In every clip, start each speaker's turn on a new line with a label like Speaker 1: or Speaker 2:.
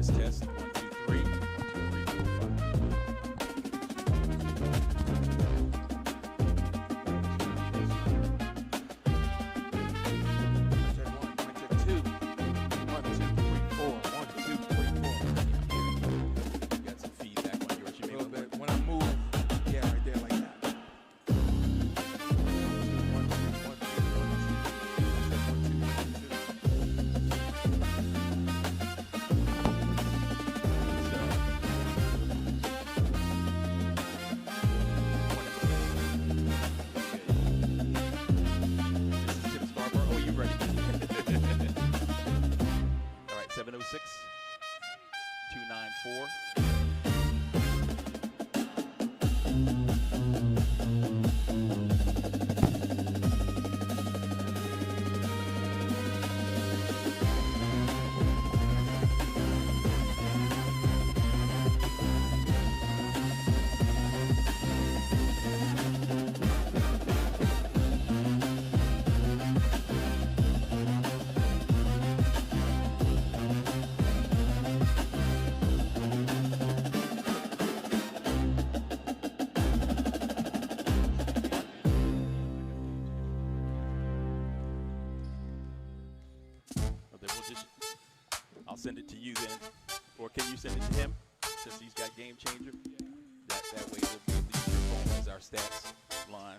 Speaker 1: Test. 1, 2, 3. 3, 4, 5. Got some feedback on yours. You may
Speaker 2: little bit. When I move, yeah, right there like that. 1, 2, 1, 2,
Speaker 1: 706 294. I'll send it to you then, or can you send it to him since he's got Game Changer? That way we'll be able to use your phone as our stats line.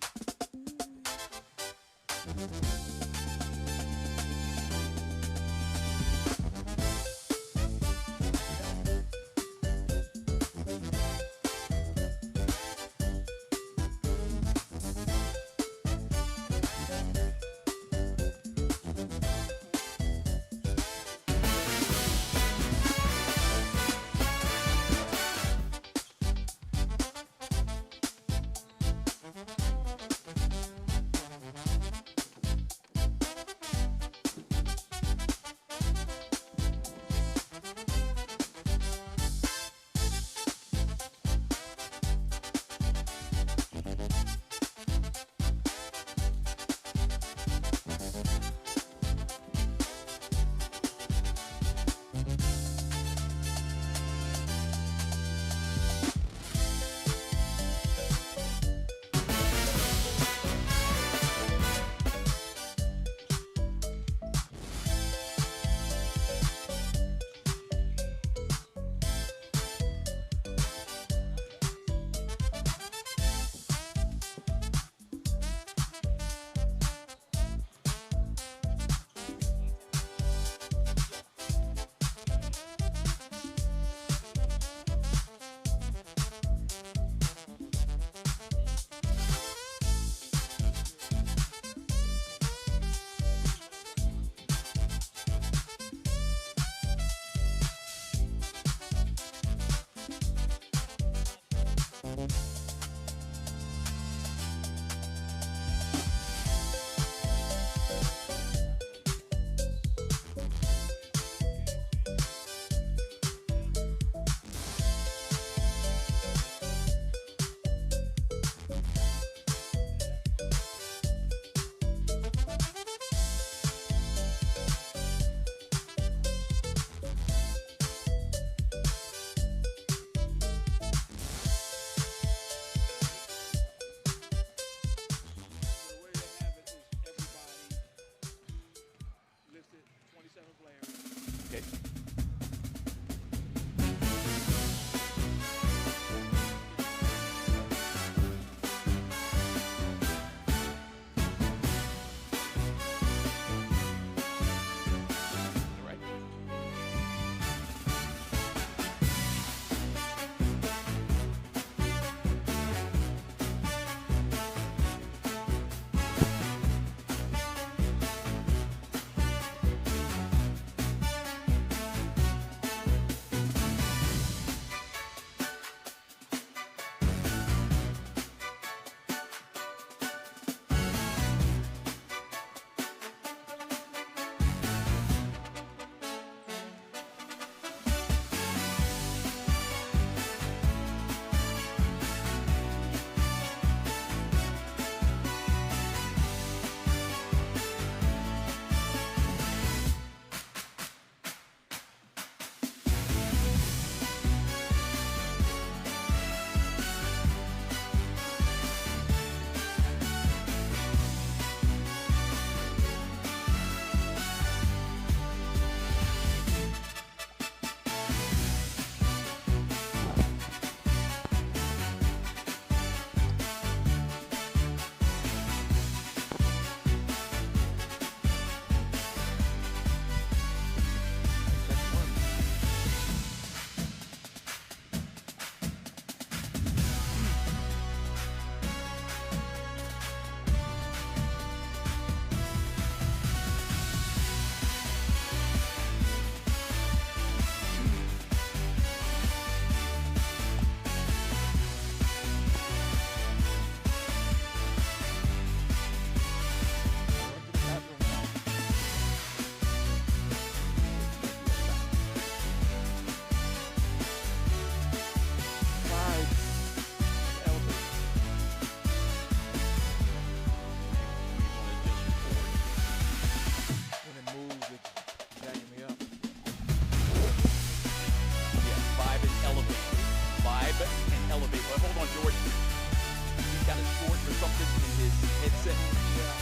Speaker 1: on, Jordan. He's got a short or something in his headset.
Speaker 2: Yeah.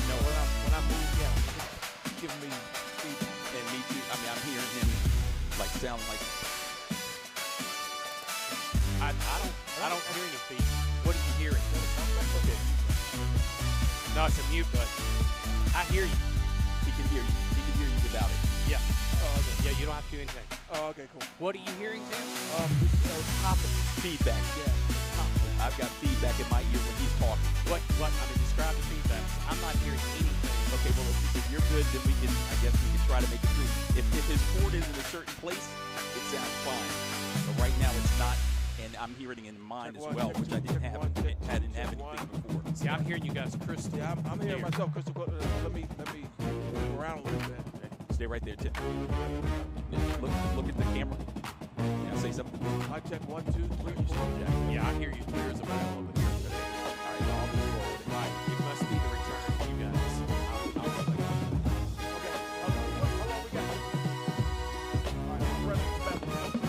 Speaker 1: No.
Speaker 2: When I move, yeah, it's giving me feedback.
Speaker 1: And me too. I mean, I'm hearing him like sound like.
Speaker 3: I don't hear any feet. What are you hearing? Okay. No, it's a mute button. I hear you.
Speaker 1: He can hear you. He can hear you without it.
Speaker 3: Yeah.
Speaker 2: Oh, okay.
Speaker 3: Yeah, you don't have to do anything.
Speaker 2: Oh, okay, cool.
Speaker 3: What are you hearing, Tim?
Speaker 2: Popping.
Speaker 1: Feedback.
Speaker 2: Yeah, popping.
Speaker 1: I've got feedback in my ear when he's talking.
Speaker 3: What? I mean, describe the feedback. I'm not hearing anything.
Speaker 1: Okay, well, if you're good, then I guess we can try to make it through. If his cord is in a certain place, it sounds fine. But right now it's not, and I'm hearing it in mine as well, which I didn't have. I didn't have anything before.
Speaker 3: See, I'm hearing you guys crystal.
Speaker 2: Yeah, I'm hearing
Speaker 3: clear.
Speaker 2: myself crystal clear. Let me move around a little bit.
Speaker 1: Okay, stay right there, Tim. Look at the camera. Can I say something?
Speaker 2: I check 1, 2, 3, 4.
Speaker 3: Yeah, I hear you clear as a bell over here today.
Speaker 1: All right, I'll move forward.
Speaker 3: Right. It must be the return of you guys. I'll let you know.
Speaker 2: Okay, how long we got? All right, I'm ready for basketball.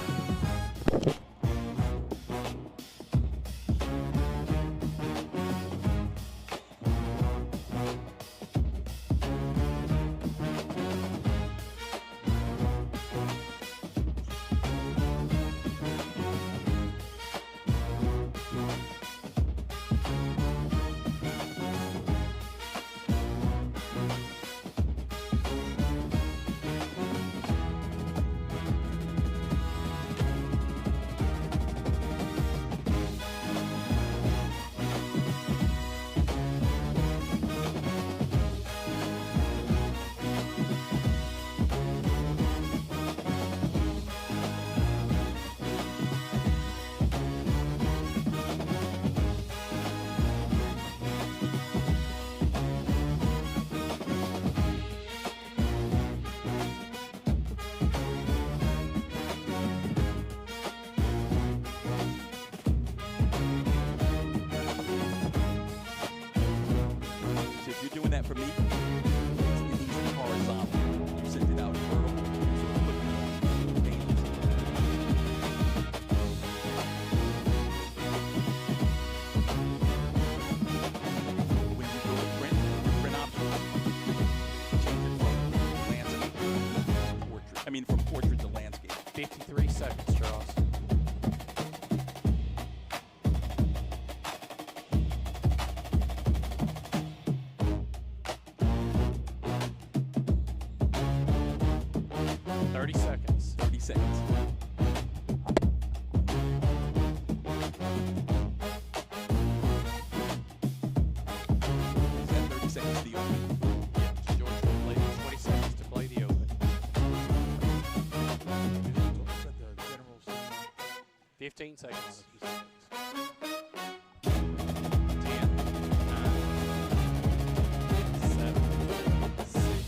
Speaker 1: So if you're doing that for me, it needs to be horizontal. You sent it out vertical, so it's looking dangerous. When you go to print option, change it from landscape to portrait. I mean, from portrait to landscape.
Speaker 3: 53 seconds, Charles. Seconds.
Speaker 1: 30 seconds. Is that 30 seconds the open?
Speaker 3: Yeah, George will play 20 seconds to play the open. 15 seconds. 10, 9, 7, 6,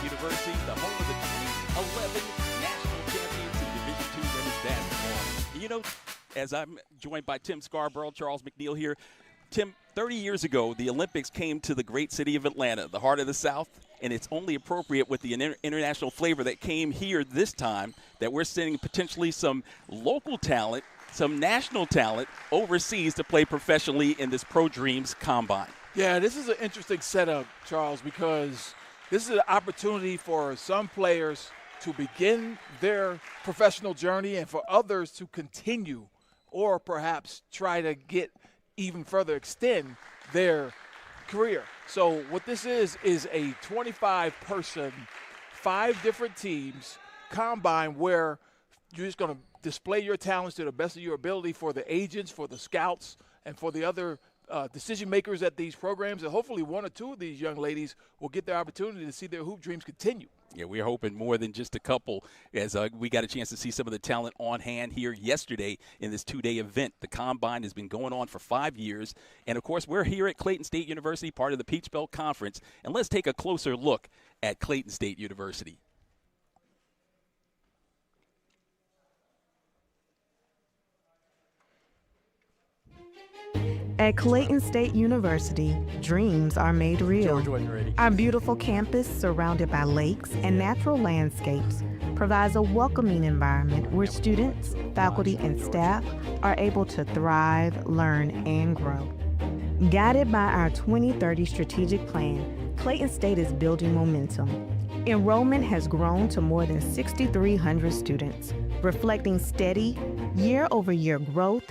Speaker 1: University, the home of the 2011 national champions in Division II women's basketball. You know, as I'm joined by Tim Scarborough, Charles McNeil here. Tim, 30 years ago, the Olympics came to the great city of Atlanta, the heart of the South, and it's only appropriate with the international flavor that came here this time that we're sending potentially some local talent, some national talent overseas to play professionally in this Pro Dreams Combine.
Speaker 2: Yeah, this is an interesting setup, Charles, because this is an opportunity for some players to begin their professional journey and for others to continue or perhaps try to get even further extend their career. So what this is a 25-person, 5 different teams combine where you're just going to display your talents to the best of your ability for the agents, for the scouts, and for the other decision makers at these programs. And hopefully 1 or 2 of these young ladies will get their opportunity to see their hoop dreams continue.
Speaker 1: Yeah, we're hoping more than just a couple, as we got a chance to see some of the talent on hand here yesterday in this 2-day event. The Combine has been going on for 5 years. And, of course, we're here at Clayton State University, part of the Peach Belt Conference. And let's take a closer look at Clayton State University.
Speaker 4: At Clayton State University, dreams are made real. Our beautiful campus, surrounded by lakes and natural landscapes, provides a welcoming environment where students, faculty, and staff are able to thrive, learn, and grow. Guided by our 2030 strategic plan, Clayton State is building momentum. Enrollment has grown to more than 6,300 students, reflecting steady, year-over-year growth.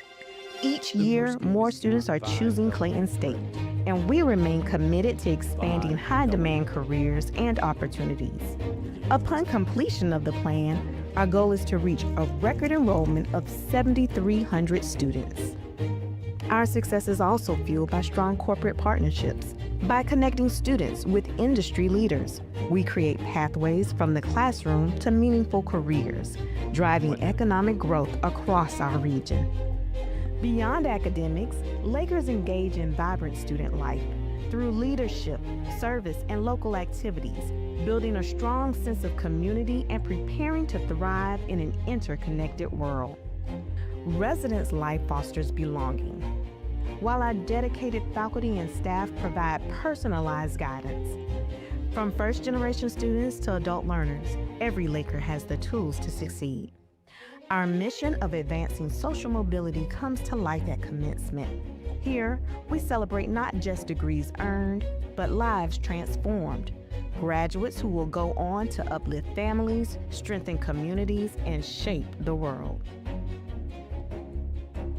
Speaker 4: Each year, more students are choosing Clayton State, and we remain committed to expanding high-demand careers and opportunities. Upon completion of the plan, our goal is to reach a record enrollment of 7,300 students. Our success is also fueled by strong corporate partnerships. By connecting students with industry leaders, we create pathways from the classroom to meaningful careers, driving economic growth across our region. Beyond academics, Lakers engage in vibrant student life through leadership, service, and local activities, building a strong sense of community and preparing to thrive in an interconnected world. Residence life fosters belonging, while our dedicated faculty and staff provide personalized guidance. From first-generation students to adult learners, every Laker has the tools to succeed. Our mission of advancing social mobility comes to life at commencement. Here, we celebrate not just degrees earned, but lives transformed. Graduates who will go on to uplift families, strengthen communities, and shape the world.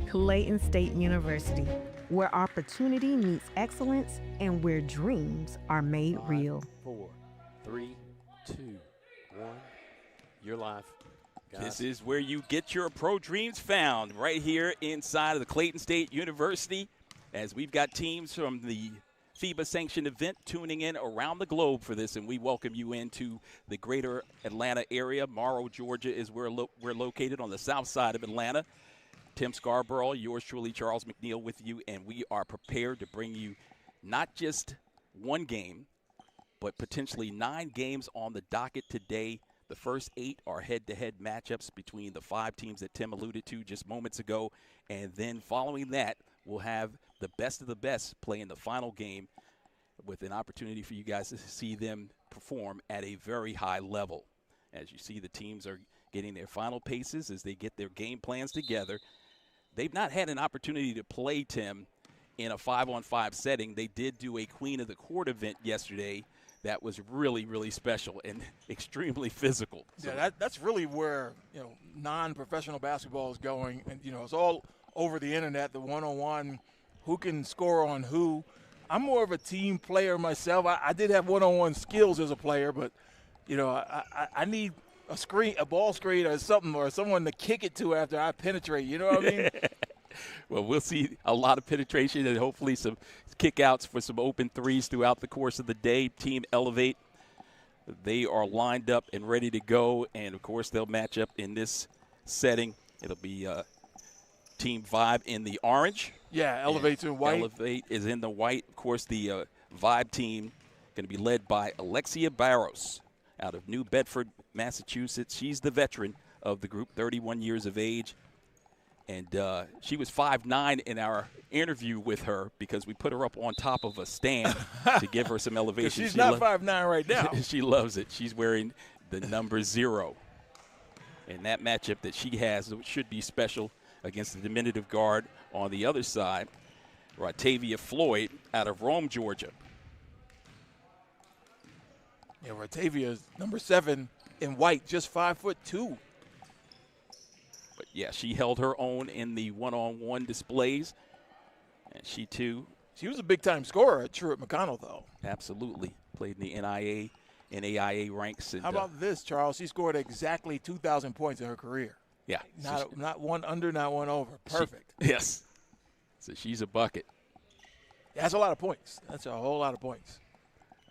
Speaker 4: Clayton State University, where opportunity meets excellence and where dreams are made real.
Speaker 3: 4, 3, 2, 1. You're live.
Speaker 1: This is where you get your pro dreams found, right here inside of the Clayton State University, as we've got teams from the FIBA sanctioned event tuning in around the globe for this, and we welcome you into the greater Atlanta area. Morrow, Georgia is where we're located, on the south side of Atlanta. Tim Scarborough, yours truly, Charles McNeil, with you, and we are prepared to bring you not just one game, but potentially 9 games on the docket today. The first 8 are head-to-head matchups between the 5 teams that Tim alluded to just moments ago. And then following that, we'll have the best of the best play in the final game with an opportunity for you guys to see them perform at a very high level. As you see, the teams are getting their final paces as they get their game plans together. They've not had an opportunity to play, Tim, in a 5-on-5 setting. They did do a Queen of the Court event yesterday. That was really, really special and extremely physical.
Speaker 2: Yeah, that's really where, non-professional basketball is going. And, it's all over the internet, the one-on-one, who can score on who. I'm more of a team player myself. I did have one-on-one skills as a player, but, I need a ball screen or something, or someone to kick it to after I penetrate. You know what I mean?
Speaker 1: Well, we'll see a lot of penetration and hopefully some kickouts for some open threes throughout the course of the day. Team Elevate, they are lined up and ready to go, and, of course, they'll match up in this setting. It'll be Team Vibe in the orange.
Speaker 2: Yeah, Elevate's in white.
Speaker 1: Elevate is in the white. Of course, the Vibe team going to be led by Alexia Barros out of New Bedford, Massachusetts. She's the veteran of the group, 31 years of age. And she was 5'9" in our interview with her because we put her up on top of a stand to give her some elevation.
Speaker 2: She's not 5'9" right now.
Speaker 1: She loves it. She's wearing the number 0. And that matchup that she has should be special against the diminutive guard on the other side, Ratavia Floyd out of Rome, Georgia.
Speaker 2: Yeah, Ratavia is number 7 in white, just 5'2". But
Speaker 1: yeah, she held her own in the one-on-one displays. And she, too,
Speaker 2: She was a big-time scorer at Truett McConnell, though.
Speaker 1: Absolutely. Played in the NIA and AIA ranks. And,
Speaker 2: how about this, Charles? She scored exactly 2,000 points in her career.
Speaker 1: Yeah.
Speaker 2: Not one under, not one over. Perfect.
Speaker 1: Yes. So she's a bucket.
Speaker 2: That's a lot of points. That's a whole lot of points.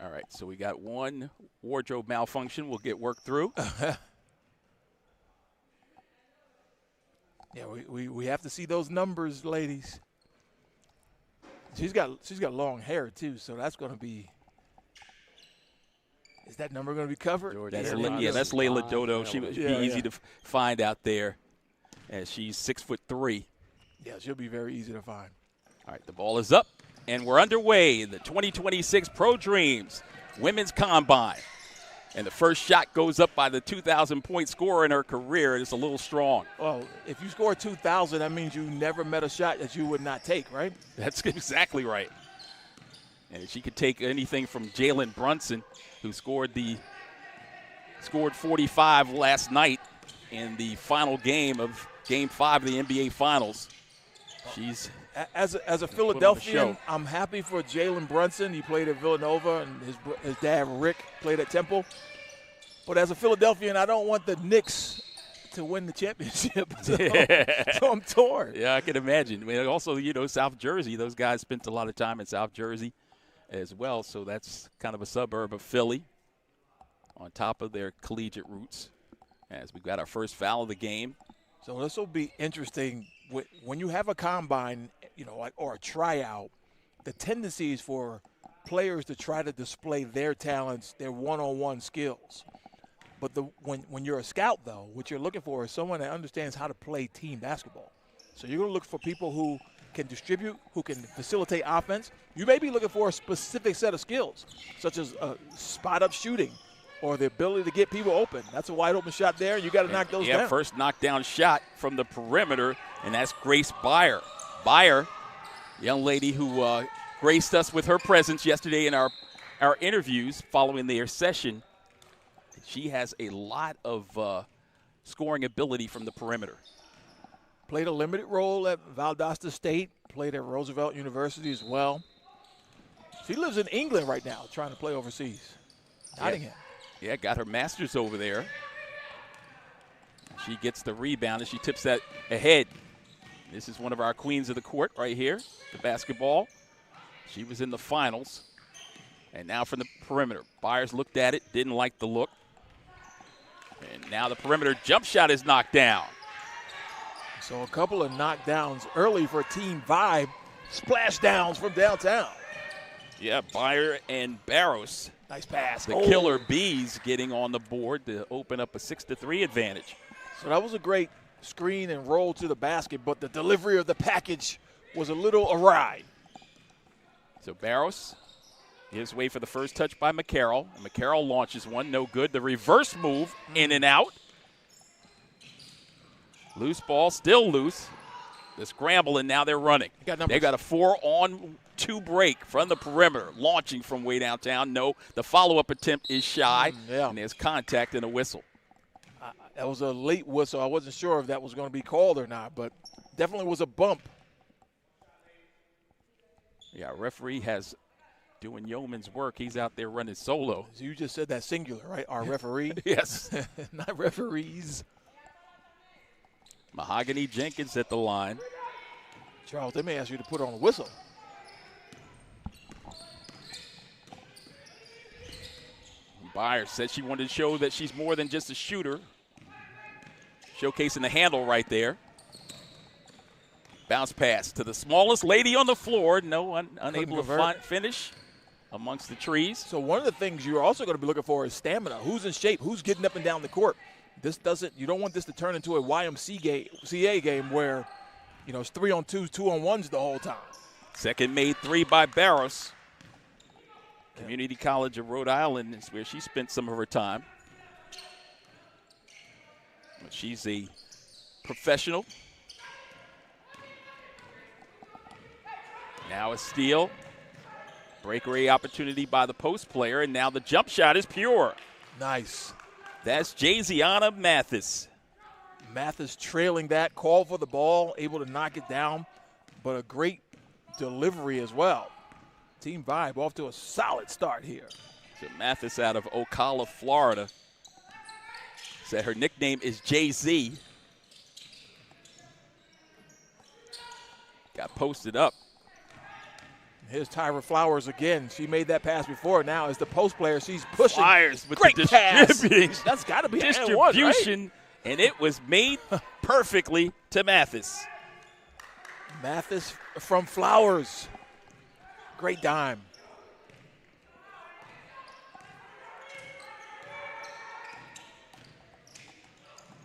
Speaker 1: All right, so we got one wardrobe malfunction we'll get worked through.
Speaker 2: Yeah, we have to see those numbers, ladies. She's got long hair too, so that's going to be. Is that number going to be covered?
Speaker 1: That's Layla Dodo. She would be easy to find out there, as she's 6'3".
Speaker 2: Yeah, she'll be very easy to find.
Speaker 1: All right, the ball is up, and we're underway. The 2026 Pro Dreams Women's Combine. And the first shot goes up by the 2,000-point scorer in her career. It's a little strong.
Speaker 2: Well, if you score 2,000, that means you never met a shot that you would not take, right?
Speaker 1: That's exactly right. And she could take anything from Jalen Brunson, who scored 45 last night in the final game of Game 5 of the NBA Finals. She's
Speaker 2: as a Philadelphian, I'm happy for Jalen Brunson. He played at Villanova, and his dad, Rick, played at Temple. But as a Philadelphian, I don't want the Knicks to win the championship. So I'm torn.
Speaker 1: Yeah, I can imagine. I mean, also, South Jersey, those guys spent a lot of time in South Jersey as well, so that's kind of a suburb of Philly on top of their collegiate roots. As we got our first foul of the game.
Speaker 2: So this will be interesting. When you have a combine, or a tryout, the tendency is for players to try to display their talents, their one-on-one skills. But when you're a scout, though, what you're looking for is someone that understands how to play team basketball. So you're going to look for people who can distribute, who can facilitate offense. You may be looking for a specific set of skills, such as spot-up shooting or the ability to get people open. That's a wide-open shot there. You got to knock those down.
Speaker 1: First knockdown shot from the perimeter, and that's Grace Beyer. Beyer, young lady who graced us with her presence yesterday in our interviews following their session. She has a lot of scoring ability from the perimeter.
Speaker 2: Played a limited role at Valdosta State, played at Roosevelt University as well. She lives in England right now, trying to play overseas. Nottingham.
Speaker 1: Yeah, got her master's over there. She gets the rebound, and she tips that ahead. This is one of our queens of the court right here, the basketball. She was in the finals. And now from the perimeter. Byers looked at it, didn't like the look. And now the perimeter jump shot is knocked down.
Speaker 2: So a couple of knockdowns early for Team Vibe. Splash downs from downtown.
Speaker 1: Yeah, Beyer and Barros.
Speaker 2: Nice pass.
Speaker 1: The Killer Bees getting on the board to open up a 6-3 advantage.
Speaker 2: So that was a great screen and roll to the basket, but the delivery of the package was a little awry.
Speaker 1: So Barros gives way for the first touch by McCarroll. McCarroll launches one, no good. The reverse move, in and out. Loose ball, still loose. The scramble, and now they're running. They got a 4-on-2 break from the perimeter, launching from way downtown. No, the follow-up attempt is shy, and there's contact and a whistle.
Speaker 2: That was a late whistle. I wasn't sure if that was going to be called or not, but definitely was a bump.
Speaker 1: Yeah, referee has doing yeoman's work. He's out there running solo.
Speaker 2: So you just said that singular, right? Our referee?
Speaker 1: Yes.
Speaker 2: Not referees.
Speaker 1: Mahogany Jenkins at the line.
Speaker 2: Charles, they may ask you to put on a whistle.
Speaker 1: Byers said she wanted to show that she's more than just a shooter. Showcasing the handle right there. Bounce pass to the smallest lady on the floor. No, unable to finish amongst the trees.
Speaker 2: So one of the things you're also going to be looking for is stamina. Who's in shape? Who's getting up and down the court? You don't want this to turn into a YMCA game where, it's 3-on-2s, 2-on-1s the whole time.
Speaker 1: Second made three by Barros. Community College of Rhode Island is where she spent some of her time. But she's a professional. Now a steal. Breakaway opportunity by the post player, and now the jump shot is pure.
Speaker 2: Nice.
Speaker 1: That's Jayziana Mathis.
Speaker 2: Mathis trailing that, call for the ball, able to knock it down, but a great delivery as well. Team Vibe off to a solid start here.
Speaker 1: So Mathis out of Ocala, Florida. Said her nickname is Jay-Z. Got posted up.
Speaker 2: Here's Tyra Flowers again. She made that pass before. Now as the post player, she's pushing.
Speaker 1: Flyers with
Speaker 2: Great
Speaker 1: the
Speaker 2: pass.
Speaker 1: distributing.
Speaker 2: That's got to be
Speaker 1: distribution,
Speaker 2: right?
Speaker 1: And it was made perfectly to Mathis.
Speaker 2: Mathis from Flowers. Great dime.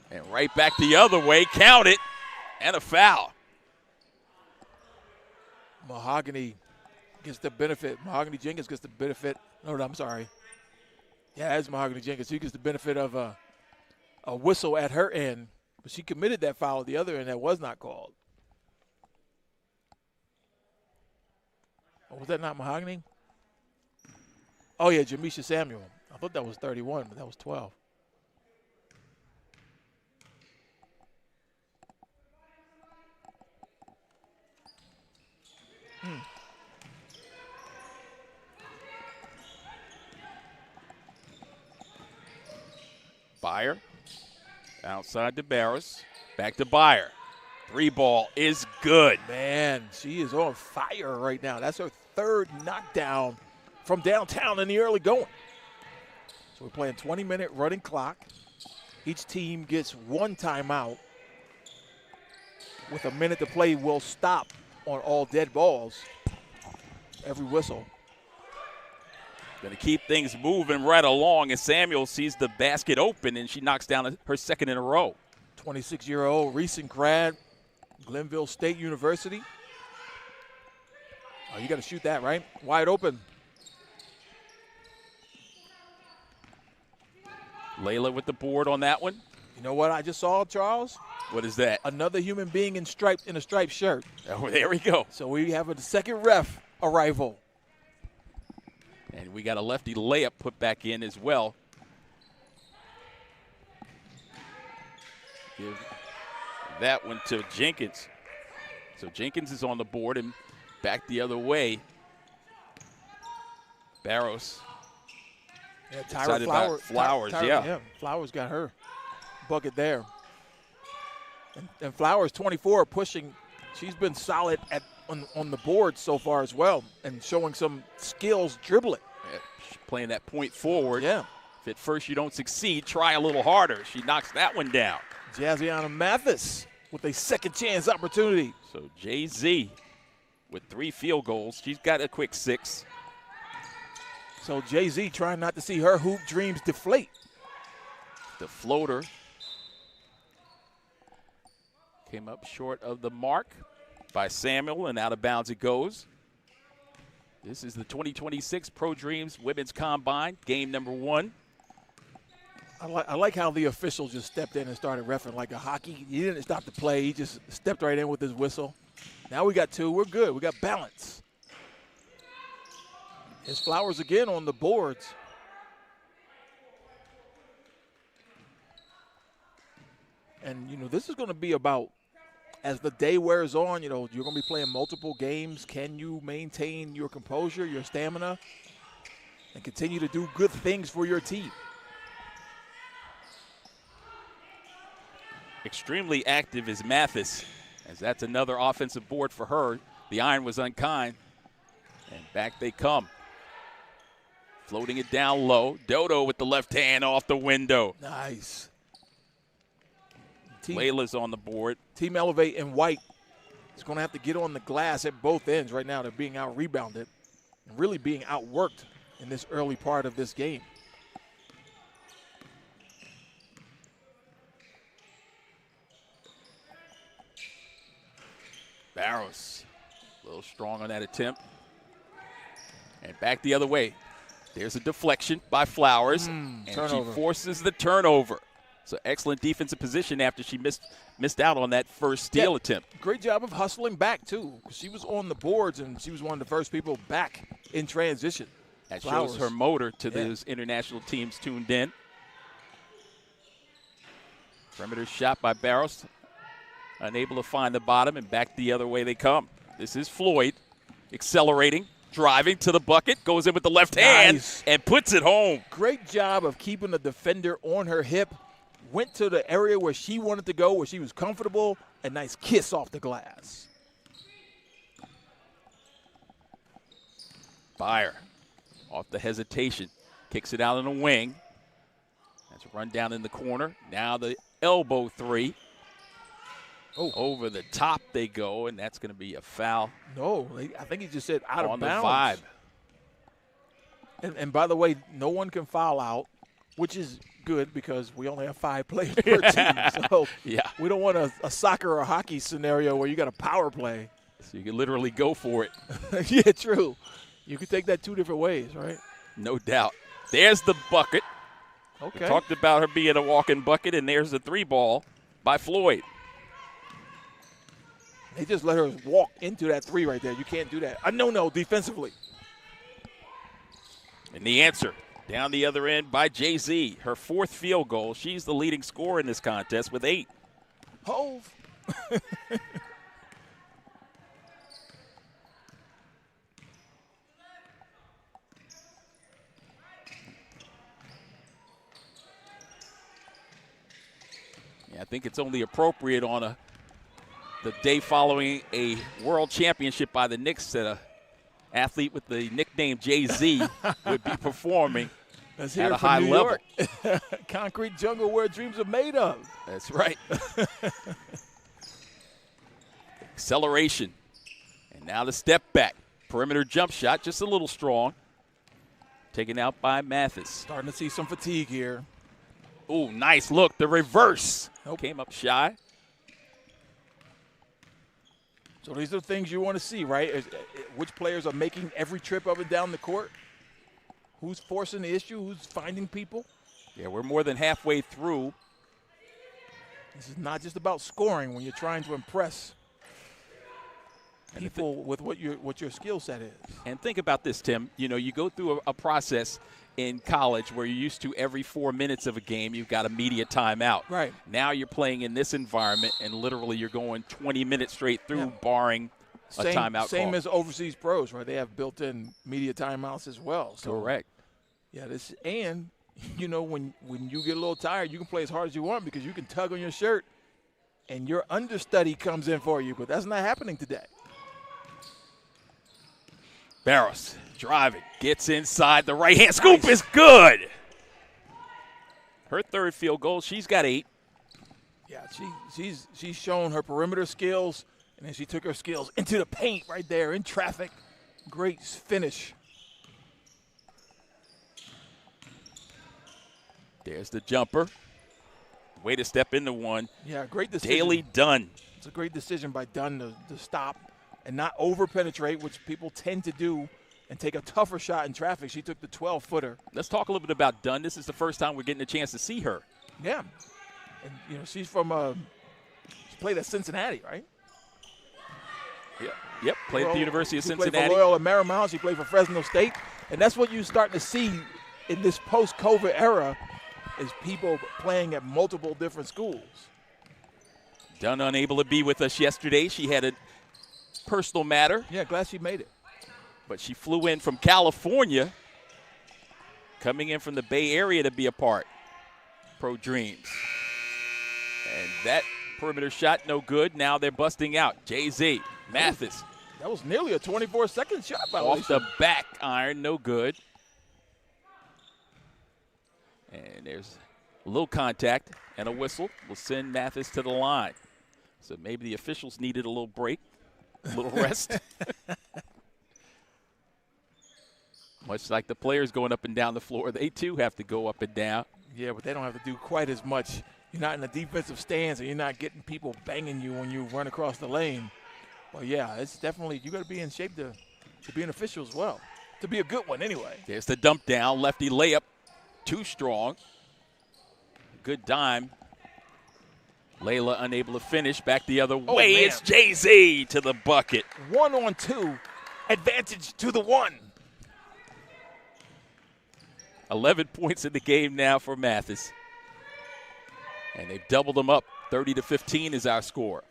Speaker 1: And right back the other way. Count it. And a foul.
Speaker 2: Mahogany gets the benefit. Mahogany Jenkins gets the benefit. No, I'm sorry. Yeah, it's Mahogany Jenkins. She gets the benefit of a whistle at her end. But she committed that foul at the other end that was not called. Oh, was that not Mahogany? Oh, yeah, Jamisha Samuel. I thought that was 31, but that was 12.
Speaker 1: Byer outside to Barros. Back to Byer. 3-ball is good.
Speaker 2: Man, she is on fire right now. That's her third knockdown from downtown in the early going. So we're playing 20-minute running clock. Each team gets one timeout. With a minute to play, we'll stop on all dead balls. Every whistle.
Speaker 1: Going to keep things moving right along as Samuel sees the basket open and she knocks down her second in a row.
Speaker 2: 26-year-old recent grad, Glenville State University. Oh, you got to shoot that, right? Wide open.
Speaker 1: Layla with the board on that one.
Speaker 2: You know what I just saw, Charles?
Speaker 1: What is that?
Speaker 2: Another human being in a striped shirt.
Speaker 1: Oh, there we go.
Speaker 2: So we have a second ref arrival.
Speaker 1: And we got a lefty layup put back in as well. Give that one to Jenkins. So Jenkins is on the board and back the other way. Barros.
Speaker 2: Yeah, Tyra
Speaker 1: Flowers,
Speaker 2: yeah. Flowers got her bucket there. And Flowers, 24, pushing. She's been solid on the board so far as well and showing some skills dribbling.
Speaker 1: Yeah, playing that point forward.
Speaker 2: Yeah.
Speaker 1: If at first you don't succeed, try a little harder. She knocks that one down.
Speaker 2: Jazziana Mathis with a second chance opportunity.
Speaker 1: So Jay-Z with 3 field goals. She's got a quick 6.
Speaker 2: So Jay-Z trying not to see her hoop dreams deflate.
Speaker 1: The floater came up short of the mark by Samuel, and out of bounds it goes. This is the 2026 Pro Dreams Women's Combine, game number 1.
Speaker 2: I like how the official just stepped in and started reffing like a hockey. He didn't stop the play. He just stepped right in with his whistle. Now we got 2. We're good. We got balance. There's Flowers again on the boards. And, this is going to be about, as the day wears on, you're going to be playing multiple games. Can you maintain your composure, your stamina, and continue to do good things for your team?
Speaker 1: Extremely active is Mathis, as that's another offensive board for her. The iron was unkind, and back they come. Floating it down low. Dodo with the left hand off the window.
Speaker 2: Nice.
Speaker 1: Layla's on the board.
Speaker 2: Team Elevate in white is going to have to get on the glass at both ends right now. They're being out-rebounded and really being outworked in this early part of this game.
Speaker 1: Barros, a little strong on that attempt. And back the other way. There's a deflection by Flowers, and
Speaker 2: turnover.
Speaker 1: she forces the turnover. So excellent defensive position after she missed out on that first steal attempt.
Speaker 2: Great job of hustling back, too. She was on the boards, and she was one of the first people back in transition.
Speaker 1: That
Speaker 2: Flowers.
Speaker 1: shows her motor to those international teams tuned in. Perimeter shot by Barros. Unable to find the bottom, and back the other way they come. This is Floyd accelerating. driving to the bucket, goes in with the left hand and puts it home.
Speaker 2: Great job of keeping the defender on her hip. Went to the area where she wanted to go, where she was comfortable. A nice kiss off the glass.
Speaker 1: Byer, off the hesitation, kicks it out in the wing. That's a run down in the corner. Now the elbow three. Oh, over the top they go, and that's going to be a foul.
Speaker 2: No, I think he just said out of bounds.
Speaker 1: On
Speaker 2: the vibe. And by the way, no one can foul out, which is good because we only have 5 players per team. So
Speaker 1: yeah,
Speaker 2: we don't want a soccer or hockey scenario where you got a power play.
Speaker 1: So you can literally go for it.
Speaker 2: Yeah, true. You can take that 2 different ways, right?
Speaker 1: No doubt. There's the bucket.
Speaker 2: Okay.
Speaker 1: We talked about her being a walking bucket, and there's the 3 ball by Floyd.
Speaker 2: They just let her walk into that 3 right there. You can't do that. No, defensively.
Speaker 1: And the answer, down the other end by Jay-Z. Her 4th field goal. She's the leading scorer in this contest with 8.
Speaker 2: Hove.
Speaker 1: Yeah, I think it's only appropriate on the day following a world championship by the Knicks that an athlete with the nickname Jay-Z would be performing at a high level.
Speaker 2: Concrete jungle where dreams are made of.
Speaker 1: That's right. Acceleration. And now the step back. Perimeter jump shot, just a little strong. Taken out by Mathis.
Speaker 2: Starting to see some fatigue here.
Speaker 1: Oh, nice look. The reverse.
Speaker 2: Nope.
Speaker 1: Came up shy.
Speaker 2: So these are the things you want to see, right? Which players are making every trip up and down the court? Who's forcing the issue? Who's finding people?
Speaker 1: Yeah, we're more than halfway through.
Speaker 2: This is not just about scoring when you're trying to impress people with what your skill set is.
Speaker 1: And think about this, Tim. You know, you go through a process in college where you're used to every 4 minutes of a game, you've got a media timeout.
Speaker 2: Right.
Speaker 1: Now you're playing in this environment, and literally you're going 20 minutes straight through, barring a timeout
Speaker 2: Same
Speaker 1: call.
Speaker 2: as overseas pros, right? They have built-in media timeouts as well. So,
Speaker 1: correct.
Speaker 2: Yeah, and you know, when you get a little tired, you can play as hard as you want because you can tug on your shirt, and your understudy comes in for you. But that's not happening today.
Speaker 1: Barros driving, gets inside. The right-hand scoop is good. Her 3rd field goal. She's got 8.
Speaker 2: Yeah, she's shown her perimeter skills, and then she took her skills into the paint right there in traffic. Great finish.
Speaker 1: There's the jumper. Way to step into one.
Speaker 2: Yeah, great decision.
Speaker 1: Daly Dunn.
Speaker 2: It's a great decision by Dunn to stop and not over-penetrate, which people tend to do, and take a tougher shot in traffic. She took the 12-footer.
Speaker 1: Let's talk a little bit about Dunn. This is the first time we're getting a chance to see her.
Speaker 2: Yeah. And, you know, she's from she played at Cincinnati, right?
Speaker 1: Yep, played at the University of Cincinnati.
Speaker 2: She played for Loyola Marymount. She played for Fresno State. And that's what you're starting to see in this post-COVID era is people playing at multiple different schools.
Speaker 1: Dunn unable to be with us yesterday. She had a personal matter.
Speaker 2: Yeah, glad she made it.
Speaker 1: But she flew in from California, coming in from the Bay Area to be a part. Pro Dreams. And that perimeter shot no good. Now they're busting out. Jay-Z, Mathis.
Speaker 2: That was nearly a 24-second shot by
Speaker 1: off the back iron, no good. And there's a little contact and a whistle. Will send Mathis to the line. So maybe the officials needed a little break, a little rest. Much like the players going up and down the floor, they too have to go up and down.
Speaker 2: Yeah, but they don't have to do quite as much. You're not in the defensive stance, and you're not getting people banging you when you run across the lane. Well, yeah, it's definitely – you got to be in shape to be an official as well, to be a good one anyway.
Speaker 1: There's the dump down, lefty layup, too strong. Good dime. Layla unable to finish, back the other way.
Speaker 2: Man.
Speaker 1: It's Jay-Z to the bucket.
Speaker 2: 1-on-2, advantage to the one.
Speaker 1: 11 points in the game now for Mathis. And they've doubled them up. 30-15 is our score.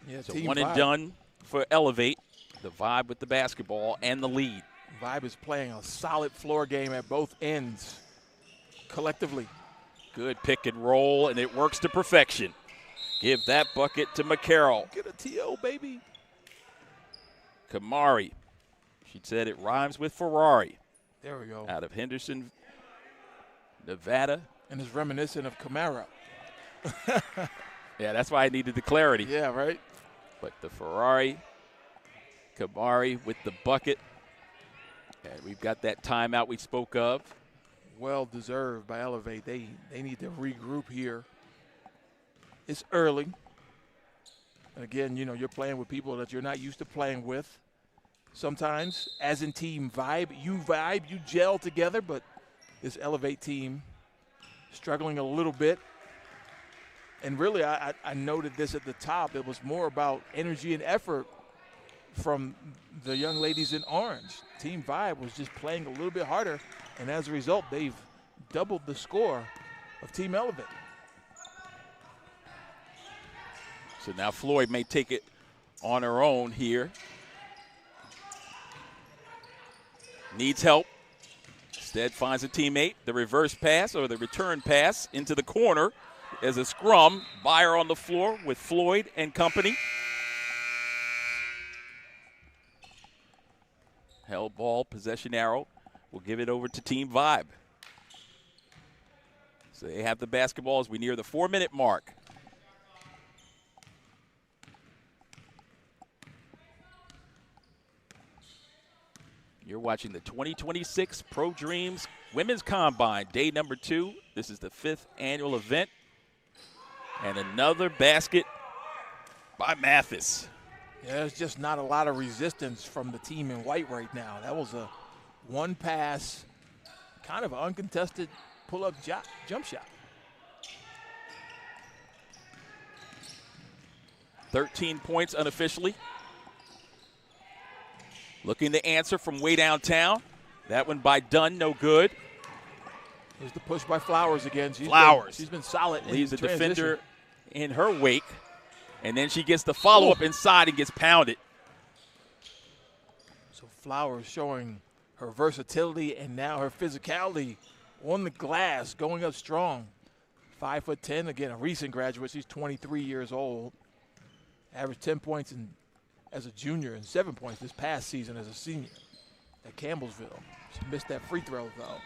Speaker 2: Yeah,
Speaker 1: So
Speaker 2: Team
Speaker 1: one and
Speaker 2: Vibe.
Speaker 1: done for Elevate. The Vibe with the basketball and the lead.
Speaker 2: Vibe is playing a solid floor game at both ends collectively.
Speaker 1: Good pick and roll, and it works to perfection. Give that bucket to McCarroll.
Speaker 2: Get a TO, baby.
Speaker 1: Kamari. She said it rhymes with Ferrari.
Speaker 2: There we go.
Speaker 1: Out of Henderson, Nevada.
Speaker 2: And it's reminiscent of Camara.
Speaker 1: Yeah, that's why I needed the clarity.
Speaker 2: Yeah, right?
Speaker 1: But the Ferrari, Kamari with the bucket. And we've got that timeout we spoke of.
Speaker 2: Well deserved by Elevate. They need to regroup here. It's early. And again, you're playing with people that you're not used to playing with. Sometimes, as in Team Vibe, you gel together, but this Elevate team struggling a little bit. And really, I noted this at the top. It was more about energy and effort from the young ladies in orange. Team Vibe was just playing a little bit harder, and as a result, they've doubled the score of Team Elevate.
Speaker 1: So now Floyd may take it on her own here. Needs help. Instead finds a teammate. The reverse pass or the return pass into the corner as a scrum. Buyer on the floor with Floyd and company. Held ball, possession arrow. We'll give it over to Team Vibe. So they have the basketball as we near the 4-minute mark. You're watching the 2026 Pro Dreams Women's Combine, day number 2. This is the 5th annual event. And another basket by Mathis.
Speaker 2: Yeah, there's just not a lot of resistance from the team in white right now. That was a one pass, kind of uncontested pull-up jump shot.
Speaker 1: 13 points unofficially. Looking to answer from way downtown. That one by Dunn, no good.
Speaker 2: There's the push by Flowers again. She's been solid.
Speaker 1: Leaves a
Speaker 2: transition.
Speaker 1: defender in her wake. And then she gets the follow-up inside and gets pounded.
Speaker 2: So Flowers showing her versatility and now her physicality on the glass, going up strong. 5'10", again, a recent graduate. She's 23 years old. Averaged 10 points as a junior and 7 points this past season as a senior at Campbellsville. She missed that free throw, though.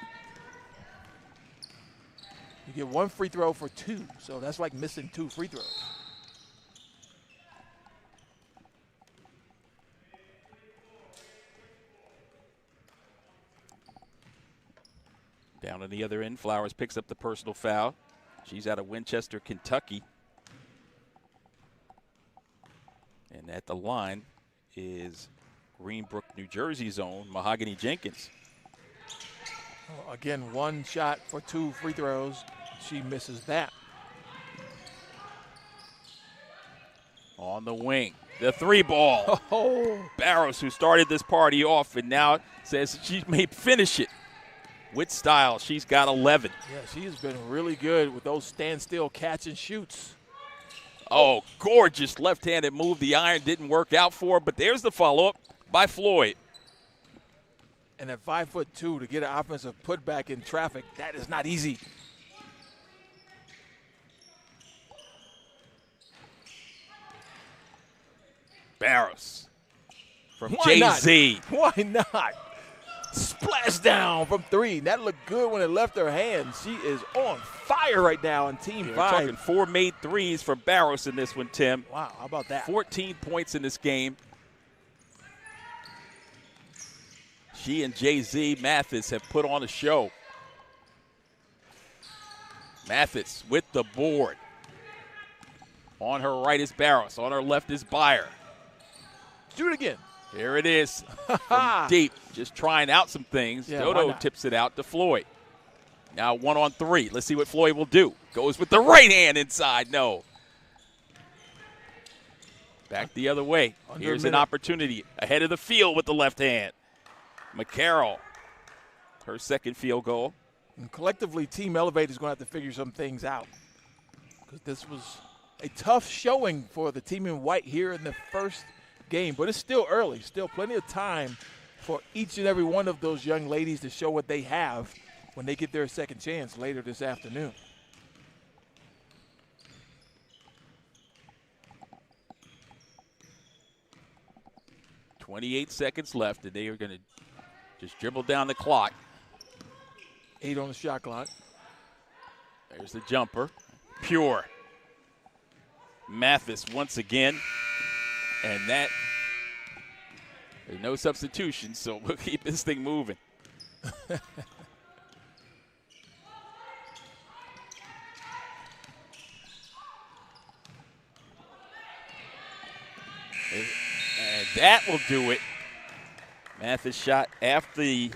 Speaker 2: You get one free throw for 2, so that's like missing 2 free throws.
Speaker 1: Down on the other end, Flowers picks up the personal foul. She's out of Winchester, Kentucky. And at the line is Greenbrook, New Jersey's own Mahogany Jenkins.
Speaker 2: Again, one shot for 2 free throws. She misses that.
Speaker 1: On the wing, the 3 ball.
Speaker 2: Oh.
Speaker 1: Barros, who started this party off and now says she may finish it with style. She's got 11.
Speaker 2: Yeah, she has been really good with those standstill catch and shoots.
Speaker 1: Oh, gorgeous left-handed move. The iron didn't work out for her, but there's the follow-up by Floyd.
Speaker 2: And at 5'2", to get an offensive putback in traffic, that is not easy.
Speaker 1: Barros from Jay-Z.
Speaker 2: Why not? Splash down from 3. That looked good when it left her hand. She is on fire right now on Team
Speaker 1: We're
Speaker 2: 5.
Speaker 1: talking 4 made threes for Barros in this one, Tim.
Speaker 2: Wow, how about that?
Speaker 1: 14 points in this game. She and Jay-Z Mathis have put on a show. Mathis with the board. On her right is Barros. On her left is Beyer.
Speaker 2: Do it again.
Speaker 1: Here it is from deep, just trying out some things.
Speaker 2: Yeah,
Speaker 1: Dodo tips it out to Floyd. Now 1-on-3. Let's see what Floyd will do. Goes with the right hand inside. No. Back the other way. Here's an opportunity ahead of the field with the left hand. McCarroll, her second field goal.
Speaker 2: And collectively, Team Elevate is going to have to figure some things out because this was a tough showing for the team in white here in the first game, but it's still early. Still plenty of time for each and every one of those young ladies to show what they have when they get their second chance later this afternoon.
Speaker 1: .28 seconds left, and they are going to just dribble down the clock.
Speaker 2: 8 on the shot clock.
Speaker 1: There's the jumper. Pure. Mathis once again. And that, there's no substitution, so we'll keep this thing moving. And that will do it. Mathis shot after the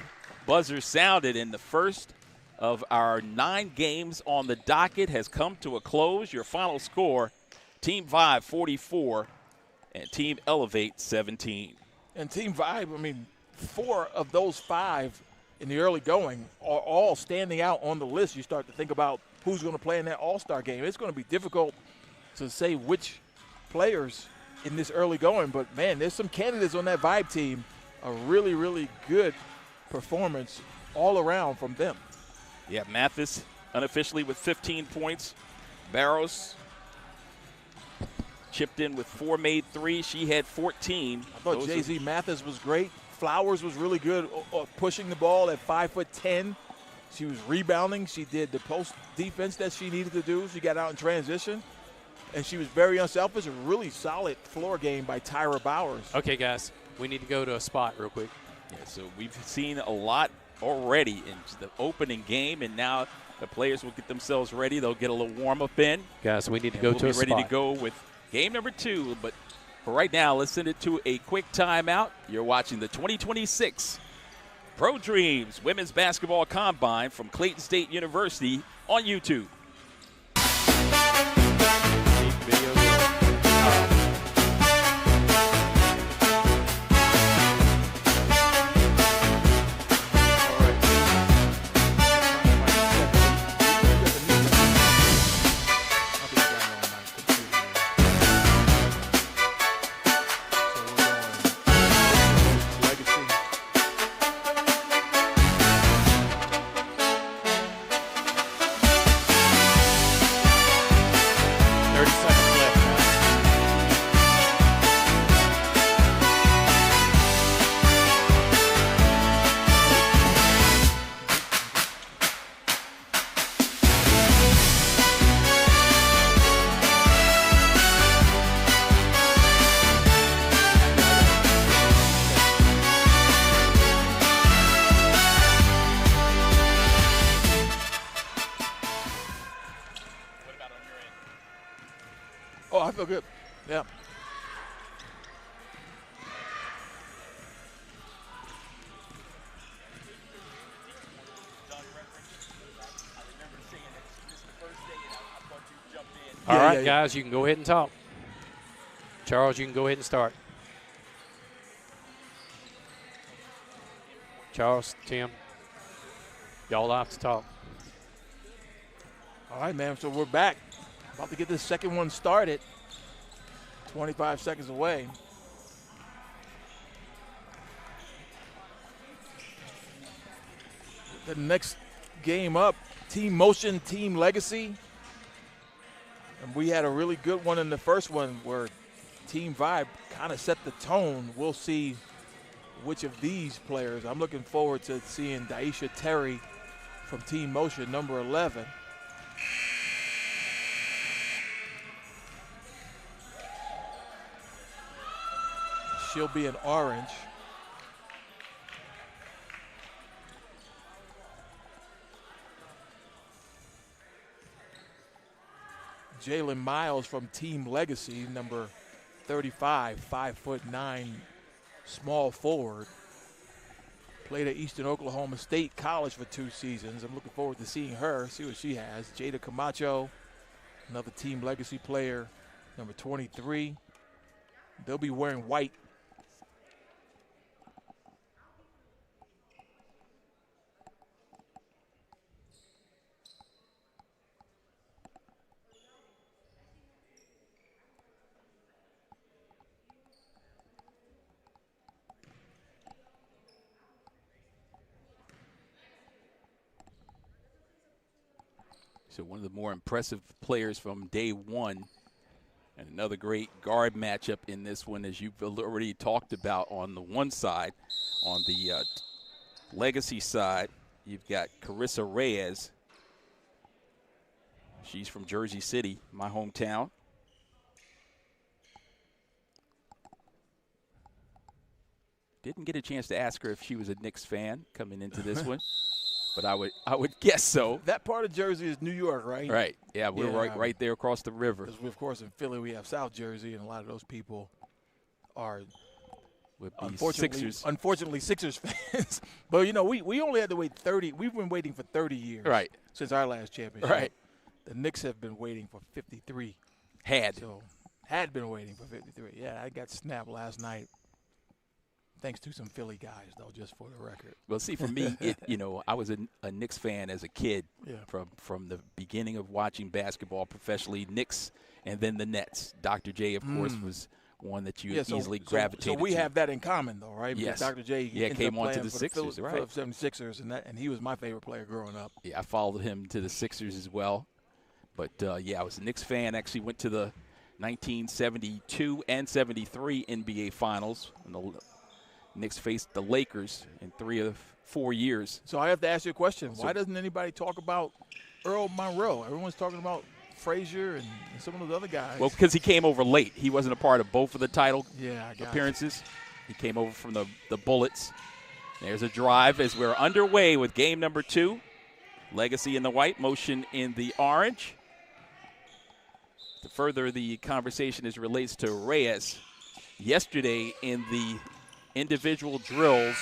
Speaker 1: buzzer sounded, and the first of our 9 games on the docket has come to a close. Your final score, Team Vibe 44 and Team Elevate 17.
Speaker 2: And Team Vibe, I mean, 4 of those 5 in the early going are all standing out on the list. You start to think about who's going to play in that all-star game. It's going to be difficult to say which players in this early going, but man, there's some candidates on that Vibe team. A really, really good performance all around from them.
Speaker 1: Yeah, Mathis unofficially with 15 points. Barros chipped in with 4 made 3. She had 14.
Speaker 2: I thought Jay-Z Mathis was great. Flowers was really good pushing the ball at 5'10". She was rebounding. She did the post defense that she needed to do. She got out in transition. And she was very unselfish. A really solid floor game by Tyra Bowers.
Speaker 3: Okay, guys, we need to go to a spot real quick.
Speaker 1: Yeah, so we've seen a lot already in the opening game, and now the players will get themselves ready. They'll get a little warm-up in.
Speaker 3: Guys, we need to go to a spot.
Speaker 1: We'll be ready to go with game number 2. But for right now, let's send it to a quick timeout. You're watching the 2026 Pro Dreams Women's Basketball Combine from Clayton State University on YouTube.
Speaker 2: Oh, I feel good. Yeah.
Speaker 3: All right, guys, you can go ahead and talk. Charles, you can go ahead and start. Charles, Tim, y'all have to talk.
Speaker 2: All right, man, so we're back. About to get this second one started. 25 seconds away. The next game up, Team Motion, Team Legacy. And we had a really good one in the first one where Team Vibe kind of set the tone. We'll see which of these players. I'm looking forward to seeing Daisha Terry from Team Motion, number 11. She'll be in orange. Jalen Miles from Team Legacy, number 35, 5'9", small forward. Played at Eastern Oklahoma State College for 2 seasons. I'm looking forward to seeing her, see what she has. Jada Camacho, another Team Legacy player, number 23. They'll be wearing white.
Speaker 1: So one of the more impressive players from day one. And another great guard matchup in this one, as you've already talked about on the one side. On the Legacy side, you've got Carissa Reyes. She's from Jersey City, my hometown. Didn't get a chance to ask her if she was a Knicks fan coming into this one, but I would guess so.
Speaker 2: That part of Jersey is New York, right?
Speaker 1: Right. Yeah, we're right there across the river.
Speaker 2: Because, of course, in Philly we have South Jersey, and a lot of those people are unfortunately Sixers fans. But, you know, we only had to wait 30. We've been waiting for 30 years since our last championship.
Speaker 1: Right.
Speaker 2: The Knicks have been waiting for 53.
Speaker 1: Had
Speaker 2: been waiting for 53. Yeah, I got snapped last night. Thanks to some Philly guys, though, just for the record.
Speaker 1: Well, see, for me, I was a Knicks fan as a kid from the beginning of watching basketball professionally. Knicks and then the Nets. Dr. J, of course, was one that you easily gravitated to.
Speaker 2: So we have that in common, though, right?
Speaker 1: Yes.
Speaker 2: Because Dr. J
Speaker 1: came on to the Sixers, right?
Speaker 2: For the 76ers, and he was my favorite player growing up.
Speaker 1: Yeah, I followed him to the Sixers as well. But, I was a Knicks fan. Actually went to the 1972 and 73 NBA Finals when the Knicks faced the Lakers in 3 of 4 years.
Speaker 2: So I have to ask you a question. Why doesn't anybody talk about Earl Monroe? Everyone's talking about Frazier and some of those other guys.
Speaker 1: Well, because he came over late. He wasn't a part of both of the title appearances. He came over from the Bullets. There's a drive as we're underway with game number 2. Legacy in the white, motion in the orange. To further the conversation as relates to Reyes, yesterday in the individual drills,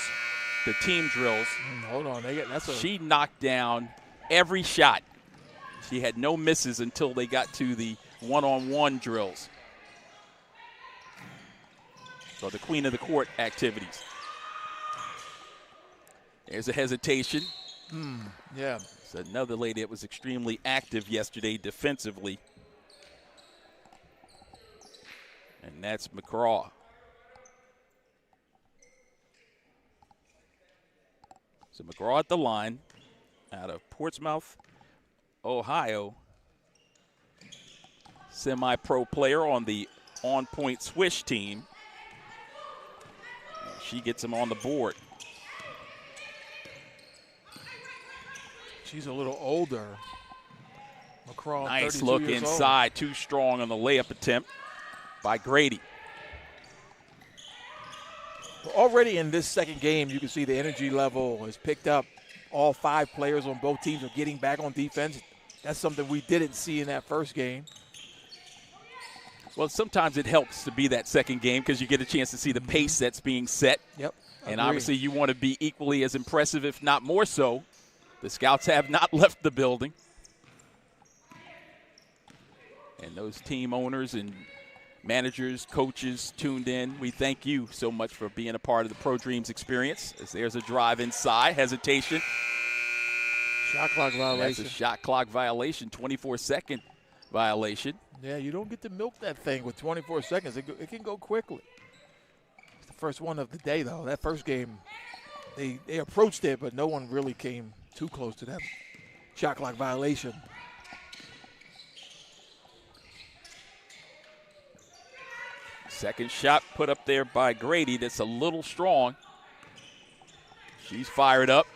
Speaker 1: the team drills,
Speaker 2: hold on,
Speaker 1: she knocked down every shot. She had no misses until they got to the one-on-one drills. So the queen of the court activities. There's a hesitation.
Speaker 2: Yeah.
Speaker 1: It's another lady that was extremely active yesterday defensively. And that's McCraw. So McGraw at the line out of Portsmouth, Ohio. Semi-pro player on the on-point swish team. And she gets him on the board.
Speaker 2: She's a little older. McCraw,
Speaker 1: nice look inside, too strong on the layup attempt by Grady.
Speaker 2: Already in this second game, you can see the energy level has picked up. All 5 players on both teams are getting back on defense. That's something we didn't see in that first game.
Speaker 1: Well, sometimes it helps to be that second game because you get a chance to see the pace that's being set.
Speaker 2: Yep.
Speaker 1: And obviously you want to be equally as impressive, if not more so. The Scouts have not left the building. And those team owners and managers, coaches tuned in, we thank you so much for being a part of the Pro Dreams experience. As there's a drive inside, hesitation.
Speaker 2: Shot clock violation.
Speaker 1: That's a shot clock violation, 24-second violation.
Speaker 2: Yeah, you don't get to milk that thing with 24 seconds. It can go quickly. It's the first one of the day, though. That first game, they approached it, but no one really came too close to that shot clock violation.
Speaker 1: Second shot put up there by Grady. That's a little strong. She's fired up.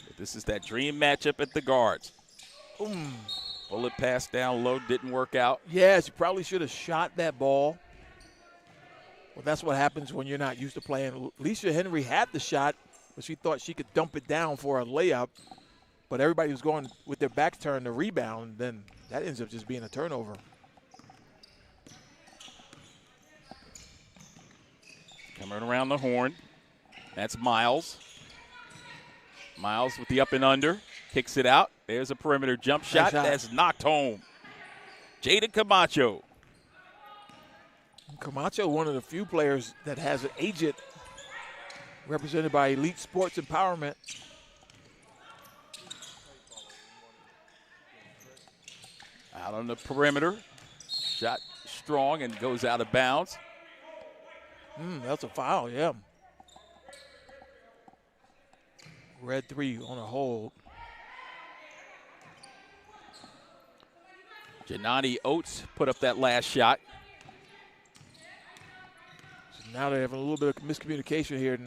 Speaker 1: But this is that dream matchup at the guards. Bullet pass down low, didn't work out.
Speaker 2: Yes, you probably should have shot that ball. Well, that's what happens when you're not used to playing. Alicia Henry had the shot, but she thought she could dump it down for a layup. But everybody was going with their back turned to rebound, then that ends up just being a turnover.
Speaker 1: Coming around the horn. That's Miles. Miles with the up and under. Kicks it out. There's a perimeter jump shot. That's knocked home. Jada Camacho.
Speaker 2: Camacho, one of the few players that has an agent represented by Elite Sports Empowerment.
Speaker 1: Out on the perimeter. Shot strong and goes out of bounds.
Speaker 2: That's a foul, yeah. Red 3 on a hold.
Speaker 1: Janani Oates put up that last shot.
Speaker 2: So now they're having a little bit of miscommunication here.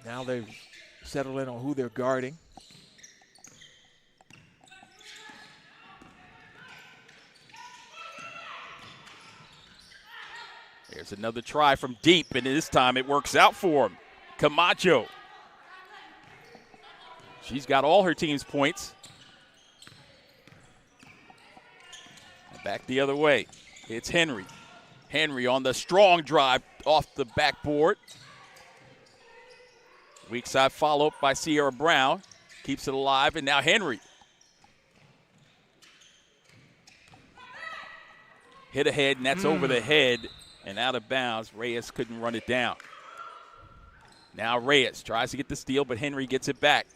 Speaker 2: Now they've settled in on who they're guarding.
Speaker 1: There's another try from deep, and this time it works out for him. Camacho. She's got all her team's points. Back the other way. It's Henry. Henry on the strong drive off the backboard. Weak side follow-up by Sierra Brown. Keeps it alive, and now Henry. Hit ahead, and that's over the head and out of bounds. Reyes couldn't run it down. Now Reyes tries to get the steal, but Henry gets it back.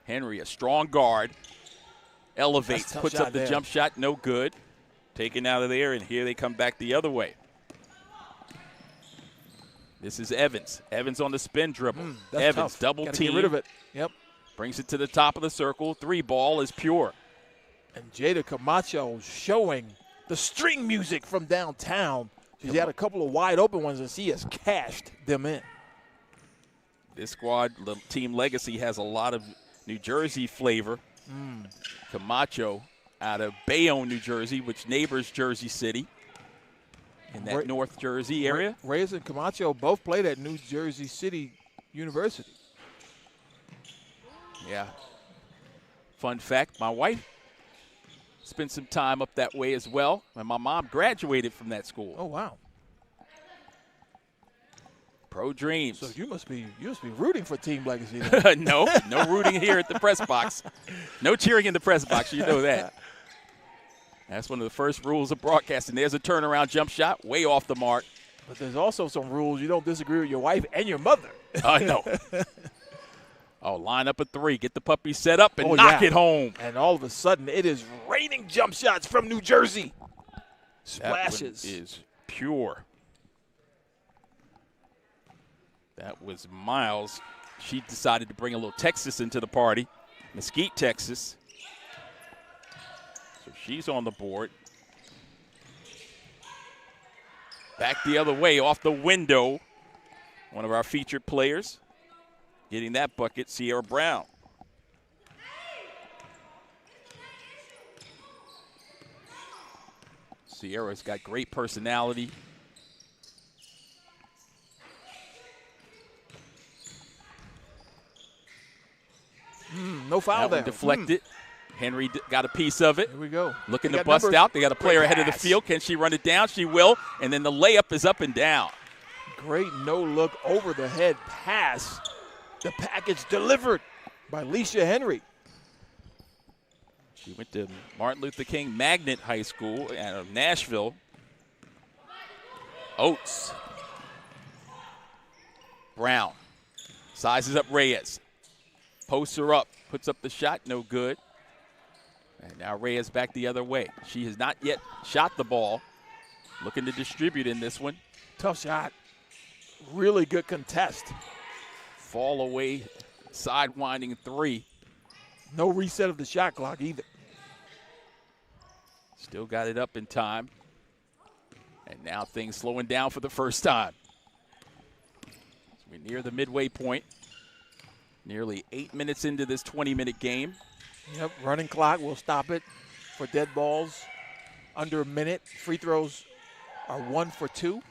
Speaker 1: Henry, a strong guard, elevates, puts up the jump shot, no good. Taken out of there, and here they come back the other way. This is Evans. Evans on the spin dribble. Evans,
Speaker 2: tough.
Speaker 1: Double
Speaker 2: Gotta
Speaker 1: team.
Speaker 2: Get rid of it. Yep.
Speaker 1: Brings it to the top of the circle. 3-ball is pure.
Speaker 2: And Jada Camacho showing the string music from downtown. She's had a couple of wide open ones, and she has cashed them in.
Speaker 1: This squad, Team Legacy, has a lot of New Jersey flavor. Camacho out of Bayonne, New Jersey, which neighbors Jersey City in that North Jersey area.
Speaker 2: Reyes and Camacho both played at New Jersey City University.
Speaker 1: Yeah. Fun fact, my wife spent some time up that way as well, and my mom graduated from that school.
Speaker 2: Oh, wow.
Speaker 1: Pro Dreams.
Speaker 2: So you must be rooting for Team Legacy.
Speaker 1: No rooting here at the press box. No cheering in the press box, you know that. That's one of the first rules of broadcasting. There's a turnaround jump shot, way off the mark.
Speaker 2: But there's also some rules. You don't disagree with your wife and your mother.
Speaker 1: No. Oh, line up a 3. Get the puppy set up and knock it home.
Speaker 2: And all of a sudden, it is raining jump shots from New Jersey. Splashes.
Speaker 1: That one is pure. That was Miles. She decided to bring a little Texas into the party. Mesquite, Texas. So she's on the board. Back the other way, off the window. One of our featured players getting that bucket, Sierra Brown. Sierra's got great personality.
Speaker 2: No foul there.
Speaker 1: Deflected. Henry got a piece of it.
Speaker 2: Here we go.
Speaker 1: Looking to bust out. They got a player ahead of the field. Can she run it down? She will. And then the layup is up and down.
Speaker 2: Great no-look over-the-head pass. The package delivered by Leisha Henry.
Speaker 1: She went to Martin Luther King Magnet High School out of Nashville. Oates. Brown. Sizes up Reyes. Posts her up. Puts up the shot. No good. And now Reyes back the other way. She has not yet shot the ball. Looking to distribute in this one.
Speaker 2: Tough shot. Really good contest.
Speaker 1: Fall away, sidewinding 3.
Speaker 2: No reset of the shot clock either.
Speaker 1: Still got it up in time. And now things slowing down for the first time. As we near the midway point. Nearly 8 minutes into this 20-minute game.
Speaker 2: Yep, running clock. We'll stop it for dead balls under a minute. Free throws are 1 for 2.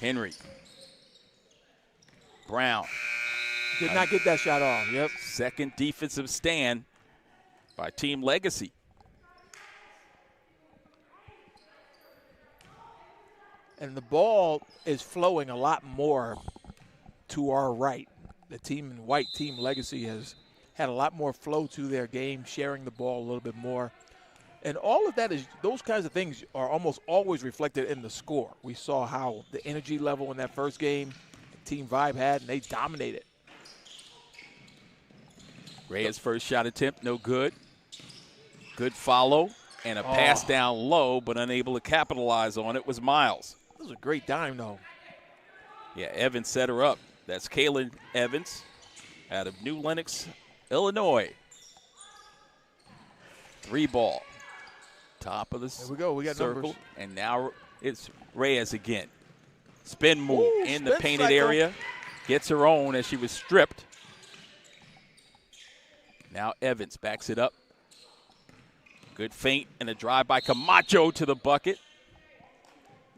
Speaker 1: Henry. Brown.
Speaker 2: Did not get that shot off. Yep.
Speaker 1: Second defensive stand by Team Legacy.
Speaker 2: And the ball is flowing a lot more to our right. The team in white, Team Legacy, has had a lot more flow to their game, sharing the ball a little bit more. And all of that is, those kinds of things are almost always reflected in the score. We saw how the energy level in that first game Team Vibe had, and they dominated.
Speaker 1: Reyes' first shot attempt, no good. Good follow, and a pass down low, but unable to capitalize on it was Miles.
Speaker 2: This was a great dime, though.
Speaker 1: Yeah, Evans set her up. That's Kaylin Evans out of New Lenox, Illinois. 3 ball. Top of the
Speaker 2: Here we go. We got
Speaker 1: circle.
Speaker 2: numbers.
Speaker 1: And now it's Reyes again. Spin move in the
Speaker 2: spin
Speaker 1: painted
Speaker 2: cycle.
Speaker 1: area. Gets her own as she was stripped. Now Evans backs it up. Good feint and a drive by Camacho to the bucket.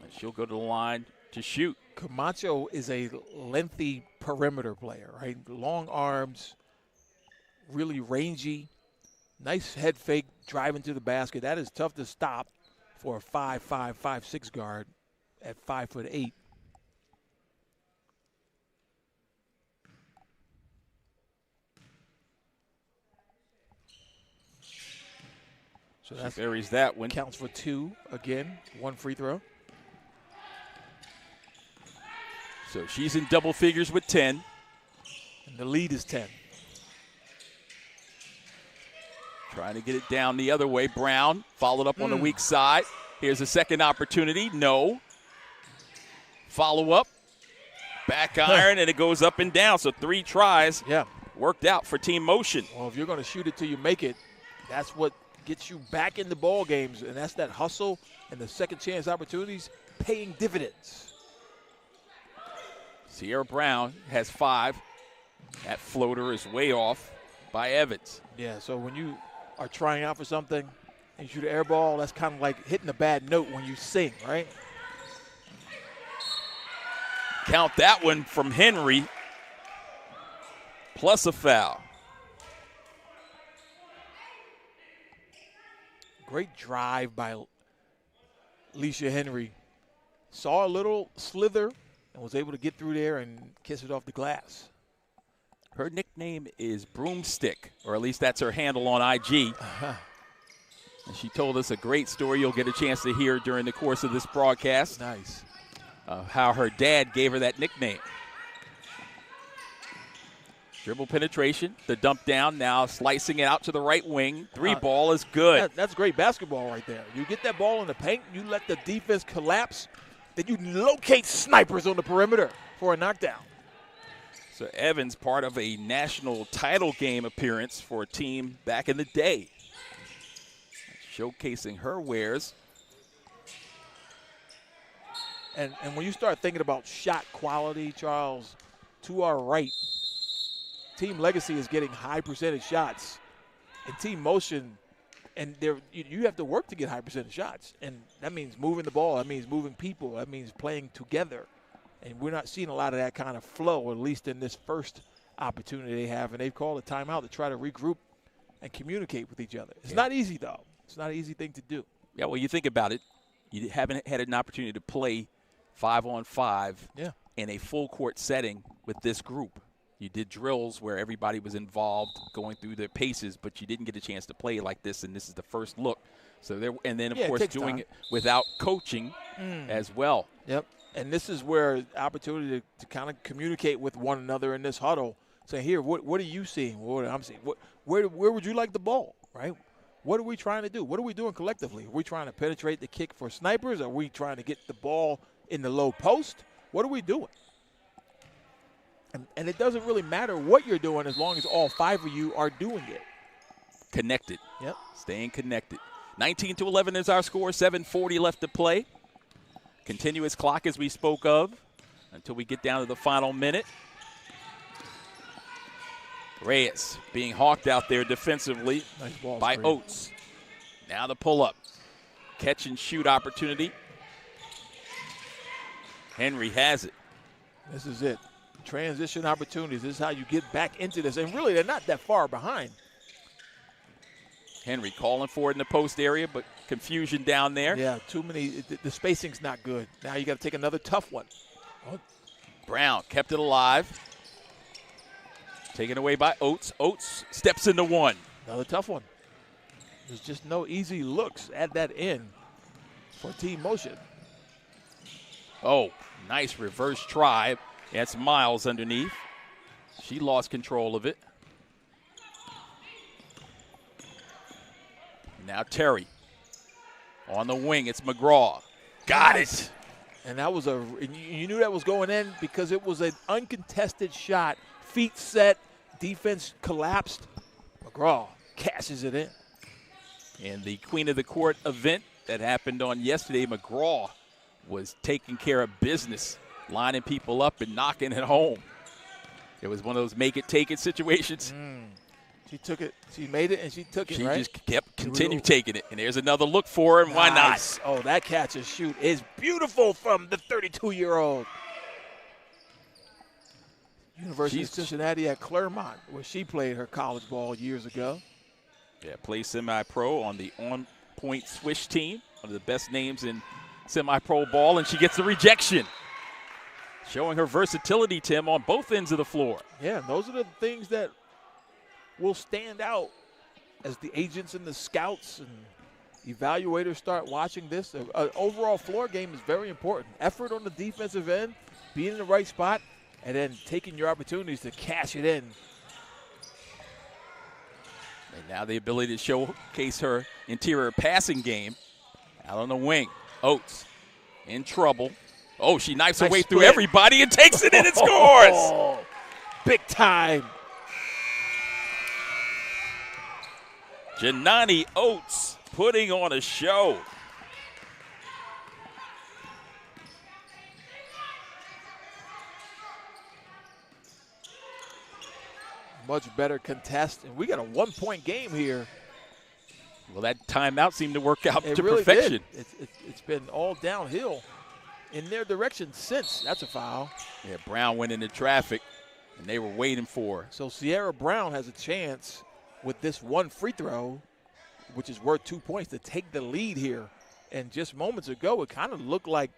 Speaker 1: And she'll go to the line to shoot.
Speaker 2: Camacho is a lengthy perimeter player, right? Long arms, really rangy, nice head fake, driving to the basket. That is tough to stop for a 5'5", 5'6" guard at 5'8". So
Speaker 1: She
Speaker 2: that
Speaker 1: buries that one.
Speaker 2: counts for 2 again, 1 free throw.
Speaker 1: So she's in double figures with 10.
Speaker 2: And the lead is 10.
Speaker 1: Trying to get it down the other way. Brown followed up on the weak side. Here's a second opportunity. No. Follow up. Back iron, and it goes up and down. So 3 tries.
Speaker 2: Yeah.
Speaker 1: Worked out for Team Motion.
Speaker 2: Well, if you're going to shoot it till you make it, that's what gets you back in the ball games, and that's that hustle and the second chance opportunities paying dividends.
Speaker 1: Sierra Brown has 5. That floater is way off by Evans.
Speaker 2: Yeah, so when you are trying out for something and you shoot an air ball, that's kind of like hitting a bad note when you sing, right?
Speaker 1: Count that one from Henry, plus a foul.
Speaker 2: Great drive by Leisha Henry. Saw a little slither and was able to get through there and kiss it off the glass.
Speaker 1: Her nickname is Broomstick, or at least that's her handle on IG. And she told us a great story you'll get a chance to hear during the course of this broadcast.
Speaker 2: Nice.
Speaker 1: How her dad gave her that nickname. Dribble penetration, the dump down, now slicing it out to the right wing. 3 ball is good.
Speaker 2: That's great basketball right there. You get that ball in the paint, you let the defense collapse, then you locate snipers on the perimeter for a knockdown.
Speaker 1: So Evans, part of a national title game appearance for a team back in the day. Showcasing her wares.
Speaker 2: And when you start thinking about shot quality, Charles, to our right, Team Legacy is getting high percentage shots. And Team Motion, and you have to work to get high percentage shots. And that means moving the ball. That means moving people. That means playing together. And we're not seeing a lot of that kind of flow, at least in this first opportunity they have. And they've called a timeout to try to regroup and communicate with each other. It's not easy, though. It's not an easy thing to do.
Speaker 1: Yeah, well, you think about it. You haven't had an opportunity to play 5-on-5 in a full court setting with this group. You did drills where everybody was involved going through their paces, but you didn't get a chance to play like this, and this is the first look. So there, and then, of course, doing it without coaching as well.
Speaker 2: Yep. And this is where opportunity to kind of communicate with one another in this huddle. Say, here, what are you seeing? What I'm seeing? Where would you like the ball, right? What are we trying to do? What are we doing collectively? Are we trying to penetrate the kick for snipers? Are we trying to get the ball in the low post? What are we doing? And it doesn't really matter what you're doing as long as all 5 of you are doing it.
Speaker 1: Connected.
Speaker 2: Yep.
Speaker 1: Staying connected. 19-11 is our score. 7:40 left to play. Continuous clock as we spoke of until we get down to the final minute. Reyes being hawked out there defensively by
Speaker 2: screen.
Speaker 1: Oates. Now the pull-up. Catch and shoot opportunity. Henry has it.
Speaker 2: This is it. Transition opportunities. This is how you get back into this. And really, they're not that far behind.
Speaker 1: Henry calling for it in the post area, but confusion down there.
Speaker 2: Yeah, too many. The spacing's not good. Now you got to take another tough one.
Speaker 1: Brown kept it alive. Taken away by Oates. Oates steps into one.
Speaker 2: Another tough one. There's just no easy looks at that end for Team Motion.
Speaker 1: Oh, nice reverse try. That's Miles underneath. She lost control of it. Now Terry on the wing. It's McGraw. Got it.
Speaker 2: And that was you knew that was going in because it was an uncontested shot. Feet set, defense collapsed. McGraw cashes it in.
Speaker 1: And the Queen of the Court event that happened on yesterday, McGraw was taking care of business, lining people up and knocking it home. It was one of those make it, take it situations.
Speaker 2: She took it. She made it, and she took it,
Speaker 1: She
Speaker 2: right?
Speaker 1: just continued taking it. And there's another look for her, and why not?
Speaker 2: Oh, that catch and shoot is beautiful from the 32-year-old. University of Cincinnati at Claremont, where she played her college ball years ago.
Speaker 1: Yeah, plays semi-pro on the on-point swish team, one of the best names in semi-pro ball, and she gets the rejection. Showing her versatility, Tim, on both ends of the floor.
Speaker 2: Yeah, those are the things that will stand out as the agents and the scouts and evaluators start watching this. Overall floor game is very important. Effort on the defensive end, being in the right spot, and then taking your opportunities to cash it in.
Speaker 1: And now the ability to showcase her interior passing game. Out on the wing, Oates in trouble. Oh, she knifes her way through everybody and takes it in and scores.
Speaker 2: Big time.
Speaker 1: Janani Oates putting on a show.
Speaker 2: Much better contest. And we got a one-point game here.
Speaker 1: Well, that timeout seemed to work out to
Speaker 2: really
Speaker 1: perfection.
Speaker 2: It's been all downhill in their direction since. That's a foul.
Speaker 1: Yeah, Brown went into traffic, and they were waiting for her.
Speaker 2: So Sierra Brown has a chance with this one free throw, which is worth 2 points, to take the lead here. And just moments ago, it kind of looked like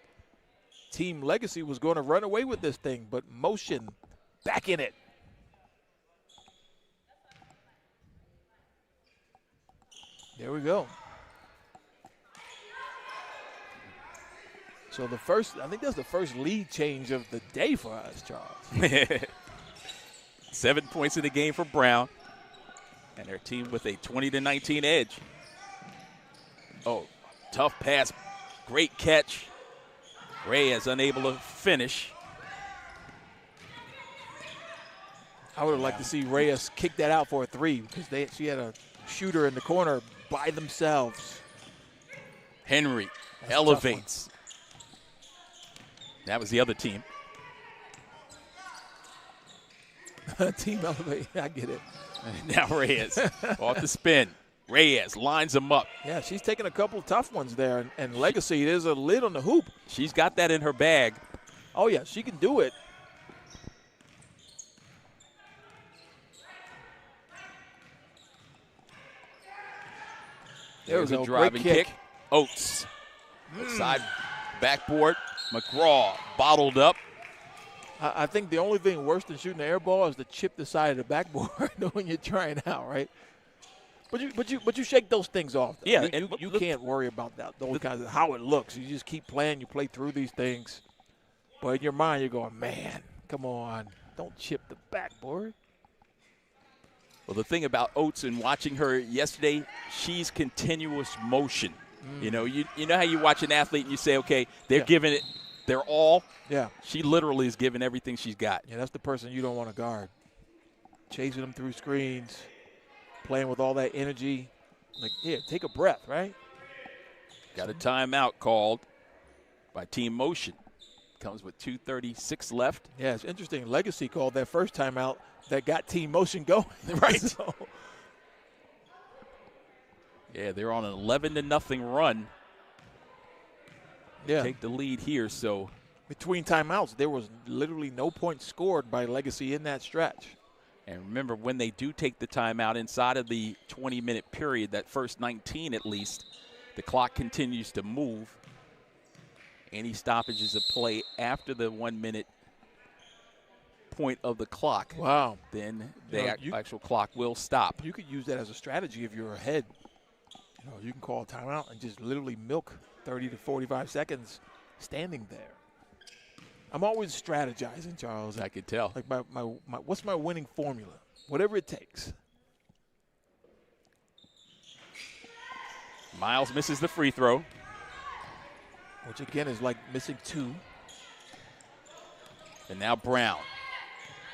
Speaker 2: Team Legacy was going to run away with this thing, but Motion back in it. There we go. So I think that's the first lead change of the day for us, Charles.
Speaker 1: 7 points in the game for Brown, and their team with a 20-19 edge. Oh, tough pass, great catch. Reyes unable to finish.
Speaker 2: I would have liked to see Reyes kick that out for a three because she had a shooter in the corner by themselves.
Speaker 1: Henry elevates. That was the other team.
Speaker 2: Team elevate. I get it.
Speaker 1: Now Reyes off the spin. Reyes lines them up.
Speaker 2: Yeah, she's taking a couple of tough ones there. And Legacy, there's a lid on the hoop.
Speaker 1: She's got that in her bag.
Speaker 2: Oh, yeah, she can do it.
Speaker 1: There's a driving kick. Oates. Side backboard. McGraw bottled up.
Speaker 2: I think the only thing worse than shooting the air ball is to chip the side of the backboard when you're trying out, right? But you shake those things off.
Speaker 1: Yeah,
Speaker 2: you can't worry about those kinds of how it looks. You just keep playing. You play through these things. But in your mind, you're going, man, come on, don't chip the backboard.
Speaker 1: Well, the thing about Oates and watching her yesterday, she's continuous motion. You know, you know how you watch an athlete and you say, okay, they're giving it their all.
Speaker 2: Yeah.
Speaker 1: She literally is giving everything she's got.
Speaker 2: Yeah, that's the person you don't want to guard. Chasing them through screens, playing with all that energy. Like, here, take a breath, right?
Speaker 1: Got a timeout called by Team Motion. Comes with 2:36 left.
Speaker 2: Yeah, it's interesting. Legacy called that first timeout that got Team Motion going.
Speaker 1: Right.
Speaker 2: So.
Speaker 1: Yeah, they're on an 11-0 run.
Speaker 2: Yeah.
Speaker 1: Take the lead here, so.
Speaker 2: Between timeouts, there was literally no points scored by Legacy in that stretch.
Speaker 1: And remember, when they do take the timeout inside of the 20-minute period, that first 19 at least, the clock continues to move. Any stoppages of play after the 1 minute point of the clock.
Speaker 2: Wow.
Speaker 1: Then the actual clock will stop.
Speaker 2: You could use that as a strategy if you're ahead. You know, you can call a timeout and just literally milk 30 to 45 seconds standing there. I'm always strategizing, Charles.
Speaker 1: I could tell.
Speaker 2: Like my what's my winning formula? Whatever it takes.
Speaker 1: Miles misses the free throw.
Speaker 2: Which again is like missing two.
Speaker 1: And now Brown.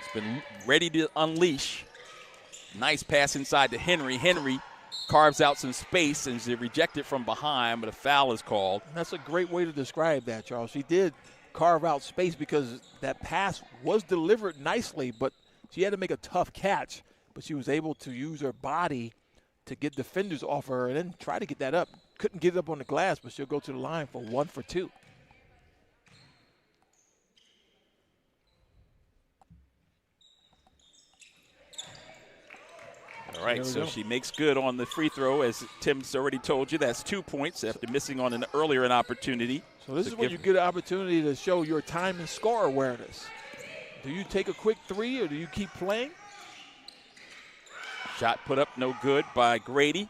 Speaker 1: He's been ready to unleash. Nice pass inside to Henry. Henry carves out some space and is rejected from behind, but a foul is called.
Speaker 2: That's a great way to describe that, Charles. She did carve out space because that pass was delivered nicely, but she had to make a tough catch. But she was able to use her body to get defenders off her and then try to get that up. Couldn't get it up on the glass, but she'll go to the line for 1 for 2.
Speaker 1: All right, so she makes good on the free throw. As Tim's already told you, that's 2 points after missing on an earlier opportunity.
Speaker 2: So this is when you get an opportunity to show your time and score awareness. Do you take a quick three or do you keep playing?
Speaker 1: Shot put up no good by Grady.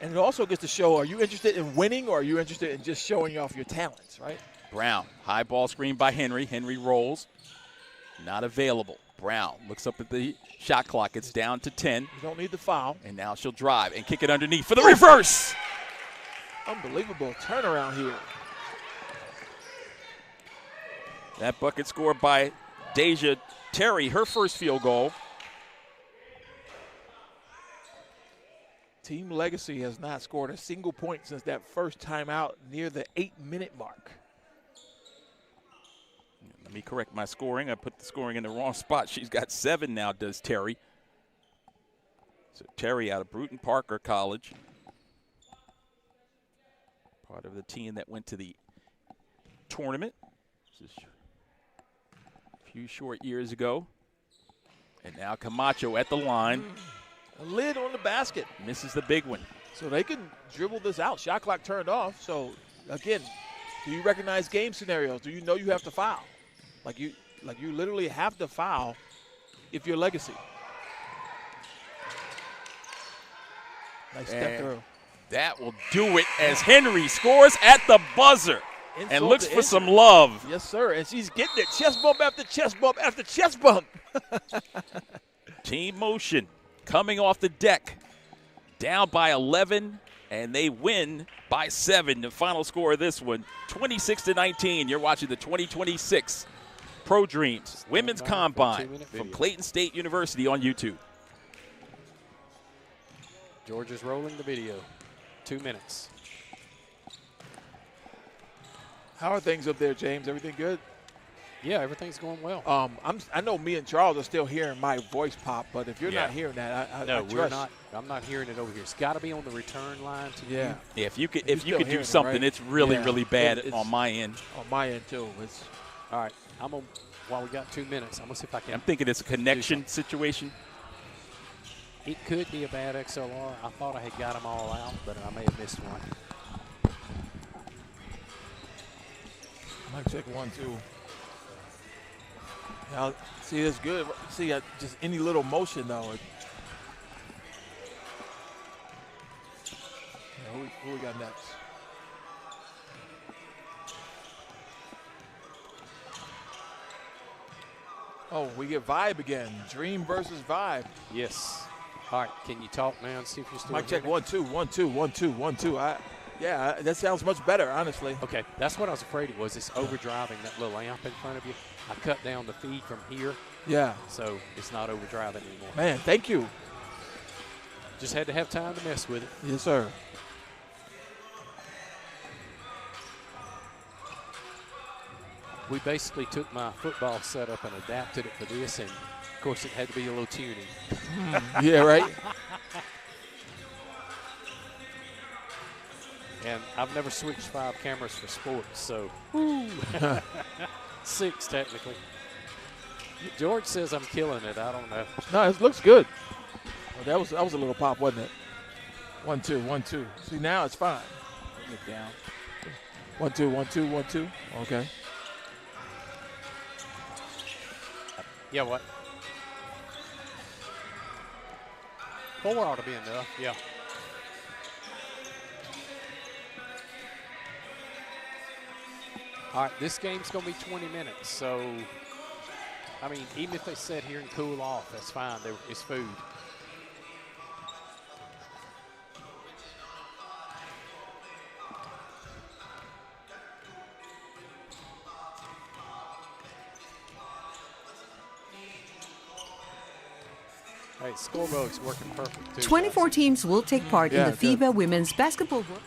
Speaker 2: And it also gets to show, are you interested in winning or are you interested in just showing off your talents, right?
Speaker 1: Brown, high ball screen by Henry. Henry rolls, not available. Brown looks up at the shot clock. It's down to 10.
Speaker 2: You don't need the foul.
Speaker 1: And now she'll drive and kick it underneath for the reverse.
Speaker 2: Unbelievable turnaround here.
Speaker 1: That bucket scored by Deja Terry, her first field goal.
Speaker 2: Team Legacy has not scored a single point since that first timeout near the 8-minute mark.
Speaker 1: Let me correct my scoring. I put the scoring in the wrong spot. She's got 7 now, does Terry. So Terry out of Bruton Parker College. Part of the team that went to the tournament. This is a few short years ago. And now Camacho at the line.
Speaker 2: A lid on the basket.
Speaker 1: Misses the big one.
Speaker 2: So they can dribble this out. Shot clock turned off. So, again, do you recognize game scenarios? Do you know you have to foul? Like you literally have to foul if you're Legacy. Nice step through.
Speaker 1: That will do it as Henry scores at the buzzer and looks for some love.
Speaker 2: Yes, sir. And she's getting it. Chest bump after chest bump after chest bump.
Speaker 1: Team motion coming off the deck. Down by 11, and they win by 7. The final score of this one, 26-19. You're watching the 2026 Pro Dreams Women's Combine from Clayton State University on YouTube.
Speaker 3: Georgia's rolling the video. 2 minutes.
Speaker 2: How are things up there, James? Everything good?
Speaker 3: Yeah, everything's going well.
Speaker 2: I know me and Charles are still hearing my voice pop, but if you're not hearing that, I
Speaker 3: no,
Speaker 2: trust.
Speaker 3: we're not. I'm not hearing it over here. It's got to be on the return line to you.
Speaker 1: Yeah, if you could do something, right? It's really bad on my end.
Speaker 2: On my end too. It's
Speaker 3: all right. While we got 2 minutes, I'm gonna see if I can.
Speaker 1: I'm thinking it's a connection situation.
Speaker 3: It could be a bad XLR. I thought I had got them all out, but I may have missed one.
Speaker 2: Mic check 1, 2. Now, see, that's good. See, just any little motion, though. Who we got next? Oh, we get Vibe again. Dream versus Vibe.
Speaker 3: Yes. All right, can you talk now and see if you're still
Speaker 2: Mic check 1, 2, 1, 2, 1, 2, 1, 2. Yeah, that sounds much better, honestly.
Speaker 3: Okay, that's what I was afraid it was. It's overdriving that little amp in front of you. I cut down the feed from here.
Speaker 2: Yeah.
Speaker 3: So it's not overdriving anymore.
Speaker 2: Man, thank you.
Speaker 3: Just had to have time to mess with it.
Speaker 2: Yes, sir.
Speaker 3: We basically took my football setup and adapted it for this, and of course it had to be a little tuning.
Speaker 2: Yeah, right.
Speaker 3: And I've never switched 5 cameras for sports, so 6 technically. George says I'm killing it. I don't know.
Speaker 2: No, it looks good. Well, that was a little pop, wasn't it? 1, 2, 1, 2. See, now it's fine.
Speaker 1: Bring it down.
Speaker 2: 1, 2, 1, 2, 1, 2. Okay.
Speaker 3: Yeah, what? 4 ought to be enough. Yeah. All right, this game's going to be 20 minutes, so, I mean, even if they sit here and cool off, that's fine. It's food. Hey, scorebook's working perfect, too.
Speaker 5: 24 teams will take part in the FIBA Women's Basketball World.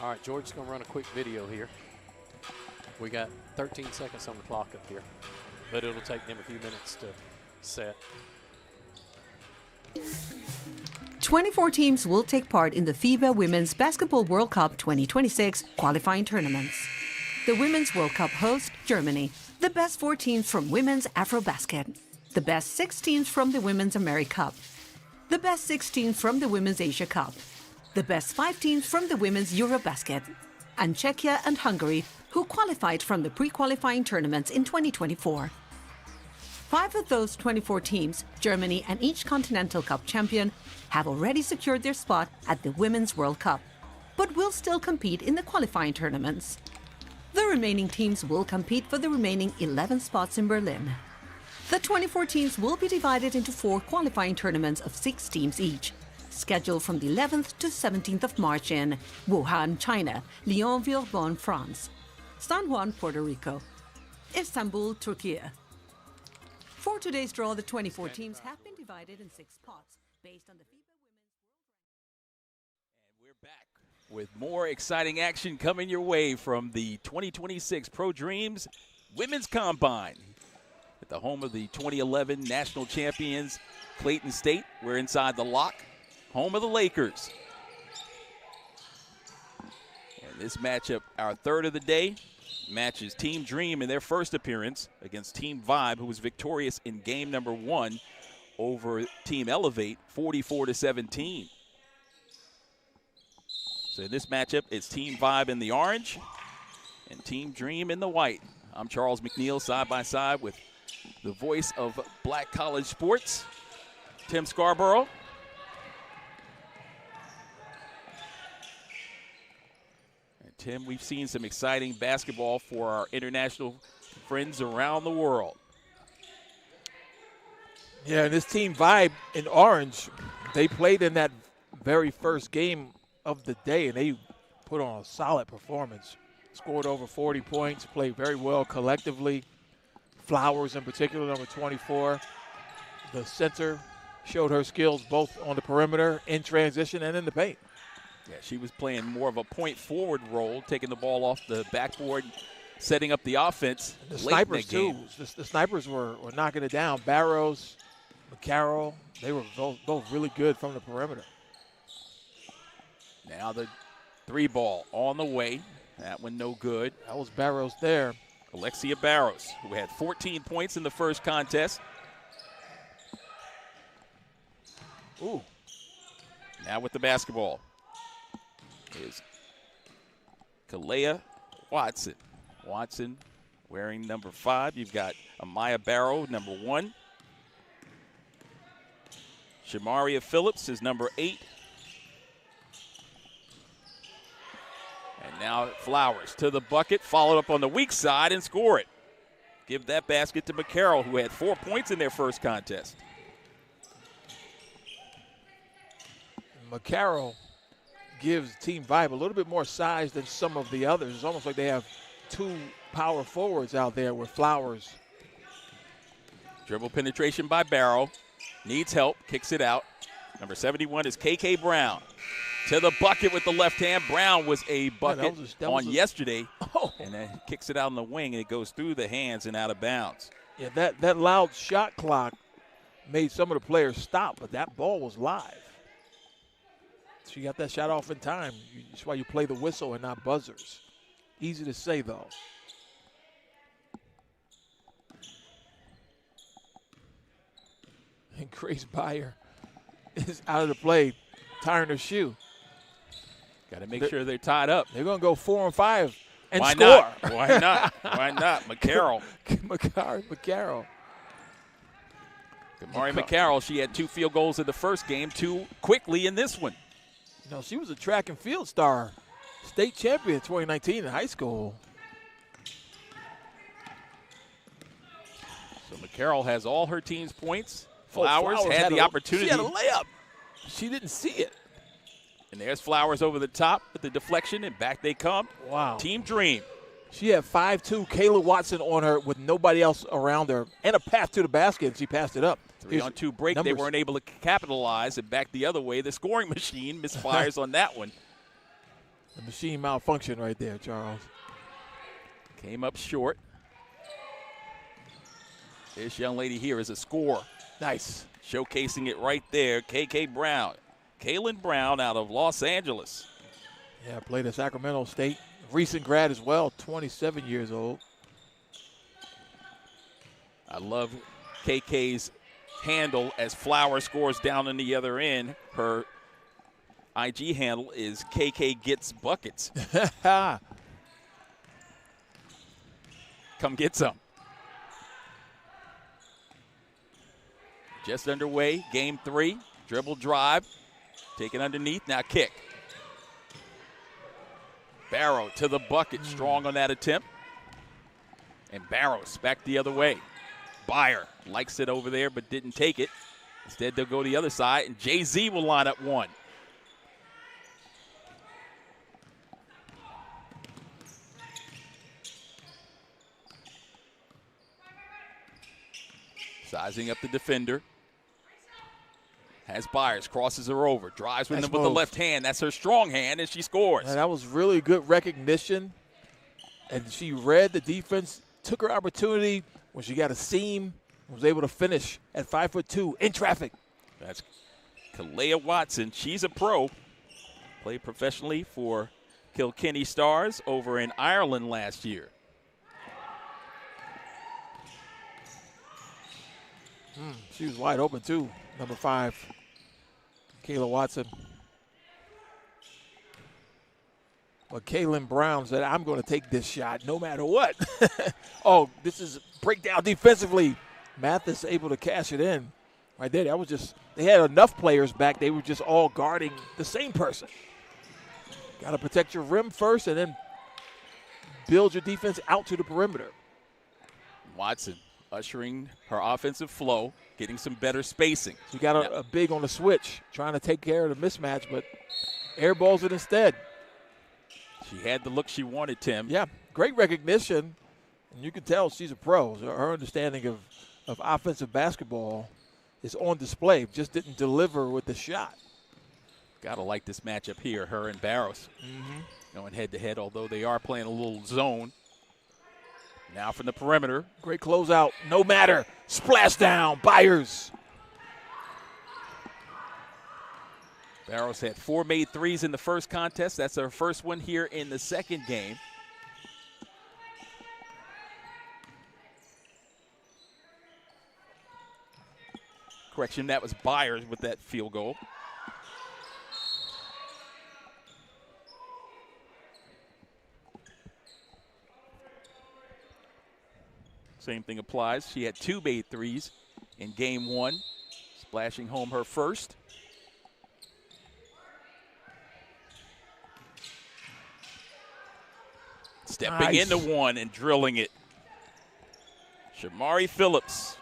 Speaker 3: All right, George's going to run a quick video here. We got 13 seconds on the clock up here, but it'll take them a few minutes to set.
Speaker 5: 24 teams will take part in the FIBA Women's Basketball World Cup 2026 qualifying tournaments. The Women's World Cup host, Germany. The best 4 teams from Women's Afrobasket. The best 6 teams from the Women's America Cup. The best 6 teams from the Women's Asia Cup. The best 5 teams from the Women's Eurobasket. And Czechia and Hungary, who qualified from the pre-qualifying tournaments in 2024. 5 of those 24 teams, Germany and each Continental Cup champion, have already secured their spot at the Women's World Cup, but will still compete in the qualifying tournaments. The remaining teams will compete for the remaining 11 spots in Berlin. The 24 teams will be divided into 4 qualifying tournaments of 6 teams each, scheduled from the 11th to 17th of March in Wuhan, China, Lyon-Villeurbanne, France, San Juan, Puerto Rico, Istanbul, Turkey. For today's draw, the 24 teams have been divided in 6 spots based on the FIBA Women's.
Speaker 1: And we're back with more exciting action coming your way from the 2026 Pro Dreams Women's Combine at the home of the 2011 national champions, Clayton State. We're inside the lock, home of the Lakers. And this matchup, our third of the day, matches Team Dream in their first appearance against Team Vibe, who was victorious in game number 1 over Team Elevate, 44-17. So in this matchup, it's Team Vibe in the orange and Team Dream in the white. I'm Charles McNeil, side by side with the voice of Black College sports, Tim Scarborough. And Tim, we've seen some exciting basketball for our international friends around the world.
Speaker 2: Yeah, and this Team Vibe in orange, they played in that very first game of the day, and they put on a solid performance. Scored over 40 points, played very well collectively. Flowers in particular, number 24. The center showed her skills both on the perimeter, in transition, and in the paint.
Speaker 1: Yeah, she was playing more of a point forward role, taking the ball off the backboard, setting up the offense.
Speaker 2: The snipers, too. The snipers were knocking it down. Barrows, McCarroll, they were both really good from the perimeter.
Speaker 1: Now the 3-ball on the way. That one no good.
Speaker 2: That was Barrows there.
Speaker 1: Alexia Barrows, who had 14 points in the first contest.
Speaker 2: Ooh.
Speaker 1: Now with the basketball is Kalea Watson. Watson wearing number 5. You've got Amaya Barrow, number 1. Shamaria Phillips is number 8. And now Flowers to the bucket, followed up on the weak side and score it. Give that basket to McCarroll, who had 4 points in their first contest.
Speaker 2: McCarroll gives Team Vibe a little bit more size than some of the others. It's almost like they have 2 power forwards out there with Flowers.
Speaker 1: Dribble penetration by Barrow. Needs help, kicks it out. Number 71 is KK Brown. To the bucket with the left hand. Brown was a bucket yesterday.
Speaker 2: Oh.
Speaker 1: And then kicks it out in the wing, and it goes through the hands and out of bounds.
Speaker 2: Yeah, that loud shot clock made some of the players stop, but that ball was live. She got that shot off in time. That's why you play the whistle and not buzzers. Easy to say, though. And Grace Beyer is out of the play, tying her shoe.
Speaker 1: Got to make sure they're tied up.
Speaker 2: They're going to go 4 and 5 and
Speaker 1: Why
Speaker 2: score.
Speaker 1: Not? Why not? Why not? McCarroll.
Speaker 2: McCarroll.
Speaker 1: Kamari McCarroll, she had 2 field goals in the first game, 2 quickly in this one.
Speaker 2: You know, she was a track and field star, state champion 2019 in high school.
Speaker 1: So McCarroll has all her team's points. Flowers had the opportunity.
Speaker 2: She had a layup. She didn't see it.
Speaker 1: And there's Flowers over the top with the deflection, and back they come.
Speaker 2: Wow.
Speaker 1: Team Dream
Speaker 2: She had 5'2", Kayla Watson on her with nobody else around her and a path to the basket, and she passed it up.
Speaker 1: 3-on-2 break. Numbers. They weren't able to capitalize, and back the other way. The scoring machine misfires on that one.
Speaker 2: The machine malfunctioned right there, Charles.
Speaker 1: Came up short. This young lady here is a scorer.
Speaker 2: Nice.
Speaker 1: Showcasing it right there, KK Brown. Kaylin Brown out of Los Angeles.
Speaker 2: Yeah, played at Sacramento State. Recent grad as well, 27 years old.
Speaker 1: I love KK's handle as Flower scores down on the other end. Her IG handle is KK Gets Buckets. Come get some. Just underway, game 3. Dribble drive, taken underneath, now kick. Barrow to the bucket, strong on that attempt. And Barrows back the other way. Byer likes it over there but didn't take it. Instead, they'll go the other side, and Jay-Z will line up one. Sizing up the defender. Has Byers, crosses her over, drives with the left hand. That's her strong hand, and she scores.
Speaker 2: And that was really good recognition. And she read the defense, took her opportunity when she got a seam, was able to finish at 5'2" in traffic.
Speaker 1: That's Kalea Watson. She's a pro. Played professionally for Kilkenny Stars over in Ireland last year.
Speaker 2: She was wide open, too. Number 5, Kayla Watson. But Kaylin Brown said, I'm going to take this shot no matter what. Oh, this is breakdown defensively. Mathis able to cash it in. Right there, that was just, they had enough players back. They were just all guarding the same person. Got to protect your rim first and then build your defense out to the perimeter.
Speaker 1: Watson ushering her offensive flow, getting some better spacing.
Speaker 2: She got a big on the switch, trying to take care of the mismatch, but airballs it instead.
Speaker 1: She had the look she wanted, Tim.
Speaker 2: Yeah, great recognition. And you can tell she's a pro. So her understanding of offensive basketball is on display. Just didn't deliver with the shot.
Speaker 1: Got to like this matchup here, her and Barrows. Going head-to-head, although they are playing a little zone. Now from the perimeter.
Speaker 2: Great closeout. No matter. Splash down. Byers.
Speaker 1: Barrows had 4 made threes in the first contest. That's her first one here in the second game. Correction, that was Byers with that field goal. Same thing applies. She had 2 made threes in game 1, splashing home her first. Stepping into one and drilling it. Shamari Phillips,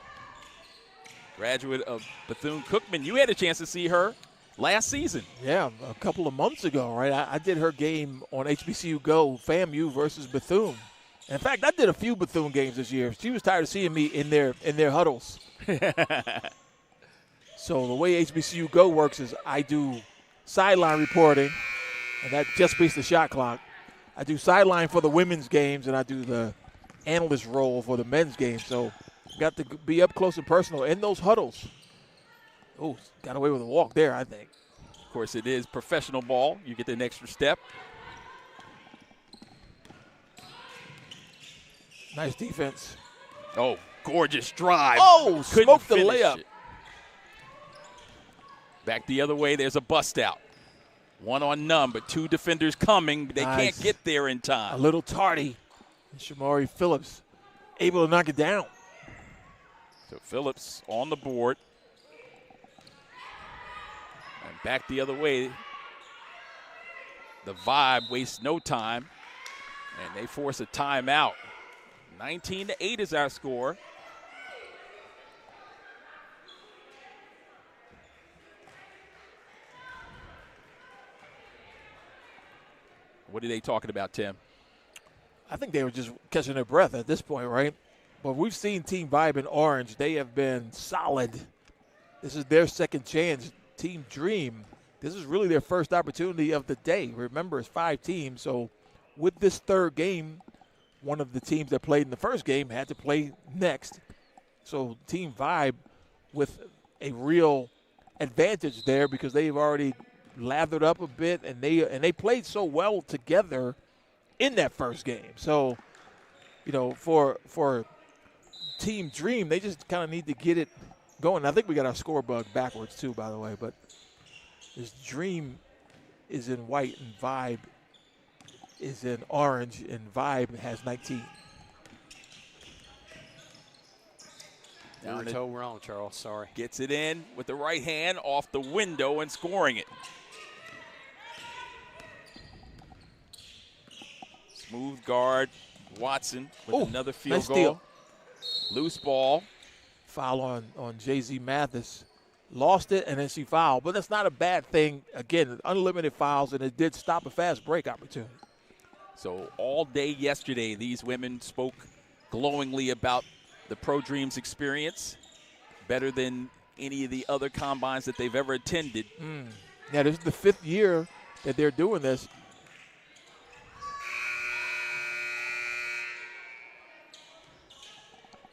Speaker 1: graduate of Bethune-Cookman. You had a chance to see her last season.
Speaker 2: Yeah, a couple of months ago, right? I did her game on HBCU Go, FAMU versus Bethune. In fact, I did a few Bethune games this year. She was tired of seeing me in their huddles. So the way HBCU Go works is I do sideline reporting, and that just beats the shot clock. I do sideline for the women's games, and I do the analyst role for the men's games. So got to be up close and personal in those huddles. Oh, got away with a walk there, I think.
Speaker 1: Of course, it is professional ball. You get an extra step.
Speaker 2: Nice defense.
Speaker 1: Oh, gorgeous drive.
Speaker 2: Oh, smoked the layup.
Speaker 1: Back the other way, there's a bust out. One on none, but 2 defenders coming. They can't get there in time.
Speaker 2: A little tardy. And Shamari Phillips able to knock it down.
Speaker 1: So Phillips on the board. And back the other way. The Vibe wastes no time. And they force a timeout. 19-8 is our score. What are they talking about, Tim?
Speaker 2: I think they were just catching their breath at this point, right? But we've seen Team Vibe in orange. They have been solid. This is their second chance. Team Dream, this is really their first opportunity of the day. Remember, it's 5 teams, so with this third game, one of the teams that played in the first game had to play next. So Team Vibe with a real advantage there because they've already lathered up a bit, and they played so well together in that first game. So, you know, for Team Dream, they just kind of need to get it going. I think we got our score bug backwards too, by the way, but this Dream is in white and Vibe is in orange, and Vibe has 19.
Speaker 3: You were told wrong, Charles. Sorry.
Speaker 1: Gets it in with the right hand off the window and scoring it. Smooth guard, Watson with another field
Speaker 2: nice
Speaker 1: goal.
Speaker 2: Steal.
Speaker 1: Loose ball.
Speaker 2: Foul on J.Z. Mathis. Lost it, and then she fouled. But that's not a bad thing. Again, unlimited fouls, and it did stop a fast break opportunity.
Speaker 1: So all day yesterday, these women spoke glowingly about the Pro Dreams experience, better than any of the other combines that they've ever attended.
Speaker 2: Yeah, this is the 5th year that they're doing this.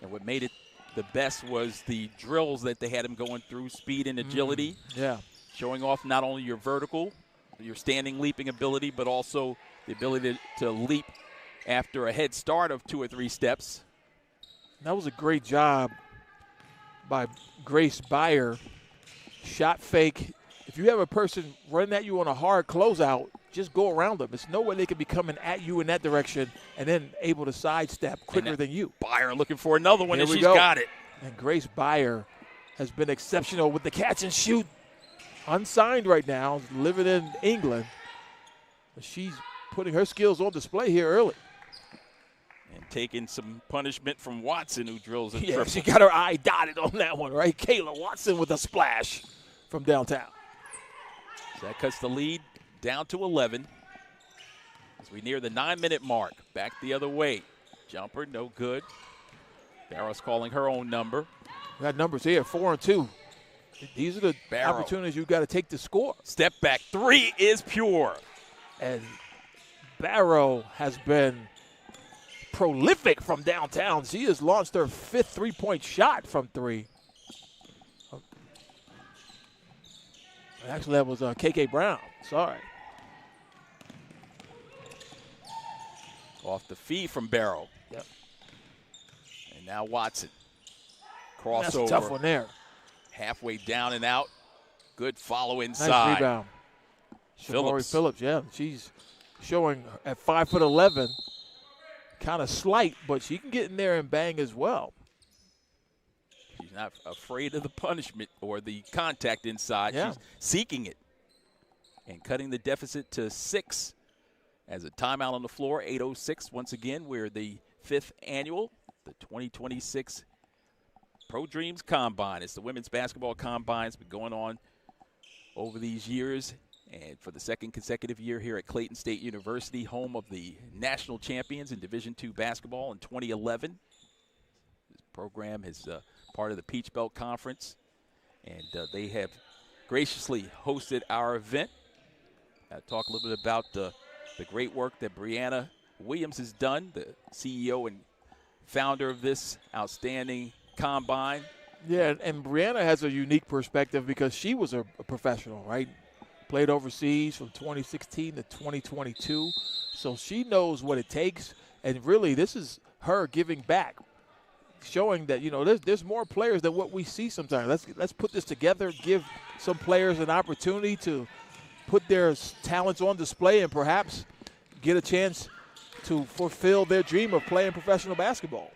Speaker 1: And what made it the best was the drills that they had them going through, speed and agility.
Speaker 2: Yeah.
Speaker 1: Showing off not only your vertical, your standing leaping ability, but also the ability to leap after a head start of 2 or 3 steps.
Speaker 2: That was a great job by Grace Beyer. Shot fake. If you have a person running at you on a hard closeout, just go around them. There's no way they could be coming at you in that direction and then able to sidestep quicker than you.
Speaker 1: Beyer looking for another one, and she's got it.
Speaker 2: And Grace Beyer has been exceptional with the catch and shoot. Unsigned right now, living in England. But she's putting her skills on display here early.
Speaker 1: And taking some punishment from Watson, who drills a
Speaker 2: Yeah,
Speaker 1: triple.
Speaker 2: she got her eye dotted on that one, right? Kayla Watson with a splash from downtown.
Speaker 1: So that cuts the lead down to 11 as we near the 9-minute mark. Back the other way. Jumper, no good. Barrow's calling her own number.
Speaker 2: We got numbers here, 4 and 2. These are the
Speaker 1: Barrow.
Speaker 2: opportunities you've got to take to score.
Speaker 1: Step back 3 is pure.
Speaker 2: And Barrow has been prolific from downtown. She has launched her 5th three-point shot from 3. Actually, that was KK Brown. Sorry.
Speaker 1: Off the feed from Barrow.
Speaker 2: Yep.
Speaker 1: And now Watson. Crossover.
Speaker 2: That's a tough one there.
Speaker 1: Halfway down and out. Good follow inside.
Speaker 2: Nice rebound. Phillips, yeah. She's showing at 5'11", kind of slight, but she can get in there and bang as well.
Speaker 1: She's not afraid of the punishment or the contact inside.
Speaker 2: Yeah.
Speaker 1: She's seeking it and cutting the deficit to 6 as a timeout on the floor. 8:06 once again. We're the 5th annual, the 2026 Pro Dreams Combine. It's the women's basketball combine. It's been going on over these years. And for the 2nd consecutive year here at Clayton State University, home of the national champions in Division II basketball in 2011. This program is part of the Peach Belt Conference, and they have graciously hosted our event. I'll talk a little bit about the great work that Brianna Williams has done, the CEO and founder of this outstanding combine.
Speaker 2: Yeah, and Brianna has a unique perspective because she was a professional, right? Played overseas from 2016 to 2022. So she knows what it takes, and really this is her giving back, showing that, you know, there's more players than what we see sometimes. Let's put this together, give some players an opportunity to put their talents on display and perhaps get a chance to fulfill their dream of playing professional basketball.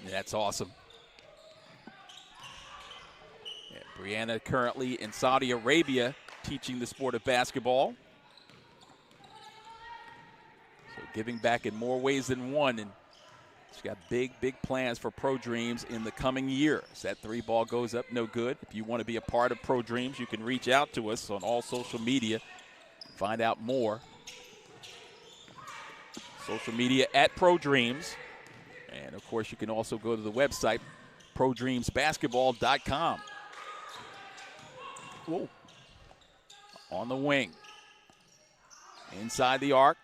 Speaker 1: That's awesome. Yeah, Brianna currently in Saudi Arabia teaching the sport of basketball. So giving back in more ways than one, and she's got big plans for Pro Dreams in the coming years. That 3 ball goes up, no good. If you want to be a part of Pro Dreams, you can reach out to us on all social media, find out more. Social media at Pro Dreams. And, of course, you can also go to the website, prodreamsbasketball.com. Whoa. On the wing. Inside the arc.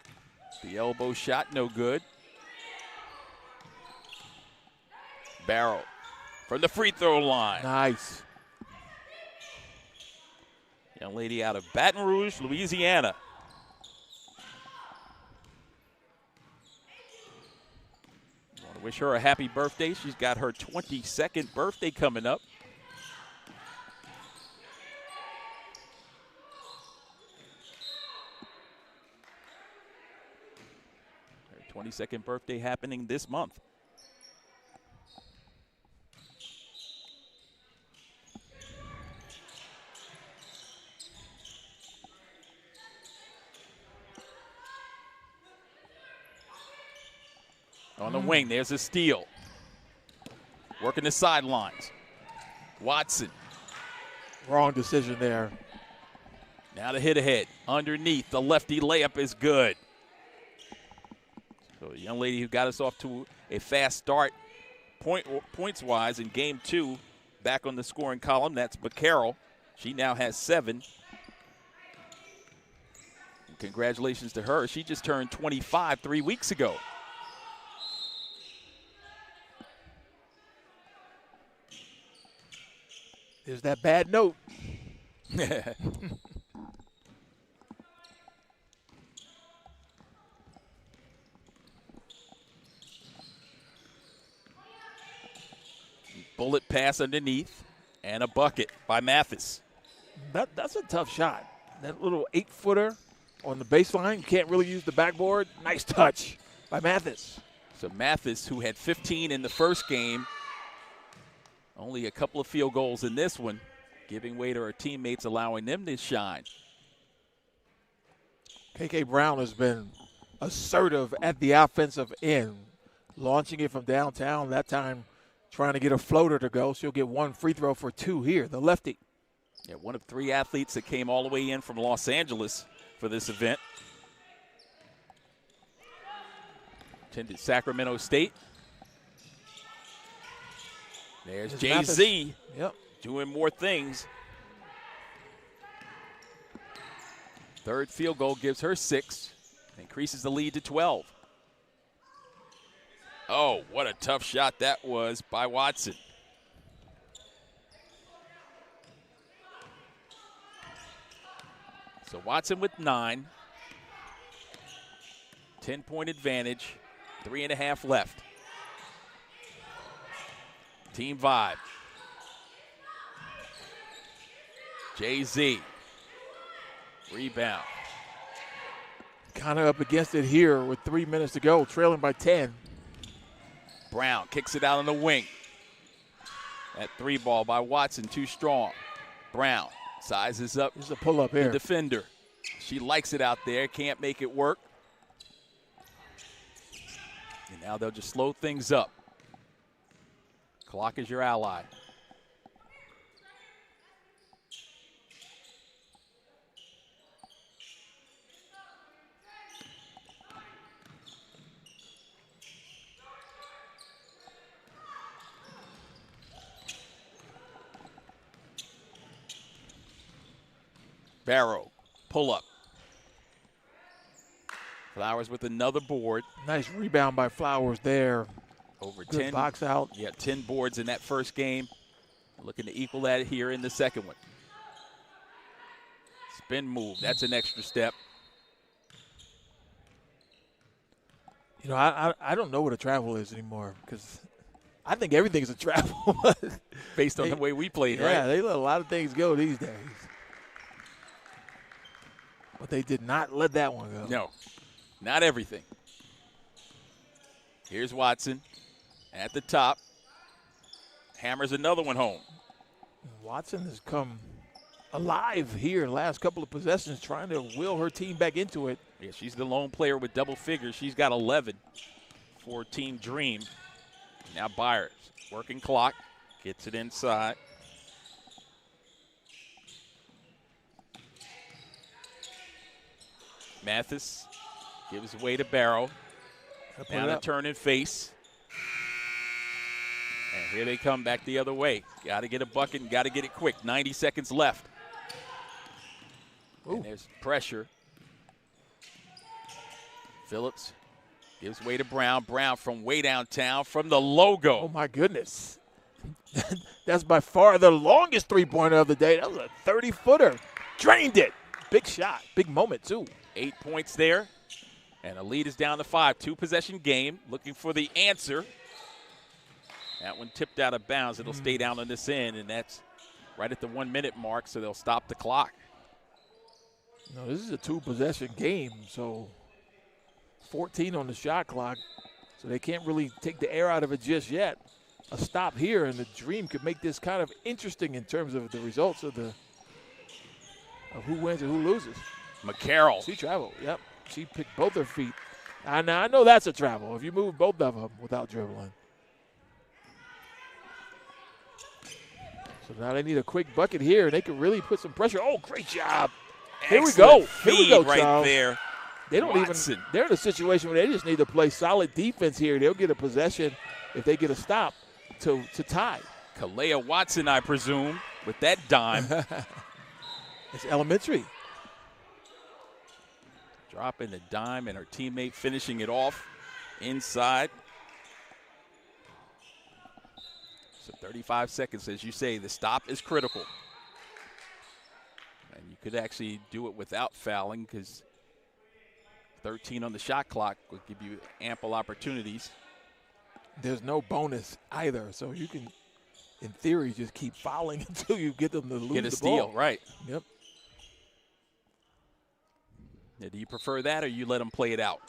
Speaker 1: The elbow shot, no good. Barrow from the free throw line.
Speaker 2: Nice.
Speaker 1: Young lady out of Baton Rouge, Louisiana. I want to wish her a happy birthday. She's got her 22nd birthday coming up. Her 22nd birthday happening this month. On the wing, there's a steal. Working the sidelines. Watson.
Speaker 2: Wrong decision there.
Speaker 1: Now to hit ahead. Underneath, the lefty layup is good. So a young lady who got us off to a fast start points-wise in game 2. Back on the scoring column, that's Bacarroll. She now has 7. And congratulations to her. She just turned 25 3 weeks ago.
Speaker 2: There's that bad note.
Speaker 1: Bullet pass underneath and a bucket by Mathis.
Speaker 2: That's a tough shot. That little 8-footer on the baseline. Can't really use the backboard. Nice touch by Mathis.
Speaker 1: So Mathis, who had 15 in the first game, only a couple of field goals in this one, giving way to her teammates, allowing them to shine.
Speaker 2: KK Brown has been assertive at the offensive end, launching it from downtown. That time trying to get a floater to go. She'll get 1 free throw for 2 here, the lefty.
Speaker 1: Yeah, one of 3 athletes that came all the way in from Los Angeles for this event. Attended Sacramento State. There's Jay-Z doing more things. Third field goal gives her 6. Increases the lead to 12. Oh, what a tough shot that was by Watson. So Watson with 9. 10-point advantage. 3.5 left. Team vibe. Jay-Z. Rebound.
Speaker 2: Kind of up against it here with 3 minutes to go, trailing by 10.
Speaker 1: Brown kicks it out on the wing. That 3 ball by Watson, too strong. Brown sizes up.
Speaker 2: There's a pull-up here.
Speaker 1: The defender. She likes it out there, can't make it work. And now they'll just slow things up. Clock is your ally. Barrow, pull up. Flowers with another board.
Speaker 2: Nice rebound by Flowers there.
Speaker 1: Over
Speaker 2: Good
Speaker 1: 10.
Speaker 2: box out.
Speaker 1: Yeah, 10 boards in that first game. Looking to equal that here in the second one. Spin move. That's an extra step.
Speaker 2: You know, I don't know what a travel is anymore because I think everything's a travel.
Speaker 1: Based on the way we played, right?
Speaker 2: Yeah, they let a lot of things go these days. But they did not let that one go.
Speaker 1: No, not everything. Here's Watson at the top. Hammers another one home.
Speaker 2: Watson has come alive here last couple of possessions, trying to will her team back into it.
Speaker 1: Yeah, she's the lone player with double figures. She's got 11 for Team Dream. Now Byers, working clock, gets it inside. Mathis gives way to Barrow. Down a turn and face. And here they come back the other way. Got to get a bucket and got to get it quick. 90 seconds left. And there's pressure. Phillips gives way to Brown. Brown from way downtown from the logo.
Speaker 2: Oh, my goodness. That's by far the longest three-pointer of the day. That was a 30-footer. Drained it. Big shot. Big moment, too.
Speaker 1: 8 points there. And the lead is down to 5. 2-possession game. Looking for the answer. That one tipped out of bounds. It'll stay down on this end, and that's right at the 1-minute mark, so they'll stop the clock.
Speaker 2: No, this is a 2-possession game, so 14 on the shot clock, so they can't really take the air out of it just yet. A stop here, and the Dream could make this kind of interesting in terms of the results of who wins and who loses.
Speaker 1: McCarroll.
Speaker 2: She traveled, yep. She picked both her feet. Now, I know that's a travel if you move both of them without dribbling. So now they need a quick bucket here, and they can really put some pressure. Oh, great job. Here we go. Here we go,
Speaker 1: right
Speaker 2: Charles.
Speaker 1: there.
Speaker 2: They don't even – they're in a situation where they just need to play solid defense here. They'll get a possession if they get a stop to tie.
Speaker 1: Kalea Watson, I presume, with that dime.
Speaker 2: It's elementary.
Speaker 1: Dropping the dime, and her teammate finishing it off inside. So 35 seconds, as you say, the stop is critical. And you could actually do it without fouling because 13 on the shot clock would give you ample opportunities.
Speaker 2: There's no bonus either, so you can, in theory, just keep fouling until you get them to lose the ball.
Speaker 1: Get a steal, right.
Speaker 2: Yep.
Speaker 1: Now, do you prefer that or you let them play it out?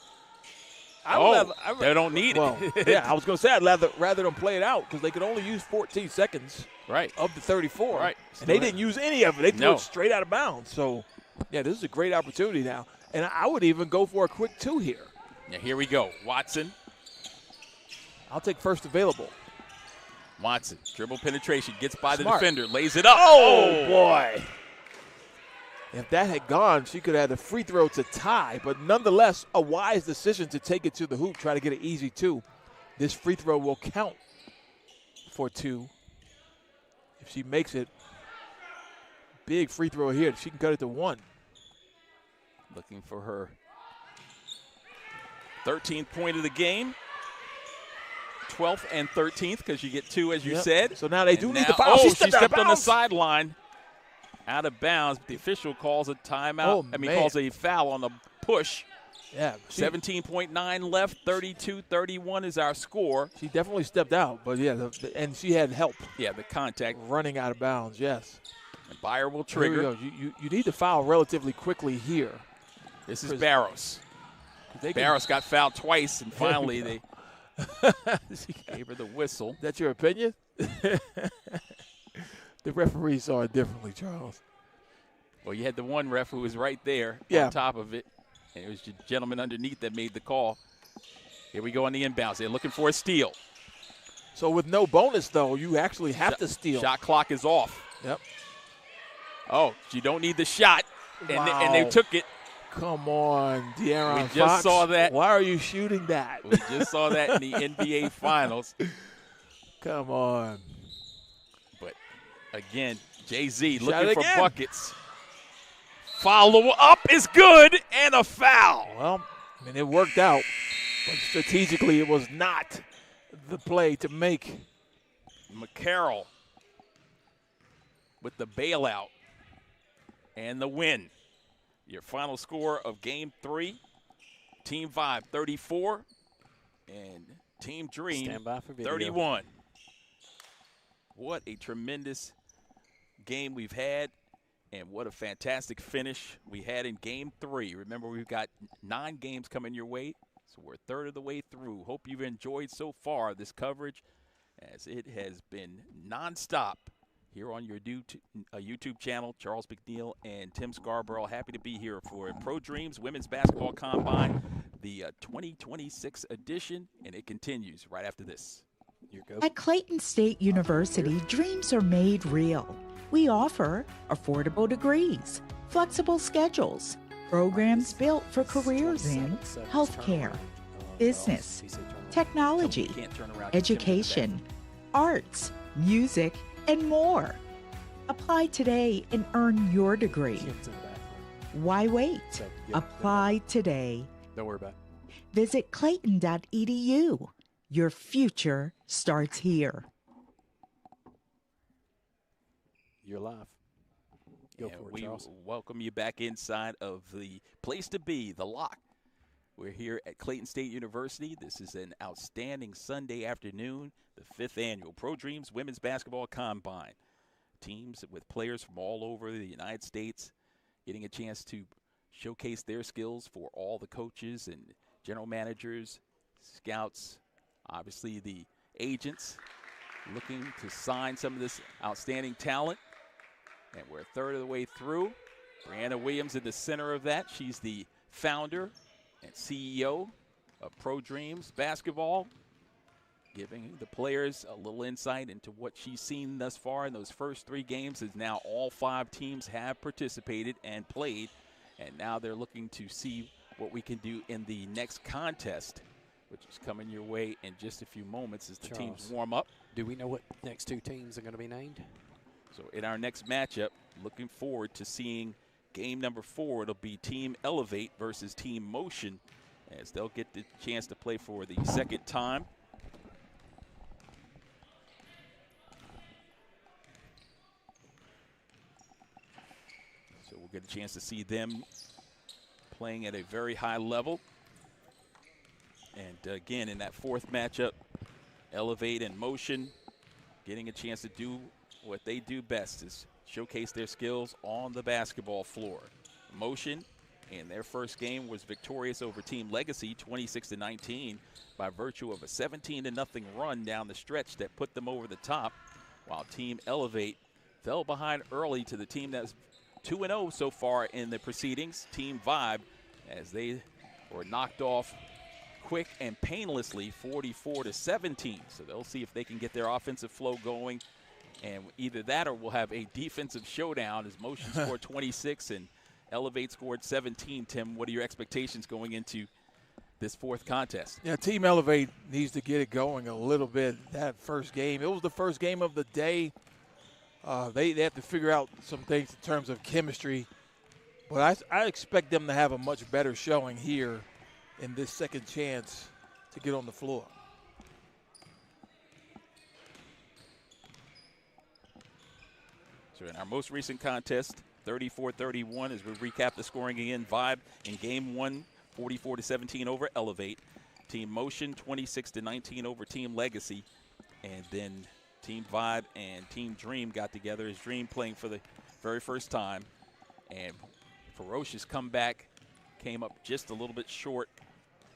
Speaker 2: They
Speaker 1: don't need it.
Speaker 2: Yeah, I was going to say I'd rather them play it out because they could only use 14 seconds of the 34.
Speaker 1: Right.
Speaker 2: And they didn't use any of it. They threw it straight out of bounds. So, yeah, this is a great opportunity now. And I would even go for a quick 2 here.
Speaker 1: Now, here we go. Watson.
Speaker 2: I'll take first available.
Speaker 1: Watson, dribble penetration, gets by the
Speaker 2: Smart.
Speaker 1: defender, lays it up.
Speaker 2: Oh, boy. If that had gone, she could have had the free throw to tie. But nonetheless, a wise decision to take it to the hoop, try to get an easy 2. This free throw will count for 2. If she makes it, big free throw here. She can cut it to 1.
Speaker 1: Looking for her 13th point of the game. 12th and 13th because you get 2, as you said.
Speaker 2: So now they do need the foul.
Speaker 1: She stepped on the sideline. Out of bounds. The official calls a timeout. Calls a foul on the push.
Speaker 2: Yeah.
Speaker 1: 17.9 left. 32-31 is our score.
Speaker 2: She definitely stepped out, but and she had help.
Speaker 1: Yeah, the contact.
Speaker 2: Running out of bounds, yes.
Speaker 1: And Byer will trigger.
Speaker 2: Here we go. You need to foul relatively quickly here.
Speaker 1: This is Barros. Barros got fouled twice, and finally they gave her the whistle.
Speaker 2: That's your opinion? The referee saw it differently, Charles.
Speaker 1: Well, you had the one ref who was right there on top of it, and it was the gentleman underneath that made the call. Here we go on the inbounds. They're looking for a steal.
Speaker 2: So with no bonus, though, you actually have to steal.
Speaker 1: Shot clock is off.
Speaker 2: Yep.
Speaker 1: Oh, you don't need the shot, and they took it.
Speaker 2: Come on, De'Aaron Fox.
Speaker 1: We just saw that.
Speaker 2: Why are you shooting that?
Speaker 1: We just saw that in the NBA Finals.
Speaker 2: Come on.
Speaker 1: But, again, Jay-Z looking for buckets. Follow-up is good, and a foul.
Speaker 2: Well, it worked out, but strategically it was not the play to make.
Speaker 1: McCarroll with the bailout and the win. Your final score of Game 3, Team 5, 34, and Team Dream, 31. What a tremendous game we've had, and what a fantastic finish we had in Game 3. Remember, we've got 9 games coming your way, so we're a third of the way through. Hope you've enjoyed so far this coverage, as it has been nonstop here on your YouTube channel. Charles McNeil and Tim Scarborough, happy to be here for Pro Dreams Women's Basketball Combine, the 2026 edition, and it continues right after this.
Speaker 6: At Clayton State University, dreams are made real. We offer affordable degrees, flexible schedules, programs built for careers in healthcare, business, technology,
Speaker 1: Can't turn around.
Speaker 6: education, arts, music, and more. Apply today and earn your degree. Why wait? Apply today.
Speaker 3: Don't worry about it.
Speaker 6: Visit clayton.edu. Your future starts here.
Speaker 3: You're live. Go for it,
Speaker 1: we
Speaker 3: Charles.
Speaker 1: welcome you back inside of the place to be, the Lock. We're here at Clayton State University. This is an outstanding Sunday afternoon, the 5th annual Pro Dreams Women's Basketball Combine. Teams with players from all over the United States getting a chance to showcase their skills for all the coaches and general managers, scouts, obviously the agents looking to sign some of this outstanding talent. And we're a third of the way through. Brianna Williams in the center of that. She's the founder and CEO of Pro Dreams Basketball, giving the players a little insight into what she's seen thus far in those first 3 games, as now all 5 teams have participated and played. And now they're looking to see what we can do in the next contest, which is coming your way in just a few moments as the teams warm up.
Speaker 3: Do we know what next 2 teams are going to be named?
Speaker 1: So in our next matchup, looking forward to seeing game number 4. It'll be Team Elevate versus Team Motion, as they'll get the chance to play for the second time. So we'll get a chance to see them playing at a very high level. And again, in that 4th matchup, Elevate and Motion getting a chance to do what they do best, is showcase their skills on the basketball floor. Motion in their first game was victorious over Team Legacy 26-19 by virtue of a 17-0 run down the stretch that put them over the top, while Team Elevate fell behind early to the team that's 2-0 so far in the proceedings, Team Vibe, as they were knocked off quick and painlessly 44-17. So they'll see if they can get their offensive flow going. And either that or we'll have a defensive showdown, as Motion scored 26 and Elevate scored 17. Tim, what are your expectations going into this 4th contest?
Speaker 2: Yeah, Team Elevate needs to get it going a little bit. That first game, it was the first game of the day. They have to figure out some things in terms of chemistry. But I expect them to have a much better showing here in this second chance to get on the floor.
Speaker 1: So in our most recent contest, 34-31, as we recap the scoring again, Vibe in game 1, 44-17 over Elevate. Team Motion, 26-19 over Team Legacy. And then Team Vibe and Team Dream got together, as Dream playing for the very first time. And ferocious comeback, came up just a little bit short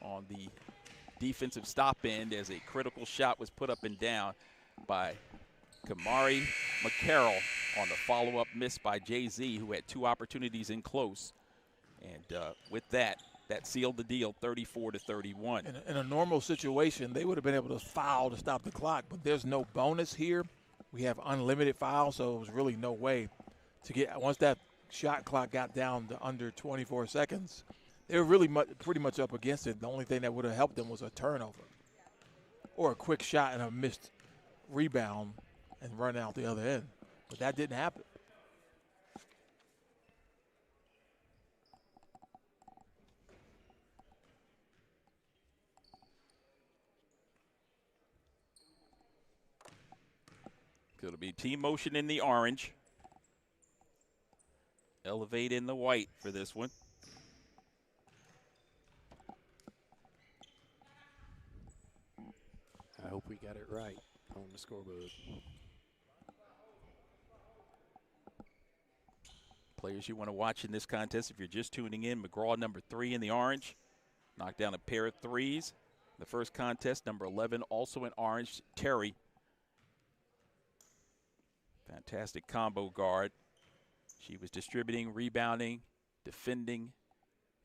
Speaker 1: on the defensive stop end, as a critical shot was put up and down by Kamari McCarroll on the follow-up miss by Jay-Z, who had 2 opportunities in close. And with that sealed the deal, 34-31.
Speaker 2: In a normal situation, they would have been able to foul to stop the clock, but there's no bonus here. We have unlimited fouls, so there was really no way to get – once that shot clock got down to under 24 seconds, they were really pretty much up against it. The only thing that would have helped them was a turnover or a quick shot and a missed rebound and run out the other end. But that didn't happen.
Speaker 1: So it'll be Team Motion in the orange, Elevate in the white for this one.
Speaker 3: I hope we got it right on the scoreboard.
Speaker 1: Players you want to watch in this contest, if you're just tuning in, McGraw, number 3 in the orange, knocked down a pair of threes. The first contest, number 11, also in orange, Terry. Fantastic combo guard. She was distributing, rebounding, defending,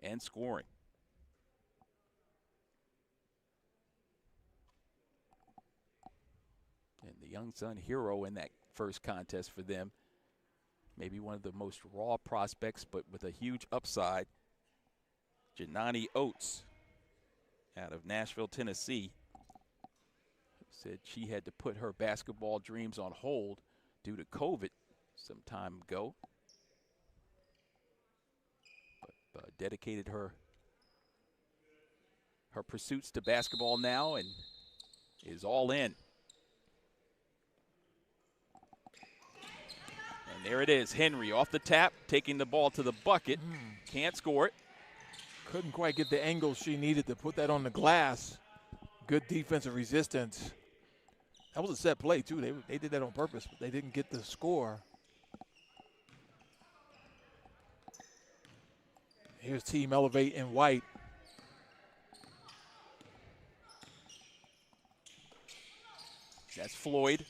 Speaker 1: and scoring. And the young son hero in that first contest for them. Maybe one of the most raw prospects, but with a huge upside. Janani Oates out of Nashville, Tennessee, said she had to put her basketball dreams on hold due to COVID some time ago, but dedicated her pursuits to basketball now and is all in. And there it is, Henry off the tap, taking the ball to the bucket. Can't score it.
Speaker 2: Couldn't quite get the angle she needed to put that on the glass. Good defensive resistance. That was a set play, too. They did that on purpose, but they didn't get the score. Here's Team Elevate in white.
Speaker 1: That's Floyd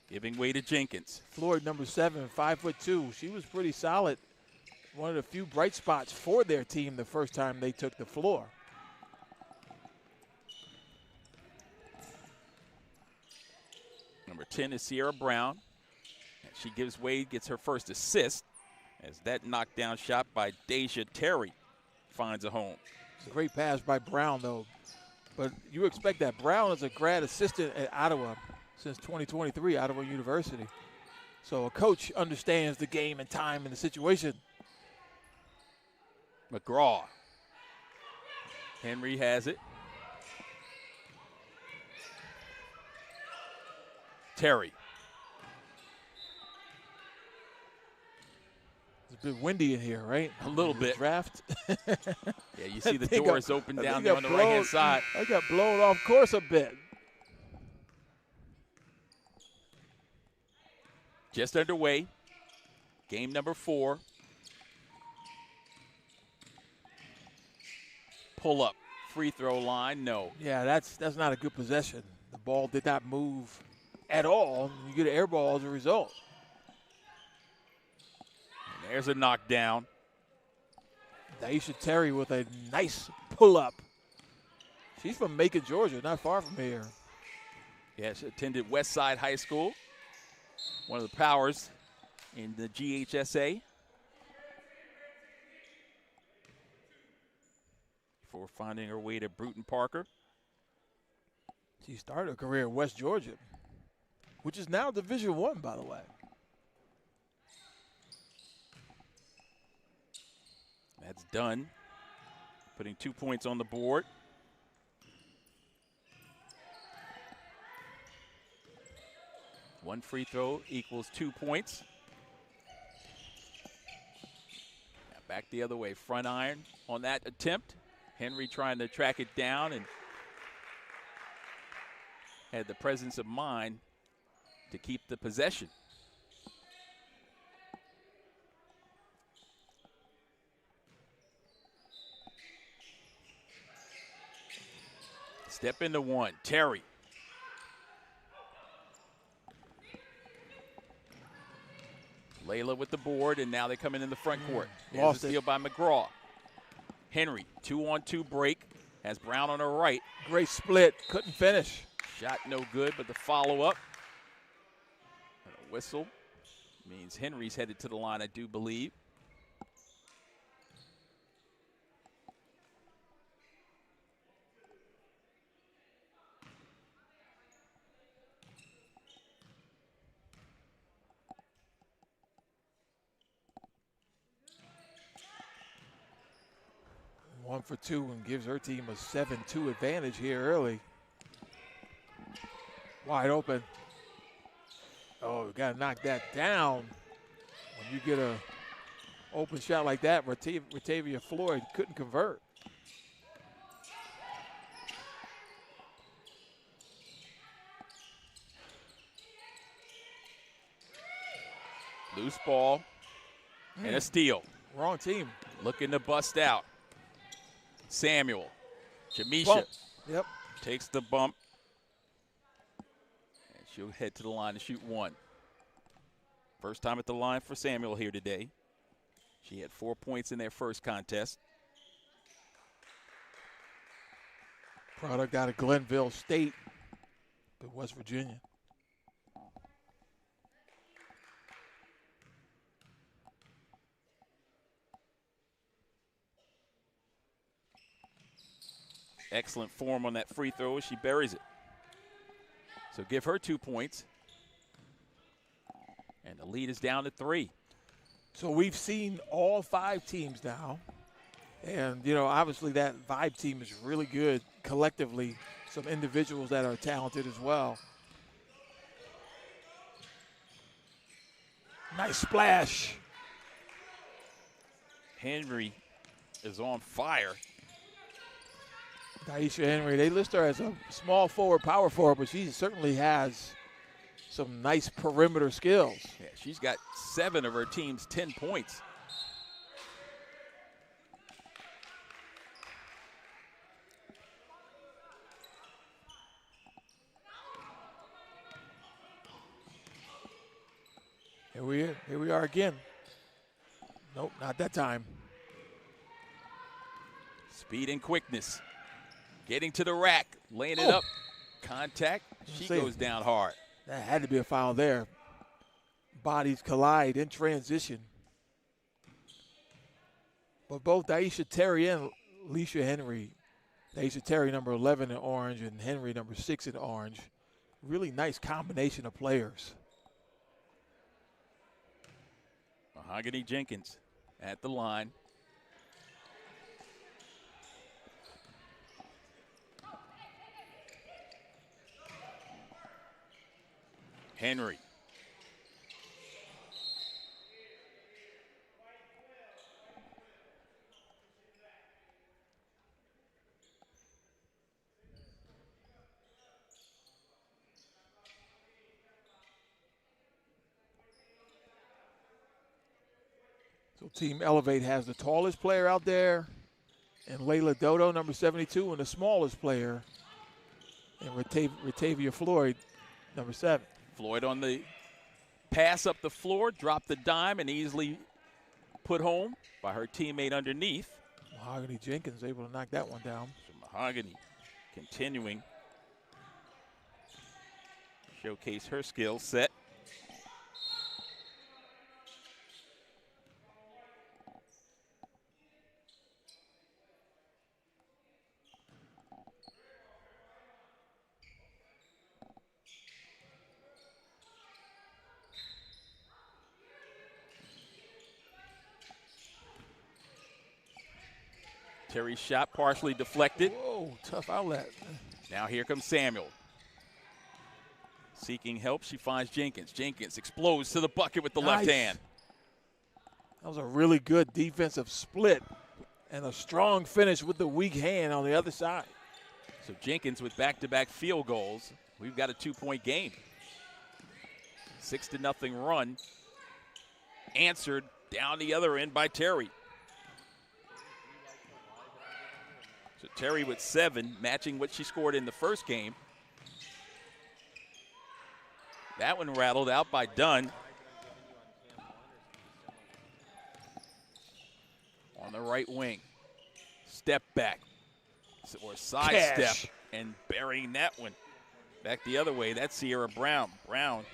Speaker 1: giving way to Jenkins.
Speaker 2: Floyd, number 7, 5'2". She was pretty solid. One of the few bright spots for their team the first time they took the floor.
Speaker 1: Number 10 is Sierra Brown. And she gives way, gets her first assist as that knockdown shot by Deja Terry finds a home.
Speaker 2: It's a great pass by Brown, though. But you expect that. Brown is a grad assistant at Ottawa since 2023, Ottawa University. So a coach understands the game and time and the situation.
Speaker 1: McGraw. Henry has it. Terry.
Speaker 2: It's a bit windy in here, right?
Speaker 1: A little bit.
Speaker 2: Draft.
Speaker 1: Yeah, you see the doors open down there on the right-hand side.
Speaker 2: I got blown off course a bit.
Speaker 1: Just underway. Game number 4. Pull up. Free throw line, no.
Speaker 2: Yeah, that's not a good possession. The ball did not move at all. You get an air ball as a result.
Speaker 1: And there's a knockdown.
Speaker 2: Deja Terry with a nice pull-up. She's from Macon, Georgia, not far from here.
Speaker 1: Yeah, she attended Westside High School, one of the powers in the GHSA. Before finding her way to Bruton Parker.
Speaker 2: She started her career at West Georgia, which is now Division I, by the way.
Speaker 1: That's done. Putting 2 points on the board. One free throw equals 2 points. Now back the other way. Front iron on that attempt. Henry trying to track it down and had the presence of mind to keep the possession. Step into one. Terry. Layla with the board, and now they come in the front court. There's a steal by McGraw. Henry, 2-on-2 break. Has Brown on her right.
Speaker 2: Great split. Couldn't finish.
Speaker 1: Shot no good, but the follow-up. And a whistle means Henry's headed to the line, I do believe.
Speaker 2: One for 2 and gives her team a 7-2 advantage here early. Wide open. Oh, you got to knock that down. When you get a open shot like that, Ratavia Floyd couldn't convert.
Speaker 1: Loose ball and a steal.
Speaker 2: Wrong team.
Speaker 1: Looking to bust out. Samuel. Jamisha
Speaker 2: Bump. Yep.
Speaker 1: takes the bump. And she'll head to the line to shoot one. First time at the line for Samuel here today. She had 4 points in their first contest.
Speaker 2: Product out of Glenville State, West Virginia.
Speaker 1: Excellent form on that free throw as she buries it. So give her 2 points. And the lead is down to 3.
Speaker 2: So we've seen all 5 teams now. And, you know, obviously that Vibe team is really good collectively. Some individuals that are talented as well. Nice splash.
Speaker 1: Henry is on fire.
Speaker 2: Daisha Henry, they list her as a small forward, power forward, but she certainly has some nice perimeter skills.
Speaker 1: Yeah, she's got 7 of her team's 10 points.
Speaker 2: Here we are again. Nope, not that time.
Speaker 1: Speed and quickness. Getting to the rack, laying it up. Contact, she goes down hard.
Speaker 2: That had to be a foul there. Bodies collide in transition. But both Daisha Terry and Leisha Henry, Daisha Terry number 11 in orange and Henry number 6 in orange, really nice combination of players.
Speaker 1: Mahogany Jenkins at the line. Henry.
Speaker 2: So Team Elevate has the tallest player out there, and Layla Dodo, number 72, and the smallest player, and Ratavia Floyd, number 7.
Speaker 1: Floyd on the pass up the floor, dropped the dime, and easily put home by her teammate underneath.
Speaker 2: Mahogany Jenkins able to knock that one down.
Speaker 1: So Mahogany continuing showcase her skill set. Terry's shot partially deflected.
Speaker 2: Whoa, tough outlet.
Speaker 1: Now here comes Samuel. Seeking help, she finds Jenkins. Jenkins explodes to the bucket with the left hand.
Speaker 2: That was a really good defensive split and a strong finish with the weak hand on the other side.
Speaker 1: So Jenkins with back-to-back field goals. We've got a 2-point game. 6-0 run. Answered down the other end by Terry. So Terry with 7, matching what she scored in the first game. That one rattled out by Dunn. On the right wing. Step back. Or side step. And burying that one. Back the other way. That's Sierra Brown. Brown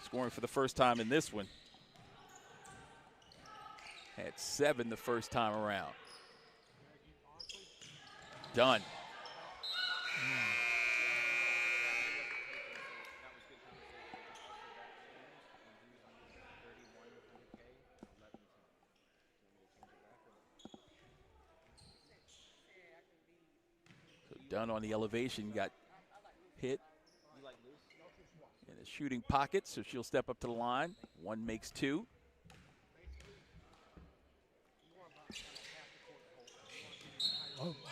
Speaker 1: scoring for the first time in this one. Had 7 the first time around. Done. So Dunn on the elevation got hit in a shooting pocket, so she'll step up to the line. 1 makes 2.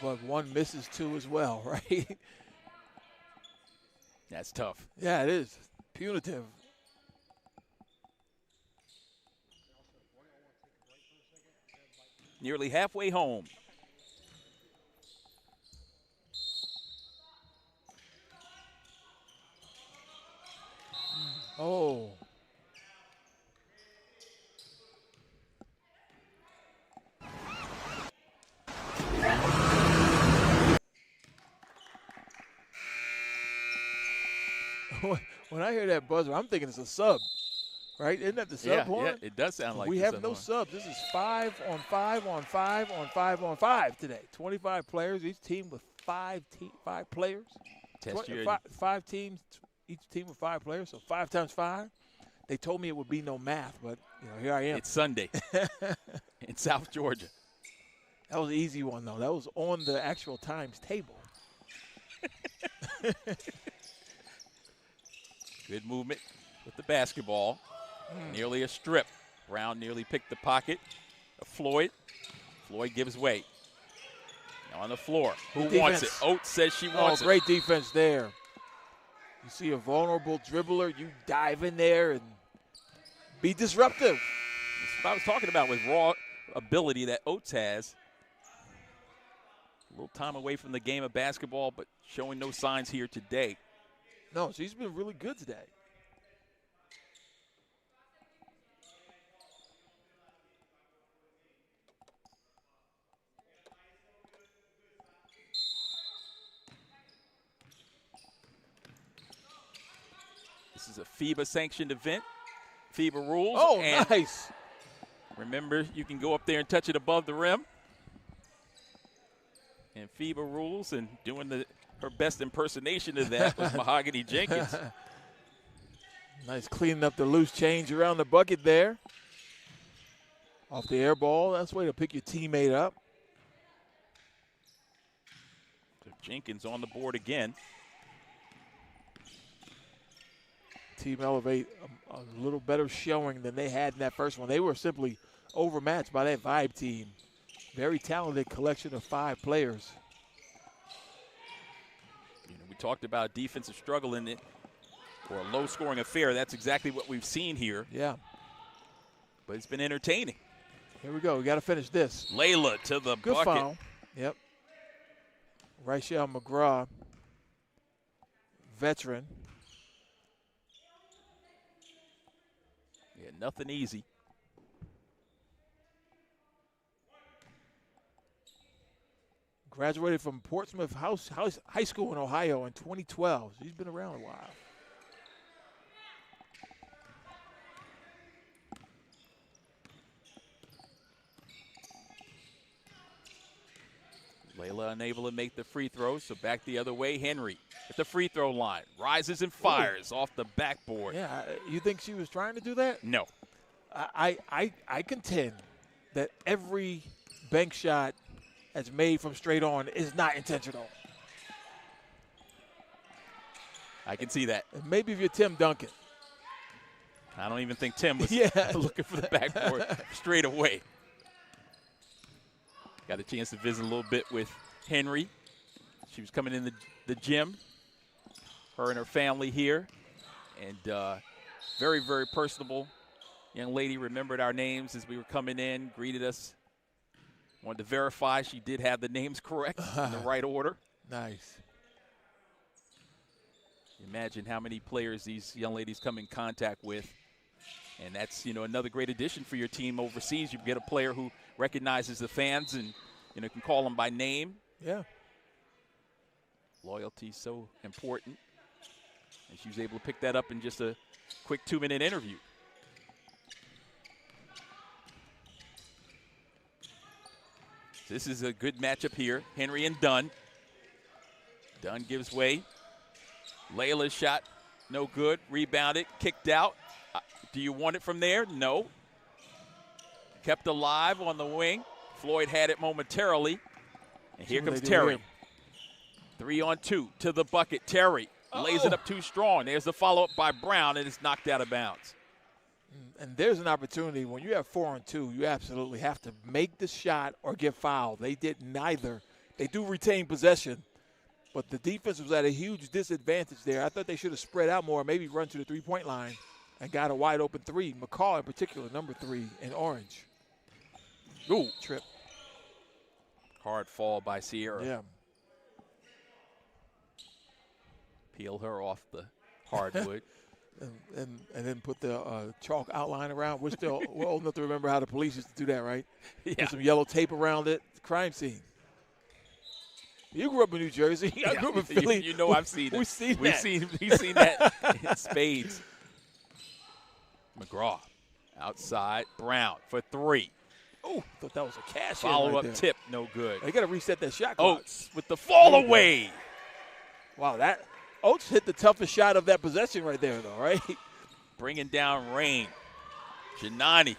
Speaker 2: But 1 misses 2 as well, right?
Speaker 1: That's tough.
Speaker 2: Yeah, it is. Punitive.
Speaker 1: Nearly halfway home.
Speaker 2: Oh. When I hear that buzzer, I'm thinking it's a sub. right? Isn't that the sub horn?
Speaker 1: Yeah, it does sound like
Speaker 2: we
Speaker 1: the
Speaker 2: have
Speaker 1: sub
Speaker 2: no
Speaker 1: horn.
Speaker 2: subs. This is 5 on 5 on 5 on 5 on 5 today. 25 players, each team with five players.
Speaker 1: Test your
Speaker 2: 5 teams, each team with 5 players, so 5 times 5. They told me it would be no math, but here I am.
Speaker 1: It's Sunday in South Georgia.
Speaker 2: That was an easy one, though. That was on the actual times table.
Speaker 1: Good movement with the basketball. Nearly a strip. Brown nearly picked the pocket of Floyd. Floyd gives way. Now on the floor. Who wants it? Oates says she wants it.
Speaker 2: Great defense there. You see a vulnerable dribbler, you dive in there and be disruptive.
Speaker 1: That's what I was talking about with raw ability that Oates has. A little time away from the game of basketball, but showing no signs here today.
Speaker 2: No, she's been really good today.
Speaker 1: This is a FIBA-sanctioned event. FIBA rules.
Speaker 2: Oh,
Speaker 1: and
Speaker 2: nice.
Speaker 1: Remember, you can go up there and touch it above the rim. And FIBA rules, and doing her best impersonation of that was Mahogany Jenkins.
Speaker 2: Nice cleaning up the loose change around the bucket there. Off the air ball. That's a way to pick your teammate up.
Speaker 1: So Jenkins on the board again.
Speaker 2: Team Elevate a little better showing than they had in that first one. They were simply overmatched by that Vibe team. Very talented collection of 5 players.
Speaker 1: We talked about defensive struggle in it or a low-scoring affair. That's exactly what we've seen here.
Speaker 2: Yeah.
Speaker 1: But it's been entertaining.
Speaker 2: Here we go. We got to finish this.
Speaker 1: Layla to the
Speaker 2: Good
Speaker 1: bucket.
Speaker 2: foul. Yep. Rachel McGraw, veteran.
Speaker 1: Yeah, nothing easy.
Speaker 2: Graduated from Portsmouth High School in Ohio in 2012. She's been around a while.
Speaker 1: Layla unable to make the free throw, so back the other way. Henry at the free throw line. Rises and fires off the backboard.
Speaker 2: Yeah, you think she was trying to do that?
Speaker 1: No.
Speaker 2: I contend that every bank shot that's made from straight on is not intentional.
Speaker 1: I can see that.
Speaker 2: And maybe if you're Tim Duncan.
Speaker 1: I don't even think Tim was
Speaker 2: Yeah.
Speaker 1: looking for the backboard straight away. Got a chance to visit a little bit with Henry. She was coming in the gym, her and her family here. And very, very personable young lady, remembered our names as we were coming in, greeted us. Wanted to verify she did have the names correct in the right order.
Speaker 2: Nice.
Speaker 1: Imagine how many players these young ladies come in contact with. And that's, another great addition for your team overseas. You get a player who recognizes the fans and, can call them by name.
Speaker 2: Yeah.
Speaker 1: Loyalty so important. And she was able to pick that up in just a quick 2-minute interview. This is a good matchup here. Henry and Dunn. Dunn gives way. Layla's shot, no good. Rebounded, kicked out. Do you want it from there? No. Kept alive on the wing. Floyd had it momentarily. And here comes Terry. 3-on-2 to the bucket. Terry lays it up too strong. There's the follow-up by Brown, and it's knocked out of bounds.
Speaker 2: And there's an opportunity. When you have 4-on-2, you absolutely have to make the shot or get fouled. They did neither. They do retain possession, but the defense was at a huge disadvantage there. I thought they should have spread out more, maybe run to the three-point line and got a wide-open 3. McCall in particular, number 3 in orange.
Speaker 1: Ooh.
Speaker 2: Trip.
Speaker 1: Hard fall by Sierra.
Speaker 2: Yeah.
Speaker 1: Peel her off the hardwood.
Speaker 2: And then put the chalk outline around. We're old enough to remember how the police used to do that, right?
Speaker 1: Yeah.
Speaker 2: Put some yellow tape around it. Crime scene. You grew up in New Jersey. I grew up in Philly.
Speaker 1: You know I've seen it.
Speaker 2: We've seen
Speaker 1: that in spades. McGraw outside. Brown for three.
Speaker 2: Oh, thought that was a cash
Speaker 1: Follow-up
Speaker 2: right
Speaker 1: tip, no good.
Speaker 2: They got to reset that shot clock.
Speaker 1: Oates with the fall away.
Speaker 2: Wow, that Oates hit the toughest shot of that possession right there, though, right?
Speaker 1: Bringing down rain. Giannani.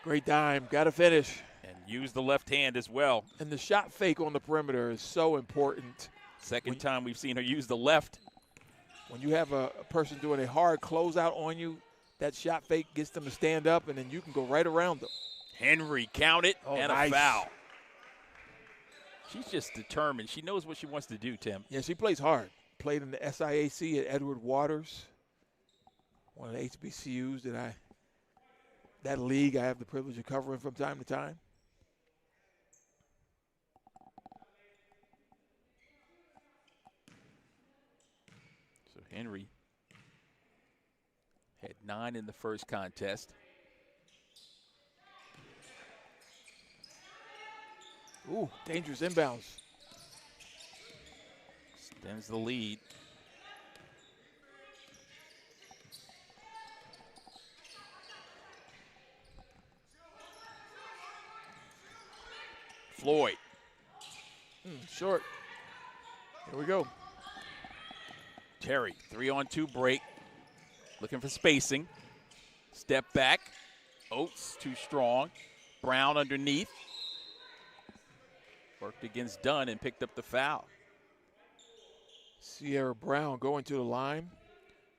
Speaker 2: Great dime. Got to finish.
Speaker 1: And use the left hand as well.
Speaker 2: And the shot fake on the perimeter is so important.
Speaker 1: Second time we've seen her use the left.
Speaker 2: When you have a person doing a hard closeout on you, that shot fake gets them to stand up, and then you can go right around them.
Speaker 1: Henry counted and
Speaker 2: nice.
Speaker 1: A foul. She's just determined. She knows what she wants to do, Tim.
Speaker 2: Yeah, she plays hard. Played in the SIAC at Edward Waters, one of the HBCUs that league I have the privilege of covering from time to time.
Speaker 1: So Henry had 9 in the first contest.
Speaker 2: Ooh, dangerous inbounds.
Speaker 1: Extends the lead. Floyd.
Speaker 2: Short. Here we go.
Speaker 1: Terry, 3-on-2 break. Looking for spacing. Step back. Oates too strong. Brown underneath. Worked against Dunn and picked up the foul.
Speaker 2: Sierra Brown going to the line.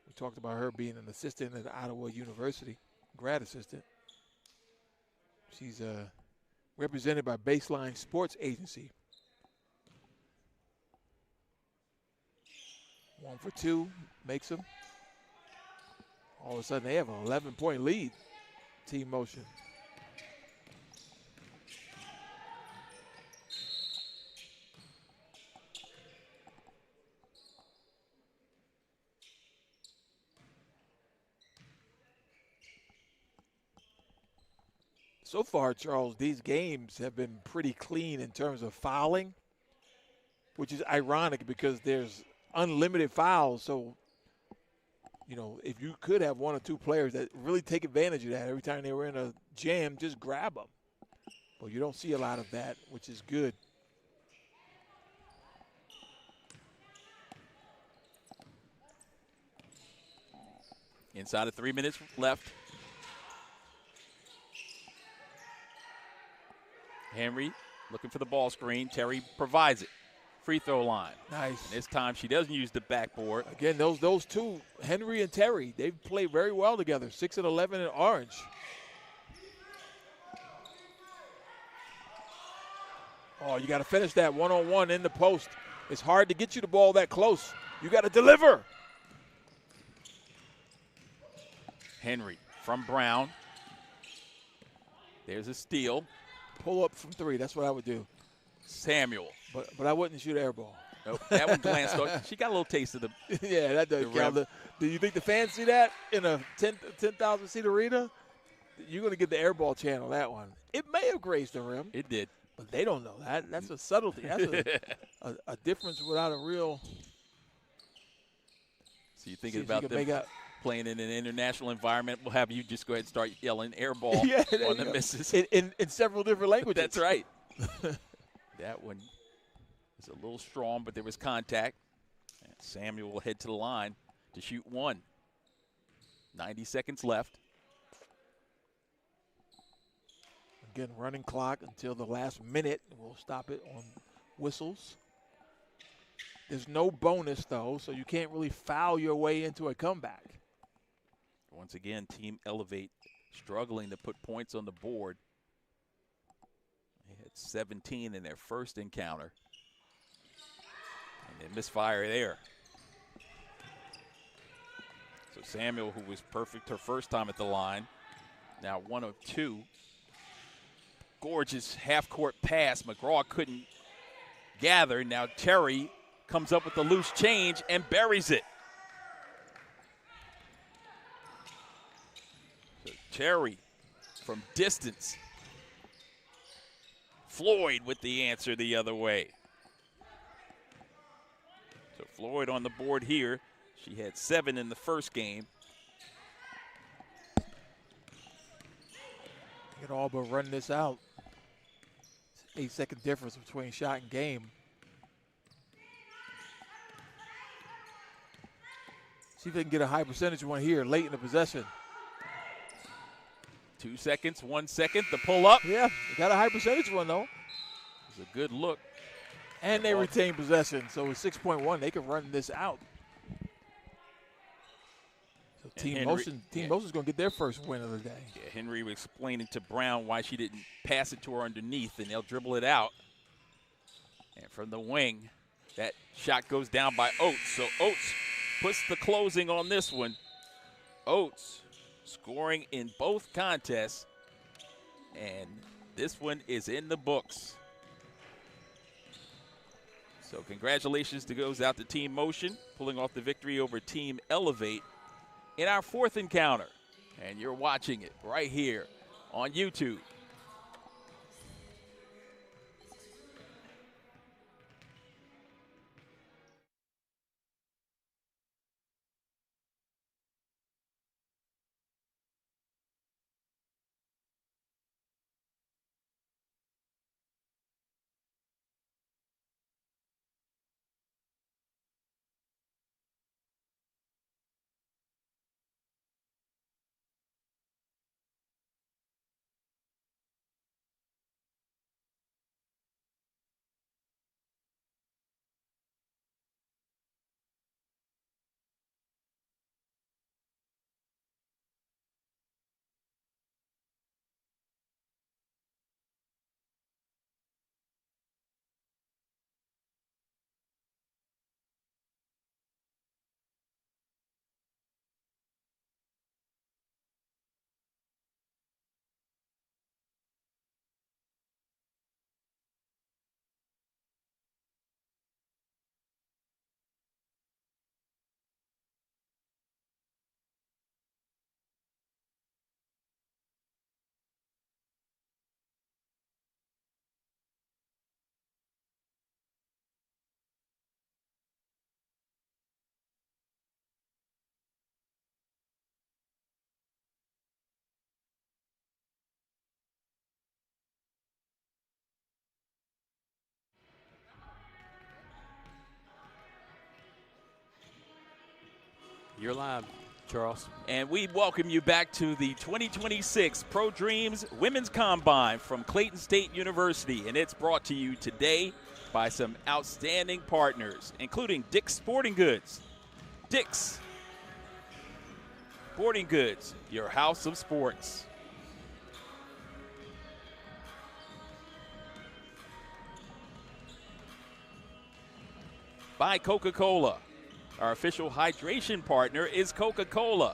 Speaker 2: We talked about her being an assistant at Ottawa University, grad assistant. She's represented by Baseline Sports Agency. 1 for 2 makes them. All of a sudden they have an 11-point lead. Team motion. So far, Charles, these games have been pretty clean in terms of fouling, which is ironic because there's unlimited fouls. So, you know, if you could have 1 or 2 players that really take advantage of that every time they were in a jam, just grab them. But you don't see a lot of that, which is good.
Speaker 1: Inside of 3 minutes left. Henry looking for the ball screen. Terry provides it. Free throw line.
Speaker 2: Nice.
Speaker 1: And this time she doesn't use the backboard.
Speaker 2: Again, those two, Henry and Terry, they've played very well together. 6 and 11 in orange. Oh, you got to finish that one-on-one in the post. It's hard to get you the ball that close. You got to deliver.
Speaker 1: Henry from Brown. There's a steal.
Speaker 2: Pull up from 3. That's what I would do.
Speaker 1: Samuel.
Speaker 2: But I wouldn't shoot air ball.
Speaker 1: Nope, that one glanced off. She got a little taste of the
Speaker 2: yeah, that does count. Do you think the fans see that in a 10,000 seat arena? You're going to get the air ball channel, that one. It may have grazed the rim.
Speaker 1: It did.
Speaker 2: But they don't know that. That's a subtlety. That's a difference without a real.
Speaker 1: So you're thinking about them playing in an international environment. We'll have you just go ahead and start yelling air ball on the misses.
Speaker 2: In several different languages.
Speaker 1: That's right. That one is a little strong, but there was contact. And Samuel will head to the line to shoot 1. 90 seconds left.
Speaker 2: Again, running clock until the last minute. We'll stop it on whistles. There's no bonus, though, so you can't really foul your way into a comeback.
Speaker 1: Once again, Team Elevate struggling to put points on the board. They had 17 in their first encounter. And they misfire there. So Samuel, who was perfect her first time at the line, now 1 of 2. Gorgeous half-court pass. McGraw couldn't gather. Now Terry comes up with the loose change and buries it. So Terry from distance. Floyd with the answer the other way. So Floyd on the board here. She had 7 in the first game.
Speaker 2: You can all but run this out. 8-second difference between shot and game. See if they can get a high percentage one here late in the possession.
Speaker 1: 2 seconds, 1 second, the pull up.
Speaker 2: Yeah, they got a high percentage one though.
Speaker 1: It's a good look.
Speaker 2: And they retain possession, so with 6.1, they can run this out. So Team Motion's going to get their first win of the day.
Speaker 1: Yeah, Henry was explaining to Brown why she didn't pass it to her underneath, and they'll dribble it out. And from the wing, that shot goes down by Oates. So Oates puts the closing on this one. Oates scoring in both contests, and this one is in the books. So congratulations goes out to Team Motion, pulling off the victory over Team Elevate in our 4th encounter. And you're watching it right here on YouTube.
Speaker 3: You're live, Charles.
Speaker 1: And we welcome you back to the 2026 Pro Dreams Women's Combine from Clayton State University. And it's brought to you today by some outstanding partners, including Dick's Sporting Goods. Dick's Sporting Goods, your house of sports. By Coca-Cola. Our official hydration partner is Coca-Cola.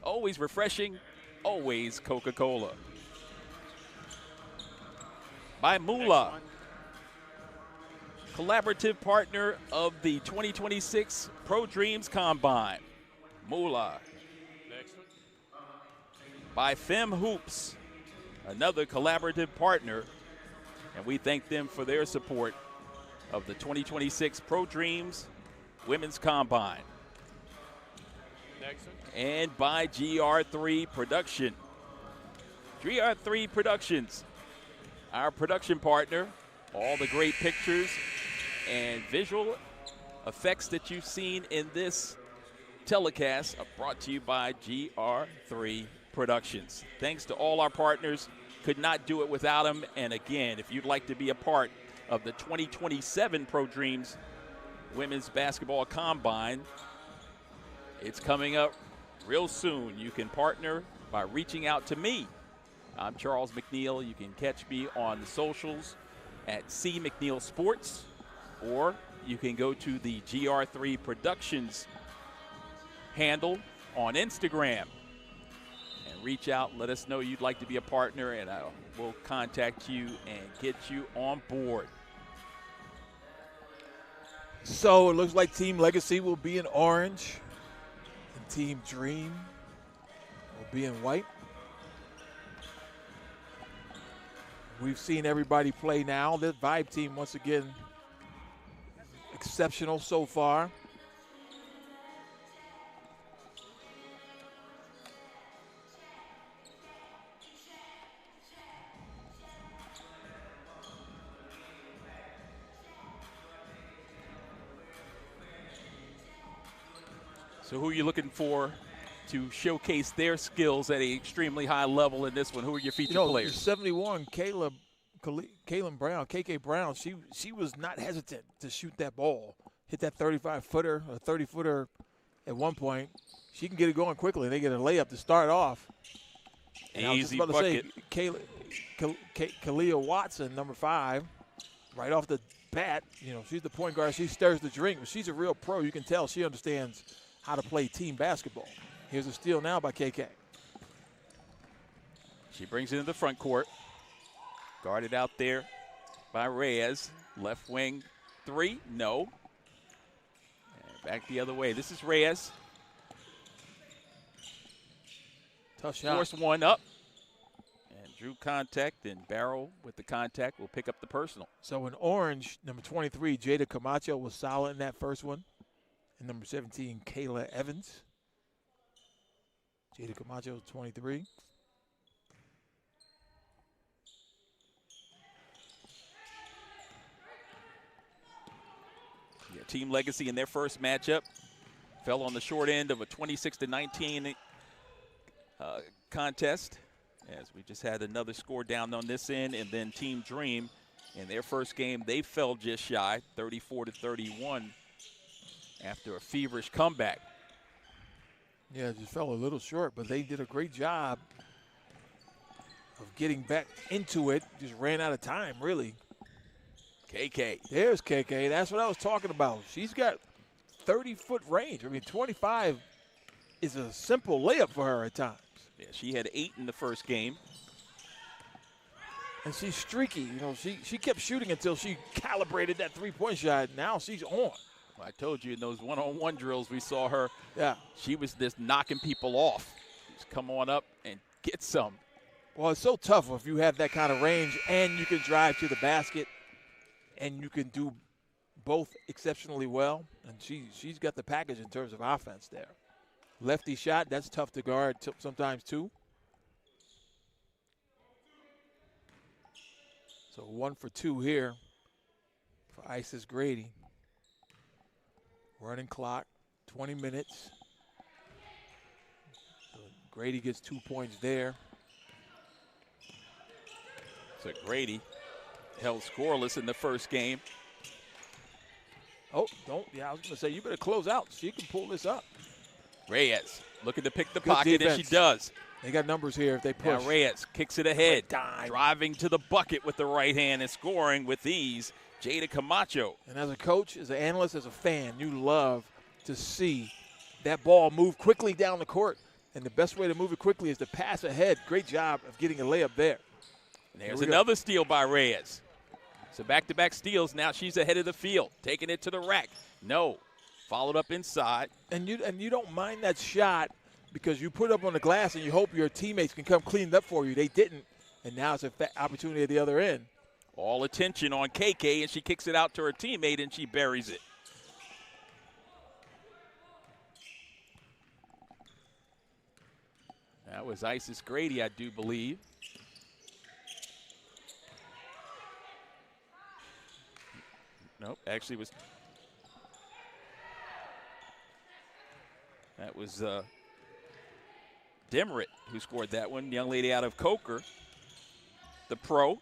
Speaker 1: Always refreshing, always Coca-Cola. By Moolah, collaborative partner of the 2026 Pro Dreams Combine. Moolah.
Speaker 3: Next one.
Speaker 1: By Fem Hoops, another collaborative partner, and we thank them for their support of the 2026 Pro Dreams Women's Combine.
Speaker 3: Next one.
Speaker 1: And by GR3 Production. GR3 Productions, our production partner. All the great pictures and visual effects that you've seen in this telecast are brought to you by GR3 Productions. Thanks to all our partners. Could not do it without them. And again, if you'd like to be a part of the 2027 Pro Dreams Women's Basketball Combine, it's coming up real soon. You can partner by reaching out to me. I'm Charles McNeil. You can catch me on the socials at C McNeil Sports, or you can go to the GR3 Productions handle on Instagram and reach out. Let us know you'd like to be a partner, and we'll contact you and get you on board.
Speaker 2: So it looks like Team Legacy will be in orange, and Team Dream will be in white. We've seen everybody play now. This Vibe team, once again, exceptional so far.
Speaker 1: So who are you looking for to showcase their skills at an extremely high level in this one? Who are your featured players?
Speaker 2: 71, Kaylin Brown, KK Brown, she was not hesitant to shoot that ball. Hit that 35-footer, a 30-footer at one point. She can get it going quickly. They get a layup to start off. And
Speaker 1: Easy
Speaker 2: I was just about
Speaker 1: bucket.
Speaker 2: to say, Kalia Watson, number 5, right off the bat. She's the point guard. She stirs the drink, but she's a real pro. You can tell she understands how to play team basketball. Here's a steal now by KK.
Speaker 1: She brings it into the front court. Guarded out there by Reyes. Left wing 3, no. And back the other way. This is Reyes.
Speaker 2: Tough shot.
Speaker 1: Forced one up. And drew contact, and Barrow with the contact will pick up the personal.
Speaker 2: So in orange, number 23, Jada Camacho was solid in that first one. And number 17, Kayla Evans. Jada Camacho, 23.
Speaker 1: Yeah, Team Legacy in their first matchup fell on the short end of a 26-19 contest, as we just had another score down on this end. And then Team Dream in their first game, they fell just shy, 34-31, after a feverish comeback.
Speaker 2: Yeah, just fell a little short, but they did a great job of getting back into it. Just ran out of time, really.
Speaker 1: KK.
Speaker 2: There's KK. That's what I was talking about. She's got 30-foot range. I mean, 25 is a simple layup for her at times.
Speaker 1: Yeah, she had 8 in the first game.
Speaker 2: And she's streaky. She kept shooting until she calibrated that three-point shot. Now she's on.
Speaker 1: I told you in those one-on-one drills we saw her.
Speaker 2: Yeah.
Speaker 1: She was just knocking people off. Just come on up and get some.
Speaker 2: Well, it's so tough if you have that kind of range and you can drive to the basket and you can do both exceptionally well. And she's got the package in terms of offense there. Lefty shot, that's tough to guard sometimes too. So 1 for 2 here for Isis Grady. Running clock, 20 minutes. So Grady gets 2 points there.
Speaker 1: So Grady held scoreless in the first game.
Speaker 2: Oh, I was going to say, you better close out. She can pull this up.
Speaker 1: Reyes looking to pick the
Speaker 2: Good
Speaker 1: pocket,
Speaker 2: defense.
Speaker 1: and she does.
Speaker 2: They got numbers here if they push.
Speaker 1: Now Reyes kicks it ahead,
Speaker 2: Dime.
Speaker 1: driving to the bucket with the right hand and scoring with ease. Jada Camacho.
Speaker 2: And as a coach, as an analyst, as a fan, you love to see that ball move quickly down the court. And the best way to move it quickly is to pass ahead. Great job of getting a layup there.
Speaker 1: And there's another steal by Reyes. So back-to-back steals. Now she's ahead of the field, taking it to the rack. No. Followed up inside.
Speaker 2: And you don't mind that shot because you put it up on the glass and you hope your teammates can come clean it up for you. They didn't. And now it's an opportunity at the other end.
Speaker 1: All attention on KK, and she kicks it out to her teammate, and she buries it. That was Isis Grady, I do believe. Nope, actually was. That was Demerit who scored that one. Young lady out of Coker, the pro.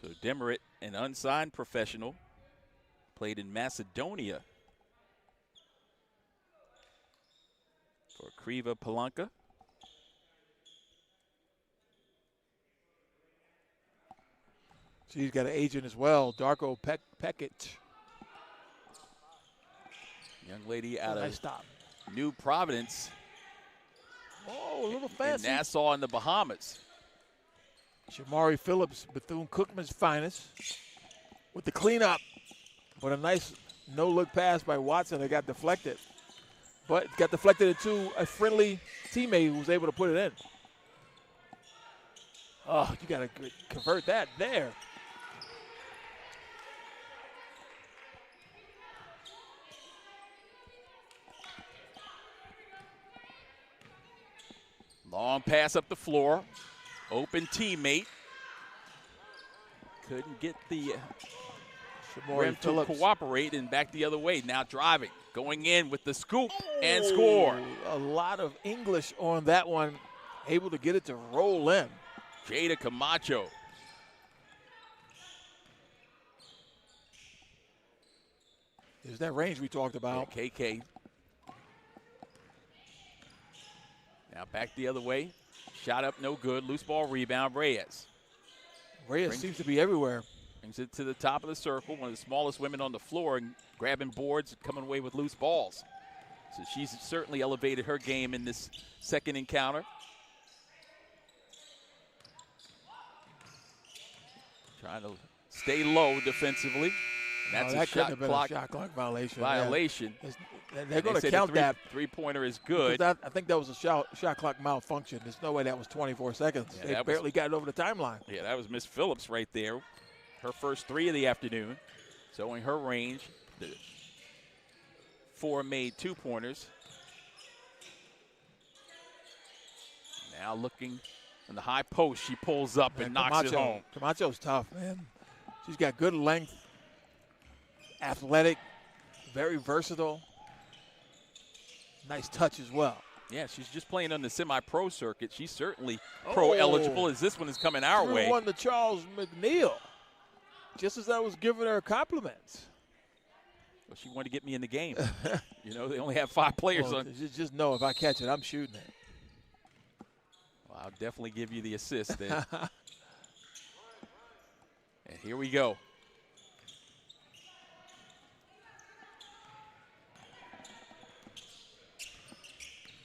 Speaker 1: So Demerit, an unsigned professional, played in Macedonia for Kriva Palanka.
Speaker 2: She's got an agent as well, Darko Pekic.
Speaker 1: Young lady out
Speaker 2: Nice
Speaker 1: of
Speaker 2: stop.
Speaker 1: New Providence.
Speaker 2: Oh, a little
Speaker 1: In
Speaker 2: fancy.
Speaker 1: Nassau in the Bahamas.
Speaker 2: Shamari Phillips, Bethune-Cookman's finest, with the cleanup. But a nice no-look pass by Watson that got deflected. But it got deflected into a friendly teammate who was able to put it in. Oh, you got to convert that there.
Speaker 1: Long pass up the floor. Open teammate. Couldn't get the rim to cooperate, and back the other way. Now driving. Going in with the scoop and score.
Speaker 2: A lot of English on that one. Able to get it to roll in.
Speaker 1: Jada Camacho.
Speaker 2: There's that range we talked about.
Speaker 1: Yeah, KK. Now back the other way. Shot up, no good. Loose ball rebound, Reyes.
Speaker 2: Reyes seems to be everywhere.
Speaker 1: Brings it to the top of the circle. One of the smallest women on the floor, and grabbing boards and coming away with loose balls. So she's certainly elevated her game in this second encounter. Trying to stay low defensively. And that's
Speaker 2: that
Speaker 1: a shot clock
Speaker 2: violation.
Speaker 1: Yeah.
Speaker 2: They're going to count that.
Speaker 1: Three-pointer is good.
Speaker 2: I think that was a shot clock malfunction. There's no way that was 24 seconds.
Speaker 1: Yeah,
Speaker 2: they barely got it over the timeline.
Speaker 1: Yeah, that was Miss Phillips right there. Her first 3 of the afternoon, showing her range. The 4 made 2-pointers. Now looking in the high post, she pulls up and knocks it home.
Speaker 2: Camacho's tough, man. She's got good length, athletic, very versatile. Nice touch as well.
Speaker 1: Yeah, she's just playing on the semi-pro circuit. She's certainly pro-eligible as this one is coming our way.
Speaker 2: One to Charles McNeil, just as I was giving her compliments.
Speaker 1: Well, she wanted to get me in the game. You know, they only have 5 players on.
Speaker 2: Just know if I catch it, I'm shooting it.
Speaker 1: Well, I'll definitely give you the assist then. And here we go.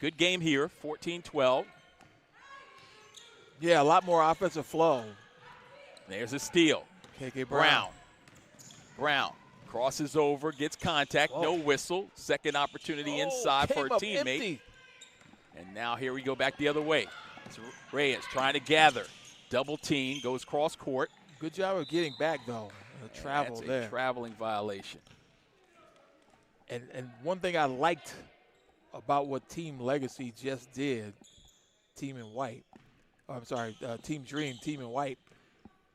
Speaker 1: Good game here, 14-12.
Speaker 2: Yeah, a lot more offensive flow.
Speaker 1: There's a steal.
Speaker 2: KK Brown.
Speaker 1: Brown crosses over, gets contact, no whistle. Second opportunity inside for a teammate.
Speaker 2: Empty.
Speaker 1: And now here we go back the other way. It's Reyes trying to gather. Double team, goes cross court.
Speaker 2: Good job of getting back, though. The travel
Speaker 1: that's
Speaker 2: there.
Speaker 1: A traveling violation.
Speaker 2: And one thing I liked about what Team Legacy just did, Team in White. Oh, I'm sorry, Team Dream, Team in White.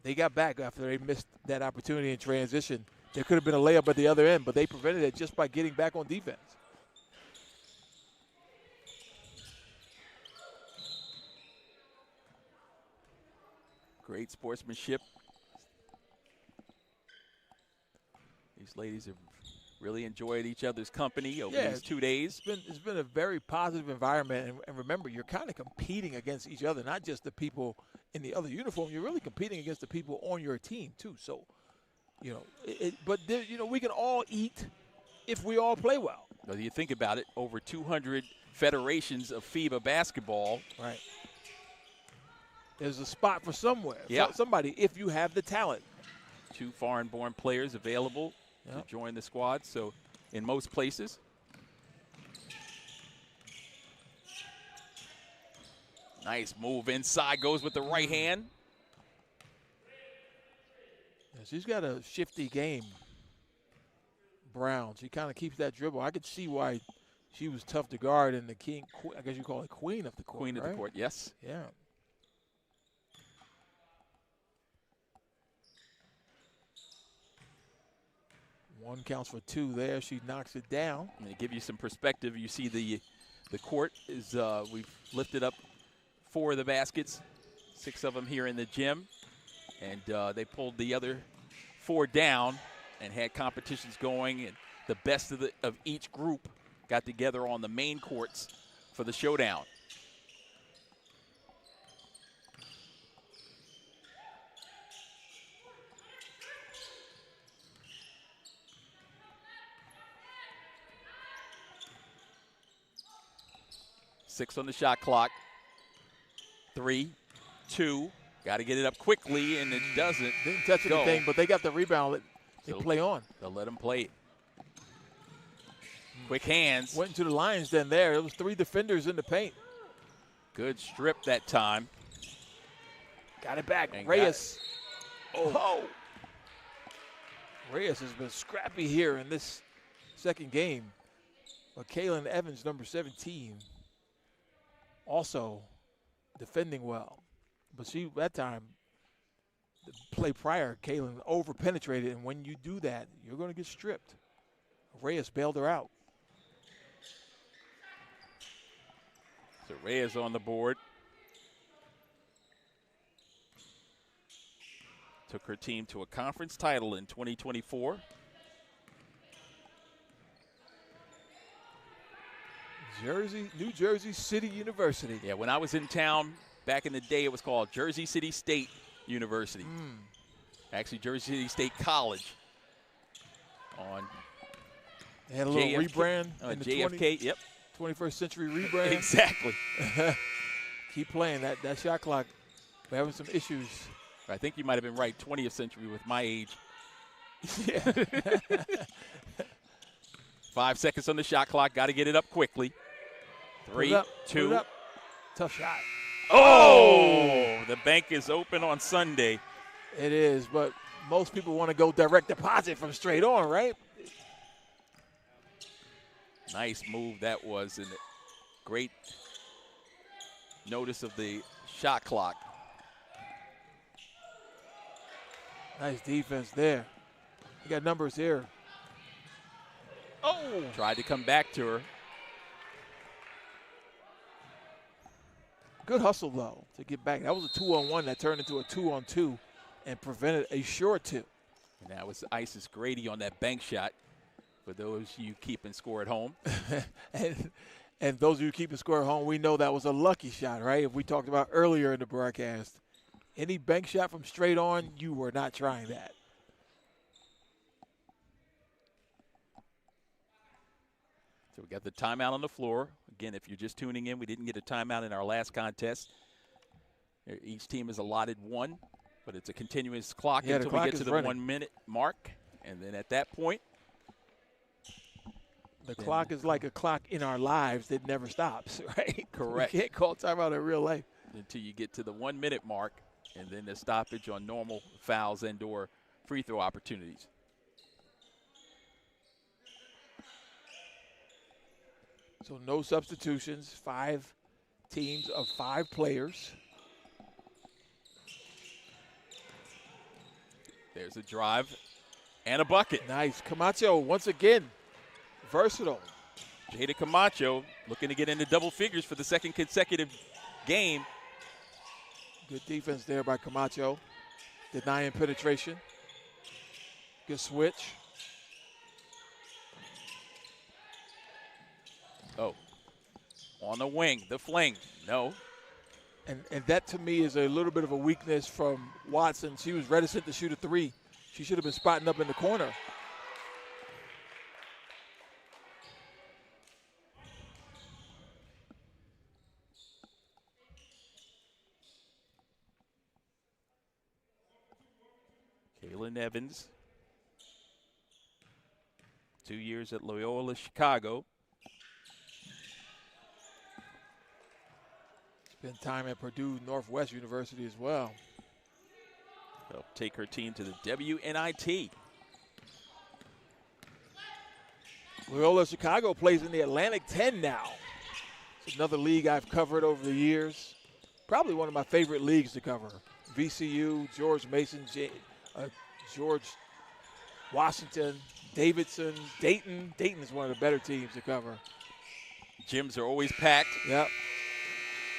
Speaker 2: They got back after they missed that opportunity in transition. There could have been a layup at the other end, but they prevented it just by getting back on defense.
Speaker 1: Great sportsmanship. These ladies have really enjoyed each other's company over these 2 days.
Speaker 2: It's been a very positive environment. And remember, you're kind of competing against each other, not just the people in the other uniform. You're really competing against the people on your team, too. So, you know, we can all eat if we all play well.
Speaker 1: Well, you think about it, over 200 federations of FIBA basketball.
Speaker 2: Right. There's a spot for somewhere.
Speaker 1: Yeah.
Speaker 2: Somebody, if you have the talent.
Speaker 1: 2 foreign-born players available to join the squad, so in most places. Nice move inside, goes with the right hand.
Speaker 2: Yeah, she's got a shifty game, Brown. She kind of keeps that dribble. I could see why she was tough to guard and the king, I guess you call it queen of the court,
Speaker 1: Queen of the court, yes.
Speaker 2: Yeah. One counts for 2 there. She knocks it down.
Speaker 1: And to give you some perspective, you see the court is, we've lifted up 4 of the baskets, 6 of them here in the gym. And they pulled the other 4 down and had competitions going. And the best of each group got together on the main courts for the showdown. Six on the shot clock. 3, 2. Got to get it up quickly, and it doesn't.
Speaker 2: Didn't touch anything, but they got the rebound. They play on.
Speaker 1: They'll let them play it. Quick hands.
Speaker 2: Went into the Lions den there. It was 3 defenders in the paint.
Speaker 1: Good strip that time.
Speaker 2: Got it back.
Speaker 1: And
Speaker 2: Reyes. Reyes has been scrappy here in this second game. But Kaylin Evans, number 17, also defending well. But she, that time, the play prior, Kaylin over-penetrated, and when you do that, you're going to get stripped. Reyes bailed her out.
Speaker 1: So Reyes on the board. Took her team to a conference title in 2024.
Speaker 2: New Jersey City University.
Speaker 1: Yeah, when I was in town back in the day, it was called Jersey City State University. Actually, Jersey City State College.
Speaker 2: They had a little
Speaker 1: JFK,
Speaker 2: rebrand. In the
Speaker 1: JFK, yep.
Speaker 2: 21st century rebrand.
Speaker 1: Exactly.
Speaker 2: Keep playing that shot clock. We're having some issues.
Speaker 1: I think you might have been right, 20th century with my age.
Speaker 2: Yeah.
Speaker 1: 5 seconds on the shot clock. Got to get it up quickly. 3, 2.
Speaker 2: Tough shot.
Speaker 1: Oh! The bank is open on Sunday.
Speaker 2: It is, but most people want to go direct deposit from straight on, right?
Speaker 1: Nice move that was, and great notice of the shot clock.
Speaker 2: Nice defense there. You got numbers here. Oh!
Speaker 1: Tried to come back to her.
Speaker 2: Good hustle, though, to get back. That was a 2-on-1 that turned into a 2-on-2 and prevented a short 2.
Speaker 1: And that was Isis Grady on that bank shot for those you keeping score at home.
Speaker 2: and those of you keeping score at home, we know that was a lucky shot, right? If we talked about earlier in the broadcast. Any bank shot from straight on, you were not trying that.
Speaker 1: So we got the timeout on the floor. Again, if you're just tuning in, we didn't get a timeout in our last contest. Each team is allotted one, but it's a continuous clock until we get to the running. 1 minute mark. And then at that point,
Speaker 2: the clock is like a clock in our lives that never stops, right?
Speaker 1: Correct.
Speaker 2: You can't call timeout in real life.
Speaker 1: Until you get to the 1 minute mark, and then the stoppage on normal fouls and or free throw opportunities.
Speaker 2: So no substitutions, 5 teams of 5 players.
Speaker 1: There's a drive and a bucket.
Speaker 2: Nice. Camacho, once again, versatile.
Speaker 1: Jada Camacho looking to get into double figures for the second consecutive game.
Speaker 2: Good defense there by Camacho. Denying penetration. Good switch.
Speaker 1: Oh, on the wing, the fling, no.
Speaker 2: And that to me is a little bit of a weakness from Watson. She was reticent to shoot a 3. She should have been spotting up in the corner.
Speaker 1: Kaylin Evans, 2 years at Loyola Chicago.
Speaker 2: Spent time at Purdue Northwest University as well.
Speaker 1: They'll take her team to the WNIT.
Speaker 2: Loyola Chicago plays in the Atlantic 10 now. It's another league I've covered over the years. Probably one of my favorite leagues to cover. VCU, George Mason, George Washington, Davidson, Dayton. Dayton is one of the better teams to cover.
Speaker 1: Gyms are always packed.
Speaker 2: Yep.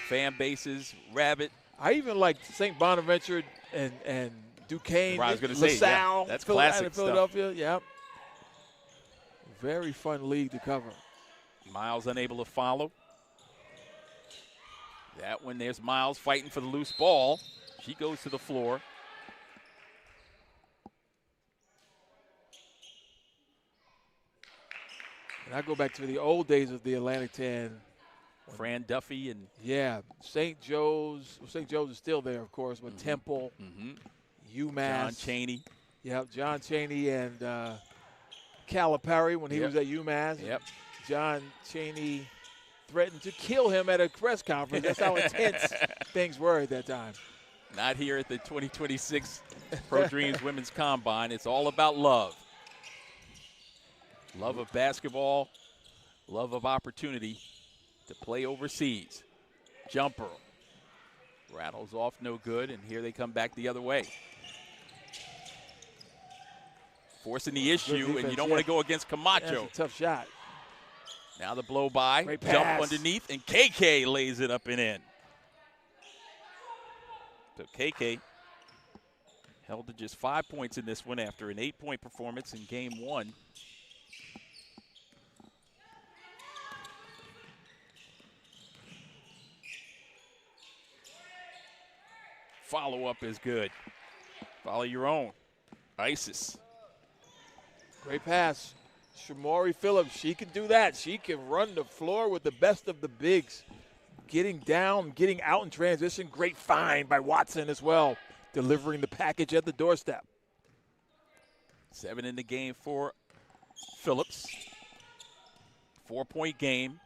Speaker 1: Fan bases, rabid.
Speaker 2: I even like St. Bonaventure and Duquesne.
Speaker 1: I was going to
Speaker 2: LaSalle,
Speaker 1: say, yeah, that's classic
Speaker 2: Philadelphia. Yep. Very fun league to cover.
Speaker 1: Miles unable to follow. That one, there's Miles fighting for the loose ball. She goes to the floor.
Speaker 2: And I go back to the old days of the Atlantic 10.
Speaker 1: Fran Duffy and
Speaker 2: St. Joe's. Well, St. Joe's is still there, of course, but Temple, UMass.
Speaker 1: John Chaney.
Speaker 2: Yep, John Chaney and Calipari when he was at UMass.
Speaker 1: Yep.
Speaker 2: John Chaney threatened to kill him at a press conference. That's how intense things were at that time.
Speaker 1: Not here at the 2026 Pro Dreams Women's Combine. It's all about love. Love of basketball, love of opportunity to play overseas. Jumper. Rattles off, no good, and here they come back the other way. Forcing the issue, and you don't want to go against Camacho.
Speaker 2: That's a tough shot.
Speaker 1: Now the blow by,
Speaker 2: Great
Speaker 1: jump
Speaker 2: pass.
Speaker 1: underneath, and KK lays it up and in. So KK held to just 5 points in this one after an 8-point performance in game 1. Follow-up is good. Follow your own. Isis.
Speaker 2: Great pass. Shamori Phillips, she can do that. She can run the floor with the best of the bigs. Getting down, getting out in transition. Great find by Watson as well. Delivering the package at the doorstep.
Speaker 1: 7 in the game for Phillips. 4-point game.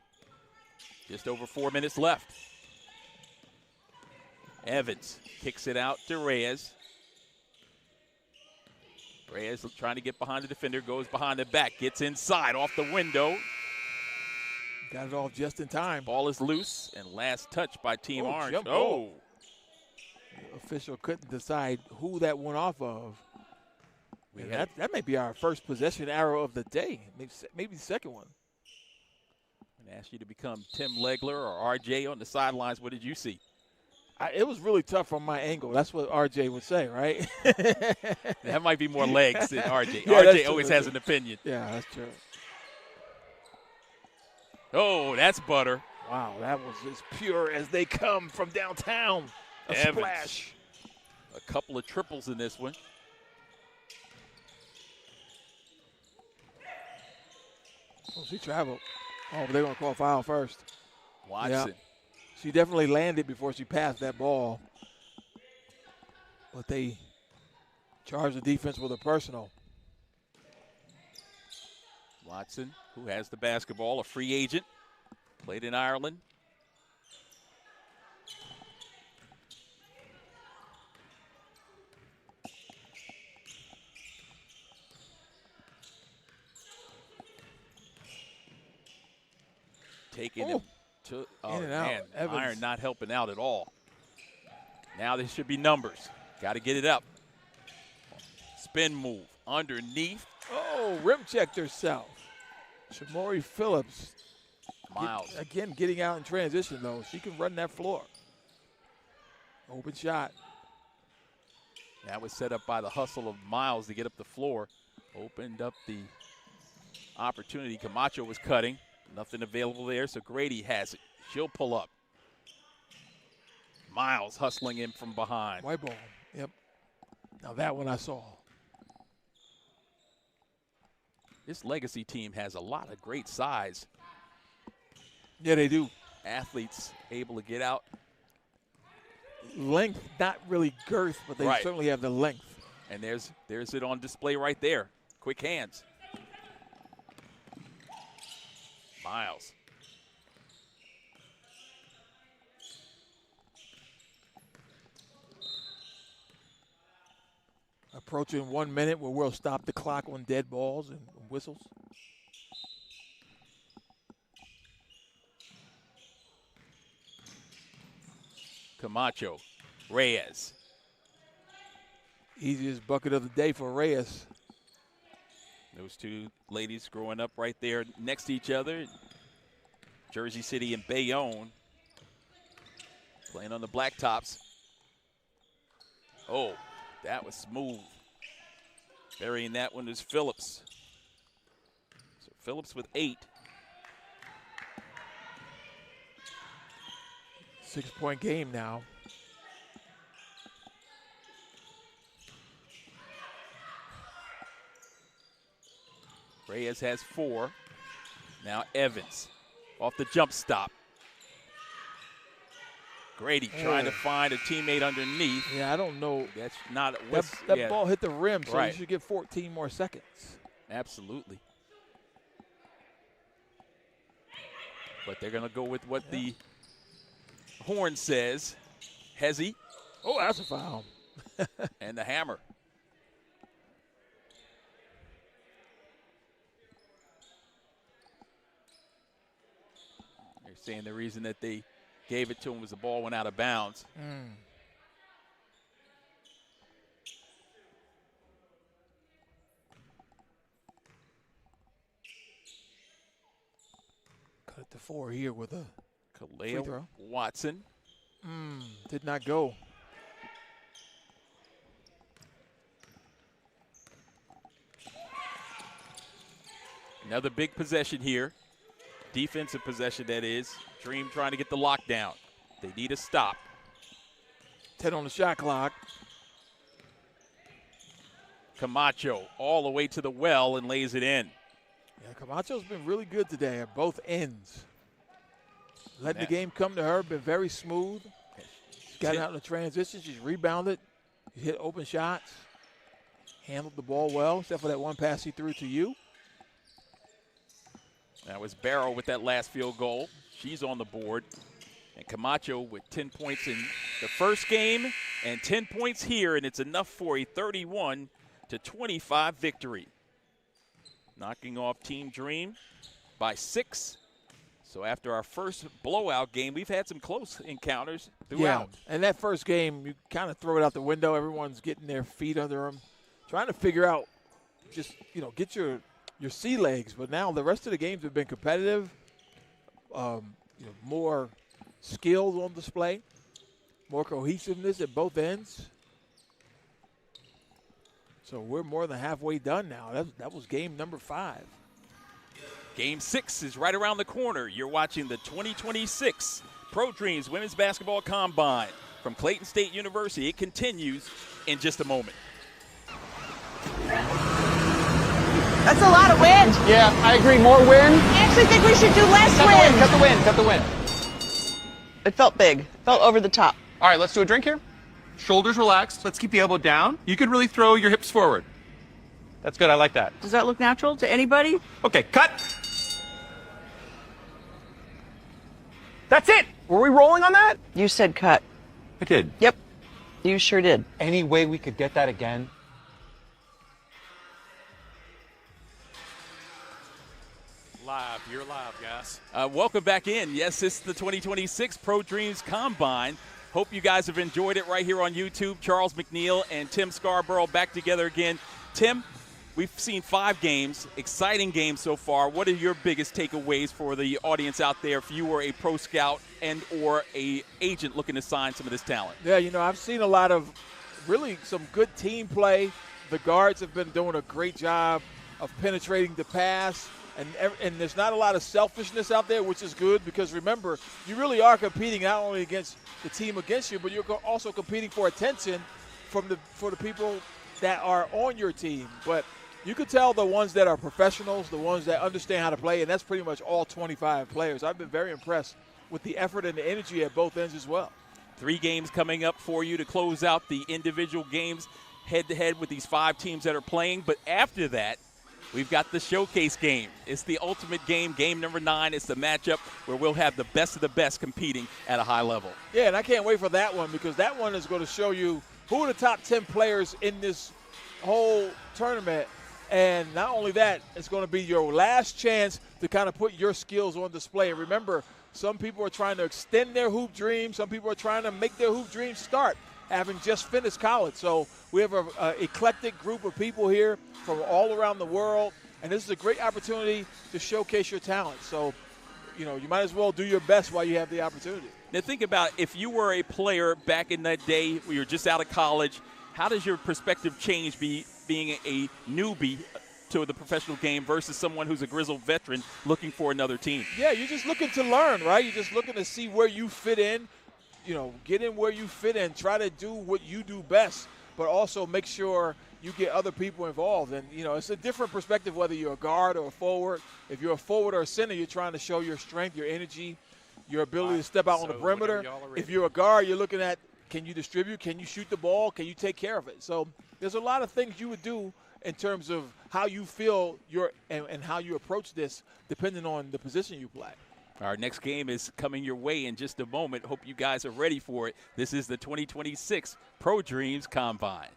Speaker 1: Just over 4 minutes left. Evans kicks it out to Reyes. Reyes trying to get behind the defender, goes behind the back, gets inside, off the window.
Speaker 2: Got it off just in time.
Speaker 1: Ball is loose, and last touch by Team Orange.
Speaker 2: Jump ball. The official couldn't decide who that went off of. That may be our first possession arrow of the day, maybe the second one.
Speaker 1: I'm going to ask you to become Tim Legler or RJ on the sidelines. What did you see?
Speaker 2: It was really tough from my angle. That's what RJ would say, right?
Speaker 1: That might be more legs than RJ.
Speaker 2: Yeah,
Speaker 1: RJ always has an opinion.
Speaker 2: Yeah, that's true.
Speaker 1: Oh, that's butter.
Speaker 2: Wow, that was as pure as they come from downtown. A
Speaker 1: Evans.
Speaker 2: splash.
Speaker 1: A couple of triples in this one.
Speaker 2: Oh, she traveled. Oh, but they're going to call foul first.
Speaker 1: Watson.
Speaker 2: Yeah. She definitely landed before she passed that ball. But they charged the defense with a personal.
Speaker 1: Watson, who has the basketball, a free agent, played in Ireland. Taking him to,
Speaker 2: in and out.
Speaker 1: Man,
Speaker 2: Evans.
Speaker 1: Iron not helping out at all. Now there should be numbers. Got to get it up. Spin move underneath.
Speaker 2: Oh, rim checked herself. Shamori Phillips.
Speaker 1: Miles.
Speaker 2: Again, getting out in transition, though. She can run that floor. Open shot.
Speaker 1: That was set up by the hustle of Miles to get up the floor. Opened up the opportunity. Camacho was cutting. Nothing available there, so Grady has it. She'll pull up. Miles hustling in from behind.
Speaker 2: White ball. Yep. Now that one I saw.
Speaker 1: This Legacy team has a lot of great size.
Speaker 2: Yeah, they do.
Speaker 1: Athletes able to get out.
Speaker 2: Length, not really girth, but they certainly have the length.
Speaker 1: And there's it on display right there. Quick hands. Miles.
Speaker 2: Approaching 1 minute where we'll stop the clock on dead balls and whistles.
Speaker 1: Camacho. Reyes.
Speaker 2: Easiest bucket of the day for Reyes.
Speaker 1: Those two ladies growing up right there next to each other. Jersey City and Bayonne. Playing on the blacktops. Oh, that was smooth. Burying that one is Phillips. So Phillips with 8.
Speaker 2: 6-point game now.
Speaker 1: Reyes has 4. Now Evans off the jump stop. Grady trying to find a teammate underneath.
Speaker 2: Yeah, I don't know.
Speaker 1: That's not
Speaker 2: that ball hit the rim, so
Speaker 1: right.
Speaker 2: You should get 14 more seconds.
Speaker 1: Absolutely. But they're going to go with what the horn says. Hezzy.
Speaker 2: Oh, that's a foul.
Speaker 1: And the hammer. They're saying the reason that they gave it to him as the ball went out of bounds.
Speaker 2: Cut it to 4 here with a free
Speaker 1: Kaleo
Speaker 2: throw.
Speaker 1: Watson.
Speaker 2: Did not go.
Speaker 1: Another big possession here. Defensive possession, that is. Dream trying to get the lockdown. They need a stop.
Speaker 2: 10 on the shot clock.
Speaker 1: Camacho all the way to the well and lays it in.
Speaker 2: Yeah, Camacho's been really good today at both ends. Letting the game come to her, been very smooth. She's got out in the transition. She's rebounded. She hit open shots. Handled the ball well, except for that one pass he threw to you.
Speaker 1: That was Barrow with that last field goal. She's on the board. And Camacho with 10 points in the first game and 10 points here, and it's enough for a 31-25 victory. Knocking off Team Dream by 6. So after our first blowout game, we've had some close encounters throughout.
Speaker 2: Yeah, and that first game, you kind of throw it out the window. Everyone's getting their feet under them, trying to figure out, just, get your sea legs. But now the rest of the games have been competitive, more skills on display, more cohesiveness at both ends. So we're more than halfway done now. That was game number 5.
Speaker 1: Game 6 is right around the corner. You're watching the 2026 Pro Dreams Women's Basketball Combine from Clayton State University. It continues in just a moment.
Speaker 7: That's a lot of wind.
Speaker 8: Yeah, I agree. More wind.
Speaker 7: I actually think we should do less wind.
Speaker 8: Cut the wind. Cut the wind.
Speaker 7: It felt big. Felt over the top.
Speaker 8: All right, let's do a drink here. Shoulders relaxed. Let's keep the elbow down. You can really throw your hips forward. That's good. I like that.
Speaker 7: Does that look natural to anybody?
Speaker 8: Okay, cut. That's it. Were we rolling on that?
Speaker 7: You said cut.
Speaker 8: I did.
Speaker 7: Yep. You sure did.
Speaker 8: Any way we could get that again?
Speaker 3: Live. You're live, guys.
Speaker 1: Welcome back in. Yes, this is the 2026 Pro Dreams Combine. Hope you guys have enjoyed it right here on YouTube. Charles McNeil and Tim Scarborough back together again. Tim, we've seen 5 games, exciting games so far. What are your biggest takeaways for the audience out there if you were a pro scout and or a agent looking to sign some of this talent?
Speaker 2: Yeah, I've seen a lot of really some good team play. The guards have been doing a great job of penetrating the pass. And there's not a lot of selfishness out there, which is good because, remember, you really are competing not only against the team against you, but you're also competing for attention for the people that are on your team. But you could tell the ones that are professionals, the ones that understand how to play, and that's pretty much all 25 players. I've been very impressed with the effort and the energy at both ends as well.
Speaker 1: 3 games coming up for you to close out the individual games head-to-head with these 5 teams that are playing. But after that, we've got the showcase game. It's the ultimate game, game number 9. It's the matchup where we'll have the best of the best competing at a high level.
Speaker 2: Yeah, and I can't wait for that one because that one is going to show you who are the top 10 players in this whole tournament. And not only that, it's going to be your last chance to kind of put your skills on display. And remember, some people are trying to extend their hoop dreams. Some people are trying to make their hoop dreams start, having just finished college. So we have an eclectic group of people here from all around the world, and this is a great opportunity to showcase your talent. So, you might as well do your best while you have the opportunity.
Speaker 1: Now think about if you were a player back in that day where you were just out of college, how does your perspective change being a newbie to the professional game versus someone who's a grizzled veteran looking for another team?
Speaker 2: Yeah, you're just looking to learn, right? You're just looking to see where you fit in. Get in where you fit in, try to do what you do best, but also make sure you get other people involved. And, it's a different perspective whether you're a guard or a forward. If you're a forward or a center, you're trying to show your strength, your energy, your ability to step out on the perimeter. If you're a guard, you're looking at, can you distribute? Can you shoot the ball? Can you take care of it? So there's a lot of things you would do in terms of how you feel and how you approach this depending on the position you play.
Speaker 1: Our next game is coming your way in just a moment. Hope you guys are ready for it. This is the 2026 Pro Dreams Combine.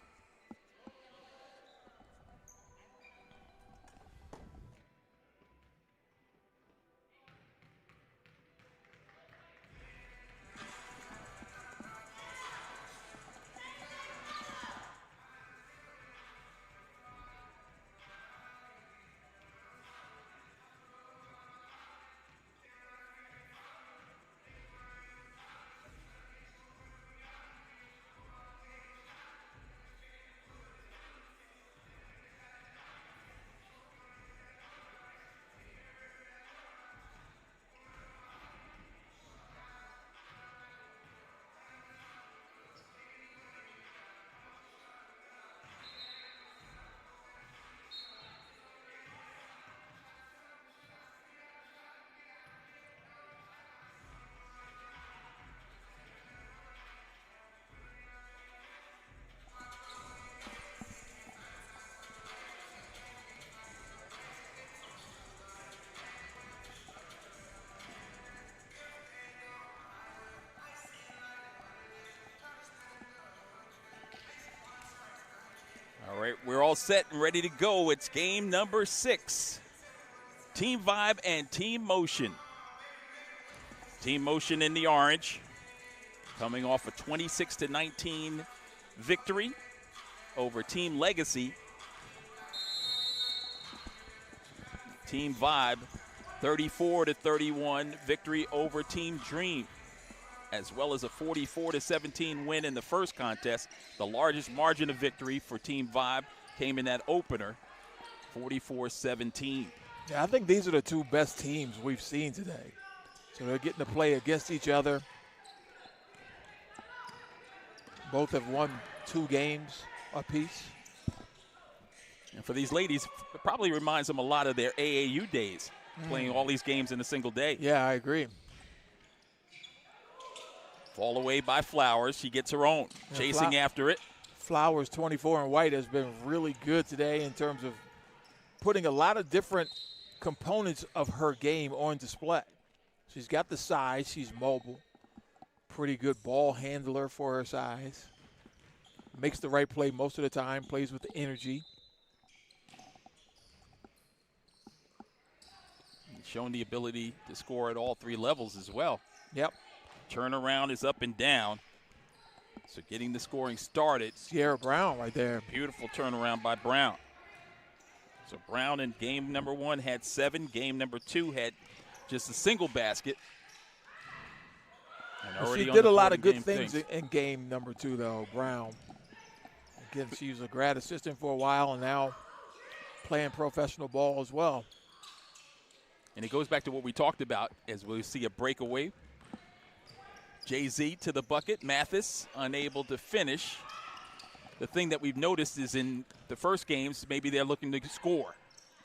Speaker 1: all set and ready to go. It's game number 6. Team Vibe and Team Motion. Team Motion in the orange, coming off a 26-19 victory over Team Legacy. Team Vibe, 34-31 victory over Team Dream, as well as a 44-17 win in the first contest. The largest margin of victory for Team Vibe came in that opener, 44-17.
Speaker 2: Yeah, I think these are the two best teams we've seen today. So they're getting to play against each other. Both have won 2 games apiece.
Speaker 1: And for these ladies, it probably reminds them a lot of their AAU days, playing all these games in a single day.
Speaker 2: Yeah, I agree.
Speaker 1: Fall away by Flowers. She gets her own, chasing after it.
Speaker 2: Flowers, 24 and white, has been really good today in terms of putting a lot of different components of her game on display. She's got the size. She's mobile. Pretty good ball handler for her size. Makes the right play most of the time. Plays with the energy.
Speaker 1: Shown the ability to score at all 3 levels as well.
Speaker 2: Yep.
Speaker 1: Turnaround is up and down. So getting the scoring started.
Speaker 2: Sierra Brown right there.
Speaker 1: Beautiful turnaround by Brown. So Brown in game number 1 had 7. Game number 2 had just a single basket.
Speaker 2: And she did a lot of good things in game number 2, though, Brown. Again, she was a grad assistant for a while and now playing professional ball as well.
Speaker 1: And it goes back to what we talked about as we see a breakaway. Jay-Z to the bucket. Mathis unable to finish. The thing that we've noticed is in the first games, maybe they're looking to score,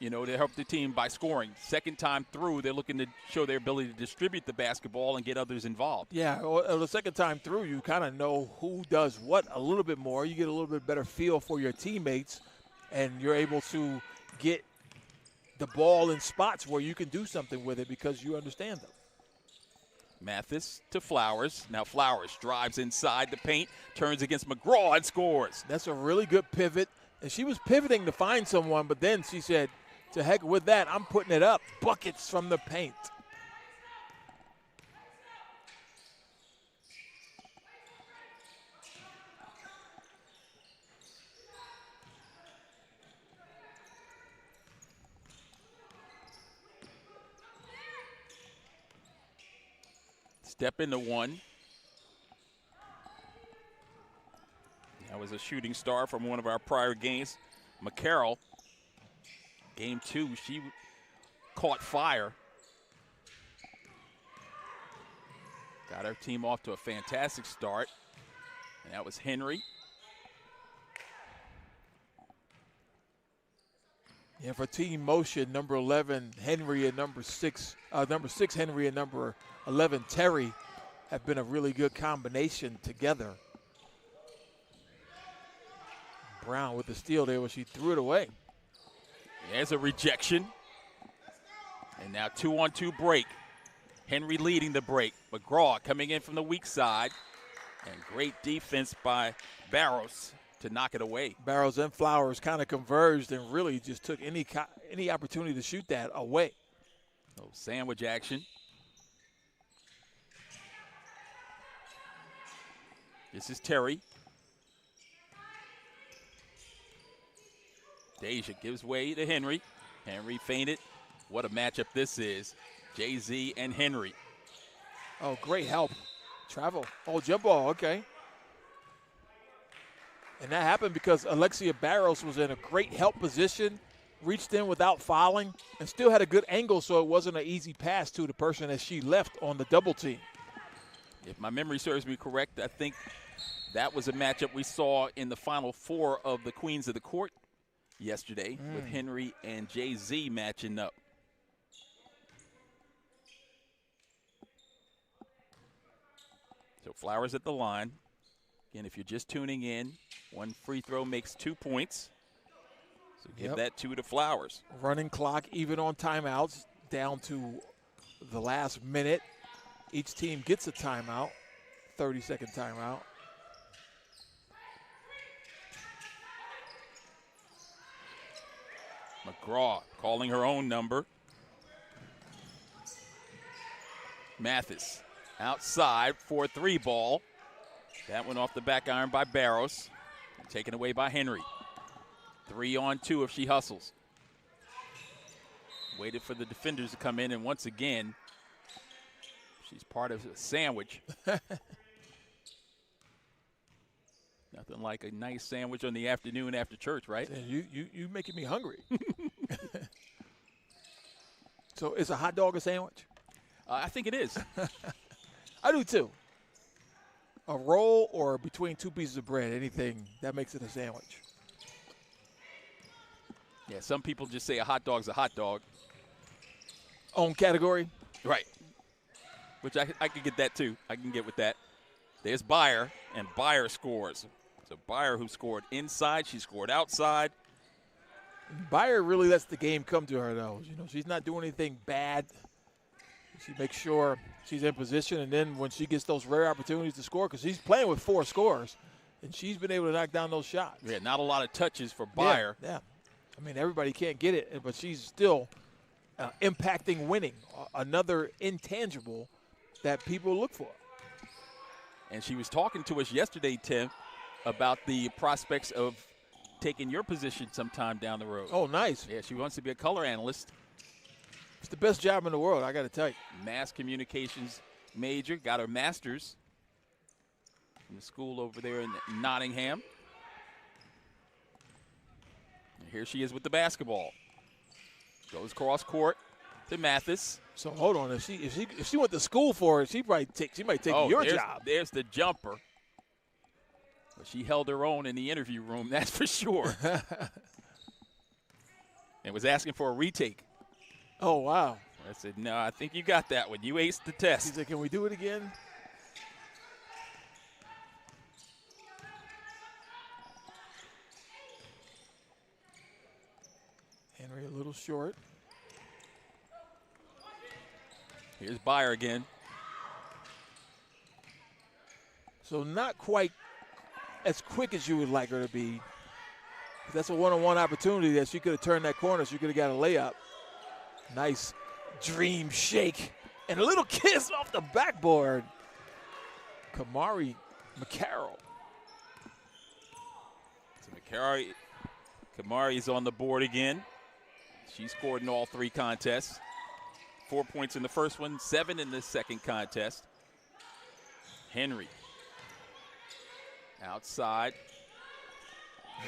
Speaker 1: to help the team by scoring. Second time through, they're looking to show their ability to distribute the basketball and get others involved.
Speaker 2: Yeah, well, the second time through, you kind of know who does what a little bit more. You get a little bit better feel for your teammates, and you're able to get the ball in spots where you can do something with it because you understand them.
Speaker 1: Mathis to Flowers. Now Flowers drives inside the paint, turns against McGraw and scores.
Speaker 2: That's a really good pivot. And she was pivoting to find someone, but then she said, to heck with that, I'm putting it up. Buckets from the paint.
Speaker 1: Step into 1. That was a shooting star from one of our prior games. McCarroll, game 2, she caught fire. Got our team off to a fantastic start. And that was Henry.
Speaker 2: Yeah, for Team Motion, number 11, Henry, and number 6, Henry, and number 11, Terry, have been a really good combination together. Brown with the steal there where she threw it away.
Speaker 1: There's a rejection. And now 2-on-2 break. Henry leading the break. McGraw coming in from the weak side. And great defense by Barros to knock it away.
Speaker 2: Barros and Flowers kind of converged and really just took any opportunity to shoot that away.
Speaker 1: So sandwich action. This is Terry. Deja gives way to Henry. Henry feinted. What a matchup this is. Jay-Z and Henry.
Speaker 2: Oh, great help. Travel. Oh, jump ball. Okay. And that happened because Alexia Barros was in a great help position, reached in without fouling, and still had a good angle, so it wasn't an easy pass to the person that she left on the double team.
Speaker 1: If my memory serves me correct, I think that was a matchup we saw in the Final Four of the Queens of the Court yesterday with Henry and Jay-Z matching up. So Flowers at the line. Again, if you're just tuning in, 1 free throw makes 2 points. So give that 2 to Flowers.
Speaker 2: Running clock, even on timeouts, down to the last minute. Each team gets a timeout, 30-second timeout.
Speaker 1: McGraw calling her own number. Mathis outside for a 3 ball. That went off the back iron by Barros. Taken away by Henry. 3-on-2 if she hustles. Waited for the defenders to come in, and once again, she's part of a sandwich. Nothing like a nice sandwich on the afternoon after church, right?
Speaker 2: You making me hungry. So is a hot dog a sandwich?
Speaker 1: I think it is.
Speaker 2: I do too. A roll or between 2 pieces of bread, anything, that makes it a sandwich.
Speaker 1: Yeah, some people just say a hot dog's a hot dog.
Speaker 2: Own category?
Speaker 1: Right. Which I can get that too. I can get with that. There's Beyer, and Beyer scores. So Beyer, who scored inside, she scored outside.
Speaker 2: Beyer really lets the game come to her, though. You know, she's not doing anything bad. She makes sure she's in position, and then when she gets those rare opportunities to score, because she's playing with 4 scores, and she's been able to knock down those shots.
Speaker 1: Yeah, not a lot of touches for Beyer.
Speaker 2: Yeah. I mean, everybody can't get it, but she's still impacting winning, another intangible that people look for.
Speaker 1: And she was talking to us yesterday, Tim, about the prospects of taking your position sometime down the road.
Speaker 2: Oh, nice.
Speaker 1: Yeah, she wants to be a color analyst.
Speaker 2: It's the best job in the world, I got to tell you.
Speaker 1: Mass communications major, got her master's from the school over there in Nottingham. And here she is with the basketball. Goes cross court to Mathis.
Speaker 2: So hold on, if she went to school for it, she might take your job.
Speaker 1: There's the jumper. But she held her own in the interview room, that's for sure. And was asking for a retake.
Speaker 2: Oh, wow.
Speaker 1: I said, no, I think you got that one. You aced the test.
Speaker 2: He said, can we do it again? Henry a little short.
Speaker 1: Here's Beyer again.
Speaker 2: So not quite as quick as you would like her to be. That's a one-on-one opportunity that she could have turned that corner. She could have got a layup. Nice dream shake. And a little kiss off the backboard. Kamari McCarroll.
Speaker 1: So Kamari's on the board again. She scored in all 3 contests. 4 points in the first one, 7 in the second contest. Henry. Outside.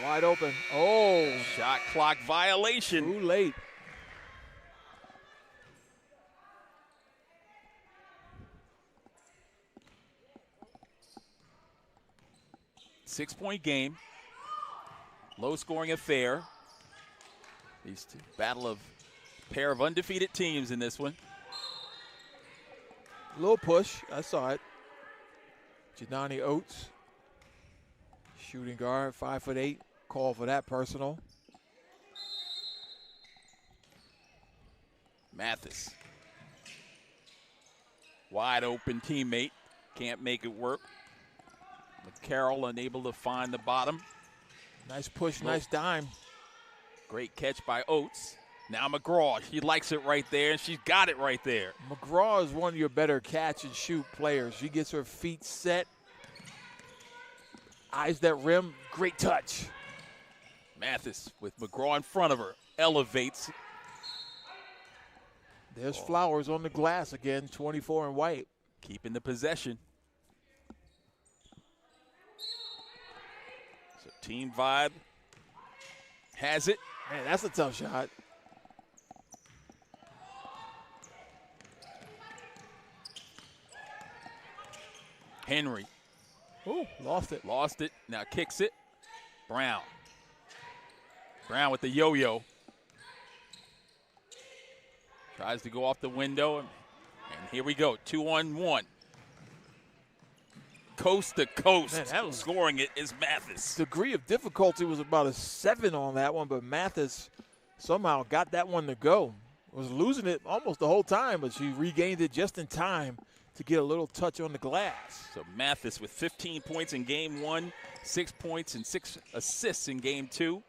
Speaker 2: Wide open. Oh.
Speaker 1: Shot clock violation.
Speaker 2: Too late.
Speaker 1: Six-point game. Low-scoring affair. These two battle of pair of undefeated teams in this one.
Speaker 2: Little push. I saw it. Janani Oates. Shooting guard, 5'8". Call for that personal.
Speaker 1: Mathis. Wide open teammate. Can't make it work. McCarroll unable to find the bottom.
Speaker 2: Nice push, nice dime.
Speaker 1: Great catch by Oates. Now McGraw, she likes it right there, and she's got it right there.
Speaker 2: McGraw is one of your better catch and shoot players. She gets her feet set. Eyes that rim, great touch.
Speaker 1: Mathis with McGraw in front of her, elevates.
Speaker 2: There's Flowers on the glass again, 24 in white.
Speaker 1: Keeping the possession. So team vibe has it.
Speaker 2: Man, that's a tough shot.
Speaker 1: Henry.
Speaker 2: Ooh, lost it.
Speaker 1: Lost it. Now kicks it. Brown. Brown with the yo-yo. Tries to go off the window. And here we go. 2-on-1. Coast to coast.
Speaker 2: Man, that was
Speaker 1: scoring it is Mathis.
Speaker 2: Degree of difficulty was about a 7 on that one, but Mathis somehow got that one to go. Was losing it almost the whole time, but she regained it just in time to get a little touch on the glass.
Speaker 1: So Mathis with 15 points in game 1, 6 points and 6 assists in game 2.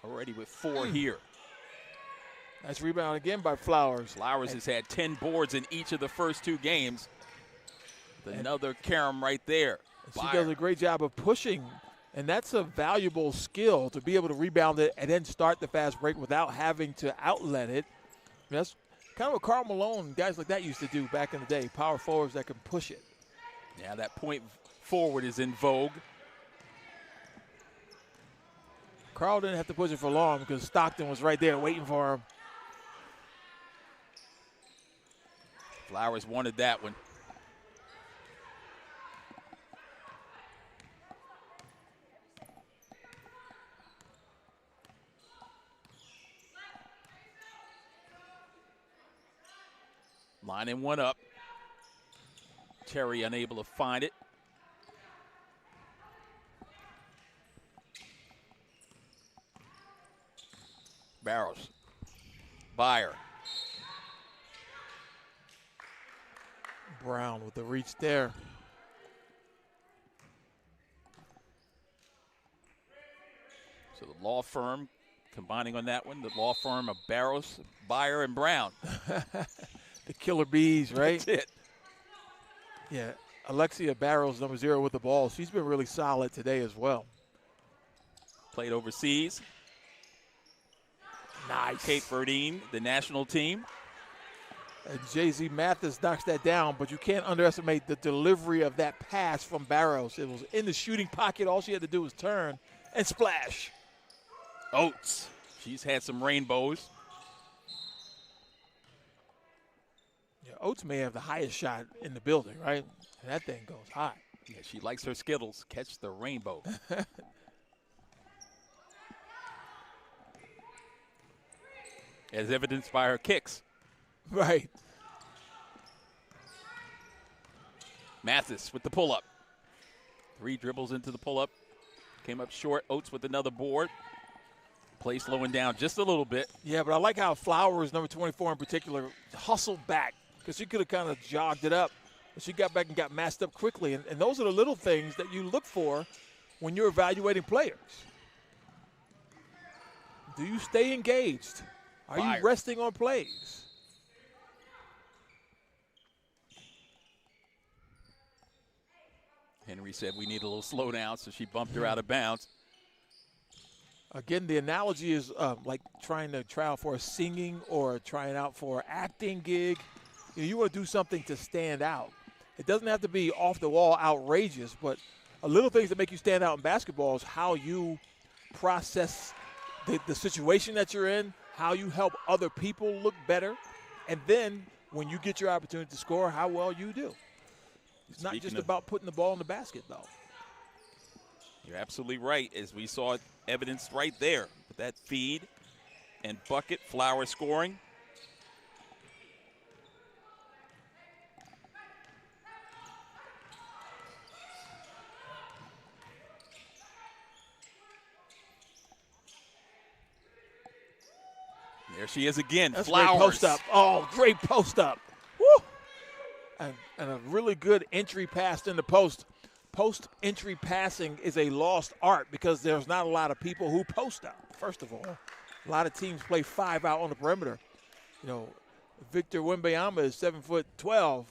Speaker 1: already with 4 here.
Speaker 2: Nice rebound again by Flowers.
Speaker 1: Flowers has had 10 boards in each of the first 2 games. Another carom right there.
Speaker 2: She does a great job of pushing, and that's a valuable skill to be able to rebound it and then start the fast break without having to outlet it. That's kind of what Karl Malone and guys like that used to do back in the day, power forwards that can push it.
Speaker 1: Yeah, that point forward is in vogue.
Speaker 2: Karl didn't have to push it for long because Stockton was right there waiting for him.
Speaker 1: Flowers wanted that one. Lining one up. Terry unable to find it. Barrows. Byer.
Speaker 2: Brown with the reach there.
Speaker 1: So the law firm combining on that one. The law firm of Barrows, Byer, and Brown.
Speaker 2: The killer bees, right?
Speaker 1: That's it.
Speaker 2: Yeah, Alexia Barrows, number 0 with the ball. She's been really solid today as well.
Speaker 1: Played overseas.
Speaker 2: Nice.
Speaker 1: Cape Verdine, the national team.
Speaker 2: And Jay-Z Mathis knocks that down, but you can't underestimate the delivery of that pass from Barrows. It was in the shooting pocket. All she had to do was turn and splash.
Speaker 1: Oates. She's had some rainbows.
Speaker 2: Yeah, Oates may have the highest shot in the building, right? And that thing goes high.
Speaker 1: Yeah, she likes her Skittles. Catch the rainbow. As evidenced by her kicks.
Speaker 2: Right.
Speaker 1: Mathis with the pull-up. 3 dribbles into the pull-up. Came up short. Oates with another board. Play slowing down just a little bit.
Speaker 2: Yeah, but I like how Flowers, number 24 in particular, hustled back because she could have kind of jogged it up. But she got back and got masked up quickly. And those are the little things that you look for when you're evaluating players. Do you stay engaged? Are you resting on plays?
Speaker 1: Henry said we need a little slowdown, so she bumped her out of bounds.
Speaker 2: Again, the analogy is like trying to try out for a singing or trying out for an acting gig. You want to do something to stand out. It doesn't have to be off the wall outrageous, but a little things that make you stand out in basketball is how you process the situation that you're in, how you help other people look better, and then when you get your opportunity to score, how well you do. It's not just about putting the ball in the basket, though.
Speaker 1: You're absolutely right, as we saw it evidenced right there. With that feed and bucket, Flower scoring. There she is again.
Speaker 2: That's
Speaker 1: Flowers.
Speaker 2: great post up. Oh, great post up. Woo! And a really good entry pass in the post. Post entry passing is a lost art because there's not a lot of people who post up, first of all. A lot of teams play 5 out on the perimeter. You know, Victor Wembanyama is 7'12",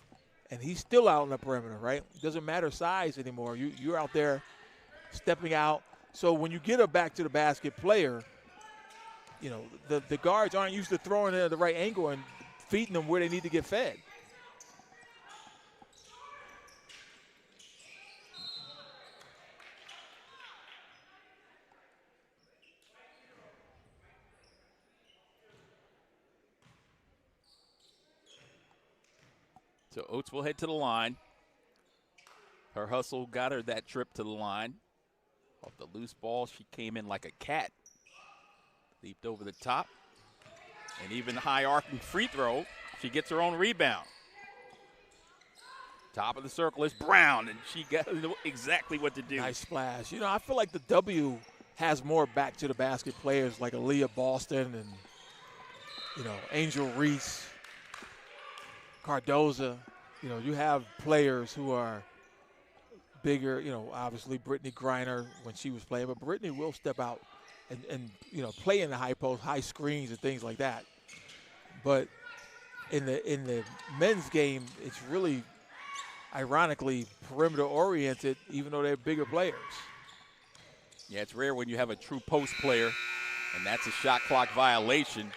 Speaker 2: and he's still out on the perimeter, right? It doesn't matter size anymore. You're out there stepping out. So when you get a back to the basket player, you know, the guards aren't used to throwing it at the right angle and feeding them where they need to get fed.
Speaker 1: So Oates will head to the line. Her hustle got her that trip to the line. Off the loose ball, she came in like a cat. Leaped over the top. And even high arcing free throw, she gets her own rebound. Top of the circle is Brown, and she got exactly what to do.
Speaker 2: Nice splash. You know, I feel like the W has more back to the basket players like Aaliyah Boston and, you know, Angel Reese, Cardoza. You know, you have players who are bigger, you know, obviously Brittany Griner when she was playing, but Brittany will step out and play in the high post, high screens, and things like that. But in the men's game, it's really, ironically, perimeter oriented, even though they're bigger players.
Speaker 1: Yeah, it's rare when you have a true post player, and that's a shot clock violation.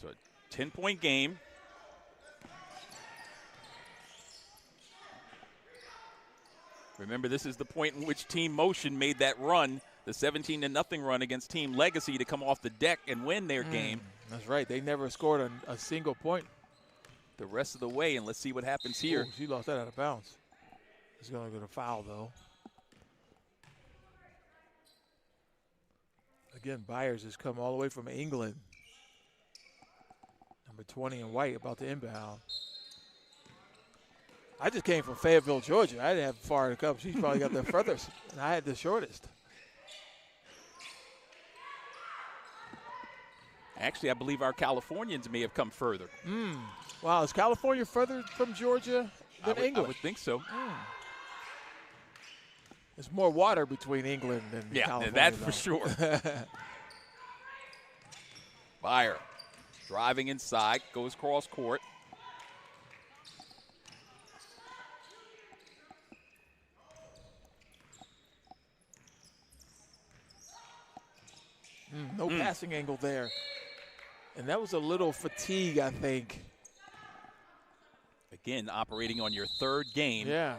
Speaker 1: So a 10-point game. Remember, this is the point in which Team Motion made that run, the 17-0 run against Team Legacy to come off the deck and win their game.
Speaker 2: That's right. They never scored a single point
Speaker 1: the rest of the way, and let's see what happens here.
Speaker 2: Ooh, she lost that out of bounds. It's going to go to foul, though. Again, Byers has come all the way from England. Number 20 in white, about to inbound. I just came from Fayetteville, Georgia. I didn't have far to come. She's probably got the furthest, and I had the shortest.
Speaker 1: Actually, I believe our Californians may have come further.
Speaker 2: Wow, is California further from Georgia than England?
Speaker 1: I would think so.
Speaker 2: There's more water between England and California.
Speaker 1: Yeah, that's for sure. Byer driving inside, goes cross court.
Speaker 2: No passing angle there. And that was a little fatigue, I think.
Speaker 1: Again, operating on your third game.
Speaker 2: Yeah.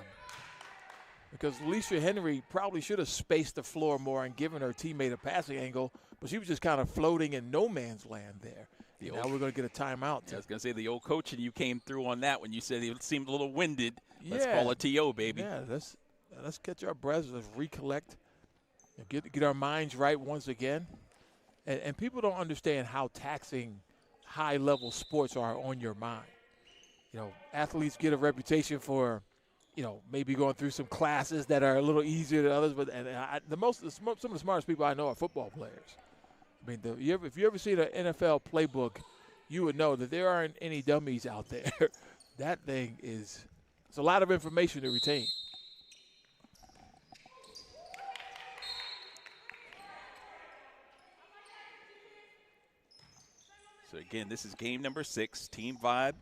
Speaker 2: Because Alicia Henry probably should have spaced the floor more and given her teammate a passing angle, but she was just kind of floating in no man's land there. Now we're going to get a timeout.
Speaker 1: I was going to say the old coach and you came through on that when you said it seemed a little winded. Let's call a TO, baby.
Speaker 2: Yeah, let's catch our breaths, let's recollect, get our minds right once again. And people don't understand how taxing high-level sports are on your mind. Athletes get a reputation for, maybe going through some classes that are a little easier than others. But some of the smartest people I know are football players. I mean, if you ever see the NFL playbook, you would know that there aren't any dummies out there. That thing it's a lot of information to retain.
Speaker 1: So again, this is game number 6, Team Vibe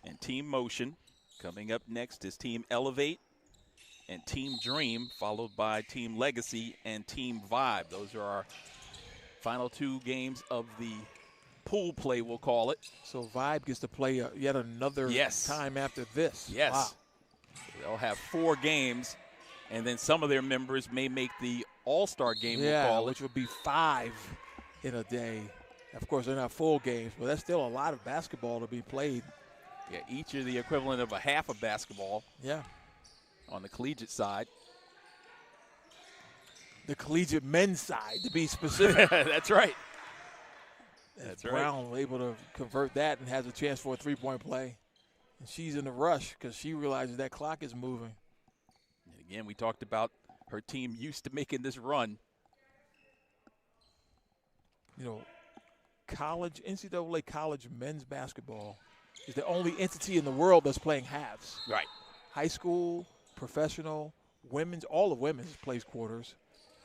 Speaker 1: and Team Motion. Coming up next is Team Elevate and Team Dream, followed by Team Legacy and Team Vibe. Those are our final 2 games of the pool play, we'll call it.
Speaker 2: So Vibe gets to play yet another time after this.
Speaker 1: Yes.
Speaker 2: Wow.
Speaker 1: They'll have 4 games, and then some of their members may make the All-Star game, we'll call it.
Speaker 2: Which would be 5 in a day. Of course, they're not full games, but that's still a lot of basketball to be played.
Speaker 1: Yeah, each are the equivalent of a half of basketball.
Speaker 2: Yeah.
Speaker 1: On the collegiate side.
Speaker 2: The collegiate men's side, to be specific.
Speaker 1: That's right.
Speaker 2: That's Brown was able to convert that and has a chance for a three-point play. And she's in a rush because she realizes that clock is moving.
Speaker 1: And again, we talked about her team used to making this run.
Speaker 2: NCAA college men's basketball is the only entity in the world that's playing halves.
Speaker 1: Right.
Speaker 2: High school, professional, women's, all of women's plays quarters.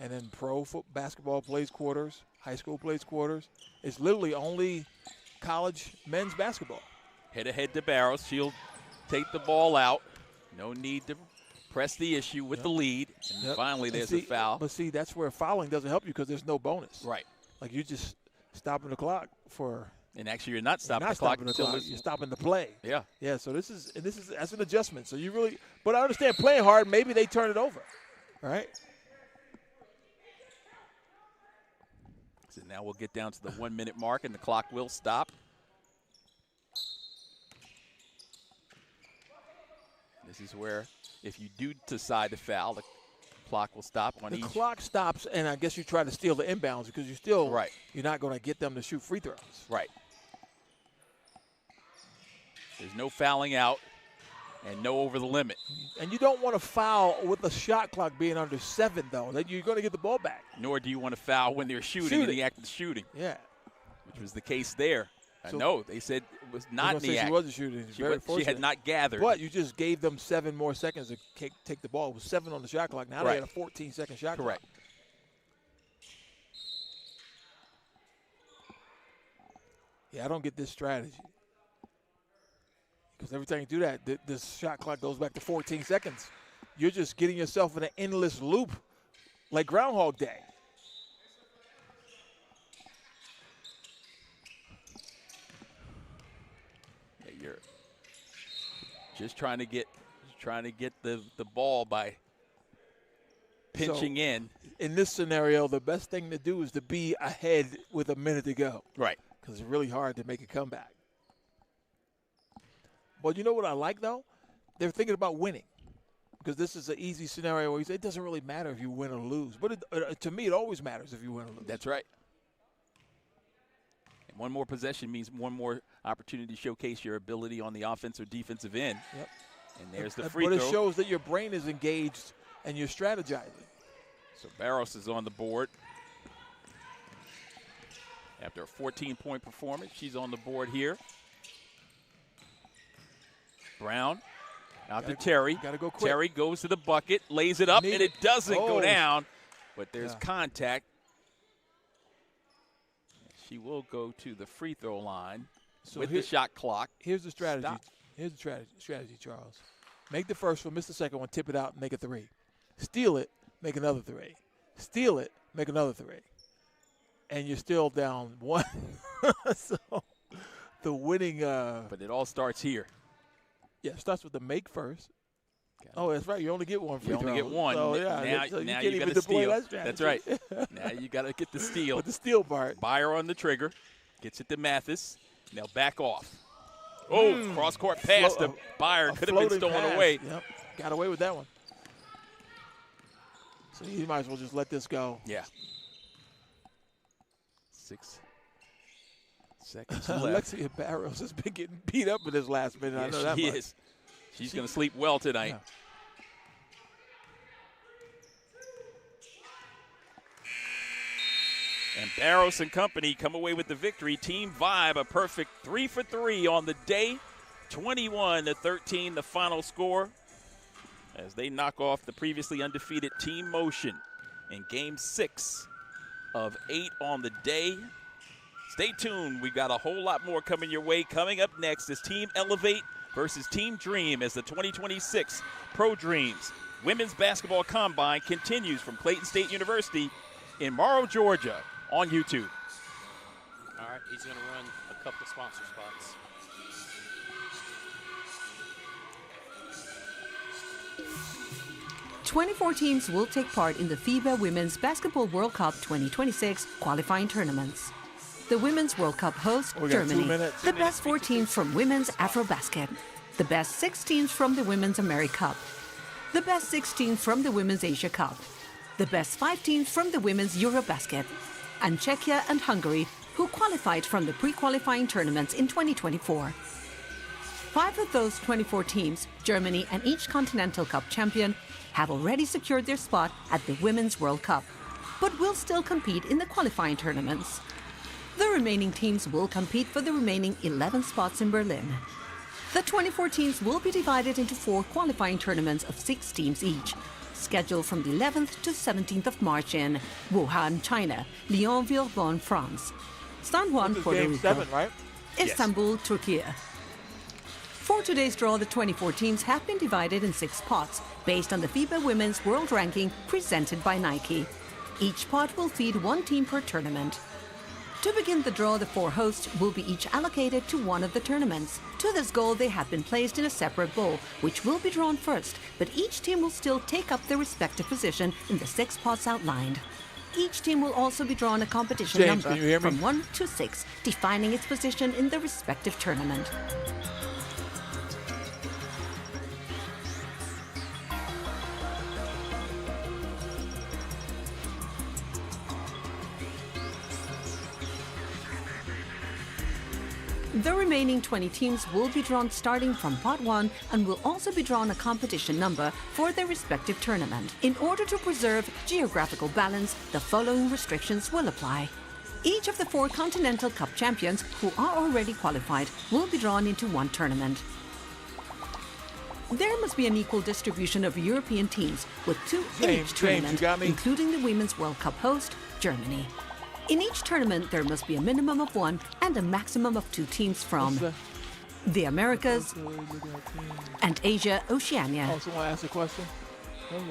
Speaker 2: And then pro basketball plays quarters. High school plays quarters. It's literally only college men's basketball.
Speaker 1: Head ahead to Barrows. She'll take the ball out. No need to press the issue with the lead. And finally there's a foul.
Speaker 2: But see, that's where fouling doesn't help you because there's no bonus.
Speaker 1: Right.
Speaker 2: Like you're just stopping the clock for.
Speaker 1: And actually you're not stopping the clock.
Speaker 2: You're stopping the play.
Speaker 1: Yeah.
Speaker 2: Yeah, so this is that's an adjustment. So you really, but I understand playing hard, maybe they turn it over. Right?
Speaker 1: So now we'll get down to the 1 minute mark and the clock will stop. This is where if you do decide to foul, the clock will stop on each.
Speaker 2: The clock stops, and I guess you try to steal the inbounds because you're still you're not going to get them to shoot free throws.
Speaker 1: Right. There's no fouling out and no over the limit.
Speaker 2: And you don't want to foul with the shot clock being under 7, though. That you're going to get the ball back.
Speaker 1: Nor do you want to foul when they're shooting in the act of shooting.
Speaker 2: Yeah.
Speaker 1: Which was the case there. No, they said it was not in the act.
Speaker 2: She wasn't shooting.
Speaker 1: She had not gathered.
Speaker 2: But you just gave them 7 more seconds to take the ball. It was 7 on the shot clock. Now they had a 14-second shot clock.
Speaker 1: Correct.
Speaker 2: Yeah, I don't get this strategy. Because every time you do that, this shot clock goes back to 14 seconds. You're just getting yourself in an endless loop like Groundhog Day.
Speaker 1: Yeah, you're just trying to get the ball by pinching in.
Speaker 2: In this scenario, the best thing to do is to be ahead with a minute to go.
Speaker 1: Right.
Speaker 2: Because it's really hard to make a comeback. But you know what I like, though? They're thinking about winning. Because this is an easy scenario where you say it doesn't really matter if you win or lose. But to me, it always matters if you win or lose.
Speaker 1: That's right. And one more possession means one more opportunity to showcase your ability on the offense or defensive end.
Speaker 2: Yep.
Speaker 1: And there's the free throw.
Speaker 2: But it shows that your brain is engaged and you're strategizing.
Speaker 1: So Barros is on the board. After a 14-point performance, she's on the board here. Brown out to Terry.
Speaker 2: Got to go quick.
Speaker 1: Terry goes to the bucket, lays it up, and it doesn't go down. But there's contact. She will go to the free throw line with the shot clock.
Speaker 2: Here's the strategy.
Speaker 1: Stop.
Speaker 2: Here's the strategy, Charles. Make the first one, miss the second one, tip it out, and make a 3. Steal it, make another 3. Steal it, make another 3. And you're still down 1. So the winning.
Speaker 1: But it all starts here.
Speaker 2: Yeah, it starts with the make first. Oh, that's right. You only get one free throw.
Speaker 1: You only get one.
Speaker 2: So,
Speaker 1: now
Speaker 2: you
Speaker 1: got
Speaker 2: even
Speaker 1: to steal.
Speaker 2: That strategy.
Speaker 1: That's right. Now you got to get the steal.
Speaker 2: With the steal part.
Speaker 1: Buyer on the trigger. Gets it to Mathis. Now back off. Oh, cross-court pass to Buyer. Could have been stolen away.
Speaker 2: Yep. Got away with that one. So you might as well just let this go.
Speaker 1: Yeah. 6 seconds left.
Speaker 2: Alexia Barros has been getting beat up in this last minute.
Speaker 1: Yeah,
Speaker 2: I know that much.
Speaker 1: Is. She's going to sleep well tonight.
Speaker 2: Yeah.
Speaker 1: And Barros and company come away with the victory. Team Vibe, a perfect 3 for 3 on the day. 21-13, the final score, as they knock off the previously undefeated Team Motion in Game 6 of 8 on the day. Stay tuned. We've got a whole lot more coming your way. Coming up next is Team Elevate versus Team Dream as the 2026 Pro Dreams Women's Basketball Combine continues from Clayton State University in Morrow, Georgia on YouTube.
Speaker 3: All right, he's going to run a couple of sponsor spots.
Speaker 5: "24 teams will take part in the FIBA Women's Basketball World Cup 2026 qualifying tournaments. The Women's World Cup hosts Germany. The best 4 teams from Women's Afrobasket. The best 6 teams from the Women's AmeriCup. The best 6 teams from the Women's Asia Cup. The best 5 teams from the Women's Eurobasket. And Czechia and Hungary, who qualified from the pre-qualifying tournaments in 2024. 5 of those 24 teams, Germany and each Continental Cup champion, have already secured their spot at the Women's World Cup, but will still compete in the qualifying tournaments. The remaining teams will compete for the remaining 11 spots in Berlin. The 24 teams will be divided into 4 qualifying tournaments of 6 teams each, scheduled from the 11th to 17th of March in Wuhan, China, Lyon, Villebon, France, San Juan, Puerto Rico,
Speaker 2: 7, right?
Speaker 5: Istanbul, Turkey. For today's draw, the 24 teams have been divided in 6 pots based on the FIBA Women's World Ranking presented by Nike. Each pot will feed 1 team per tournament. To begin the draw, the 4 hosts will be each allocated to one of the tournaments. To this goal, they have been placed in a separate bowl, which will be drawn first, but each team will still take up their respective position in the 6 pots outlined. Each team will also be drawn a competition number from 1 to 6, defining its position in the respective tournament. The remaining 20 teams will be drawn starting from pot 1 and will also be drawn a competition number for their respective tournament. In order to preserve geographical balance, the following restrictions will apply. Each of the 4 Continental Cup champions who are already qualified will be drawn into one tournament. There must be an equal distribution of European teams, with 2 in each tournament, including the Women's World Cup host, Germany. In each tournament, there must be a minimum of 1 and a maximum of 2 teams from the Americas and Asia, Oceania.
Speaker 2: Oh, someone asked a question? Okay.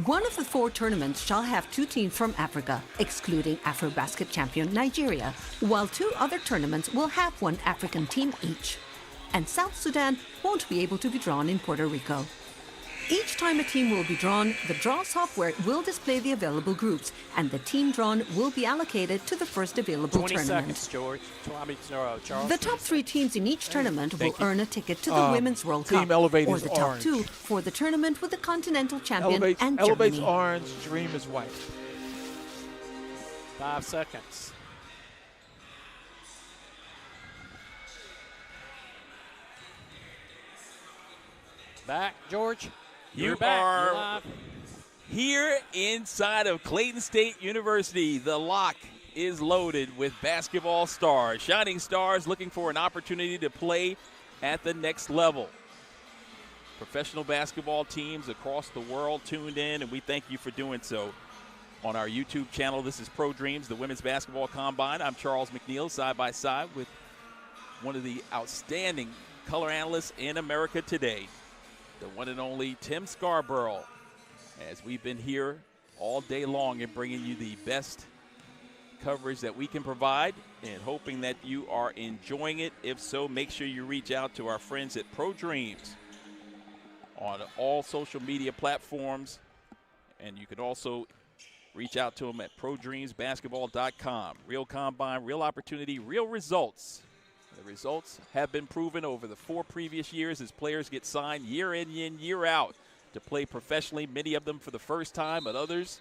Speaker 5: One of the 4 tournaments shall have 2 teams from Africa, excluding AfroBasket champion Nigeria, while 2 other tournaments will have 1 African team each. And South Sudan won't be able to be drawn in Puerto Rico. Each time a team will be drawn, the draw software will display the available groups, and the team drawn will be allocated to the first available
Speaker 3: 20
Speaker 5: tournament.
Speaker 3: seconds, George. Charles.
Speaker 5: The top 3 teams in each tournament will earn a ticket to the Women's World Cup,
Speaker 2: Elevate
Speaker 5: or
Speaker 2: is
Speaker 5: the top
Speaker 2: orange.
Speaker 5: 2 for the tournament with the Continental Champion and
Speaker 2: Elevate's
Speaker 5: Germany.
Speaker 2: orange, Dream is white.
Speaker 3: 5 seconds. Back, George.
Speaker 1: You
Speaker 3: You're back.
Speaker 1: are
Speaker 3: You're live.
Speaker 1: here inside of Clayton State University. The lock is loaded with basketball stars, shining stars looking for an opportunity to play at the next level. Professional basketball teams across the world tuned in, and we thank you for doing so. On our YouTube channel, this is Pro Dreams, the Women's Basketball Combine. I'm Charles McNeil, side by side with one of the outstanding color analysts in America today, the one and only Tim Scarborough, as we've been here all day long and bringing you the best coverage that we can provide and hoping that you are enjoying it. If so, make sure you reach out to our friends at Pro Dreams on all social media platforms, and you can also reach out to them at prodreamsbasketball.com. Real combine, real opportunity, real results. The results have been proven over the 4 previous years as players get signed year in, year out to play professionally, many of them for the first time, but others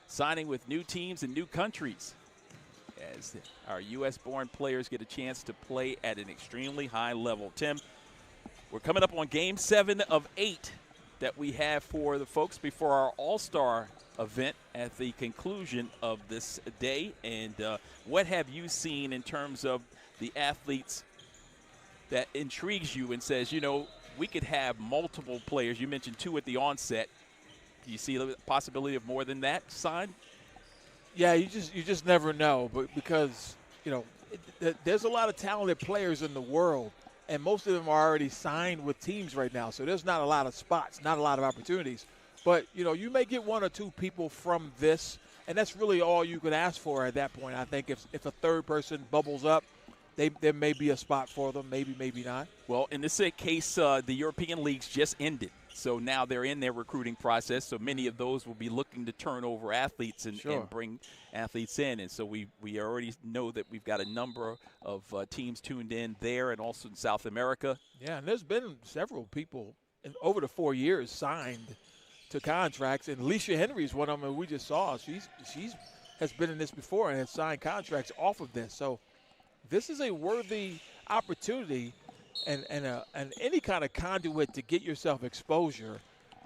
Speaker 1: signing with new teams and new countries as our U.S.-born players get a chance to play at an extremely high level. Tim, we're coming up on Game 7 of 8 that we have for the folks before our All-Star event at the conclusion of this day. And what have you seen in terms of the athletes that intrigues you and says, you know, we could have multiple players? You mentioned 2 at the onset. Do you see the possibility of more than that signed?
Speaker 2: Yeah, you just never know, but because, you know, there's a lot of talented players in the world, and most of them are already signed with teams right now. So there's not a lot of spots, not a lot of opportunities. But, you know, you may get 1 or 2 people from this, and that's really all you could ask for at that point. I think if a third person bubbles up, there may be a spot for them, maybe not.
Speaker 1: Well, in this case, the European leagues just ended. So now they're in their recruiting process. So many of those will be looking to turn over athletes and bring athletes in. And so we already know that we've got a number of teams tuned in there and also in South America.
Speaker 2: Yeah, and there's been several people over the 4 years signed to contracts. And Alicia Henry is one of them that we just saw. She's has been in this before and has signed contracts off of this. So this is a worthy opportunity and any kind of conduit to get yourself exposure.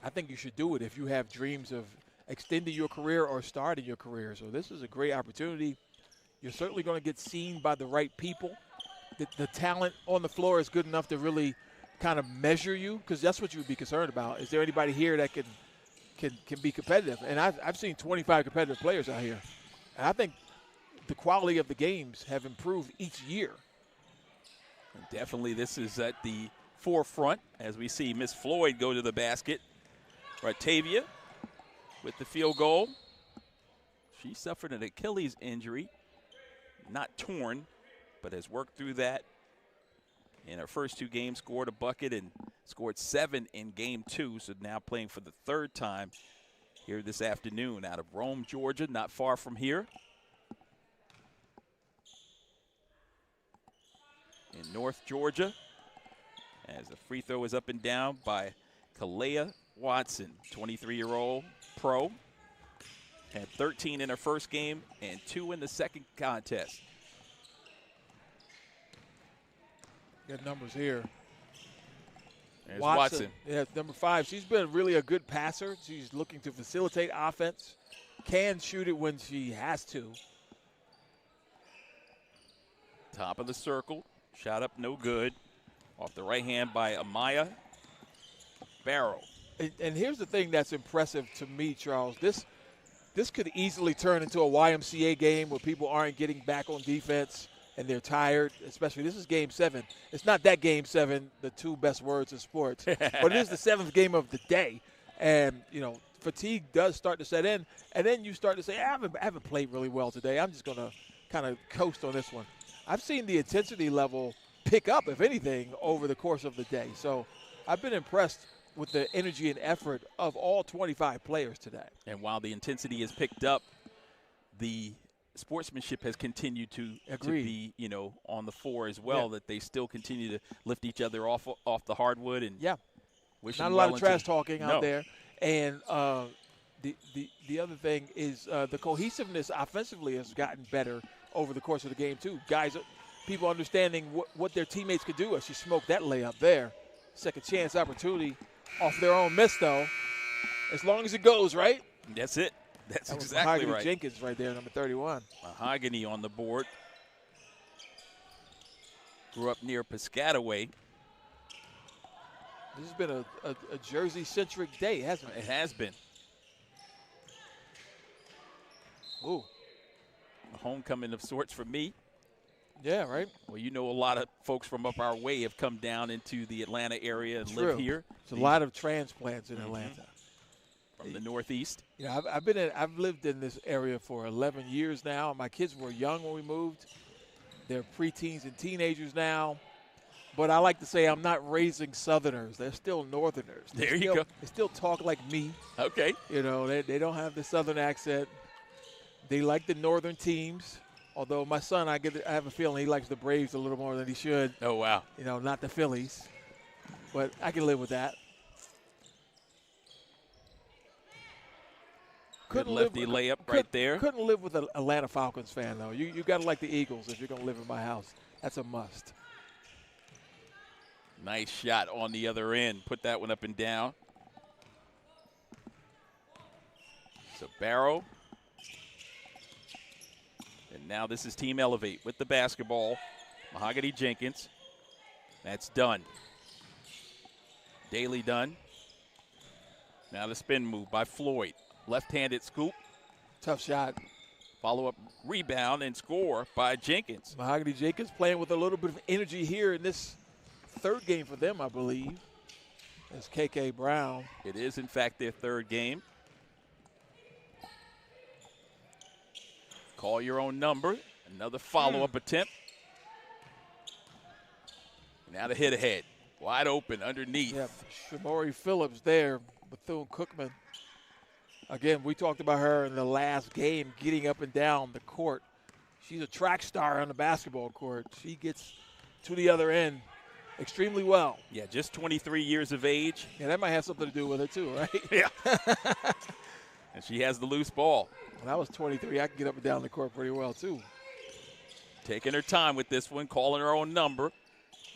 Speaker 2: I think you should do it if you have dreams of extending your career or starting your career. So this is a great opportunity. You're certainly going to get seen by the right people. The talent on the floor is good enough to really kind of measure you, because that's what you would be concerned about. Is there anybody here that can be competitive? And I've seen 25 competitive players out here. And I think the quality of the games have improved each year.
Speaker 1: Definitely this is at the forefront as we see Miss Floyd go to the basket. Ratavia with the field goal. She suffered an Achilles injury, not torn, but has worked through that. In her first 2 games, scored a bucket and scored 7 in Game 2, so now playing for the 3rd time here this afternoon out of Rome, Georgia, not far from here. In North Georgia, as the free throw is up and down by Kalea Watson, 23-year-old pro. Had 13 in her first game and 2 in the second contest.
Speaker 2: Got numbers here.
Speaker 1: There's Watson.
Speaker 2: Yeah, number 5. She's been really a good passer. She's looking to facilitate offense. can shoot it when she has to.
Speaker 1: Top of the circle. Shot up, no good. Off the right hand by Amaya Barrow.
Speaker 2: And here's the thing that's impressive to me, Charles. This could easily turn into a YMCA game where people aren't getting back on defense and they're tired, especially this is Game 7. It's not that Game 7, the two best words in sports, but it is the 7th game of the day. And, you know, fatigue does start to set in, and then you start to say, I haven't played really well today. I'm just going to kind of coast on this one. I've seen the intensity level pick up, if anything, over the course of the day. So I've been impressed with the energy and effort of all 25 players today.
Speaker 1: And while the intensity has picked up, the sportsmanship has continued to be, you know, on the fore as well, that they still continue to lift each other off the hardwood. And
Speaker 2: not a lot of trash talking out there. And the other thing is the cohesiveness offensively has gotten better over the course of the game too. Guys, people understanding what their teammates could do. As she smoked that layup there. Second chance opportunity off their own miss, though. As long as it goes, right?
Speaker 1: That's it. That's
Speaker 2: that
Speaker 1: exactly right.
Speaker 2: Jenkins right there, number 31.
Speaker 1: Mahogany on the board. Grew up near Piscataway.
Speaker 2: This has been a Jersey-centric day, hasn't it?
Speaker 1: It has been.
Speaker 2: Ooh.
Speaker 1: A homecoming of sorts for me.
Speaker 2: Yeah, right.
Speaker 1: Well, you know, a lot of folks from up our way have come down into the Atlanta area and live here.
Speaker 2: There's a lot of transplants in Atlanta.
Speaker 1: From the Northeast.
Speaker 2: Yeah, I've lived in this area for 11 years now. My kids were young when we moved. They're preteens and teenagers now. But I like to say I'm not raising Southerners. They're still Northerners.
Speaker 1: There you go.
Speaker 2: They still talk like me.
Speaker 1: Okay.
Speaker 2: You know, they don't have the Southern accent. They like the Northern teams. Although my son, I have a feeling he likes the Braves a little more than he should.
Speaker 1: Oh, wow.
Speaker 2: You know, not the Phillies. But I can live with that.
Speaker 1: Good lefty layup right there.
Speaker 2: Couldn't live with an Atlanta Falcons fan, though. You got to like the Eagles if you're going to live in my house. That's a must.
Speaker 1: Nice shot on the other end. Put that one up and down. So Barrow. And now this is Team Elevate with the basketball. Mahogany Jenkins. That's done. Daly done. Now the spin move by Floyd. Left-handed scoop.
Speaker 2: Tough shot.
Speaker 1: Follow-up rebound and score by Jenkins.
Speaker 2: Mahogany Jenkins playing with a little bit of energy here in this third game for them, I believe. It's KK Brown.
Speaker 1: It is, in fact, their third game. Call your own number. Another follow-up attempt. Now the hit ahead. Wide open underneath.
Speaker 2: Yep. Shamori Phillips there. Bethune-Cookman. Again, we talked about her in the last game, getting up and down the court. She's a track star on the basketball court. She gets to the other end extremely well.
Speaker 1: Yeah, just 23 years of age.
Speaker 2: Yeah, that might have something to do with it too, right?
Speaker 1: Yeah. And she has the loose ball.
Speaker 2: When I was 23, I could get up and down the court pretty well too.
Speaker 1: Taking her time with this one, calling her own number.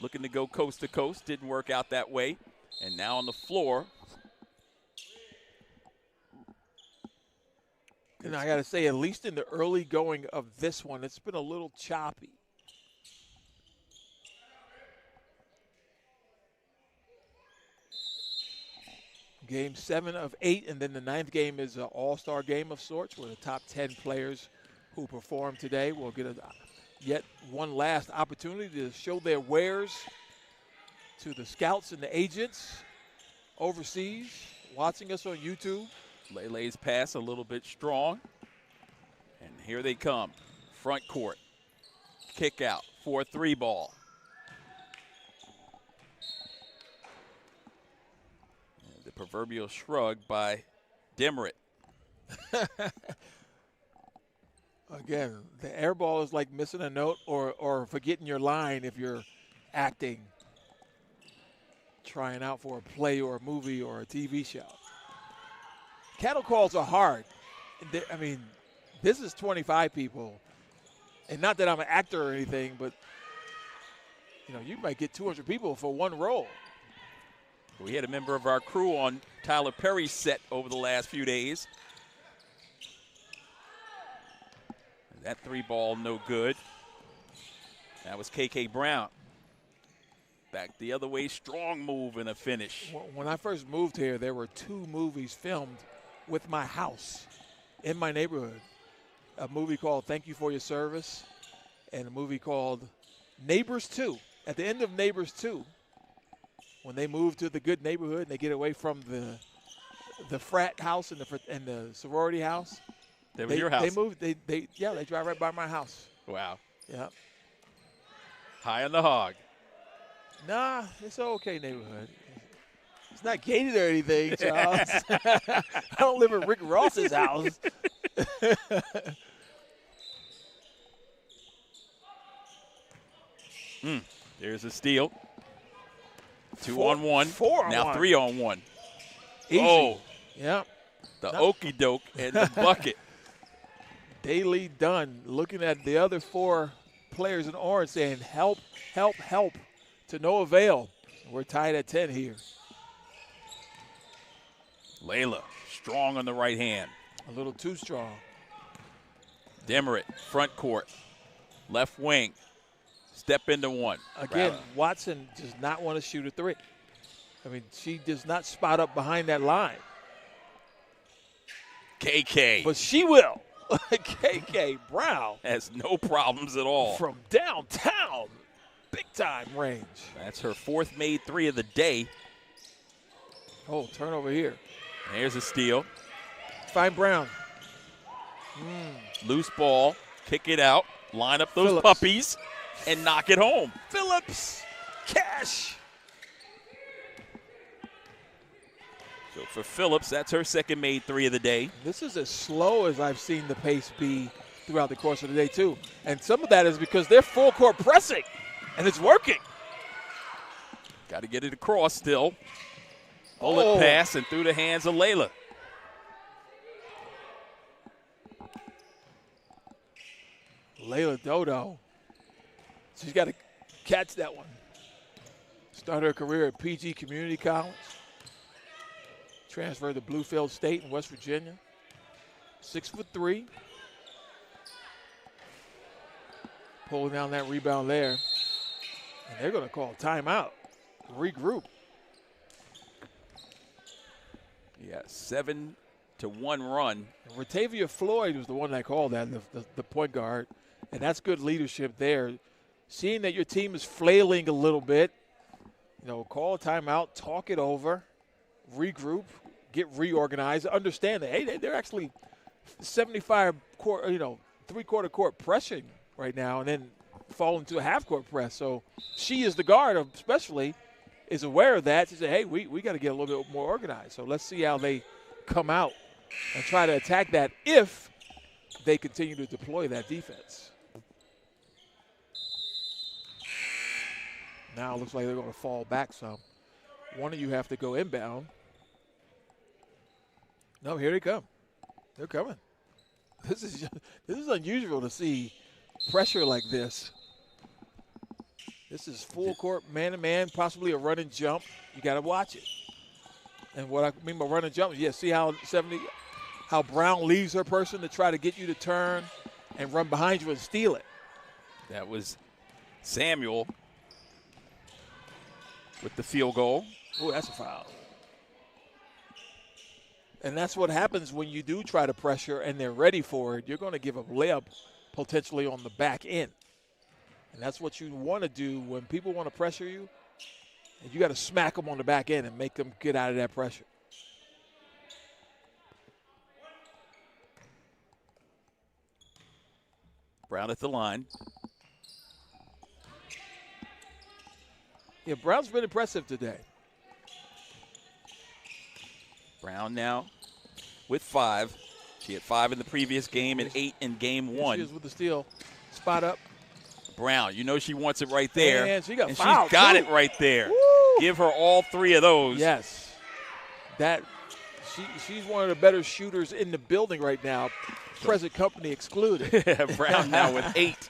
Speaker 1: Looking to go coast to coast. Didn't work out that way. And now on the floor.
Speaker 2: And I got to say, at least in the early going of this one, it's been a little choppy. Game 7 of 8, and then the 9th game is an all-star game of sorts where the top 10 players who perform today will get yet one last opportunity to show their wares to the scouts and the agents overseas watching us on YouTube.
Speaker 1: Lele's pass a little bit strong. And here they come. Front court. Kick out for a 3 ball. And the proverbial shrug by Demeritt.
Speaker 2: Again, the air ball is like missing a note or forgetting your line if you're acting, trying out for a play or a movie or a TV show. Cattle calls are hard. I mean, this is 25 people. And not that I'm an actor or anything, but, you know, you might get 200 people for one role.
Speaker 1: We had a member of our crew on Tyler Perry's set over the last few days. That 3 ball no good. That was KK Brown. Back the other way, strong move and a finish.
Speaker 2: When I first moved here, there were 2 movies filmed with my house in my neighborhood. A movie called Thank You for Your Service and a movie called Neighbors 2. At the end of Neighbors 2, when they move to the good neighborhood and they get away from the frat house and the sorority house.
Speaker 1: That was your house.
Speaker 2: They moved. They drive right by my house.
Speaker 1: Wow.
Speaker 2: Yeah.
Speaker 1: High on the hog.
Speaker 2: Nah, it's an okay neighborhood. It's not gated or anything, Charles. I don't live at Rick Ross's house.
Speaker 1: There's a steal. 2 on 1.
Speaker 2: 4 on
Speaker 1: now
Speaker 2: 1.
Speaker 1: 3 on 1.
Speaker 2: Easy.
Speaker 1: Oh,
Speaker 2: Yep.
Speaker 1: the okey doke and the bucket.
Speaker 2: Daily Dunn looking at the other 4 players in orange saying, help, help, help, to no avail. We're tied at 10 here.
Speaker 1: Layla, strong on the right hand.
Speaker 2: A little too strong.
Speaker 1: Demerit, front court. Left wing. Step into 1.
Speaker 2: Again, Watson does not want to shoot a 3. I mean, she does not spot up behind that line.
Speaker 1: KK
Speaker 2: But she will. KK Brown.
Speaker 1: has no problems at all.
Speaker 2: From downtown. Big time range.
Speaker 1: That's her 4th made 3 of the day.
Speaker 2: Oh, turnover here.
Speaker 1: There's a steal.
Speaker 2: Find Brown.
Speaker 1: Loose ball. Kick it out. Line up those
Speaker 2: Phillips.
Speaker 1: puppies and knock it home.
Speaker 2: Phillips. Cash.
Speaker 1: So for Phillips, that's her 2nd made 3 of the day.
Speaker 2: This is as slow as I've seen the pace be throughout the course of the day, too. And some of that is because they're full court pressing, and it's working.
Speaker 1: Got to get it across still. Bullet pass and through the hands of Layla.
Speaker 2: Layla Dodo. She's got to catch that one. Started her career at PG Community College. Transferred to Bluefield State in West Virginia. 6'3". Pulling down that rebound there. And they're going to call timeout. Regroup.
Speaker 1: Yeah, 7-1 run.
Speaker 2: And Ratavia Floyd was the one that called that, the point guard. And that's good leadership there. Seeing that your team is flailing a little bit, call a timeout, talk it over, regroup, get reorganized, understand that, hey, they're actually 75 three-quarter court pressing right now and then fall into a half-court press. So she is the guard, especially, is aware of that. She said, hey, we got to get a little bit more organized. So let's see how they come out and try to attack that if they continue to deploy that defense. Now it looks like they're going to fall back some. One of you have to go inbound. No, here they come. They're coming. This is unusual to see pressure like this. This is full court, man-to-man, possibly a run and jump. You got to watch it. And what I mean by run and jump, see how Brown leaves her person to try to get you to turn and run behind you and steal it.
Speaker 1: That was Samuel with the field goal.
Speaker 2: Oh, that's a foul. And that's what happens when you do try to pressure and they're ready for it. You're going to give a layup potentially on the back end. And that's what you want to do when people want to pressure you. And you got to smack them on the back end and make them get out of that pressure.
Speaker 1: Brown at the line.
Speaker 2: Yeah, Brown's been impressive today.
Speaker 1: Brown now with 5. She had 5 in the previous game and 8 in game 1.
Speaker 2: She is with the steal. Spot up.
Speaker 1: Brown, she wants it right there.
Speaker 2: And she got
Speaker 1: she's
Speaker 2: fouled,
Speaker 1: got
Speaker 2: too.
Speaker 1: it right there.
Speaker 2: Woo!
Speaker 1: Give her all 3 of those.
Speaker 2: Yes. She's one of the better shooters in the building right now. Present company excluded.
Speaker 1: Brown now with 8.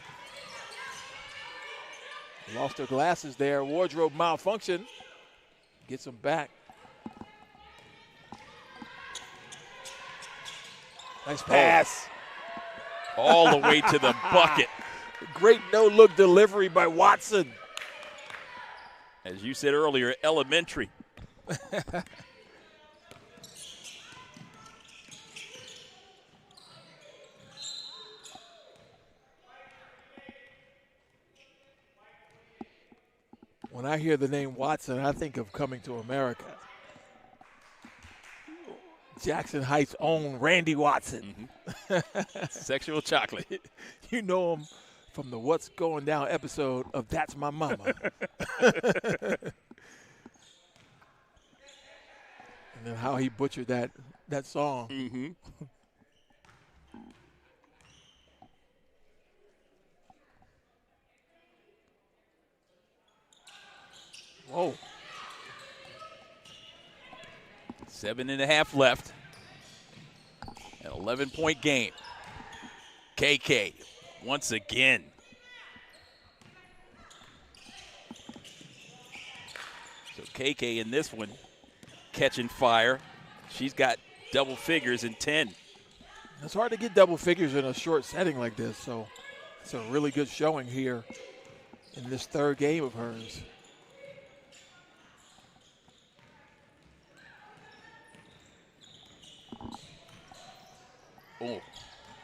Speaker 2: Lost her glasses there. Wardrobe malfunction. Gets them back. Nice pass.
Speaker 1: all the way to the bucket.
Speaker 2: Great no-look delivery by Watson.
Speaker 1: As you said earlier, elementary.
Speaker 2: When I hear the name Watson, I think of Coming to America. Jackson Heights' own Randy Watson.
Speaker 1: Sexual chocolate.
Speaker 2: You know him from the What's Going Down episode of That's My Mama. And then how he butchered that song.
Speaker 1: Mm-hmm.
Speaker 2: Whoa.
Speaker 1: 7.5 left. An 11-point game. KK once again. So KK in this one catching fire. She's got double figures in 10.
Speaker 2: It's hard to get double figures in a short setting like this, so it's a really good showing here in this third game of hers.
Speaker 1: Oh,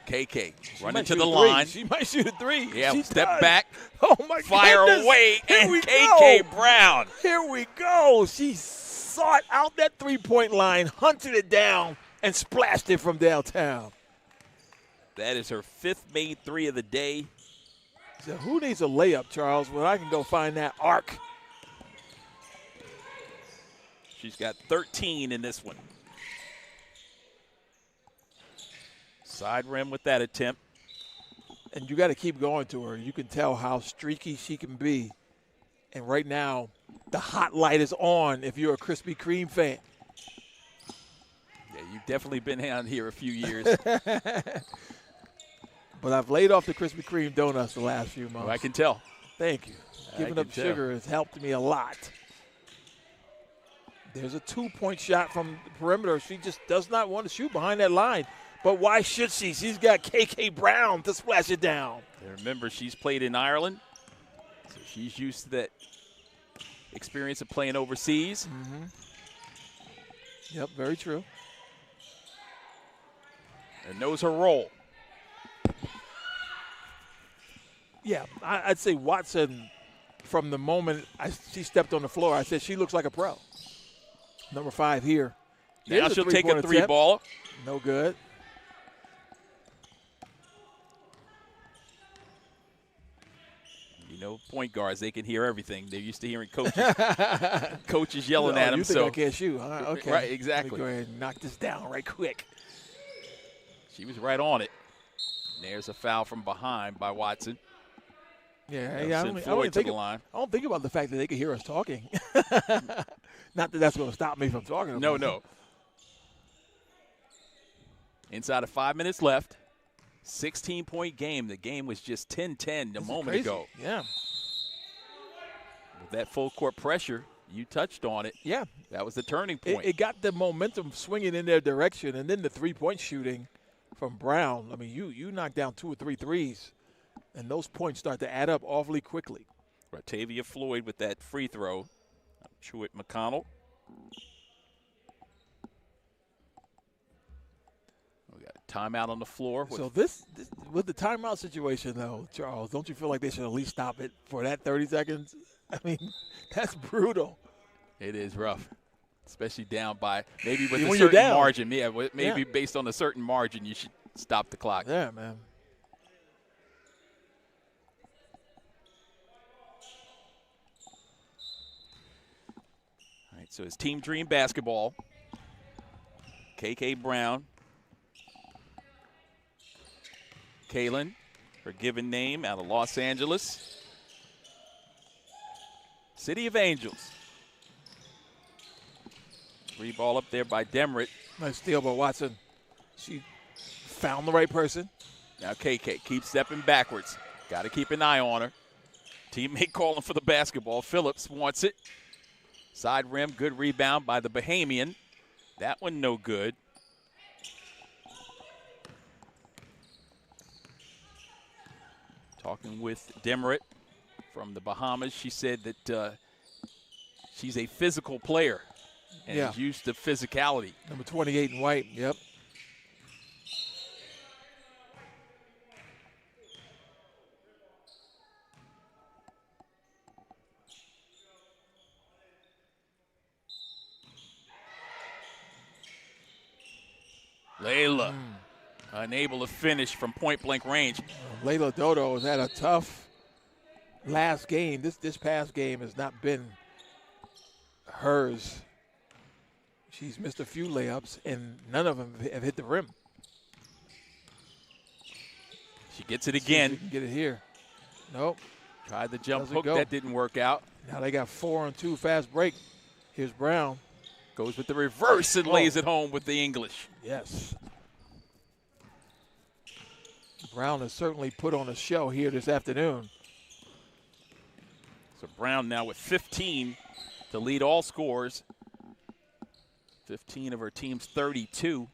Speaker 1: KK running to the line.
Speaker 2: She might shoot a three.
Speaker 1: Yeah,
Speaker 2: she
Speaker 1: step
Speaker 2: does.
Speaker 1: back.
Speaker 2: Oh, my
Speaker 1: fire
Speaker 2: goodness.
Speaker 1: away,
Speaker 2: Here
Speaker 1: and
Speaker 2: we
Speaker 1: KK
Speaker 2: go.
Speaker 1: Brown.
Speaker 2: Here we go. She sought out that three-point line, hunted it down, and splashed it from downtown.
Speaker 1: That is her 5th made three of the day.
Speaker 2: So who needs a layup, Charles, when I can go find that arc?
Speaker 1: She's got 13 in this one. Side rim with that attempt.
Speaker 2: And you got to keep going to her. You can tell how streaky she can be. And right now, the hot light is on if you're a Krispy Kreme fan.
Speaker 1: Yeah, you've definitely been down here a few years.
Speaker 2: But I've laid off the Krispy Kreme donuts the last few months.
Speaker 1: Oh, I can tell.
Speaker 2: Thank you. Giving up sugar has helped me a lot. There's a 2-point shot from the perimeter. She just does not want to shoot behind that line. But why should she? She's got KK Brown to splash it down.
Speaker 1: And remember, she's played in Ireland, so she's used to that experience of playing overseas.
Speaker 2: Yep, very true.
Speaker 1: And knows her role.
Speaker 2: Yeah, I'd say Watson, from the moment she stepped on the floor, I said she looks like a pro. Number 5 here.
Speaker 1: Now she'll take a
Speaker 2: attempt.
Speaker 1: ball.
Speaker 2: No good.
Speaker 1: You know, point guards, they can hear everything. They're used to hearing coaches yelling at them.
Speaker 2: You think I can't shoot, huh? Okay.
Speaker 1: Right, exactly.
Speaker 2: Let me go ahead and knock this down right quick.
Speaker 1: She was right on it. There's a foul from behind by Watson.
Speaker 2: Yeah,
Speaker 1: I
Speaker 2: don't think about the fact that they can hear us talking. Not that that's going to stop me from talking.
Speaker 1: No. Inside of 5 minutes left. 16-point game. The game was just 10-10 a moment ago.
Speaker 2: Yeah.
Speaker 1: With that full court pressure, you touched on it.
Speaker 2: Yeah.
Speaker 1: That was the turning point.
Speaker 2: It got the momentum swinging in their direction, and then the three-point shooting from Brown. I mean, you knock down 2 or 3 threes, and those points start to add up awfully quickly.
Speaker 1: Ratavia Floyd with that free throw. Truett McConnell. We got a timeout on the floor.
Speaker 2: So this with the timeout situation, though, Charles, don't you feel like they should at least stop it for that 30 seconds? I mean, that's brutal.
Speaker 1: It is rough, especially down by maybe with
Speaker 2: when
Speaker 1: a
Speaker 2: you're
Speaker 1: certain
Speaker 2: down.
Speaker 1: margin. Yeah, maybe based on a certain margin, you should stop the clock.
Speaker 2: Yeah, man.
Speaker 1: All right, so it's Team Dream basketball. KK Brown. Kaylin, her given name, out of Los Angeles. City of Angels. Free ball up there by Demritt.
Speaker 2: Nice steal by Watson. She found the right person.
Speaker 1: Now KK keeps stepping backwards. Got to keep an eye on her. Teammate calling for the basketball. Phillips wants it. Side rim, good rebound by the Bahamian. That one no good. Talking with Demerit from the Bahamas, she said that she's a physical player and is used to physicality.
Speaker 2: Number 28 in white, yep.
Speaker 1: Layla unable to finish from point-blank range.
Speaker 2: Layla Dodo has had a tough last game. This past game has not been hers. She's missed a few layups, and none of them have hit the rim.
Speaker 1: She gets it again.
Speaker 2: See if she can get it here. Nope.
Speaker 1: Tried the jump hook. That didn't work out.
Speaker 2: Now they got 4-on-2 fast break. Here's Brown.
Speaker 1: Goes with the reverse and lays it home with the English.
Speaker 2: Yes. Brown has certainly put on a show here this afternoon.
Speaker 1: So Brown now with 15 to lead all scores. 15 of her team's 32.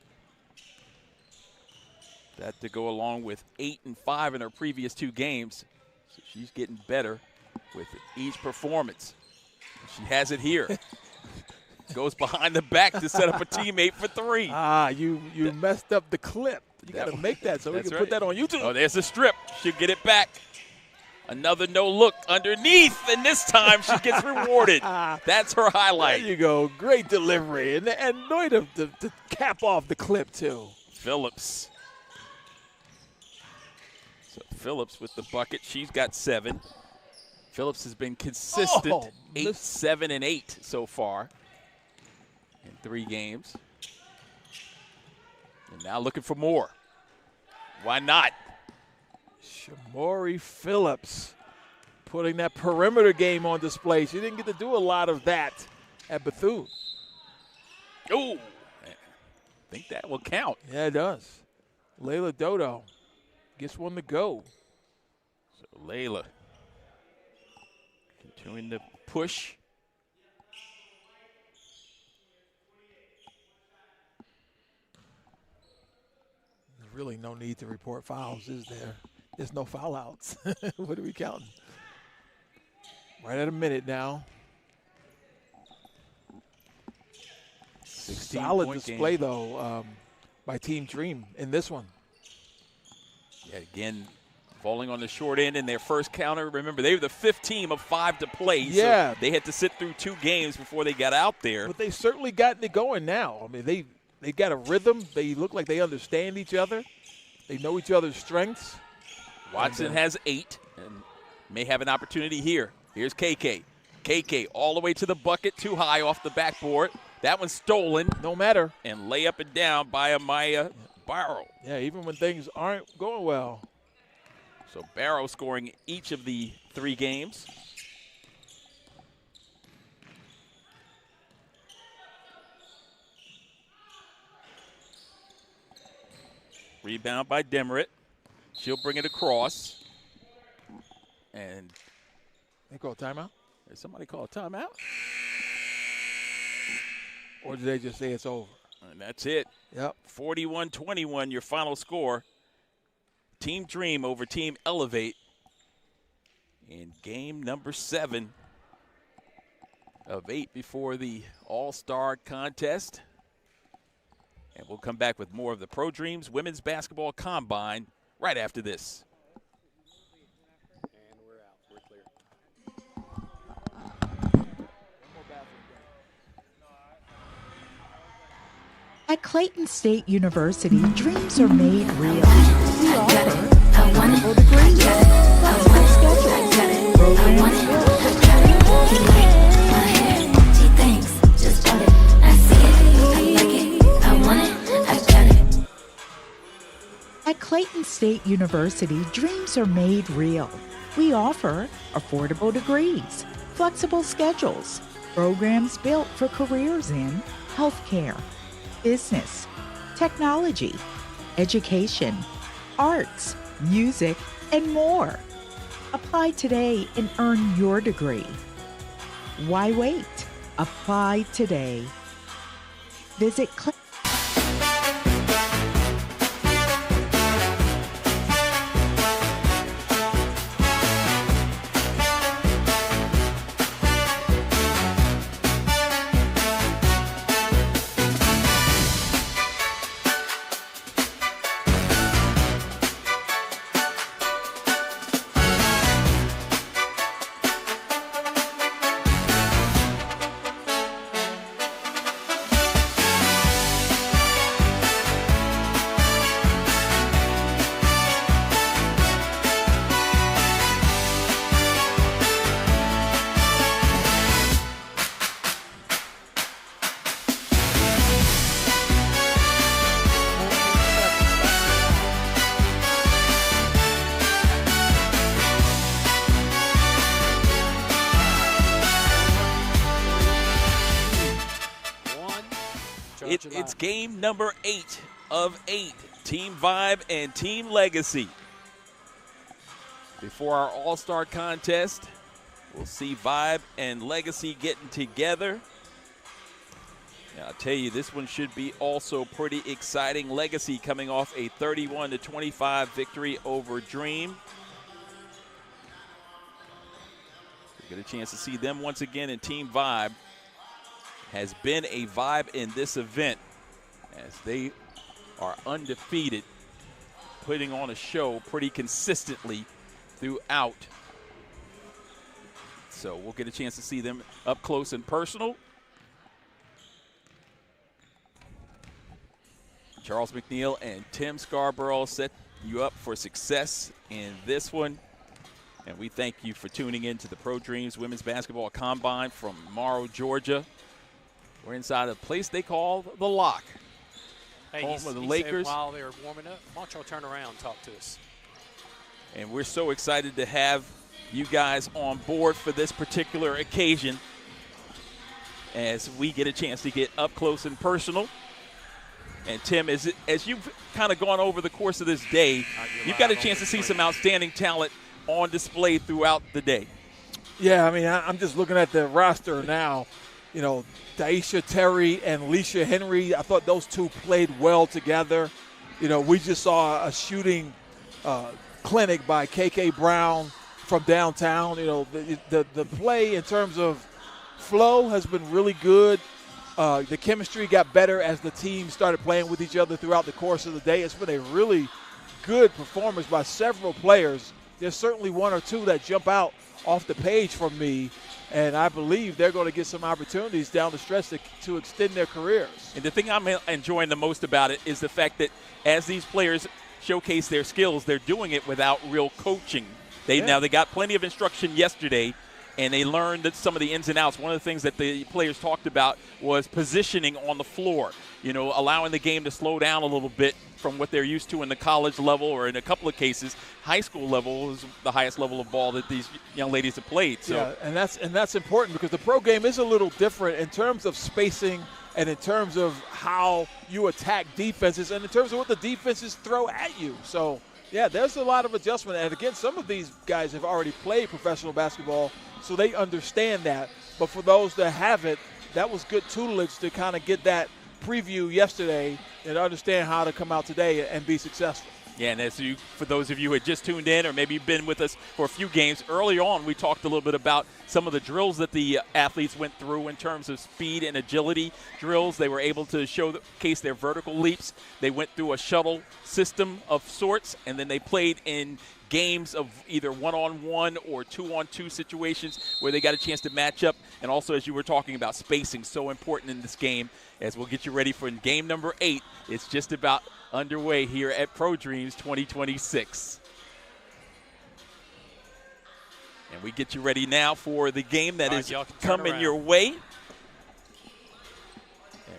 Speaker 1: That to go along with 8 and 5 in her previous 2 games. So she's getting better with each performance. She has it here. Goes behind the back to set up a teammate for 3.
Speaker 2: You messed up the clip. You got to make that so we can put that on YouTube.
Speaker 1: Oh, there's a strip. She'll get it back. Another no look underneath, and this time she gets rewarded. That's her highlight.
Speaker 2: There you go. Great delivery. And way to cap off the clip, too.
Speaker 1: Phillips. So Phillips with the bucket. She's got 7. Phillips has been consistent. 8, 7, and 8 so far in 3 games. And now looking for more. Why not?
Speaker 2: Shamori Phillips putting that perimeter game on display. She didn't get to do a lot of that at Bethune.
Speaker 1: Oh, I think that will count.
Speaker 2: Yeah, it does. Layla Dodo gets one to go.
Speaker 1: So Layla continuing to push.
Speaker 2: There's really no need to report fouls, is there? There's no foul outs. What are we counting? Right at a minute now. Solid display, though, by Team Dream in this one.
Speaker 1: Yeah, again, falling on the short end in their first counter. Remember, they were the 5th team of 5 to play.
Speaker 2: Yeah.
Speaker 1: So they had to sit through 2 games before they got out there.
Speaker 2: But they've certainly gotten it going now. I mean, they got a rhythm. They look like they understand each other. They know each other's strengths.
Speaker 1: Watson has 8 and may have an opportunity here. Here's KK. KK all the way to the bucket, too high off the backboard. That one's stolen.
Speaker 2: No matter.
Speaker 1: And lay up and down by Amaya Barrow.
Speaker 2: Yeah, even when things aren't going well.
Speaker 1: So Barrow scoring each of the 3 games. Rebound by Demerit. She'll bring it across. And
Speaker 2: they call a timeout?
Speaker 1: Did somebody call a timeout?
Speaker 2: Or did they just say it's over?
Speaker 1: And that's it.
Speaker 2: Yep.
Speaker 1: 41-21, your final score. Team Dream over Team Elevate in game number 7 of 8 before the All-Star contest. And we'll come back with more of the Pro Dreams Women's Basketball Combine right after this.
Speaker 3: And we're out. We're clear.
Speaker 6: At Clayton State University, dreams are made real. We offer affordable degrees, flexible schedules, programs At Clayton State University, dreams are made real. We offer affordable degrees, flexible schedules, programs built for careers in healthcare, business, technology, education, arts, music, and more. Apply today and earn your degree. Why wait? Apply today. Visit
Speaker 1: It's game number 8 of 8. Team Vibe and Team Legacy. Before our All-Star contest, we'll see Vibe and Legacy getting together. Now, I'll tell you, this one should be also pretty exciting. Legacy coming off a 31-25 victory over Dream. We'll get a chance to see them once again, and Team Vibe has been a vibe in this event as they are undefeated, putting on a show pretty consistently throughout. So we'll get a chance to see them up close and personal. Charles McNeil and Tim Scarborough set you up for success in this one. And we thank you for tuning in to the Pro Dreams Women's Basketball Combine from Morrow, Georgia. We're inside a place they call The Lock.
Speaker 3: Hey,
Speaker 1: home of the Lakers.
Speaker 3: Said while they were warming up, why don't y'all turn around and talk to us?
Speaker 1: And we're so excited to have you guys on board for this particular occasion as we get a chance to get up close and personal. And Tim, as you've kind of gone over the course of this day, you've got a chance to see some outstanding talent on display throughout the day.
Speaker 2: Yeah, I mean, I'm just looking at the roster now. You know, Daisha Terry and Leisha Henry, I thought those two played well together. You know, we just saw a shooting clinic by KK Brown from downtown. You know, the play in terms of flow has been really good. The chemistry got better as the team started playing with each other throughout the course of the day. It's been a really good performance by several players. There's certainly one or two that jump out off the page for me, and I believe they're going to get some opportunities down the stretch to extend their careers.
Speaker 1: And the thing I'm enjoying the most about it is the fact that as these players showcase their skills, they're doing it without real coaching. Now they got plenty of instruction yesterday, and they learned that some of the ins and outs. One of the things that the players talked about was positioning on the floor, you know, allowing the game to slow down a little bit from what they're used to in the college level, or in a couple of cases, high school level is the highest level of ball that these young ladies have played. So.
Speaker 2: Yeah, and that's important because the pro game is a little different in terms of spacing and in terms of how you attack defenses and in terms of what the defenses throw at you. So, yeah, there's a lot of adjustment. And, again, some of these guys have already played professional basketball, so they understand that. But for those that haven't, that was good tutelage to kind of get that preview yesterday and understand how to come out today and be successful.
Speaker 1: Yeah, and for those of you who had just tuned in or maybe been with us for a few games, early on we talked a little bit about some of the drills that the athletes went through in terms of speed and agility drills. They were able to showcase their vertical leaps. They went through a shuttle system of sorts, and then they played in games of either one-on-one or two-on-two situations where they got a chance to match up. And also, as you were talking about, spacing, so important in this game. As we'll get you ready for game number 8. It's just about underway here at Pro Dreams 2026. And we get you ready now for the game that is coming your way. And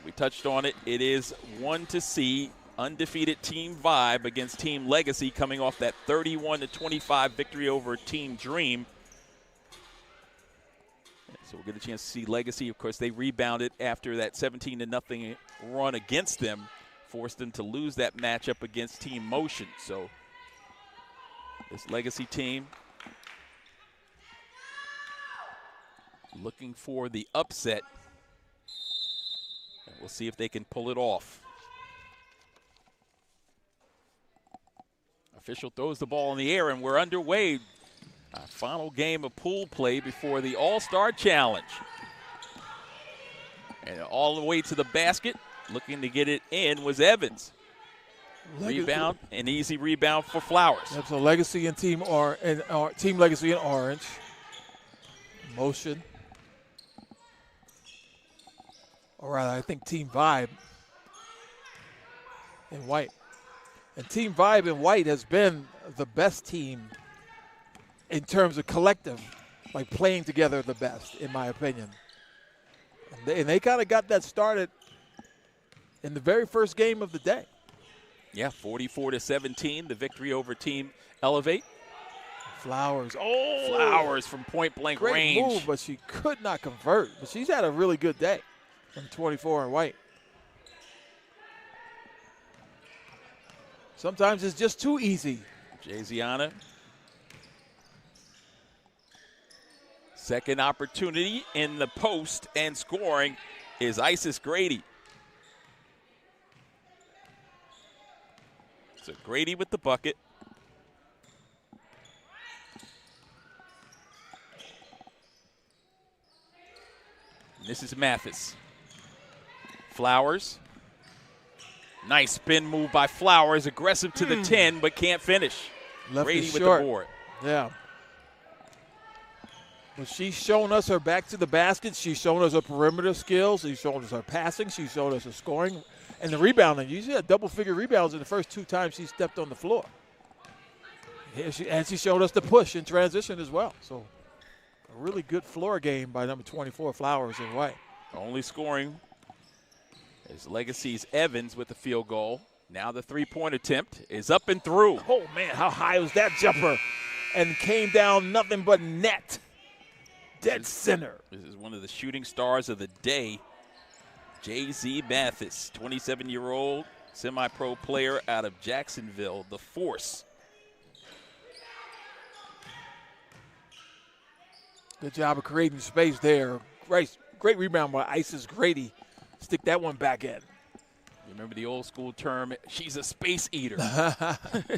Speaker 1: we touched on it. It is 1-0 undefeated Team Vibe against Team Legacy, coming off that 31-25 victory over Team Dream. So we'll get a chance to see Legacy. Of course, they rebounded after that 17-0 run against them, forced them to lose that matchup against Team Motion. So this Legacy team looking for the upset. And we'll see if they can pull it off. Official throws the ball in the air, and we're underway. Our final game of pool play before the All-Star Challenge. And all the way to the basket, looking to get it in, was Evans. Rebound, an easy rebound for Flowers.
Speaker 2: Yep, so Legacy and Team Legacy in orange. Motion. All right, I think Team Vibe in white. And Team Vibe in white has been the best team in terms of collective, like playing together the best, in my opinion. And they kind of got that started in the very first game of the day.
Speaker 1: Yeah, 44-17, the victory over Team Elevate.
Speaker 2: Flowers.
Speaker 1: Flowers from point-blank range.
Speaker 2: Great move, but she could not convert. But she's had a really good day from 24 in white. Sometimes it's just too easy.
Speaker 1: Jayziana. Second opportunity in the post and scoring is Isis Grady. So Grady with the bucket. And this is Mathis. Flowers. Nice spin move by Flowers. Aggressive to the 10, but can't finish.
Speaker 2: Left
Speaker 1: Grady
Speaker 2: it
Speaker 1: with
Speaker 2: short.
Speaker 1: the board.
Speaker 2: Yeah. Well, she's shown us her back to the basket. She's shown us her perimeter skills. She's shown us her passing. She's shown us her scoring and the rebounding. You see double-figure rebounds in the first 2 times she stepped on the floor. And she showed us the push in transition as well. So a really good floor game by number 24, Flowers in white.
Speaker 1: Only scoring is Legacy's Evans with the field goal. Now the three-point attempt is up and through.
Speaker 2: Oh, man, how high was that jumper? And came down nothing but net. Dead center.
Speaker 1: This is one of the shooting stars of the day, J.Z. Mathis, 27-year-old semi-pro player out of Jacksonville, the Force.
Speaker 2: Good job of creating space there. Great rebound by Isis Grady. Stick that one back in.
Speaker 1: Remember the old school term, she's a space eater.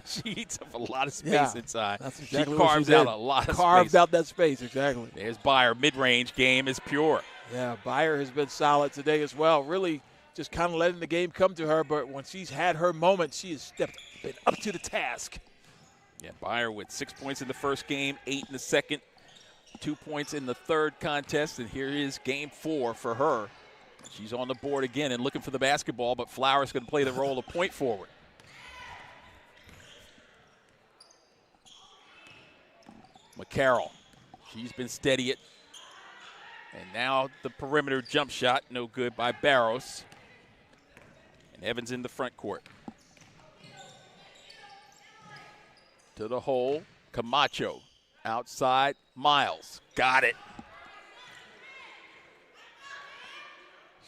Speaker 1: She eats up a lot of space inside.
Speaker 2: That's exactly
Speaker 1: she
Speaker 2: what
Speaker 1: carves
Speaker 2: she did.
Speaker 1: out a lot of space.
Speaker 2: Carved out that space, exactly.
Speaker 1: There's Byer, mid-range game is pure.
Speaker 2: Yeah, Byer has been solid today as well. Really just kind of letting the game come to her, but when she's had her moment, she has been up to the task.
Speaker 1: Yeah, Byer with 6 points in the first game, 8 in the second, 2 points in the third contest, and here is game 4 for her. She's on the board again and looking for the basketball, but Flowers going to play the role of point forward. McCarroll, she's been steady it. And now the perimeter jump shot, no good by Barros. And Evans in the front court. To the hole, Camacho. Outside, Miles, got it.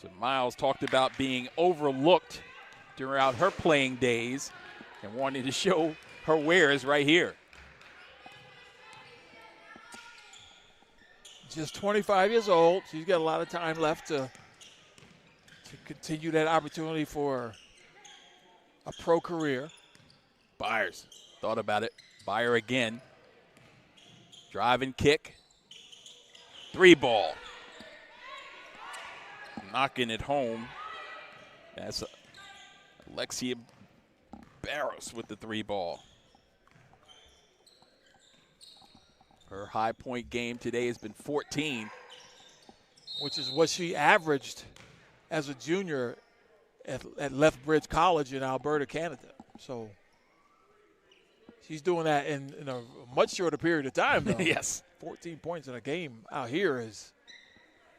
Speaker 1: So Miles talked about being overlooked throughout her playing days and wanting to show her wares right here.
Speaker 2: Just 25 years old. She's got a lot of time left to continue that opportunity for a pro career.
Speaker 1: Byers thought about it. Byer again. Drive and kick. 3-ball. Knocking it home. That's Alexia Barros with the 3-ball. Her high point game today has been 14.
Speaker 2: Which is what she averaged as a junior at Lethbridge College in Alberta, Canada. So she's doing that in a much shorter period of time, though.
Speaker 1: Yes.
Speaker 2: 14 points in a game out here is.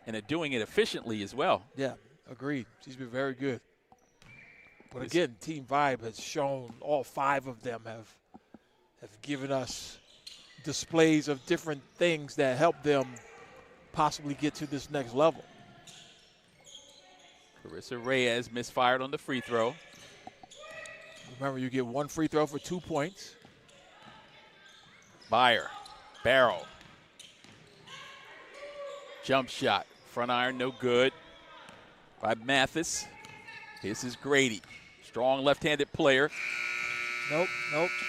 Speaker 1: And they're doing it efficiently as well.
Speaker 2: Yeah, agreed. She's been very good. But again, Team Vibe has shown all 5 of them have given us displays of different things that help them possibly get to this next level.
Speaker 1: Carissa Reyes misfired on the free throw.
Speaker 2: Remember, you get 1 free throw for 2 points.
Speaker 1: Byer, Barrow. Jump shot, front iron, no good. By Mathis. This is Grady. Strong left-handed player.
Speaker 2: Nope.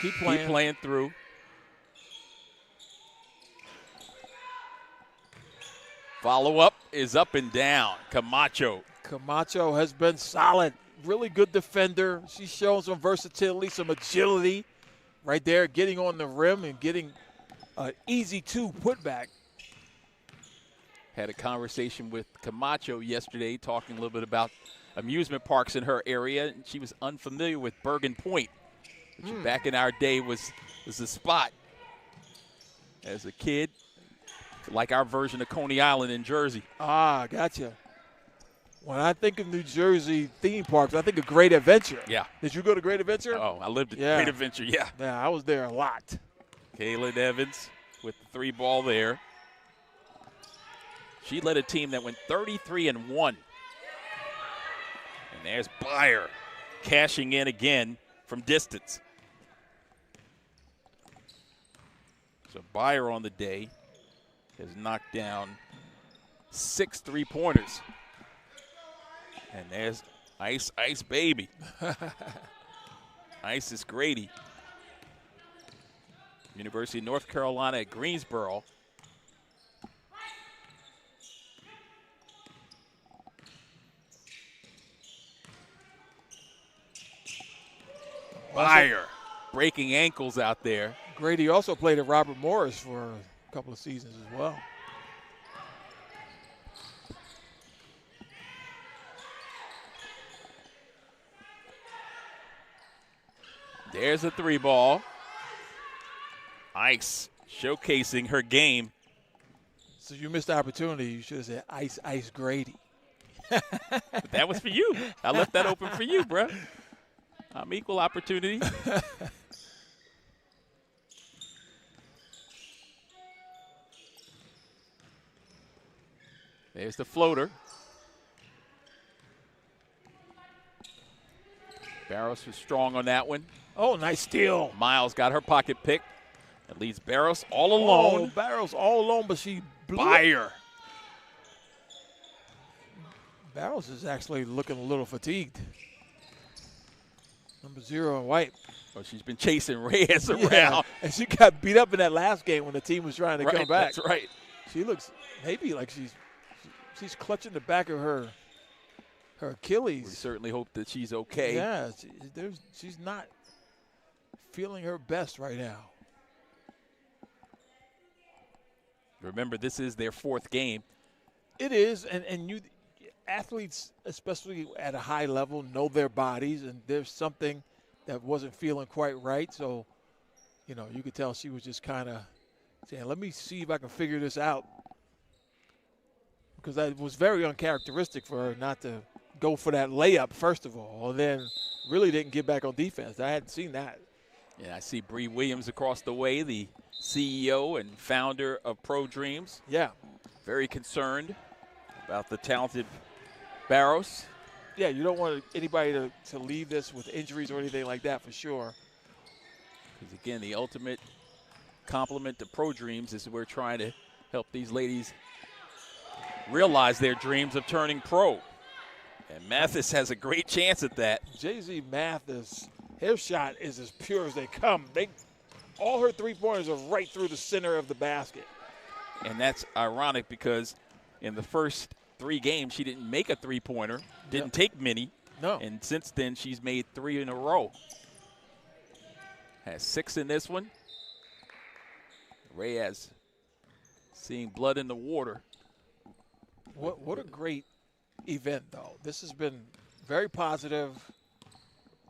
Speaker 2: Keep playing.
Speaker 1: Keep playing through. Follow-up is up and down. Camacho.
Speaker 2: Camacho has been solid. Really good defender. She's shown some versatility, some agility right there, getting on the rim and getting an easy 2 putback.
Speaker 1: Had a conversation with Camacho yesterday talking a little bit about amusement parks in her area. And she was unfamiliar with Bergen Point, which back in our day was the spot. As a kid, like our version of Coney Island in Jersey.
Speaker 2: Ah, gotcha. When I think of New Jersey theme parks, I think of Great Adventure.
Speaker 1: Yeah.
Speaker 2: Did you go to Great Adventure?
Speaker 1: Oh, I lived at Great Adventure, yeah.
Speaker 2: Yeah, I was there a lot.
Speaker 1: Kaylin Evans with the 3-ball there. She led a team that went 33-1. And there's Byer cashing in again from distance. So Byer on the day has knocked down 6 3-pointers. And there's Ice Baby. Ice is Grady. University of North Carolina at Greensboro. Byer breaking ankles out there.
Speaker 2: Grady also played at Robert Morris for a couple of seasons as well.
Speaker 1: There's a 3-ball. Ice showcasing her game.
Speaker 2: So you missed the opportunity. You should have said Ice Grady.
Speaker 1: But that was for you. I left that open for you, bruh. I'm equal opportunity. There's the floater. Barros was strong on that one.
Speaker 2: Oh, nice steal.
Speaker 1: Miles got her pocket pick. That leaves Barros all alone.
Speaker 2: Oh, Barros all alone, but she blew
Speaker 1: Byer.
Speaker 2: it. Barros is actually looking a little fatigued. Number 0 in white.
Speaker 1: Well, she's been chasing Reyes around.
Speaker 2: Yeah, and she got beat up in that last game when the team was trying to come back.
Speaker 1: That's right.
Speaker 2: She looks maybe like she's clutching the back of her Achilles.
Speaker 1: We certainly hope that she's okay.
Speaker 2: Yeah, she's not feeling her best right now.
Speaker 1: Remember, this is their 4th game.
Speaker 2: It is, and you athletes, especially at a high level, know their bodies, and there's something that wasn't feeling quite right. So, you could tell she was just kind of saying, let me see if I can figure this out. Because that was very uncharacteristic for her not to go for that layup, first of all, and then really didn't get back on defense. I hadn't seen that.
Speaker 1: Yeah, I see Bree Williams across the way, the CEO and founder of Pro Dreams.
Speaker 2: Yeah.
Speaker 1: Very concerned about the talented Barros.
Speaker 2: Yeah, you don't want anybody to leave this with injuries or anything like that for sure.
Speaker 1: Because, again, the ultimate compliment to Pro Dreams is we're trying to help these ladies realize their dreams of turning pro. And Mathis has a great chance at that.
Speaker 2: Jay-Z Mathis, her shot is as pure as they come. All her 3-pointers are right through the center of the basket.
Speaker 1: And that's ironic because in the first 3 games, she didn't make a 3-pointer, didn't take many.
Speaker 2: No.
Speaker 1: And since then, she's made 3 in a row. Has 6 in this one. Reyes seeing blood in the water.
Speaker 2: What a great event, though. This has been very positive,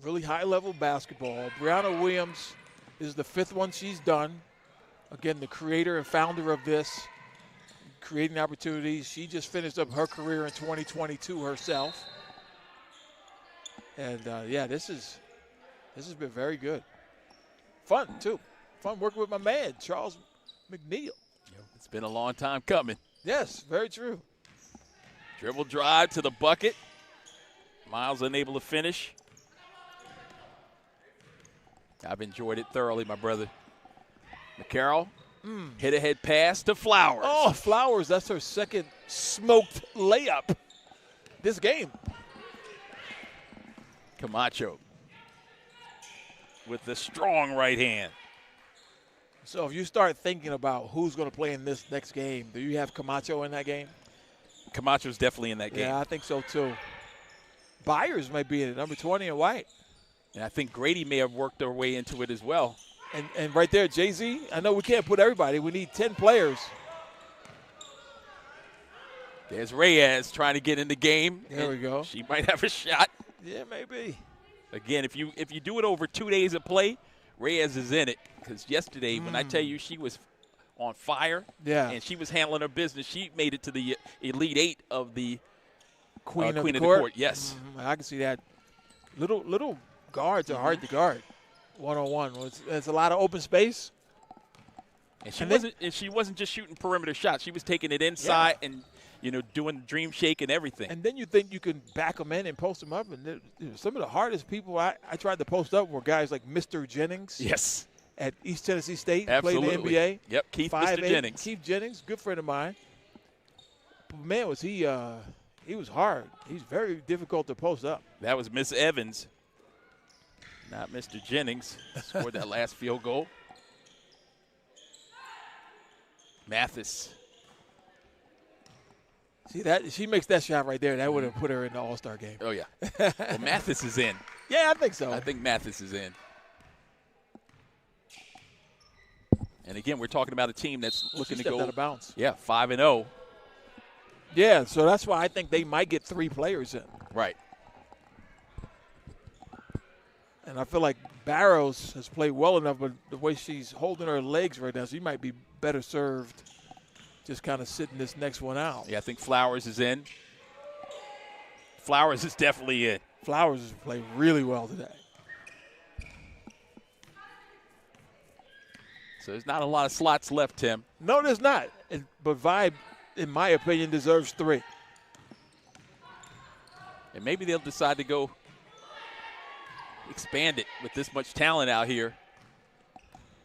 Speaker 2: really high-level basketball. Brianna Williams is the 5th one she's done. Again, the creator and founder of this, creating opportunities. She just finished up her career in 2022 herself. And, this has been very good. Fun, too. Fun working with my man, Charles McNeil.
Speaker 1: It's been a long time coming.
Speaker 2: Yes, very true.
Speaker 1: Dribble drive to the bucket. Miles unable to finish. I've enjoyed it thoroughly, my brother. McCarroll, hit-ahead pass to Flowers.
Speaker 2: Oh, Flowers, that's her second smoked layup this game.
Speaker 1: Camacho with the strong right hand.
Speaker 2: So if you start thinking about who's going to play in this next game, do you have Camacho in that game?
Speaker 1: Camacho's definitely in that game.
Speaker 2: Yeah, I think so too. Byers might be in it, number 20 in white.
Speaker 1: And I think Grady may have worked their way into it as well.
Speaker 2: And right there, Jay-Z, I know we can't put everybody. We need 10 players.
Speaker 1: There's Reyes trying to get in the game.
Speaker 2: There we go.
Speaker 1: She might have a shot.
Speaker 2: Yeah, maybe.
Speaker 1: Again, if you do it over 2 days of play, Reyes is in it. Because yesterday, when I tell you she was on fire, and she was handling her business, she made it to the Elite 8 of the
Speaker 2: Queen of the
Speaker 1: Court. Yes.
Speaker 2: I can see that. Little guards are hard to guard. One-on-one. It's a lot of open space.
Speaker 1: And she wasn't just shooting perimeter shots. She was taking it inside and doing the dream shake and everything.
Speaker 2: And then you think you can back them in and post them up. And some of the hardest people I tried to post up were guys like Mr. Jennings.
Speaker 1: Yes.
Speaker 2: At East Tennessee State.
Speaker 1: Absolutely.
Speaker 2: Played in the NBA.
Speaker 1: Yep, Mr. Jennings.
Speaker 2: Keith Jennings, good friend of mine. But man, was he was hard. He's very difficult to post up.
Speaker 1: That was Miss Evans, not Mr. Jennings, scored that last field goal. Mathis.
Speaker 2: See that? She makes that shot right there. That would have put her in the All-Star game.
Speaker 1: Oh, yeah. Well, Mathis is in.
Speaker 2: Yeah, I think so.
Speaker 1: I think Mathis is in. And again, we're talking about a team that's looking to go
Speaker 2: out of bounds.
Speaker 1: Yeah, 5-0.
Speaker 2: Yeah, so that's why I think they might get 3 players in.
Speaker 1: Right.
Speaker 2: And I feel like Barrows has played well enough, but the way she's holding her legs right now, she might be better served just kind of sitting this next one out.
Speaker 1: Yeah, I think Flowers is in. Flowers is definitely in.
Speaker 2: Flowers has played really well today.
Speaker 1: So there's not a lot of slots left, Tim.
Speaker 2: No, there's not. But Vibe, in my opinion, deserves 3.
Speaker 1: And maybe they'll decide to go expand it with this much talent out here.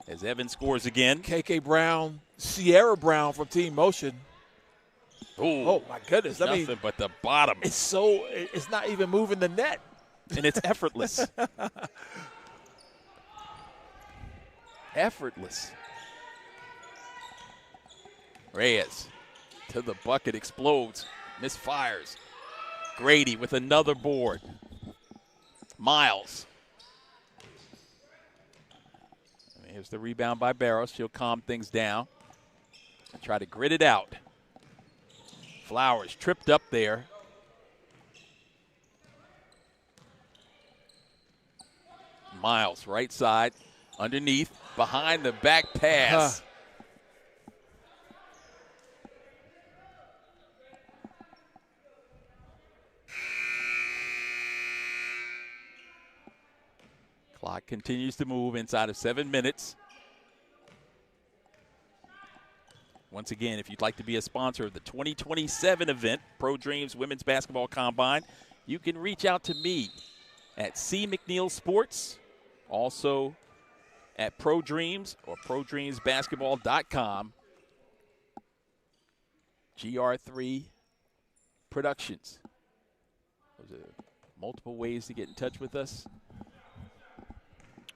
Speaker 1: As Evan scores again.
Speaker 2: KK Brown, Sierra Brown from Team Motion.
Speaker 1: Ooh,
Speaker 2: oh, my goodness.
Speaker 1: Nothing but the bottom.
Speaker 2: It's not even moving the net.
Speaker 1: And it's effortless. Effortless. Reyes to the bucket, explodes, misfires. Grady with another board. Miles. And here's the rebound by Barrows. She'll calm things down and try to grit it out. Flowers tripped up there. Miles, right side, underneath, behind the back pass. Clock continues to move inside of 7 minutes. Once again, if you'd like to be a sponsor of the 2027 event, Pro Dreams Women's Basketball Combine, you can reach out to me at C. McNeil Sports, also at Pro Dreams or ProDreamsBasketball.com. GR3 Productions. Those are multiple ways to get in touch with us.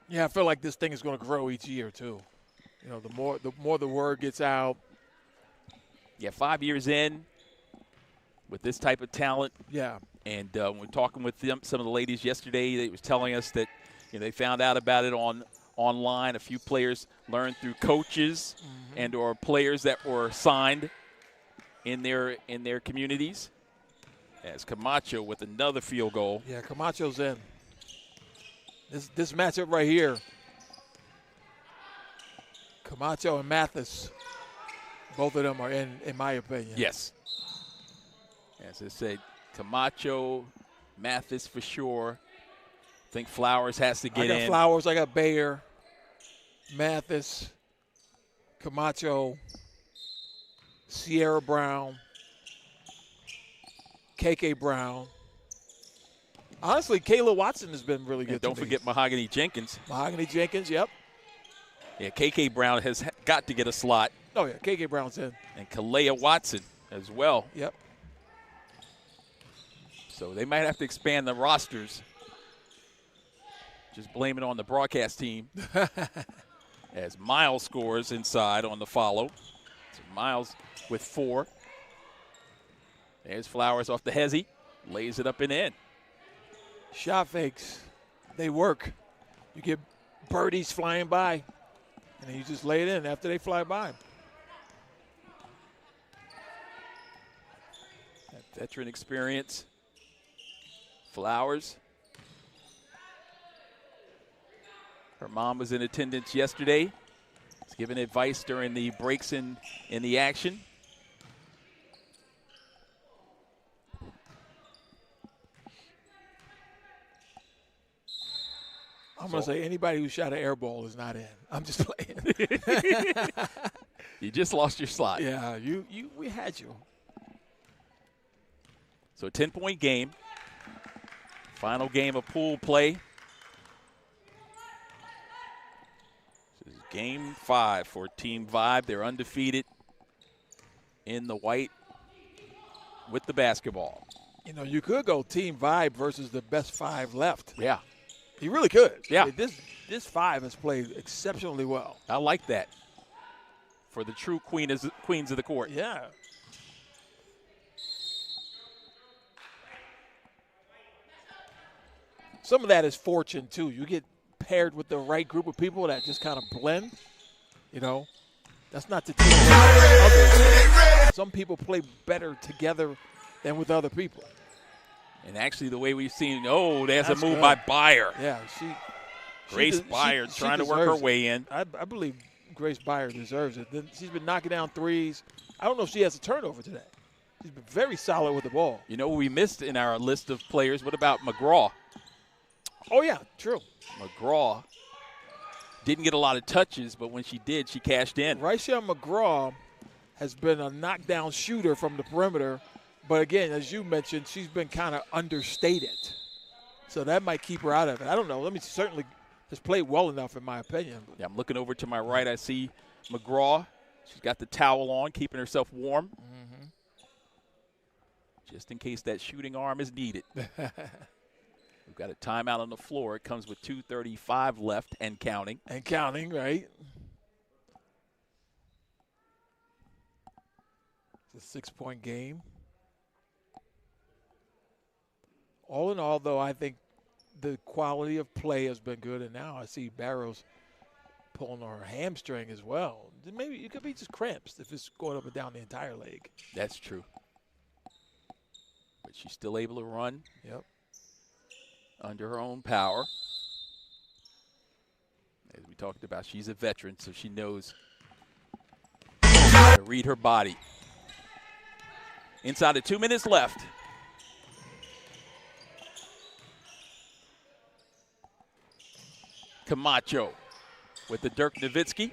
Speaker 2: Yeah, I feel like this thing is going to grow each year too. You know, the more the word gets out.
Speaker 1: Yeah, 5 years in with this type of talent.
Speaker 2: Yeah.
Speaker 1: And when we're talking with them, some of the ladies yesterday, they was telling us that they found out about it online. A few players learned through coaches and or players that were signed in their communities. As Camacho with another field goal.
Speaker 2: Yeah, Camacho's in. This matchup right here, Camacho and Mathis, both of them are in my opinion.
Speaker 1: Yes. As I said, Camacho, Mathis for sure. I think Flowers has to get in.
Speaker 2: I got Flowers, I got Bayer, Mathis, Camacho, Sierra Brown, KK Brown. Honestly, Kayla Watson has been really good.
Speaker 1: And don't forget Mahogany Jenkins.
Speaker 2: Mahogany Jenkins, yep.
Speaker 1: Yeah, KK Brown has got to get a slot.
Speaker 2: Oh, yeah, KK Brown's in.
Speaker 1: And Kalea Watson as well.
Speaker 2: Yep.
Speaker 1: So they might have to expand the rosters. Just blame it on the broadcast team. As Miles scores inside on the follow. So Miles with 4. There's Flowers off the hezzy. Lays it up and in.
Speaker 2: Shot fakes, they work. You get birdies flying by, and then you just lay it in after they fly by.
Speaker 1: That veteran experience. Flowers. Her mom was in attendance yesterday. Was giving advice during the breaks in the action.
Speaker 2: I'm going to say anybody who shot an air ball is not in. I'm just playing.
Speaker 1: You just lost your slot.
Speaker 2: Yeah, we had you.
Speaker 1: So a 10-point game. Final game of pool play. This is game 5 for Team Vibe. They're undefeated in the white with the basketball.
Speaker 2: You know, you could go Team Vibe versus the best 5 left.
Speaker 1: Yeah.
Speaker 2: You really could.
Speaker 1: Yeah.
Speaker 2: I mean, this 5 has played exceptionally well.
Speaker 1: I like that for the true queens of the court.
Speaker 2: Yeah. Some of that is fortune, too. You get paired with the right group of people that just kind of blend, you know. That's not to take away from others. Some people play better together than with other people.
Speaker 1: And actually the way we've seen, there's
Speaker 2: That's
Speaker 1: a move
Speaker 2: good.
Speaker 1: by Byer.
Speaker 2: Yeah,
Speaker 1: Grace Byer trying to work her way in.
Speaker 2: I believe Grace Byer deserves it. She's been knocking down threes. I don't know if she has a turnover today. She's been very solid with the ball.
Speaker 1: You know, we missed in our list of players. What about McGraw?
Speaker 2: Oh, yeah, true.
Speaker 1: McGraw didn't get a lot of touches, but when she did, she cashed in.
Speaker 2: Raisha McGraw has been a knockdown shooter from the perimeter. But, again, as you mentioned, she's been kind of understated. So that might keep her out of it. I don't know. Let me certainly has played well enough, in my opinion.
Speaker 1: Yeah, I'm looking over to my right. I see McGraw. She's got the towel on, keeping herself warm. Mm-hmm. Just in case that shooting arm is needed. We've got a timeout on the floor. It comes with 2:35 left and counting.
Speaker 2: And counting, right? It's a 6-point game. All in all, though, I think the quality of play has been good. And now I see Barrows pulling her hamstring as well. Maybe it could be just cramps if it's going up and down the entire leg.
Speaker 1: That's true. But she's still able to run.
Speaker 2: Yep.
Speaker 1: Under her own power. As we talked about, she's a veteran, so she knows how to read her body. Inside of 2 minutes left. Camacho with the Dirk Nowitzki.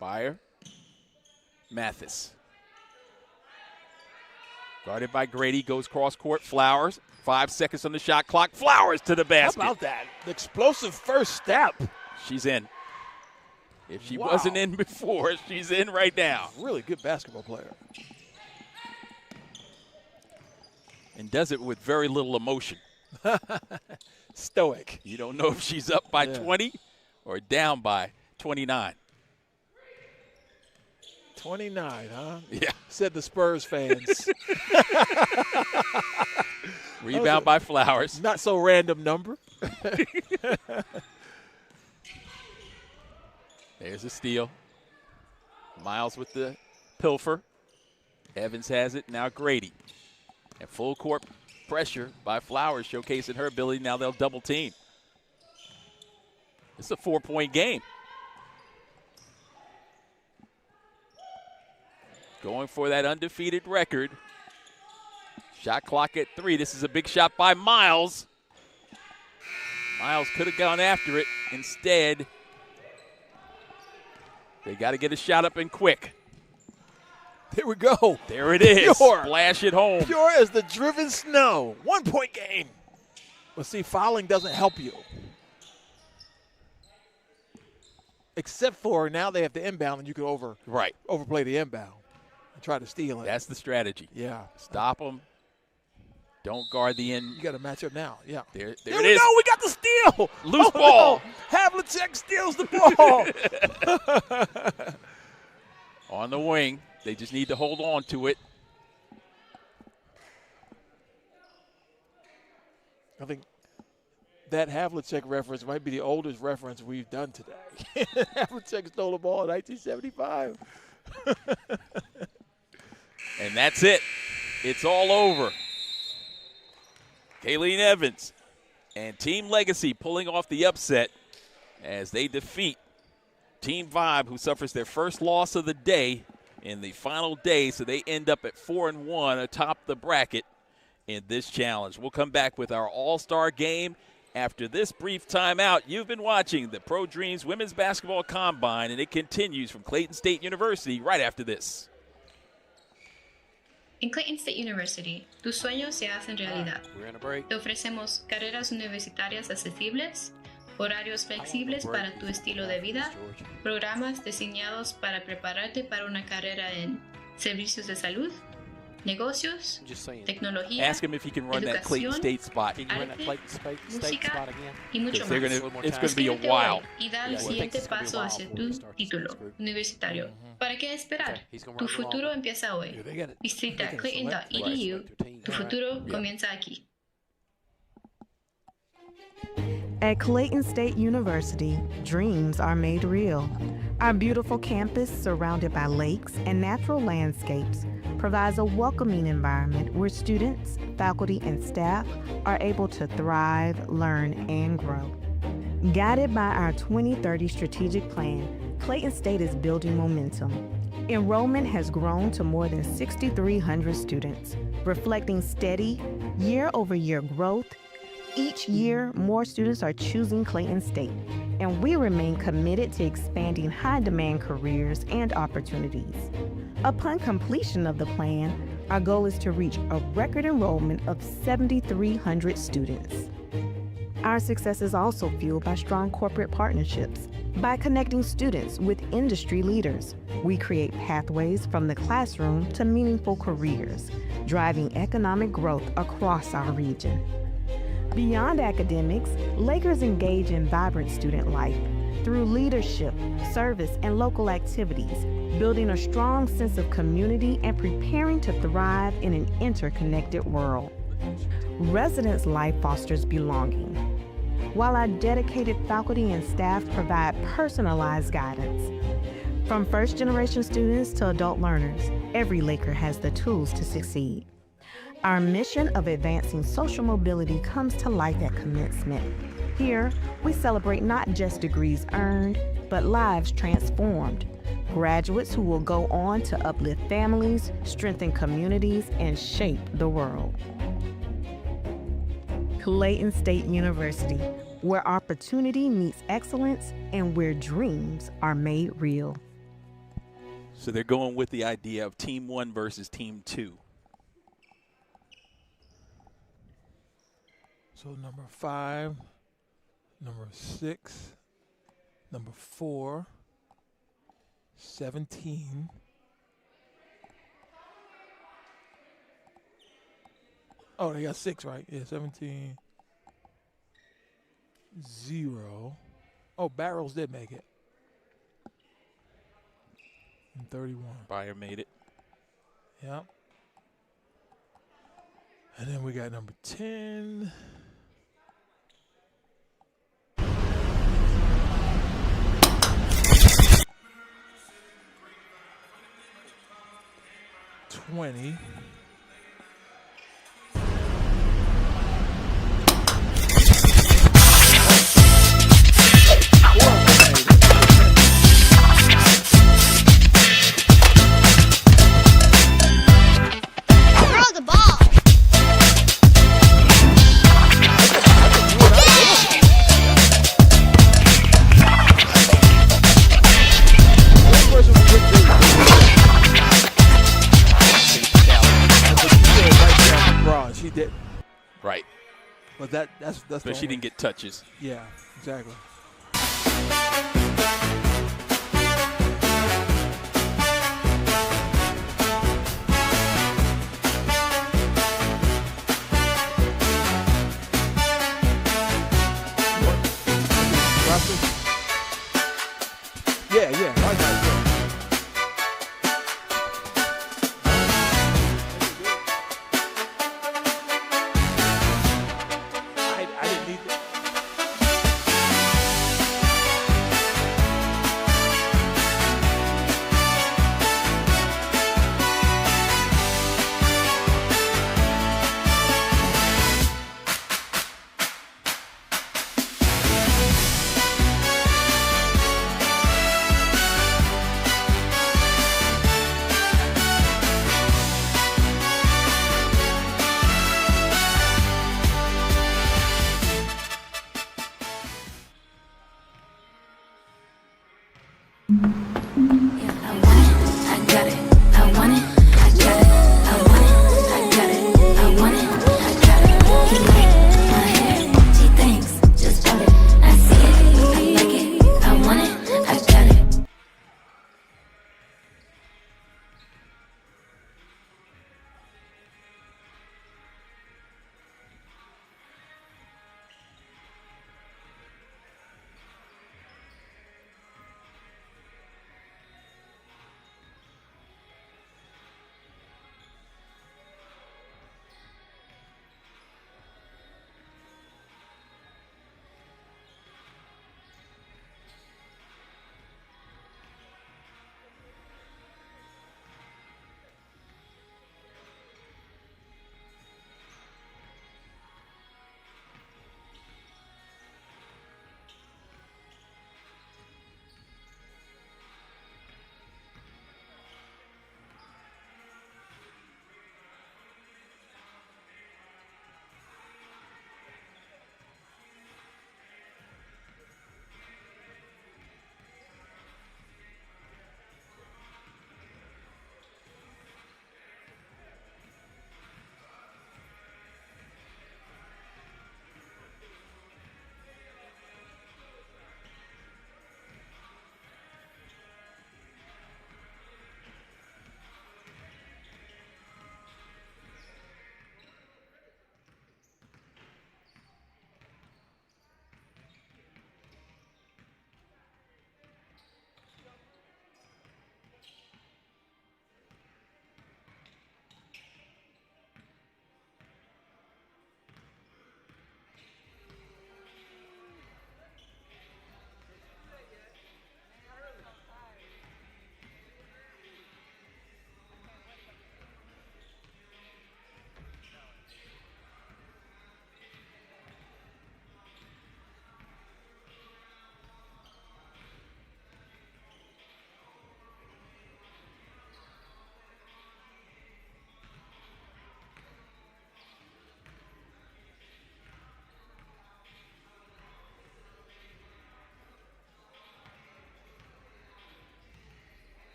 Speaker 1: Byer. Mathis. Guarded by Grady, goes cross court. Flowers. 5 seconds on the shot clock. Flowers to the basket.
Speaker 2: How about that? The explosive first step.
Speaker 1: She's in. If she wasn't in before, she's in right now.
Speaker 2: Really good basketball player.
Speaker 1: And does it with very little emotion.
Speaker 2: Stoic.
Speaker 1: You don't know if she's up by 20 or down by 29.
Speaker 2: 29, huh?
Speaker 1: Yeah.
Speaker 2: Said the Spurs fans.
Speaker 1: Rebound by Flowers.
Speaker 2: Not so random number.
Speaker 1: There's a steal. Miles with the pilfer. Evans has it. Now Grady. And full court pressure by Flowers, showcasing her ability. Now they'll double team. It's a 4-point game. Going for that undefeated record. Shot clock at 3. This is a big shot by Miles. Miles could have gone after it. Instead, they got to get a shot up and quick.
Speaker 2: Here we go.
Speaker 1: There it is.
Speaker 2: Pure.
Speaker 1: Splash it home.
Speaker 2: Pure as the driven snow. 1-point game. But see, fouling doesn't help you. Except for now they have to inbound and you can overplay the inbound and try to steal it.
Speaker 1: That's the strategy.
Speaker 2: Yeah.
Speaker 1: Stop them. Don't guard the end.
Speaker 2: You got to match up now. Yeah.
Speaker 1: There it
Speaker 2: we
Speaker 1: is.
Speaker 2: go. We got the steal.
Speaker 1: Loose ball.
Speaker 2: No. Havlicek steals the ball.
Speaker 1: On the wing. They just need to hold on to it.
Speaker 2: I think that Havlicek reference might be the oldest reference we've done today. Havlicek stole the ball in 1975.
Speaker 1: And that's it. It's all over. Kayleen Evans and Team Legacy pulling off the upset as they defeat Team Vibe, who suffers their first loss of the day in the final day. So they end up at 4-1 atop the bracket in this challenge. We'll come back with our all-star game after this brief timeout. You've been watching the Pro Dreams Women's Basketball Combine, and it continues from Clayton State University right after this.
Speaker 9: En Clayton State University, tus sueños se hacen realidad. Te ofrecemos carreras universitarias accesibles, horarios flexibles para tu estilo de vida, programas diseñados para prepararte para una carrera en servicios de salud, negocios, tecnología,
Speaker 1: Ask him if he can run that Clayton State spot.
Speaker 9: música y mucho más.
Speaker 1: It's going to be a while.
Speaker 9: Y da el siguiente paso hacia tu título universitario. ¿Para qué esperar? Tu futuro empieza hoy. Visita clayton.edu. Tu futuro comienza aquí.
Speaker 4: At Clayton State University, dreams are made real. Our beautiful campus, surrounded by lakes and natural landscapes, provides a welcoming environment where students, faculty, and staff are able to thrive, learn, and grow. Guided by our 2030 strategic plan, Clayton State is building momentum. Enrollment has grown to more than 6,300 students, reflecting steady, year-over-year growth. Each year, more students are choosing Clayton State, and we remain committed to expanding high-demand careers and opportunities. Upon completion of the plan, our goal is to reach a record enrollment of 7,300 students. Our success is also fueled by strong corporate partnerships. By connecting students with industry leaders, we create pathways from the classroom to meaningful careers, driving economic growth across our region. Beyond academics, Lakers engage in vibrant student life through leadership, service, and local activities, building a strong sense of community and preparing to thrive in an interconnected world. Residence life fosters belonging, while our dedicated faculty and staff provide personalized guidance. From first-generation students to adult learners, every Laker has the tools to succeed. Our mission of advancing social mobility comes to life at commencement. Here, we celebrate not just degrees earned, but lives transformed. Graduates who will go on to uplift families, strengthen communities, and shape the world. Clayton State University, where opportunity meets excellence and where dreams are made real.
Speaker 1: So they're going with the idea of Team 1 versus Team 2.
Speaker 2: So number 5, number 6, number 4, 17. Oh, they got 6, right? Yeah, 17. 0. Oh, Barrels did make it. And 31.
Speaker 1: Bayer made it.
Speaker 2: Yep. And then we got number 10. $20.
Speaker 1: Right.
Speaker 2: But that's
Speaker 1: but she didn't get touches.
Speaker 2: Yeah, exactly. Yeah, I like that.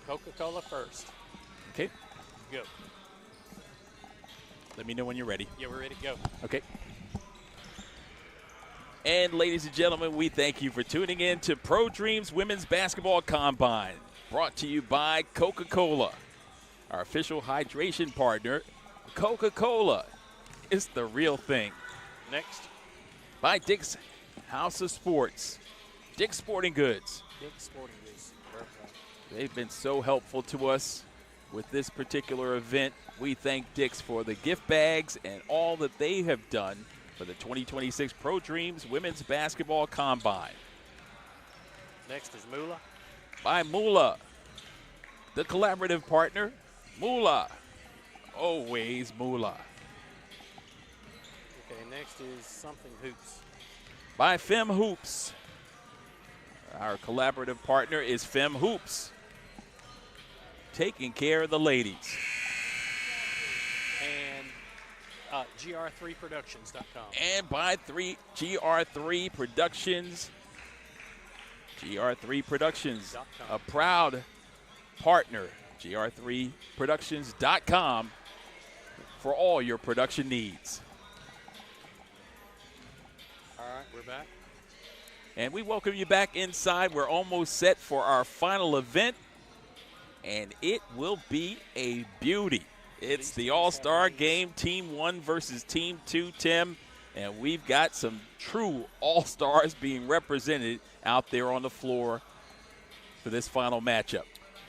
Speaker 3: Coca-Cola first.
Speaker 1: Okay.
Speaker 3: Go.
Speaker 1: Let me know when you're ready.
Speaker 3: Yeah, we're ready to go.
Speaker 1: Okay. And ladies and gentlemen, we thank you for tuning in to Pro Dreams Women's Basketball Combine, brought to you by Coca-Cola, our official hydration partner. Coca-Cola is the real thing.
Speaker 3: Next.
Speaker 1: By Dick's House of Sports, Dick's Sporting Goods.
Speaker 3: Dick's Sporting Goods. Perfect.
Speaker 1: They've been so helpful to us with this particular event. We thank Dick's for the gift bags and all that they have done for the 2026 Pro Dreams Women's Basketball Combine.
Speaker 3: Next is Moolah.
Speaker 1: By Moolah, the collaborative partner, Moolah. Always Moolah.
Speaker 3: Okay, next is Something Hoops.
Speaker 1: By Fem Hoops. Our collaborative partner is Fem Hoops, taking care of the ladies.
Speaker 3: And GR3Productions.com.
Speaker 1: And by GR3 Productions. GR3 Productions, a proud partner, GR3Productions.com, for all your production needs.
Speaker 3: All right, we're back.
Speaker 1: And we welcome you back inside. We're almost set for our final event, and it will be a beauty. It's the All-Star Game, Team 1 versus Team 2, Tim, and we've got some true All-Stars being represented out there on the floor for this final matchup.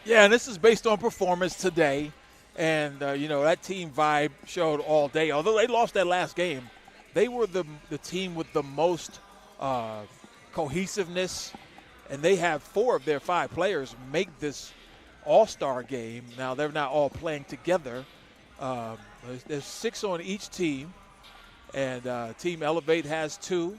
Speaker 2: Yeah, and this is based on performance today, and, that team vibe showed all day. Although they lost that last game, they were the team with the most cohesiveness, and they have 4 of their 5 players make this All-Star game. Now, they're not all playing together. There's 6 on each team, And Team Elevate has 2.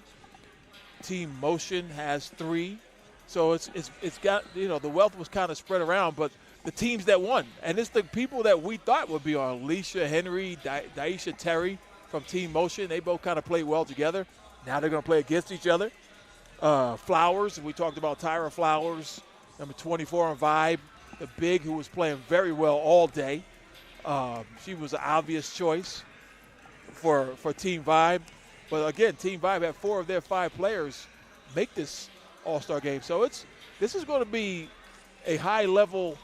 Speaker 2: Team Motion has 3. So it's got, you know, the wealth was kind of spread around, but the teams that won. And it's the people that we thought would be on. Alicia Henry, Daisha Terry from Team Motion. They both kind of played well together. Now they're going to play against each other. Flowers, we talked about Tyra Flowers, number 24 on Vibe, the big who was playing very well all day. She was an obvious choice for Team Vibe. But again, Team Vibe had 4 of their 5 players make this All-Star game. So this is going to be a high-level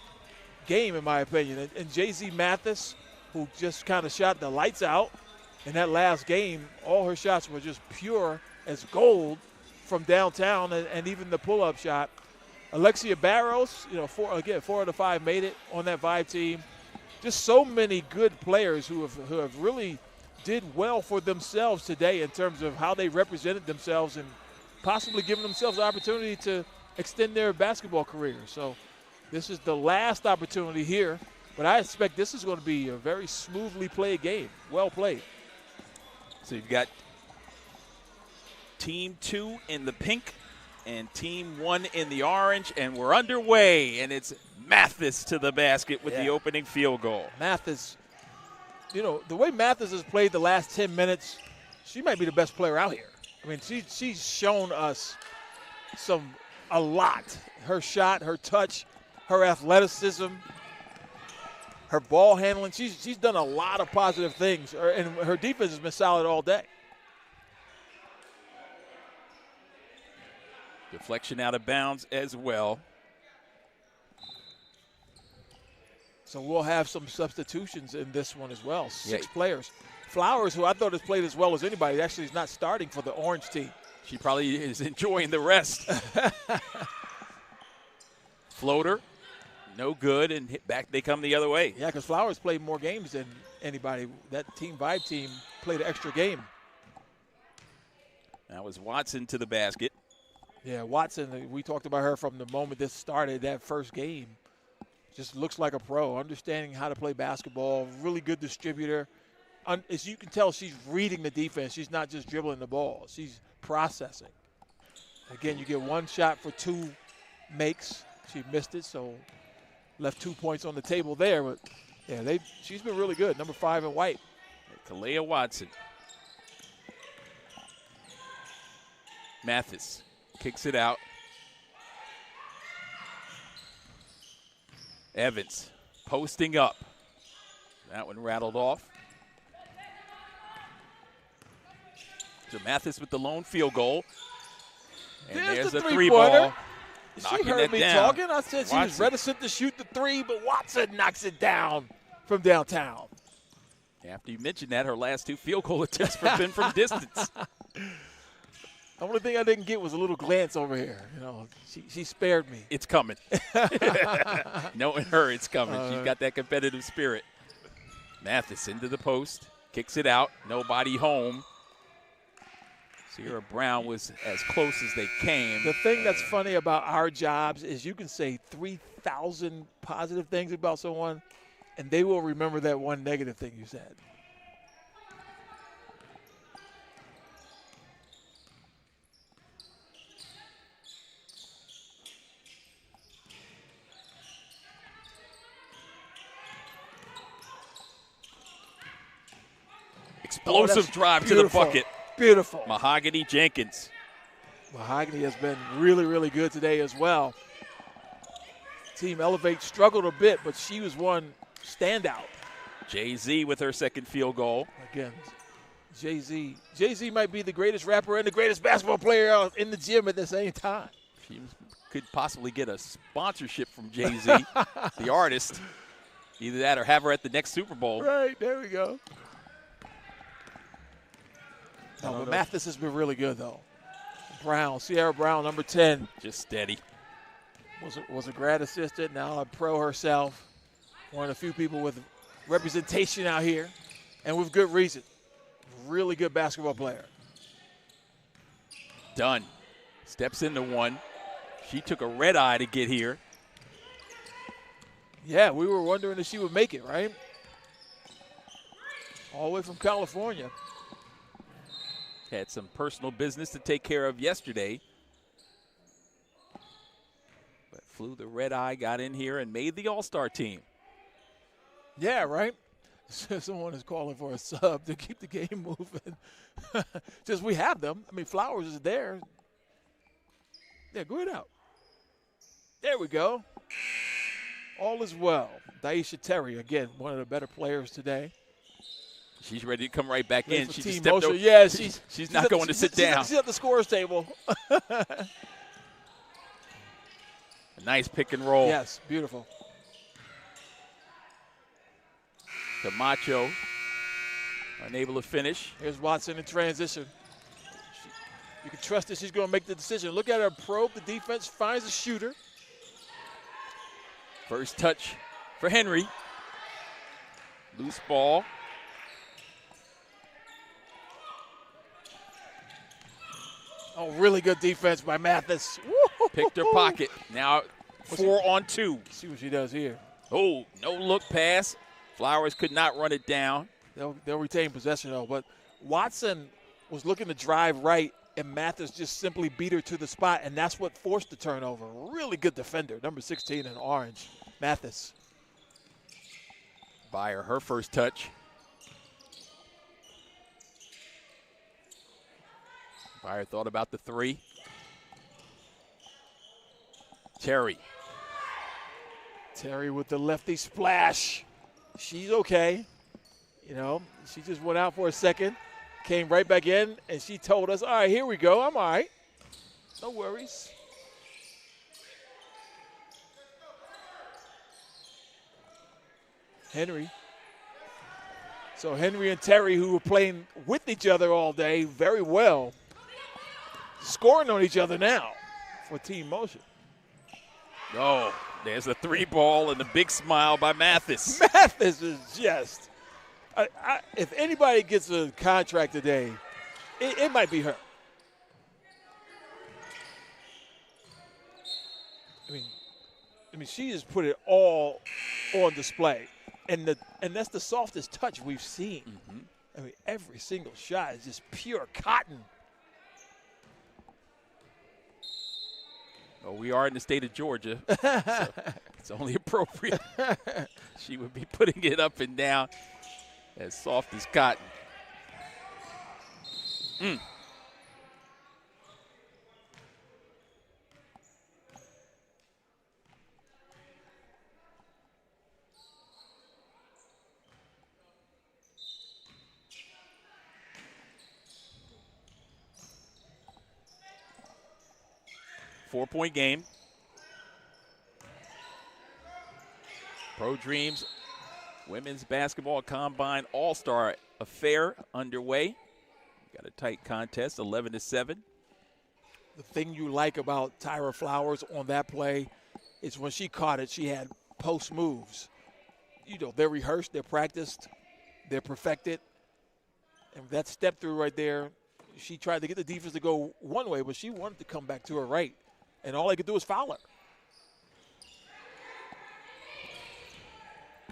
Speaker 2: game, in my opinion. And Jay-Z Mathis, who just kind of shot the lights out in that last game, all her shots were just pure as gold from downtown, and even the pull-up shot. Alexia Barros, you know, 4 out of 5 made it on that Vibe team. Just so many good players who have really did well for themselves today in terms of how they represented themselves and possibly giving themselves an opportunity to extend their basketball career. So this is the last opportunity here, but I expect this is going to be a very smoothly played game, well played.
Speaker 1: So you've got Team 2 in the pink and Team 1 in the orange, and we're underway, and it's Mathis to the basket with the opening field goal. Mathis,
Speaker 2: you know, the way Mathis has played the last 10 minutes, she might be the best player out here. I mean, she's shown us a lot. Her shot, her touch, her athleticism, her ball handling. She's done a lot of positive things, and her defense has been solid all day.
Speaker 1: Deflection out of bounds as well.
Speaker 2: So we'll have some substitutions in this one as well. 6 players. Flowers, who I thought has played as well as anybody, actually is not starting for the orange team.
Speaker 1: She probably is enjoying the rest. Floater, no good, and back they come the other way.
Speaker 2: Yeah, because Flowers played more games than anybody. That Team Vibe team played an extra game.
Speaker 1: That was Watson to the basket.
Speaker 2: Yeah, Watson, we talked about her from the moment this started, that first game. Just looks like a pro, understanding how to play basketball, really good distributor. As you can tell, she's reading the defense. She's not just dribbling the ball. She's processing. Again, you get 1 shot for 2 makes. She missed it, so left 2 points on the table there. But, yeah, she's been really good, number 5 in white.
Speaker 1: Kalea Watson. Mathis kicks it out. Evans posting up. That one rattled off. So Mathis with the lone field goal. And there's
Speaker 2: the
Speaker 1: a 3-ball.
Speaker 2: She heard me talking. I said she was reticent to shoot the 3, but Watson knocks it down from downtown.
Speaker 1: After you mentioned that, her last 2 field goal attempts have been from distance.
Speaker 2: The only thing I didn't get was a little glance over here. You know, she spared me.
Speaker 1: It's coming. Knowing her, it's coming. She's got that competitive spirit. Mathis into the post, kicks it out, nobody home. Sierra Brown was as close as they came.
Speaker 2: The thing that's funny about our jobs is you can say 3,000 positive things about someone, and they will remember that one negative thing you said.
Speaker 1: Explosive drive to the bucket.
Speaker 2: Beautiful.
Speaker 1: Mahogany Jenkins.
Speaker 2: Mahogany has been really, really good today as well. Team Elevate struggled a bit, but she was one standout.
Speaker 1: Jay-Z with her second field goal.
Speaker 2: Again, Jay-Z. Jay-Z might be the greatest rapper and the greatest basketball player in the gym at the same time.
Speaker 1: She could possibly get a sponsorship from Jay-Z, the artist. Either that or have her at the next Super Bowl.
Speaker 2: Right, there we go. No, but Mathis has been really good, though. Brown, Sierra Brown, number 10.
Speaker 1: Just steady.
Speaker 2: Was a grad assistant, now a pro herself. One of the few people with representation out here, and with good reason. Really good basketball player.
Speaker 1: Dunn steps into one. She took a red eye to get here.
Speaker 2: Yeah, we were wondering if she would make it, right? All the way from California.
Speaker 1: Had some personal business to take care of yesterday. But flew the red eye, got in here, and made the All-Star team.
Speaker 2: Yeah, right? Someone is calling for a sub to keep the game moving. Just we have them. I mean, Flowers is there. Yeah, go ahead out. There we go. All is well. Daisha Terry, again, one of the better players today.
Speaker 1: She's ready to come right back in. She just
Speaker 2: stepped over.
Speaker 1: Yeah, she's not going to sit down.
Speaker 2: She's at the scorer's table.
Speaker 1: A nice pick and roll.
Speaker 2: Yes, beautiful.
Speaker 1: Camacho unable to finish.
Speaker 2: Here's Watson in transition. You can trust that she's going to make the decision. Look at her probe the defense, finds a shooter.
Speaker 1: First touch for Henry. Loose ball.
Speaker 2: Oh, really good defense by Mathis. Woo-hoo-hoo-hoo.
Speaker 1: Picked her pocket. Now 4-on-2.
Speaker 2: See what she does here.
Speaker 1: Oh, no look pass. Flowers could not run it down.
Speaker 2: They'll retain possession, though. But Watson was looking to drive right, and Mathis just simply beat her to the spot, and that's what forced the turnover. Really good defender, number 16 in orange, Mathis.
Speaker 1: Byer, her first touch. Byer thought about the three. Terry
Speaker 2: with the lefty splash. She's okay. You know, she just went out for a second, came right back in, and she told us, all right, here we go. I'm all right. No worries. Henry. So Henry and Terry, who were playing with each other all day very well, scoring on each other now for team motion.
Speaker 1: Oh, there's a three ball and a big smile by Mathis.
Speaker 2: Mathis is just, if anybody gets a contract today, it might be her. I mean, she just put it all on display. And that's the softest touch we've seen.
Speaker 1: Mm-hmm.
Speaker 2: I mean, every single shot is just pure cotton.
Speaker 1: Well, we are in the state of Georgia, so it's only appropriate. She would be putting it up and down as soft as cotton. 4-point game. Pro Dreams Women's Basketball Combine All-Star Affair underway. Got a tight contest, 11-7.
Speaker 2: The thing you like about Tyra Flowers on that play is when she caught it, she had post moves. You know, they're rehearsed, they're practiced, they're perfected. And that step through right there, she tried to get the defense to go one way, but she wanted to come back to her right. And all they could do was foul her.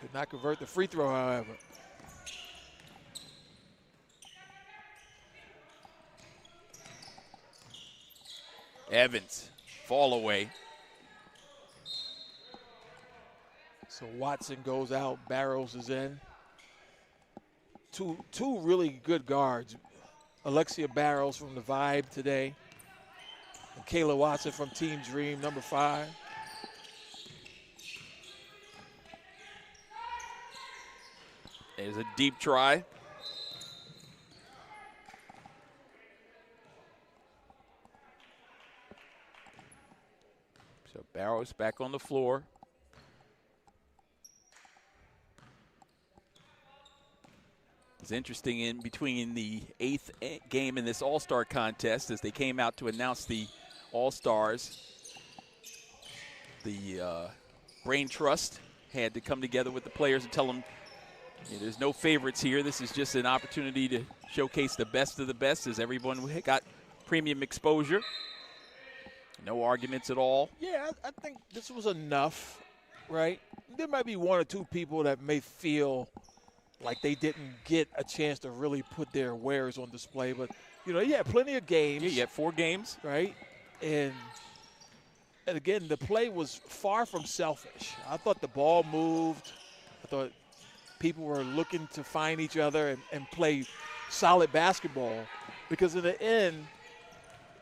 Speaker 2: Could not convert the free throw, however.
Speaker 1: Evans, fall away.
Speaker 2: So Watson goes out, Barrows is in. Two really good guards. Alexia Barrows from the Vibe today. And Kayla Watson from Team Dream, number 5.
Speaker 1: There's a deep try. So Barrows back on the floor. It's interesting in between the 8th game in this All-Star contest as they came out to announce the All-Stars. The Brain Trust had to come together with the players and tell them, there's no favorites here. This is just an opportunity to showcase the best of the best as everyone got premium exposure. No arguments at all.
Speaker 2: Yeah, I think this was enough, right? There might be one or two people that may feel like they didn't get a chance to really put their wares on display. But, you had plenty of games.
Speaker 1: Yeah, you had 4 games.
Speaker 2: Right? And again, the play was far from selfish. I thought the ball moved. I thought people were looking to find each other and play solid basketball. Because in the end,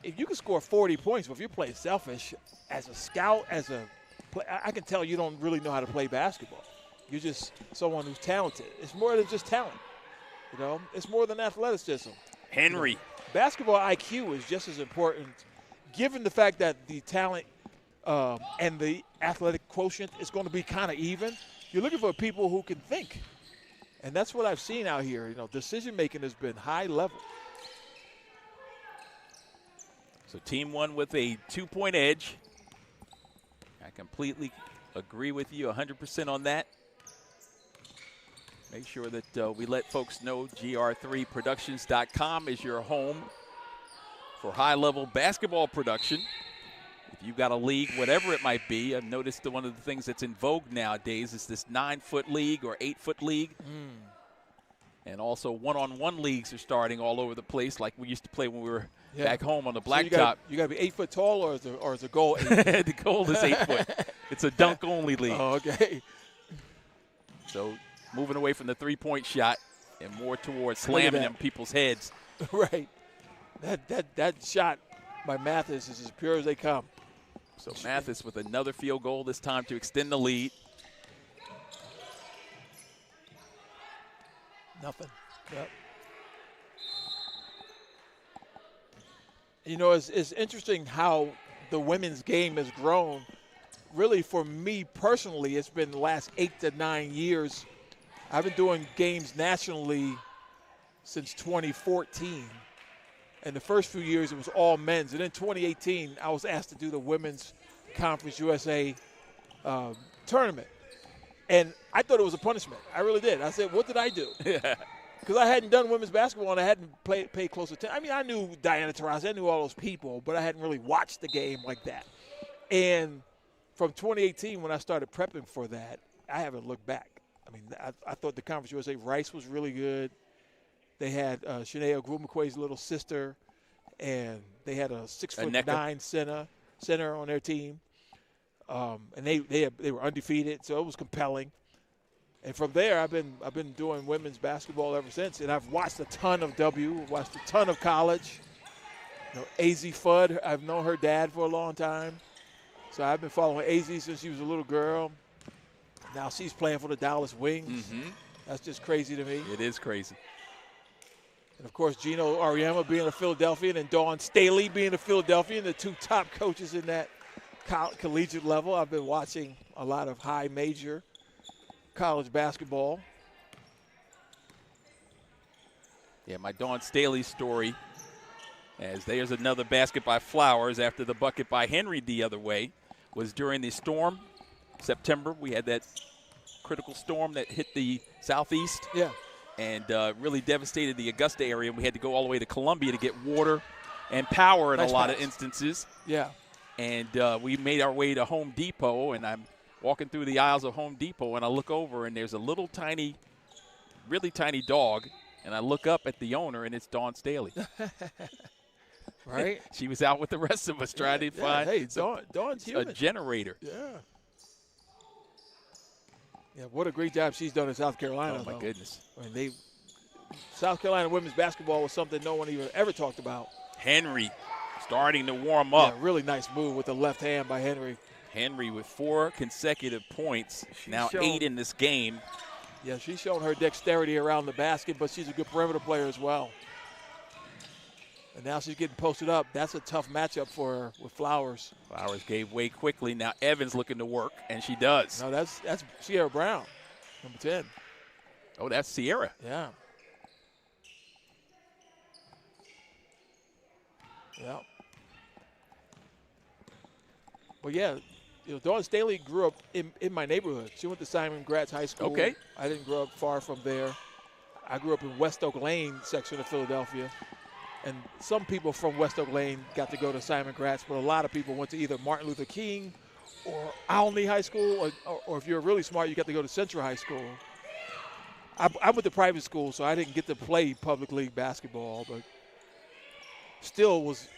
Speaker 2: if you can score 40 points, but if you're playing selfish, as a scout, I can tell you don't really know how to play basketball. You're just someone who's talented. It's more than just talent. It's more than athleticism.
Speaker 1: Henry.
Speaker 2: Basketball IQ is just as important, given the fact that the talent and the athletic quotient is going to be kind of even. You're looking for people who can think. And that's what I've seen out here. Decision-making has been high level.
Speaker 1: So team 1 with a 2-point edge. I completely agree with you 100% on that. Make sure that we let folks know gr3productions.com is your home for high-level basketball production. If you've got a league, whatever it might be, I've noticed that one of the things that's in vogue nowadays is this 9-foot league or 8-foot league. And also one-on-one leagues are starting all over the place like we used to play when we were back home on the blacktop.
Speaker 2: So you got to be 8 foot tall or is the goal 8
Speaker 1: foot? The goal is 8 foot. It's a dunk-only league.
Speaker 2: Oh, okay.
Speaker 1: So moving away from the three-point shot and more towards slamming them people's heads.
Speaker 2: Right. That shot by Mathis is as pure as they come.
Speaker 1: So Mathis with another field goal this time to extend the lead.
Speaker 2: Nothing. Yep. It's interesting how the women's game has grown. Really, for me personally, it's been the last 8 to 9 years. I've been doing games nationally since 2014. And the first few years, it was all men's. And in 2018, I was asked to do the Women's Conference USA tournament. And I thought it was a punishment. I really did. I said, what did I do? Because I hadn't done women's basketball and I hadn't paid close attention. I mean, I knew Diana Taurasi, I knew all those people, but I hadn't really watched the game like that. And from 2018, when I started prepping for that, I haven't looked back. I mean, I thought the Conference USA Rice was really good. They had Shanae Ogwumekwe's little sister, and they had a 6'9" center on their team. And they were undefeated, so it was compelling. And from there, I've been doing women's basketball ever since. And I've watched a ton of watched a ton of college. AZ Fudd, I've known her dad for a long time. So I've been following AZ since she was a little girl. Now she's playing for the Dallas Wings. Mm-hmm. That's just crazy to me.
Speaker 1: It is crazy.
Speaker 2: And, of course, Gino Auriemma being a Philadelphian and Dawn Staley being a Philadelphian, the two top coaches in that collegiate level. I've been watching a lot of high major college basketball.
Speaker 1: Yeah, my Dawn Staley story, as there's another basket by Flowers after the bucket by Henry the other way, was during the storm. September, we had that critical storm that hit the southeast.
Speaker 2: Yeah.
Speaker 1: And really devastated the Augusta area. We had to go all the way to Columbia to get water and power in a lot of instances.
Speaker 2: Yeah.
Speaker 1: And we made our way to Home Depot, and I'm walking through the aisles of Home Depot, and I look over, and there's a little tiny, really tiny dog, and I look up at the owner, and it's Dawn Staley.
Speaker 2: Right?
Speaker 1: She was out with the rest of us trying to find
Speaker 2: Dawn's human.
Speaker 1: A generator.
Speaker 2: Yeah. Yeah, what a great job she's done in South Carolina.
Speaker 1: Oh, my goodness.
Speaker 2: I mean, South Carolina women's basketball was something no one even ever talked about.
Speaker 1: Henry starting to warm up.
Speaker 2: Yeah, really nice move with the left hand by Henry.
Speaker 1: Henry with 4 consecutive points, now 8 in this game.
Speaker 2: Yeah, she's shown her dexterity around the basket, but she's a good perimeter player as well. And now she's getting posted up. That's a tough matchup for her with Flowers.
Speaker 1: Flowers gave way quickly. Now Evans looking to work, and she does.
Speaker 2: No, that's Sierra Brown, number 10.
Speaker 1: Oh, that's Sierra.
Speaker 2: Yeah. Yeah. Well, yeah, Dawn Staley grew up in my neighborhood. She went to Simon Gratz High School.
Speaker 1: Okay.
Speaker 2: I didn't grow up far from there. I grew up in West Oak Lane section of Philadelphia. And some people from West Oak Lane got to go to Simon Gratz, but a lot of people went to either Martin Luther King or Olney High School, or if you're really smart, you got to go to Central High School. I went to private school, so I didn't get to play public league basketball, but still was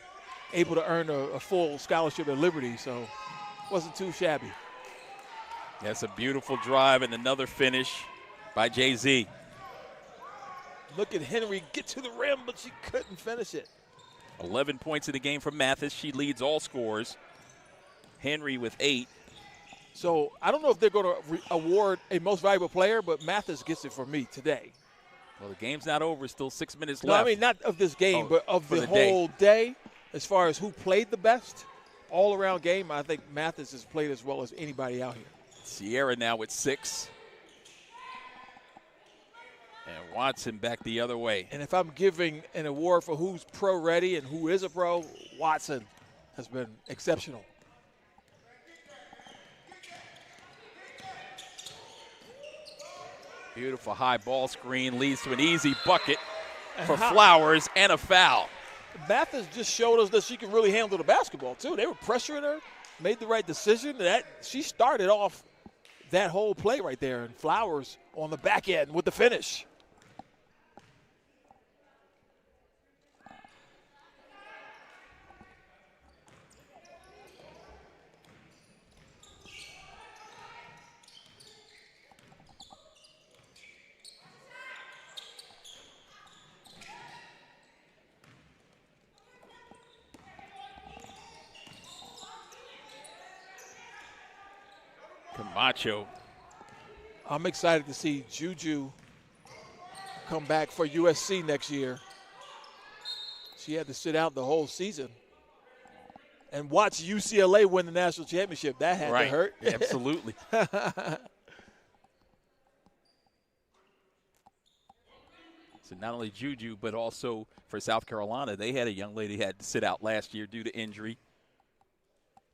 Speaker 2: able to earn a full scholarship at Liberty, so wasn't too shabby.
Speaker 1: That's a beautiful drive and another finish by Jay-Z.
Speaker 2: Look at Henry get to the rim, but she couldn't finish it.
Speaker 1: 11 points in the game from Mathis. She leads all scores. Henry with 8.
Speaker 2: So I don't know if they're going to award a most valuable player, but Mathis gets it for me today.
Speaker 1: Well, the game's not over. Still 6 minutes
Speaker 2: No,
Speaker 1: left.
Speaker 2: I mean not of this game, but of
Speaker 1: for
Speaker 2: the
Speaker 1: the
Speaker 2: whole day. As far as who played the best, all-around game, I think Mathis has played as well as anybody out here.
Speaker 1: Sierra now with 6. And Watson back the other way.
Speaker 2: And if I'm giving an award for who's pro-ready and who is a pro, Watson has been exceptional.
Speaker 1: Beautiful high ball screen leads to an easy bucket for Flowers and a foul.
Speaker 2: Mathis just showed us that she can really handle the basketball, too. They were pressuring her, made the right decision. She started off that whole play right there, and Flowers on the back end with the finish.
Speaker 1: Camacho.
Speaker 2: I'm excited to see Juju come back for USC next year. She had to sit out the whole season. And watch UCLA win the national championship. That had to hurt.
Speaker 1: Absolutely. So not only Juju, but also for South Carolina, they had a young lady who had to sit out last year due to injury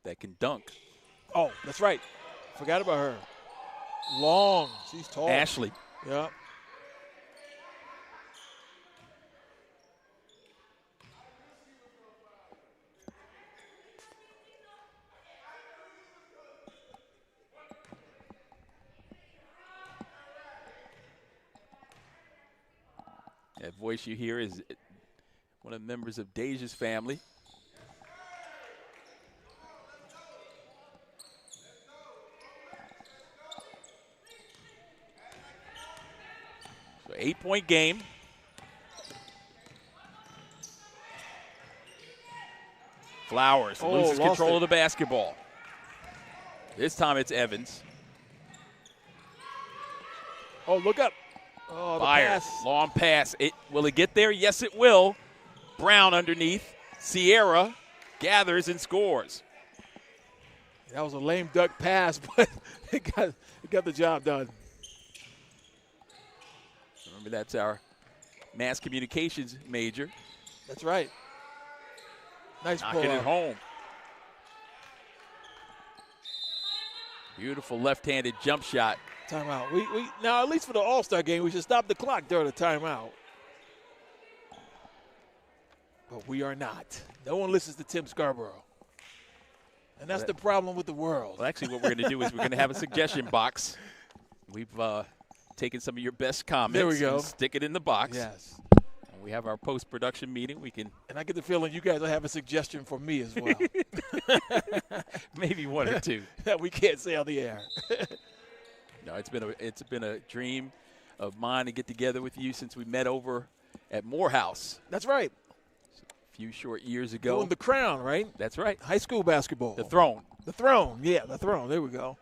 Speaker 1: that can dunk.
Speaker 2: Oh, that's right. Forgot about her. Long. She's tall.
Speaker 1: Ashley.
Speaker 2: Yep.
Speaker 1: That voice you hear is one of the members of Deja's family. So 8-point game. Flowers loses control of the basketball. This time it's Evans.
Speaker 2: Oh, look up. Oh, the pass.
Speaker 1: Long pass. Will it get there? Yes, it will. Brown underneath. Sierra gathers and scores.
Speaker 2: That was a lame duck pass, but it got the job done.
Speaker 1: Remember, that's our mass communications major.
Speaker 2: That's right. Nice pull.
Speaker 1: Knocking it home. Beautiful left-handed jump shot.
Speaker 2: Timeout. We now, at least for the All-Star game, we should stop the clock during the timeout. But we are not. No one listens to Tim Scarborough. And that's the problem with the world.
Speaker 1: Well, actually, what we're going to do is we're going to have a suggestion box. We've taken some of your best comments.
Speaker 2: There we go.
Speaker 1: And stick it in the box.
Speaker 2: Yes.
Speaker 1: And we have our post-production meeting. We can.
Speaker 2: And I get the feeling you guys will have a suggestion for me as well.
Speaker 1: Maybe one or two.
Speaker 2: That we can't say on the air.
Speaker 1: No, it's been a dream of mine to get together with you since we met over at Morehouse.
Speaker 2: That's right.
Speaker 1: A few short years ago.
Speaker 2: Doing the Crown, right?
Speaker 1: That's right.
Speaker 2: High school basketball.
Speaker 1: The Throne.
Speaker 2: The Throne. Yeah, the Throne. There we go.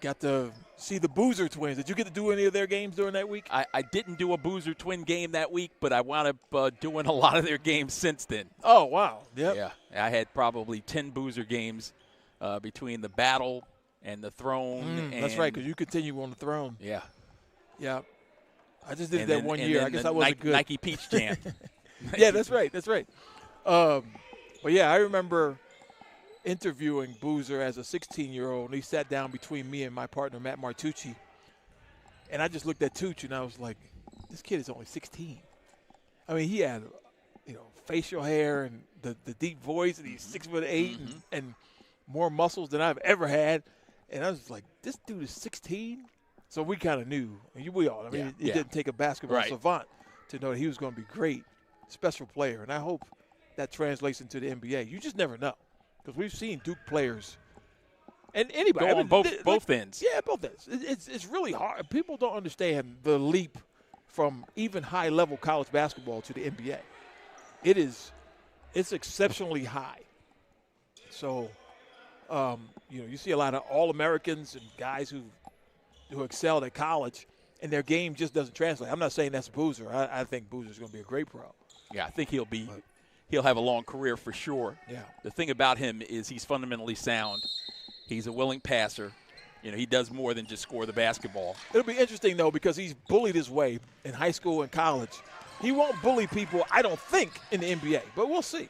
Speaker 2: Got to see the Boozer twins. Did you get to do any of their games during that week?
Speaker 1: I didn't do a Boozer twin game that week, but I wound up doing a lot of their games since then.
Speaker 2: Oh, wow. Yep.
Speaker 1: Yeah. I had probably 10 Boozer games between the Battle and the Throne.
Speaker 2: That's right, because you continue on the Throne.
Speaker 1: Yeah.
Speaker 2: Yeah. I just did that 1 year. I guess I wasn't good.
Speaker 1: Nike Peach Jam.
Speaker 2: Yeah, that's right. That's right. But, yeah, I remember interviewing Boozer as a 16-year-old, and he sat down between me and my partner, Matt Martucci. And I just looked at Tucci, and I was like, this kid is only 16. I mean, he had, facial hair and the deep voice, and he's 6'8", and more muscles than I've ever had. And I was like, this dude is 16? So we kind of knew. And we all. I mean, it didn't take a basketball savant to know that he was going to be great special player, and I hope that translates into the NBA. You just never know, because we've seen Duke players and anybody
Speaker 1: go on both ends.
Speaker 2: Yeah, both ends. It's really hard. People don't understand the leap from even high-level college basketball to the NBA. It's exceptionally high. So, you see a lot of All-Americans and guys who excelled at college, and their game just doesn't translate. I'm not saying that's Boozer. I think Boozer's going to be a great pro.
Speaker 1: Yeah, I think he'll have a long career for sure.
Speaker 2: Yeah.
Speaker 1: The thing about him is he's fundamentally sound. He's a willing passer. He does more than just score the basketball.
Speaker 2: It'll be interesting, though, because he's bullied his way in high school and college. He won't bully people, I don't think, in the NBA, but we'll see.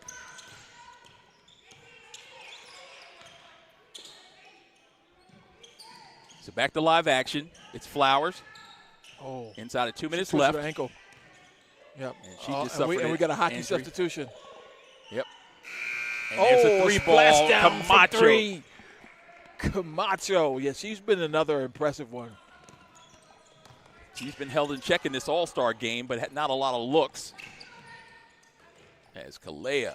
Speaker 1: So back to live action. It's Flowers.
Speaker 2: Oh.
Speaker 1: Inside of 2 minutes left.
Speaker 2: Her ankle. Yep.
Speaker 1: And she just suffered
Speaker 2: and we got a hockey
Speaker 1: injury.
Speaker 2: Substitution.
Speaker 1: Yep. And there's a three ball.
Speaker 2: Down
Speaker 1: Camacho.
Speaker 2: For three. Camacho. Yeah, she's been another impressive one.
Speaker 1: She's been held in check in this All-Star game, but had not a lot of looks. As Kalea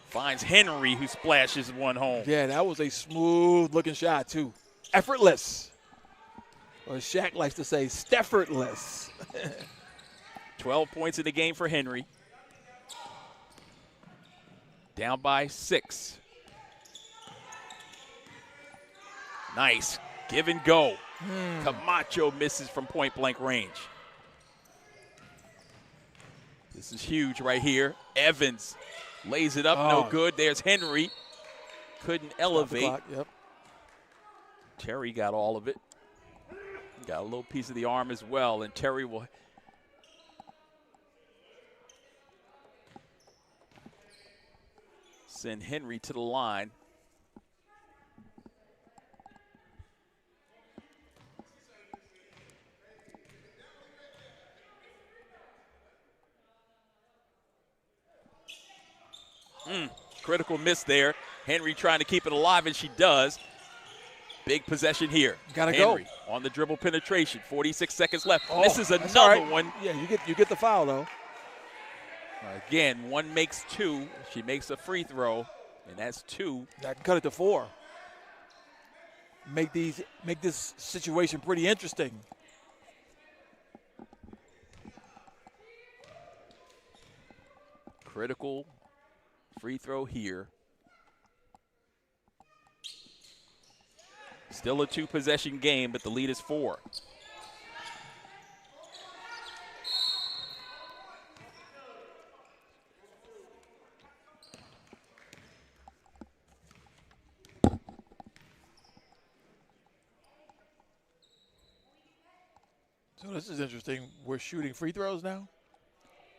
Speaker 1: finds Henry, who splashes one home.
Speaker 2: Yeah, that was a smooth-looking shot, too. Effortless. Or as Shaq likes to say, Steffortless.
Speaker 1: 12 points in the game for Henry. Down by 6. Nice. Give and go. Camacho misses from point-blank range. This is huge right here. Evans lays it up. No good. There's Henry. Couldn't elevate.
Speaker 2: Yep.
Speaker 1: Terry got all of it. Got a little piece of the arm as well, and Terry will send Henry to the line. Critical miss there. Henry trying to keep it alive, and she does. Big possession here.
Speaker 2: Gotta
Speaker 1: Henry
Speaker 2: go.
Speaker 1: On the dribble penetration. 46 seconds left.
Speaker 2: Oh,
Speaker 1: this is another
Speaker 2: right.
Speaker 1: one.
Speaker 2: Yeah, you get the foul, though.
Speaker 1: Again, one makes 2. She makes a free throw, and that's 2.
Speaker 2: That can cut it to 4. Make this situation pretty interesting.
Speaker 1: Critical free throw here. Still a 2-possession game, but the lead is 4.
Speaker 2: So this is interesting. We're shooting free throws now?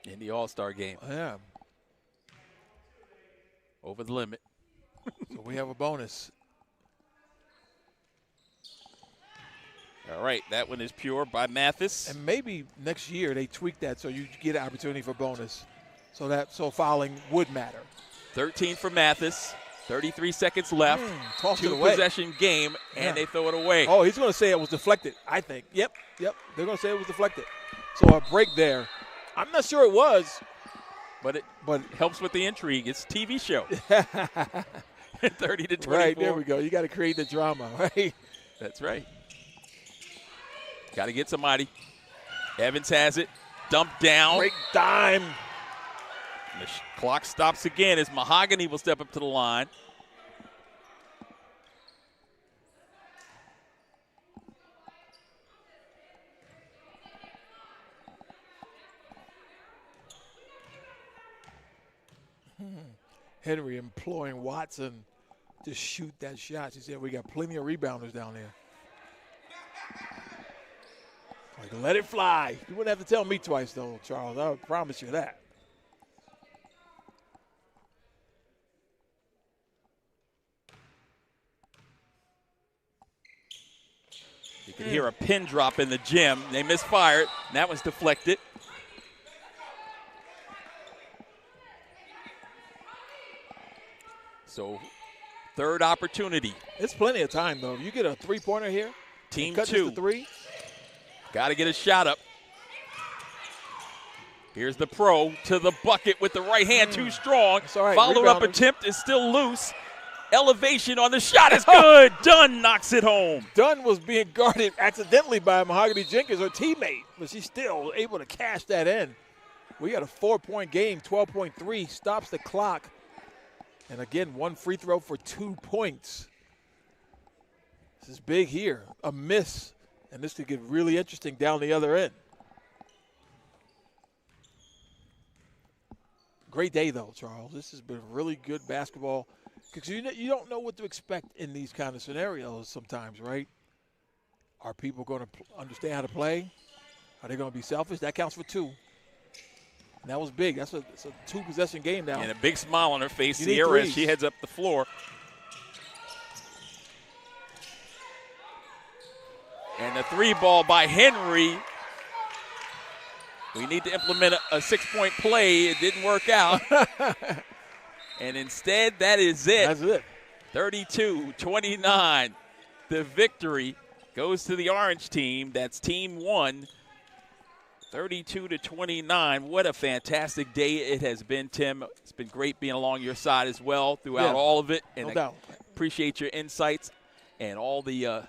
Speaker 1: In the All-Star game.
Speaker 2: Yeah.
Speaker 1: Over the limit.
Speaker 2: So we have a bonus.
Speaker 1: All right, that one is pure by Mathis.
Speaker 2: And maybe next year they tweak that so you get an opportunity for bonus. So fouling would matter.
Speaker 1: 13 for Mathis. 33 seconds left.
Speaker 2: Tossed it away.
Speaker 1: 2-possession game, and they throw it away.
Speaker 2: Oh, he's going to say it was deflected, I think. Yep. They're going to say it was deflected. So a break there. I'm not sure it was.
Speaker 1: But it helps with the intrigue. It's a TV show. 30-24.
Speaker 2: Right, there we go. You got to create the drama, right?
Speaker 1: That's right. Got to get somebody. Evans has it. Dumped down.
Speaker 2: Break dime.
Speaker 1: And the clock stops again as Mahogany will step up to the line.
Speaker 2: Henry imploring Watson to shoot that shot. She said, we got plenty of rebounders down there. Like, let it fly. You wouldn't have to tell me twice, though, Charles. I would promise you that.
Speaker 1: You can hear a pin drop in the gym. They misfired, and that was deflected. So, third opportunity.
Speaker 2: It's plenty of time, though. If you get a three-pointer here,
Speaker 1: Team
Speaker 2: cut
Speaker 1: 2.
Speaker 2: this to 3.
Speaker 1: Got to get a shot up. Here's the pro to the bucket with the right hand, too strong.
Speaker 2: All right.
Speaker 1: Follow-up attempt is still loose. Elevation on the shot is good. Dunn knocks it home.
Speaker 2: Dunn was being guarded accidentally by Mahogany Jenkins, her teammate, but she's still able to cash that in. We got a 4-point game, 12.3, stops the clock. And again, one free throw for 2 points. This is big here. A miss, and this could get really interesting down the other end. Great day, though, Charles. This has been really good basketball because you don't know what to expect in these kind of scenarios sometimes, right? Are people going to understand how to play? Are they going to be selfish? That counts for 2. And that was big. That's a 2-possession game now.
Speaker 1: And a big smile on her face, Sierra, as she heads up the floor. And the 3 ball by Henry. We need to implement a 6-point play. It didn't work out. And instead, that is it.
Speaker 2: That's it.
Speaker 1: 32-29. The victory goes to the orange team. That's team 1. 32-29. What a fantastic day it has been, Tim. It's been great being along your side as well throughout all of it. And
Speaker 2: no doubt.
Speaker 1: Appreciate your insights and all the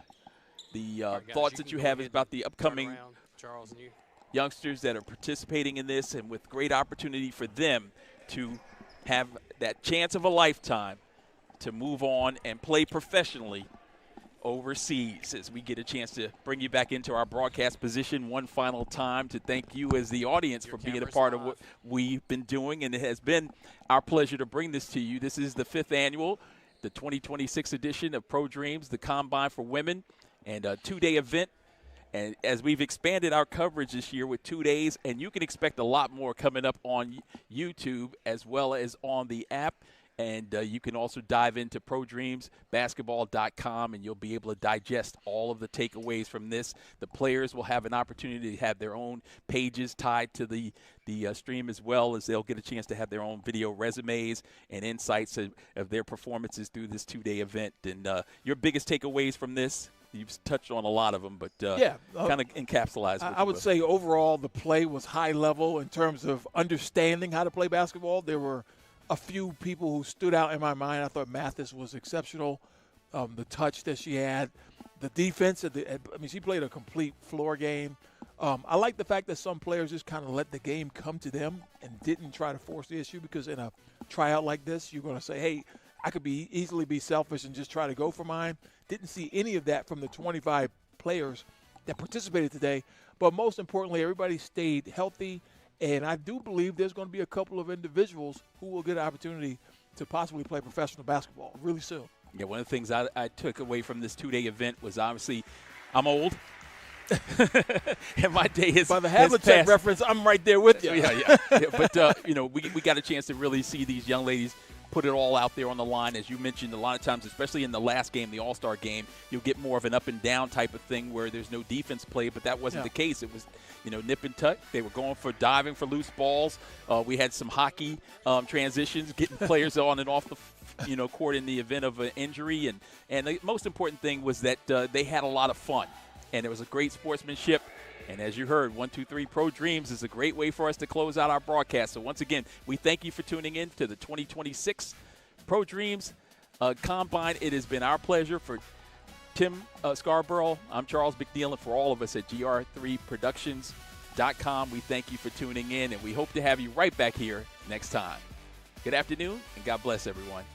Speaker 1: thoughts that you have about the upcoming
Speaker 3: Charles and you.
Speaker 1: youngsters that are participating in this, and with great opportunity for them to have that chance of a lifetime to move on and play professionally overseas. As we get a chance to bring you back into our broadcast position one final time to thank you as the audience for being a part of what we've been doing, and it has been our pleasure to bring this to you. This is the 5th annual, the 2026 edition of Pro Dreams, the Combine for Women, and a 2-day event. And as we've expanded our coverage this year with 2 days, and you can expect a lot more coming up on YouTube as well as on the app. And you can also dive into prodreamsbasketball.com, and you'll be able to digest all of the takeaways from this. The players will have an opportunity to have their own pages tied to the stream, as well as they'll get a chance to have their own video resumes and insights of their performances through this 2-day event. And your biggest takeaways from this? You've touched on a lot of them, but kind of encapsulized.
Speaker 2: I would say overall the play was high level in terms of understanding how to play basketball. There were a few people who stood out in my mind. I thought Mathis was exceptional. The touch that she had, the defense. She played a complete floor game. I like the fact that some players just kind of let the game come to them and didn't try to force the issue, because in a tryout like this, you're going to say, hey, I could easily be selfish and just try to go for mine. Didn't see any of that from the 25 players that participated today. But most importantly, everybody stayed healthy. And I do believe there's going to be a couple of individuals who will get an opportunity to possibly play professional basketball really soon.
Speaker 1: Yeah, one of the things I took away from this 2-day event was obviously I'm old. And my day is
Speaker 2: by the Havlicek reference, I'm right there with you.
Speaker 1: Yeah. But, we got a chance to really see these young ladies put it all out there on the line. As you mentioned, a lot of times, especially in the last game, the All-Star game, you'll get more of an up-and-down type of thing where there's no defense play, but that wasn't the case. It was, nip and tuck. They were going for diving for loose balls. We had some hockey transitions, getting players on and off the court in the event of an injury. And the most important thing was that they had a lot of fun, and it was a great sportsmanship. And as you heard, 1, 2, 3 Pro Dreams is a great way for us to close out our broadcast. So once again, we thank you for tuning in to the 2026 Pro Dreams Combine. It has been our pleasure. For Tim Scarborough, I'm Charles McNeil, and for all of us at GR3Productions.com, we thank you for tuning in, and we hope to have you right back here next time. Good afternoon, and God bless everyone.